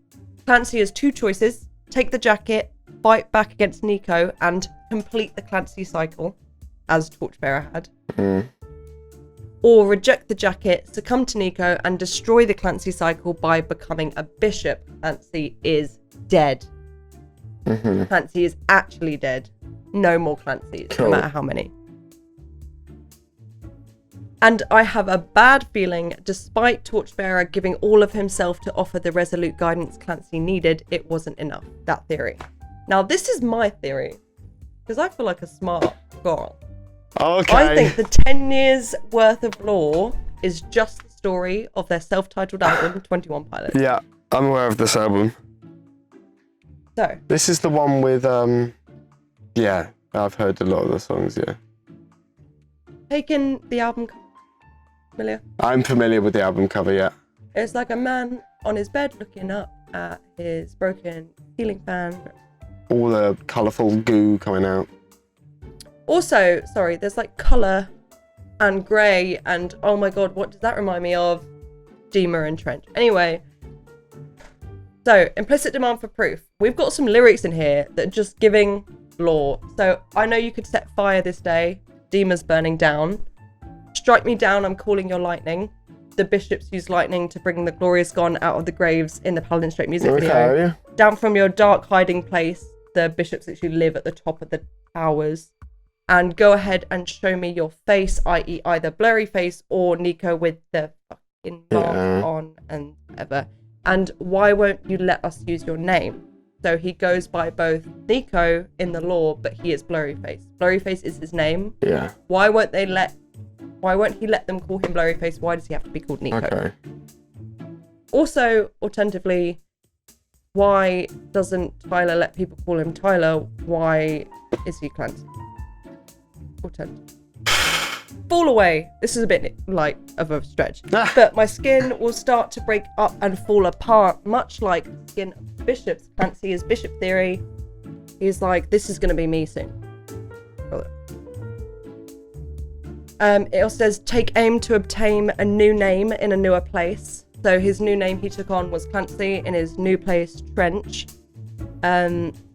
Clancy has two choices: take the jacket, fight back against Nico, and complete the Clancy cycle, as Torchbearer had. Or reject the jacket, succumb to Nico, and destroy the Clancy cycle by becoming a bishop. Clancy is dead. Clancy is actually dead. No more Clancys, no matter how many. And I have a bad feeling, despite Torchbearer giving all of himself to offer the resolute guidance Clancy needed, it wasn't enough. That theory. Now, this is my theory, because I feel like a smart girl. Okay. I think the 10 years worth of lore is just the story of their self-titled album, 21 Pilots. Yeah, I'm aware of this album. So. This is the one with, yeah, I've heard a lot of the songs, yeah. Taking the album cover. Familiar? I'm familiar with the album cover, yeah. It's like a man on his bed looking up at his broken ceiling fan. All the colourful goo coming out. Also, sorry, there's like colour and grey and oh my god, what does that remind me of? Dema and Trench. Anyway, so implicit demand for proof. We've got some lyrics in here that are just giving lore. So I know you could set fire this day. Dema's burning down. Strike me down, I'm calling your lightning. The bishops use lightning to bring the glorious gone out of the graves in the Paladin Straight music video. Down from your dark hiding place, the bishops actually live at the top of the towers. And go ahead and show me your face, i.e. either Blurryface or Nico with the fucking mask on and whatever. And why won't you let us use your name? So he goes by both Nico in the lore, but he is Blurryface. Blurryface is his name. Yeah. Why won't he let them call him Blurryface? Why does he have to be called Nico? Okay. Also, alternatively, why doesn't Tyler let people call him Tyler? Why is he Clancy? Fall away. This is a bit like of a stretch, but my skin will start to break up and fall apart, much like the skin of bishops. Clancy is bishop theory. He's like, this is going to be me soon. It also says take aim to obtain a new name in a newer place. So his new name he took on was Clancy, in his new place Trench.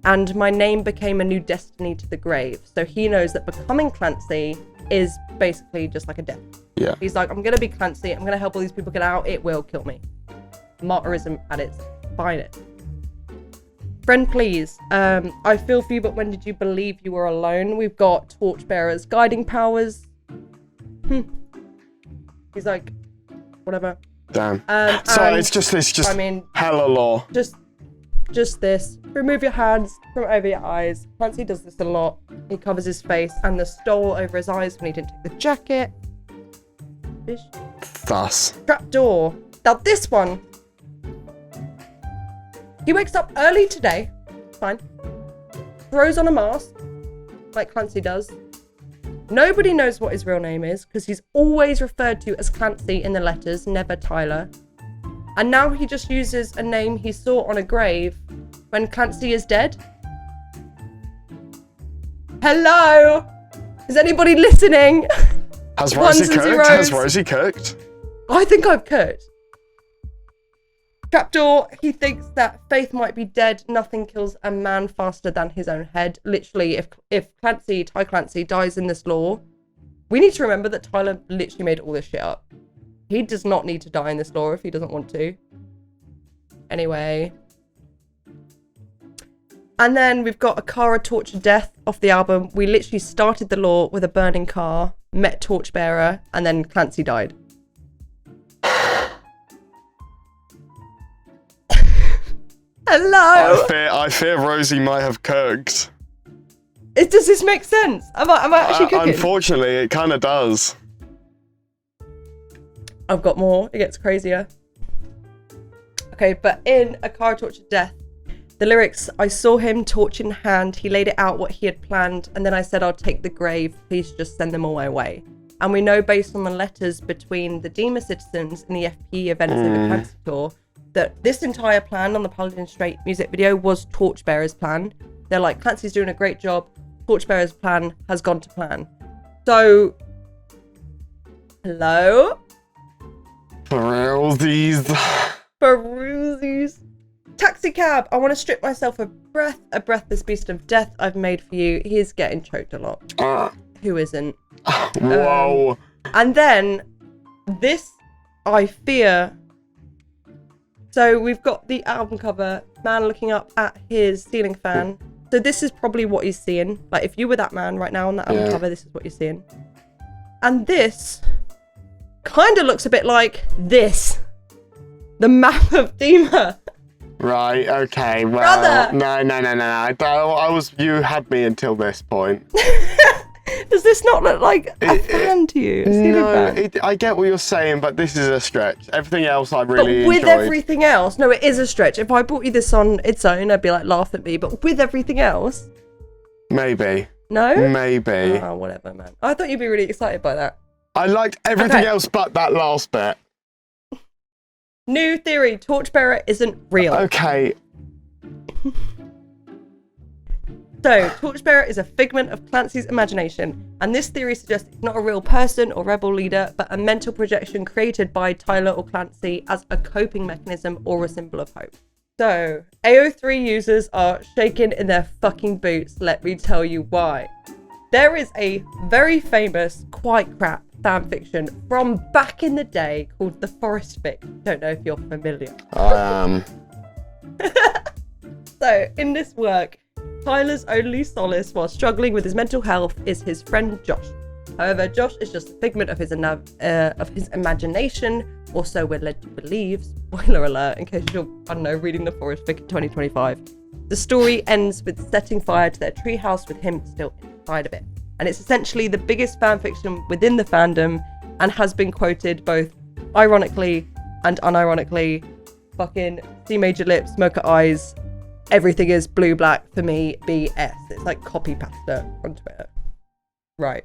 And my name became a new destiny to the grave. So he knows that becoming Clancy is basically just like a death. Yeah. He's like, I'm going to be Clancy. I'm going to help all these people get out. It will kill me. Martyrism at its finest. Friend, please. I feel for you, but when did you believe you were alone? We've got Torchbearer's guiding powers. He's like, whatever. Damn. So and, it's just I mean, hella law. just this. Remove your hands from over your eyes. Clancy does this a lot. He covers his face and the stole over his eyes when he didn't take the jacket. Fish. Thus. Trapdoor. Now this one. He wakes up early today. Fine. Throws on a mask. Like Clancy does. Nobody knows what his real name is because he's always referred to as Clancy in the letters, never Tyler. And now he just uses a name he saw on a grave when Clancy is dead. Hello? Is anybody listening? Has Rosie cooked? Has Rosie cooked? I think I've cooked. Trapdoor, he thinks that Faith might be dead. Nothing kills a man faster than his own head. Literally, if Ty Clancy dies in this lore, we need to remember that Tyler literally made all this shit up. He does not need to die in this lore if he doesn't want to. Anyway. And then we've got a Kara Tortured Death off the album. We literally started the lore with a burning car, met Torchbearer, and then Clancy died. Hello. I fear Rosie might have cooked. Does this make sense? Am I actually cooking? Unfortunately, it kind of does. I've got more. It gets crazier. Okay, but in A Car Tortured Death, the lyrics, I saw him, torch in hand. He laid it out what he had planned. And then I said, I'll take the grave. Please just send them all my way. And we know based on the letters between the Dema citizens in the FP events of the Clancy tour, that this entire plan on the Paladin Straight music video was Torchbearer's plan. They're like, Clancy's doing a great job. Torchbearer's plan has gone to plan. So, hello? Rosies. Rosies. Taxi cab. I want to strip myself of breath. A breathless beast of death I've made for you. He is getting choked a lot. Who isn't? Whoa. And then, this, I fear... So we've got the album cover, man looking up at his ceiling fan. So this is probably what he's seeing. Like if you were that man right now on that album cover, this is what you're seeing. And this kind of looks a bit like this. The map of Dema. Right, okay, well, Brother! No. You had me until this point. Does this not look like a fan to you? No, I get what you're saying, but this is a stretch. Everything else I really with enjoyed. everything else, no, it is a stretch. If I bought you this on its own, I'd be like, laugh at me. But with everything else, maybe. No? Maybe. Oh, whatever, man. I thought you'd be really excited by that. I liked everything else but that last bit. New theory, Torchbearer isn't real. Okay. So, Torchbearer is a figment of Clancy's imagination, and this theory suggests it's not a real person or rebel leader, but a mental projection created by Tyler or Clancy as a coping mechanism or a symbol of hope. So, AO3 users are shaking in their fucking boots, let me tell you why. There is a very famous, quite crap fanfiction from back in the day called The Forest Fic. Don't know if you're familiar. I am. So, in this work, Tyler's only solace while struggling with his mental health is his friend Josh. However, Josh is just a figment of his imagination, or so we're led to believe. Spoiler alert, in case you're, I don't know, reading The Forest Fic in 2025. The story ends with setting fire to their treehouse with him still inside of it. And it's essentially the biggest fanfiction within the fandom and has been quoted both ironically and unironically. Fucking C major lips, mocha eyes, everything is blue black for me, BS. It's like copy pasta on Twitter. Right.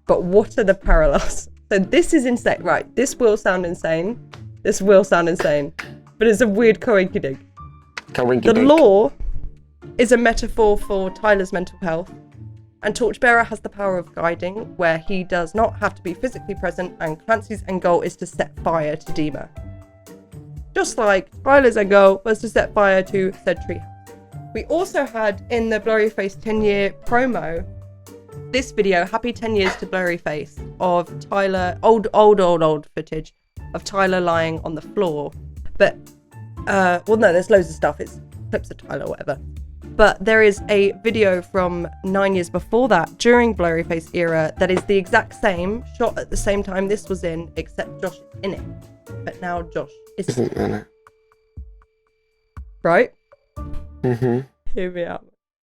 But what are the parallels? So this is insane. Right, this will sound insane. But it's a weird coinkydink. The lore is a metaphor for Tyler's mental health. And Torchbearer has the power of guiding, where he does not have to be physically present, and Clancy's end goal is to set fire to Dema. Just like Tyler's end goal was to set fire to said treehouse. We also had in the Blurryface 10-year promo, this video, Happy 10 Years to Blurryface, of Tyler, old footage of Tyler lying on the floor. But, well no, there's loads of stuff, it's clips of Tyler or whatever. But there is a video from 9 years before that, during Blurryface era, that is the exact same, shot at the same time this was in, except Josh is in it. but now Josh isn't. Isn't in it. Right? Mm-hmm. Hear me out.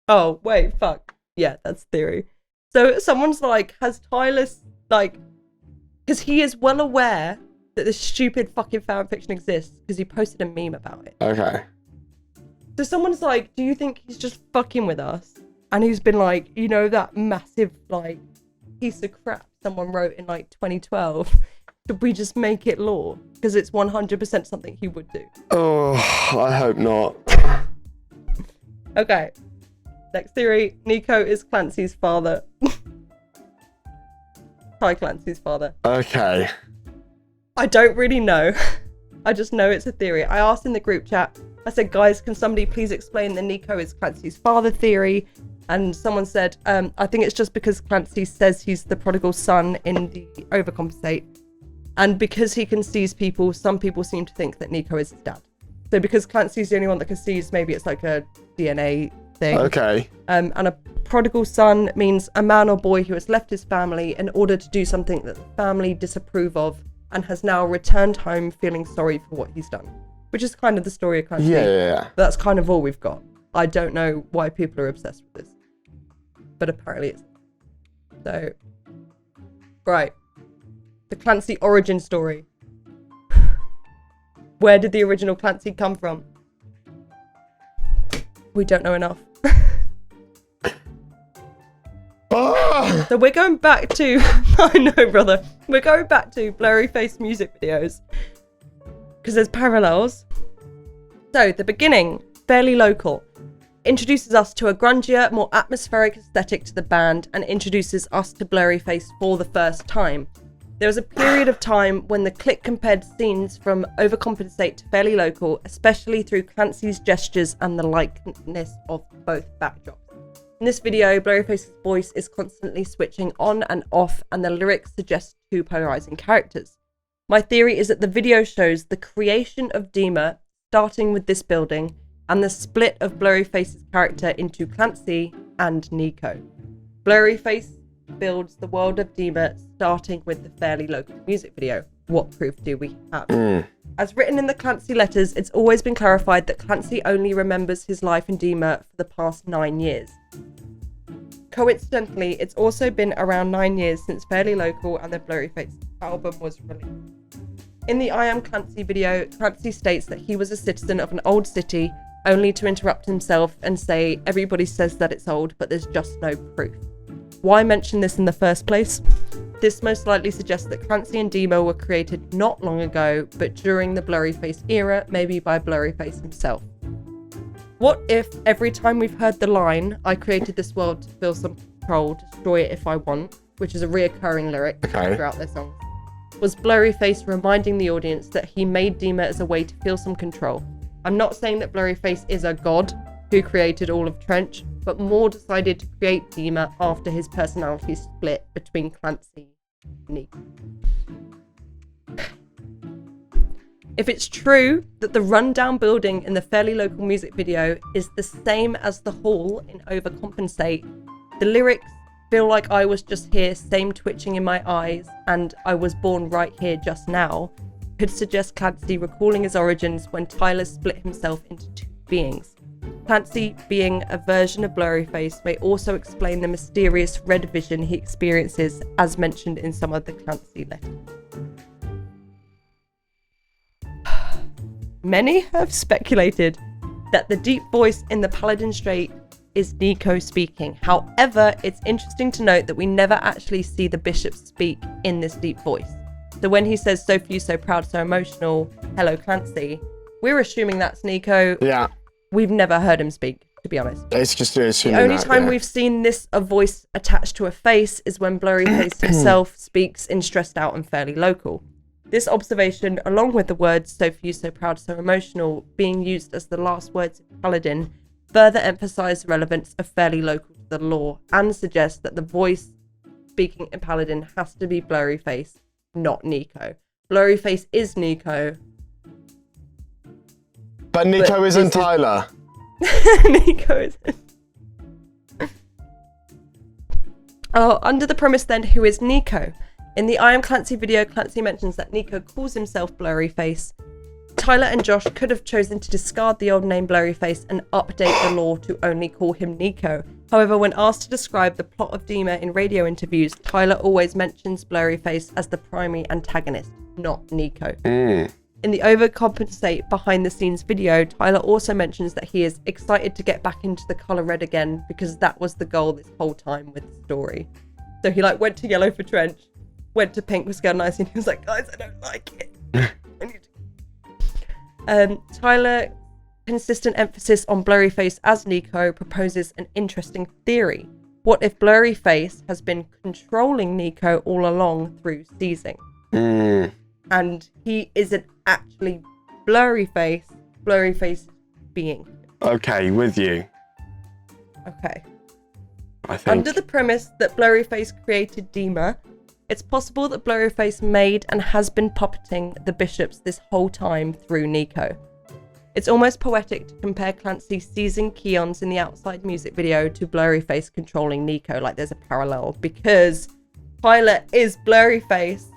Oh, wait, fuck. Yeah, that's theory. So someone's like, has Tyler, like, because he is well aware that this stupid fucking fanfiction exists because he posted a meme about it. Okay. So someone's like, do you think he's just fucking with us? And he's been like, you know, that massive, like, piece of crap someone wrote in, like, 2012? Should we just make it law? Because it's 100% something he would do. Oh, I hope not. Okay. Next theory, Nico is Clancy's father. Ty Clancy's father. Okay. I don't really know. I just know it's a theory. I asked in the group chat, I said, guys, can somebody please explain the Nico is Clancy's father theory? And someone said, I think it's just because Clancy says he's the prodigal son in the Overcompensate. And because he can seize people, some people seem to think that Nico is his dad. So because Clancy's the only one that can seize, maybe it's like a DNA thing. Okay. And a prodigal son means a man or boy who has left his family in order to do something that the family disapprove of and has now returned home feeling sorry for what he's done. Which is kind of the story of Clancy. Yeah. That's kind of all we've got. I don't know why people are obsessed with this. But apparently it's... So... Right. The Clancy origin story. Where did the original Clancy come from? We don't know enough. So we're going back to... I know, brother. We're going back to Blurryface music videos. Because there's parallels. So, the beginning, fairly local, introduces us to a grungier, more atmospheric aesthetic to the band and introduces us to Blurryface for the first time. There was a period of time when the Clique compared scenes from Overcompensate to Fairly Local, especially through Clancy's gestures and the likeness of both backdrops. In this video, Blurryface's voice is constantly switching on and off, and the lyrics suggest two polarizing characters. My theory is that the video shows the creation of Dema, starting with this building, and the split of Blurryface's character into Clancy and Nico. Blurryface builds the world of Dema, starting with the Fairly Local music video. What proof do we have? As written in the Clancy letters, it's always been clarified that Clancy only remembers his life in Dema for the past 9 years. Coincidentally, it's also been around 9 years since Fairly Local and the Blurryface album was released. In the I Am Clancy video, Clancy states that he was a citizen of an old city, only to interrupt himself and say, everybody says that it's old, but there's just no proof. Why mention this in the first place? This most likely suggests that Clancy and Dema were created not long ago, but during the Blurryface era, maybe by Blurryface himself. What if every time we've heard the line, I created this world to feel some control, destroy it if I want, which is a reoccurring lyric throughout their songs, was Blurryface reminding the audience that he made Dema as a way to feel some control. I'm not saying that Blurryface is a god who created all of Trench, but more decided to create Dema after his personality split between Clancy and Nico. If it's true that the rundown building in the Fairly Local music video is the same as the hall in Overcompensate, the lyrics feel like I was just here, same twitching in my eyes, and I was born right here just now, could suggest Clancy recalling his origins when Tyler split himself into two beings. Clancy, being a version of Blurryface, may also explain the mysterious red vision he experiences, as mentioned in some of the Clancy letters. Many have speculated that the deep voice in the Paladin Strait is Nico speaking. However, it's interesting to note that we never actually see the bishop speak in this deep voice. So when he says, so few, so proud, so emotional, hello Clancy, we're assuming that's Nico. Yeah. We've never heard him speak, to be honest. It's just assuming the only that, time we've seen this, a voice attached to a face, is when Blurryface himself speaks in Stressed Out and Fairly Local. This observation, along with the words so few, so proud, so emotional, being used as the last words of Paladin, further emphasise the relevance of Fairly Local to the lore and suggests that the voice speaking in Paladin has to be Blurryface, not Nico. Blurryface is Nico. But Nico isn't Tyler. Nico isn't. Oh, under the premise then, who is Nico? In the I Am Clancy video, Clancy mentions that Nico calls himself Blurryface. Tyler and Josh could have chosen to discard the old name Blurryface and update the lore to only call him Nico. However, when asked to describe the plot of Dema in radio interviews, Tyler always mentions Blurryface as the primary antagonist, not Nico. In the overcompensate behind the scenes video, Tyler also mentions that he is excited to get back into the colour red again because that was the goal this whole time with the story. So he like went to yellow for trench, went to pink for Scale Nice, and he was like, guys, I don't like it. I need to... Tyler, consistent emphasis on Blurryface as Nico, proposes an interesting theory. What if Blurryface has been controlling Nico all along through seizing? And he isn't actually Blurryface being. Okay, with you. Okay. I think. Under the premise that Blurryface created Dema, it's possible that Blurryface made and has been puppeting the bishops this whole time through Nico. It's almost poetic to compare Clancy seizing Keons in the Outside music video to Blurryface controlling Nico, like there's a parallel, because Tyler is Blurryface.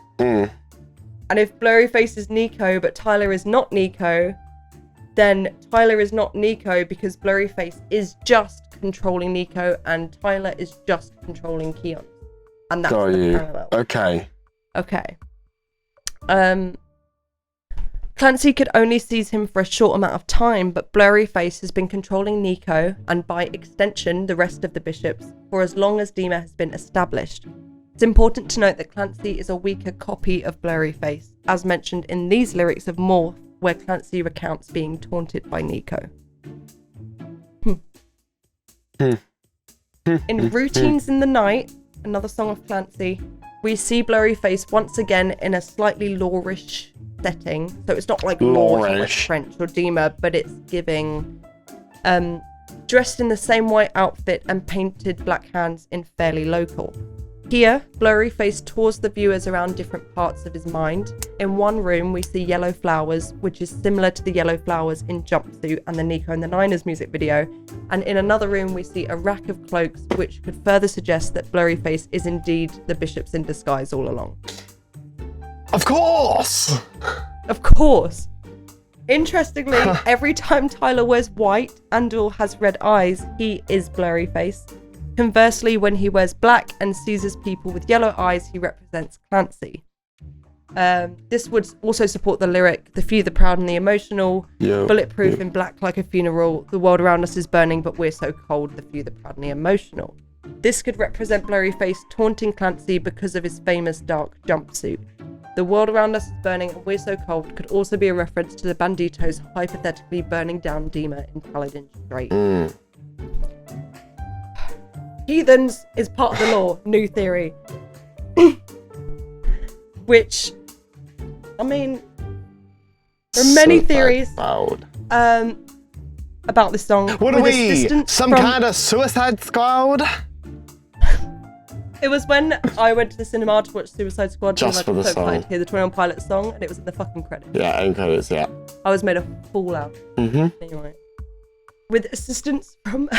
And if Blurryface is Nico, but Tyler is not Nico, then Tyler is not Nico because Blurryface is just controlling Nico and Tyler is just controlling Keon. And that's the parallel. Okay. Clancy could only seize him for a short amount of time, but Blurryface has been controlling Nico, and by extension, the rest of the bishops, for as long as Dema has been established. It's important to note that Clancy is a weaker copy of Blurryface, as mentioned in these lyrics of Morph, where Clancy recounts being taunted by Nico. In Routines in the Night, another song of Clancy, we see Blurryface once again in a slightly lore-ish setting. So it's not like lore, like French or Dema, but it's giving dressed in the same white outfit and painted black hands in fairly local. Here, Blurryface tours the viewers around different parts of his mind. In one room, we see yellow flowers, which is similar to the yellow flowers in Jumpsuit and the Nico and the Niners music video. And in another room, we see a rack of cloaks, which could further suggest that Blurryface is indeed the bishops in disguise all along. Of course! Of course! Interestingly, every time Tyler wears white and/or has red eyes, he is Blurryface. Conversely, when he wears black and seizes people with yellow eyes, he represents Clancy. This would also support the lyric, the few, the proud and the emotional, bulletproof in black like a funeral, the world around us is burning but we're so cold, the few, the proud and the emotional. This could represent Blurryface taunting Clancy because of his famous dark jumpsuit. The world around us is burning and we're so cold could also be a reference to the Banditos hypothetically burning down Dema in Paladin Strait. Heathens is part of the lore, new theory. Which, I mean, there are many theories about this song. What are we? Some kind of Suicide Squad? It was when I went to the cinema to watch Suicide Squad. Just for the song. To hear the 21 Pilots song, and it was in the fucking credits. Yeah, end credits, yeah. I was made a fool out. Anyway. With assistance from...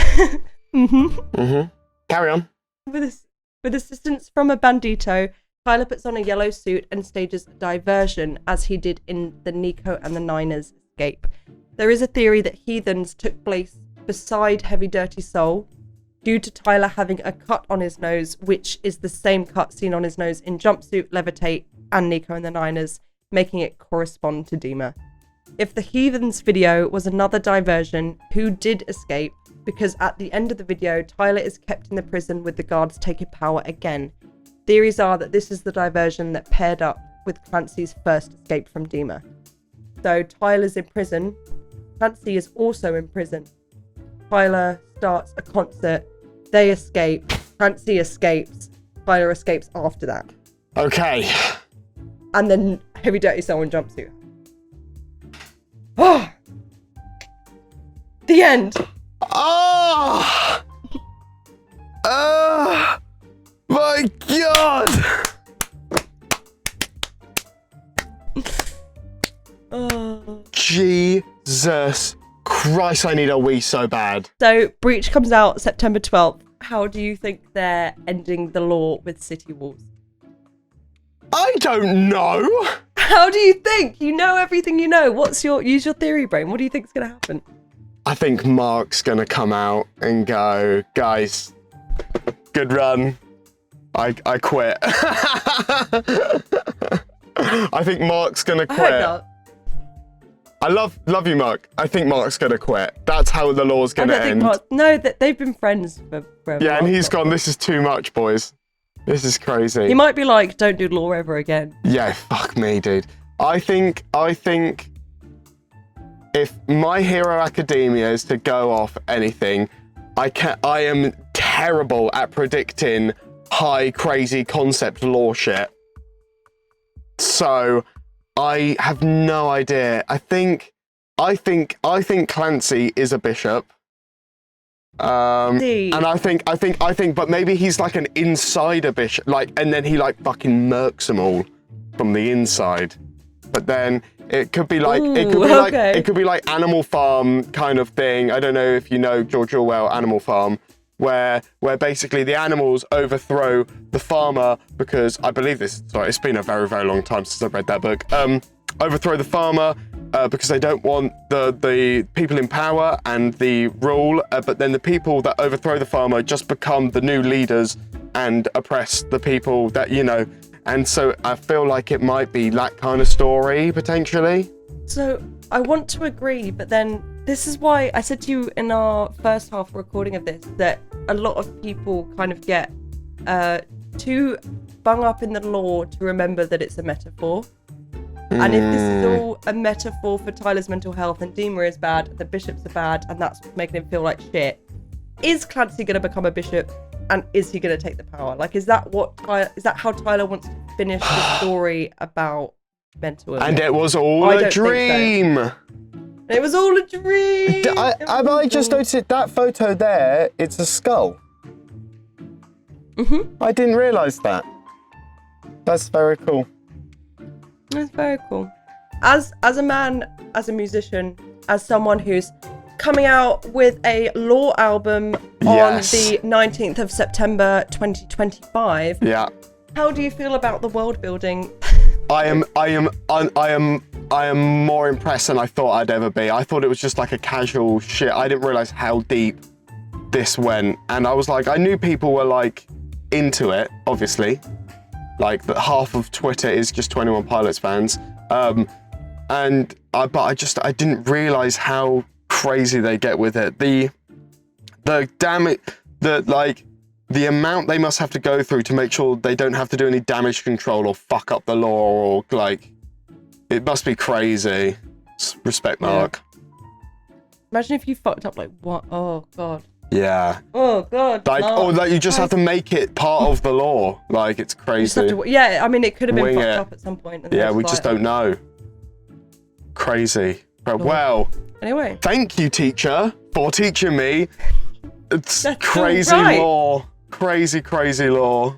Carry on. With assistance from a bandito, Tyler puts on a yellow suit and stages a diversion, as he did in the Nico and the Niners escape. There is a theory that Heathens took place beside Heavy Dirty Soul, due to Tyler having a cut on his nose, which is the same cut seen on his nose in Jumpsuit, Levitate, and Nico and the Niners, making it correspond to Dema. If the Heathens video was another diversion, who did escape? Because at the end of the video, Tyler is kept in the prison with the guards taking power again. Theories are that this is the diversion that paired up with Clancy's first escape from Dema. So Tyler's in prison, Clancy is also in prison. Tyler starts a concert, they escape, Clancy escapes, Tyler escapes after that. Okay. And then Heavy Dirty Soul and Jumpsuit. Oh! The end! Oh! Oh! My God! Oh. Jesus Christ, I need a wee so bad. So, Breach comes out September 12th. How do you think they're ending the lore with City Walls? I don't know. How do you think? You know everything you know. Use your theory brain. What do you think's gonna happen? I think Mark's gonna come out and go, guys, good run. I quit. I think Mark's gonna quit. I hope not. I love you, Mark. I think Mark's gonna quit. That's how the law's gonna end. They've been friends for forever. Yeah, and he's gone, this is too much, boys. This is crazy. He might be like, don't do law ever again. Yeah, fuck me, dude. I think if My Hero Academia is to go off anything, I am terrible at predicting high, crazy concept law shit. So I have no idea. I think Clancy is a bishop. And I think, but maybe he's like an insider bishop, like, and then he like fucking murks them all from the inside. But then it could be like, it could be like Animal Farm kind of thing. I don't know if you know George Orwell, Animal Farm, where basically the animals overthrow the farmer because I believe this. Sorry, it's been a very, very long time since I've read that book. Overthrow the farmer because they don't want the people in power and the rule, but then the people that overthrow the farmer just become the new leaders and oppress the people that, you know, and so I feel like it might be that kind of story, potentially. So I want to agree, but then this is why I said to you in our first half recording of this, that a lot of people kind of get too bung up in the law to remember that it's a metaphor. And if this is all a metaphor for Tyler's mental health and Dema is bad, the bishops are bad, and that's what's making him feel like shit, is Clancy going to become a bishop and is he going to take the power? Like, is that how Tyler wants to finish the story about mental illness? And it was all a dream. So. It was all a dream. Have I just noticed that photo there? It's a skull. I didn't realise that. That's very cool. That's very cool. As a man, as a musician, as someone who's coming out with a law album on the 19th of September 2025. Yeah. How do you feel about the world building? I am more impressed than I thought I'd ever be. I thought it was just like a casual shit. I didn't realise how deep this went. And I was like, I knew people were like into it, obviously. Like that half of Twitter is just 21 Pilots fans. But I didn't realise how crazy they get with it. The amount they must have to go through to make sure they don't have to do any damage control or fuck up the law or like, it must be crazy. Respect, Mark. Imagine if you fucked up like what? Oh God. Yeah. Oh God. Like, or like you just have to make it part of the law. Like it's crazy. Yeah, I mean it could have been fucked up at some point. And yeah, we just don't know. Crazy. But well. Anyway. Thank you, teacher, for teaching me. It's That's crazy law. Crazy law.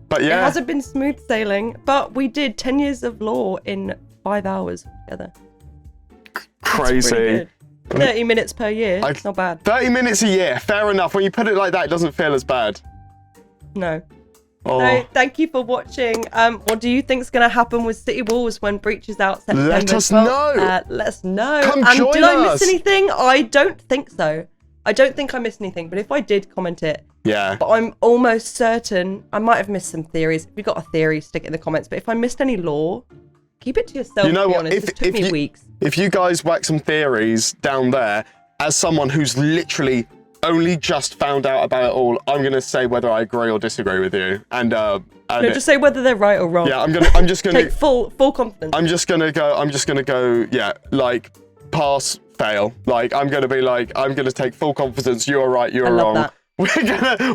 But yeah. It hasn't been smooth sailing, but we did 10 years of law in 5 hours together. Crazy. 30 minutes per year. It's not bad. 30 minutes a year. Fair enough. When you put it like that, it doesn't feel as bad. No. Oh. So, thank you for watching. What do you think is going to happen with City Walls when Breach is out September? Let us know. Let us know. Come and join did I us. miss anything? I don't think so. I don't think I missed anything, but if I did, comment it. Yeah. But I'm almost certain I might have missed some theories. If you got a theory, stick it in the comments. But if I missed any lore, keep it to yourself, you know to be what? honest. It took me weeks. If you guys whack some theories down there, as someone who's literally only just found out about it all, I'm gonna say whether I agree or disagree with you. And no, just say whether they're right or wrong. Yeah, I'm just gonna take full confidence. I'm just gonna go, yeah, like pass, fail. Like I'm gonna take full confidence. You are right, you are wrong. That.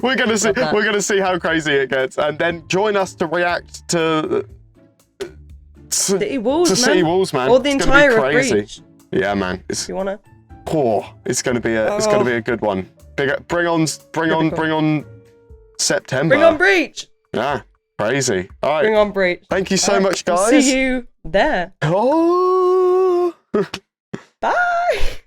We're gonna see how crazy it gets, and then join us to react to City Walls, man. Or the it's entire gonna be crazy. Breach. Yeah, man. You wanna? It's gonna be a good one. Bring on September. Bring on Breach. Yeah, crazy. All right. Bring on Breach. Thank you so much, guys. See you there. Oh. Bye.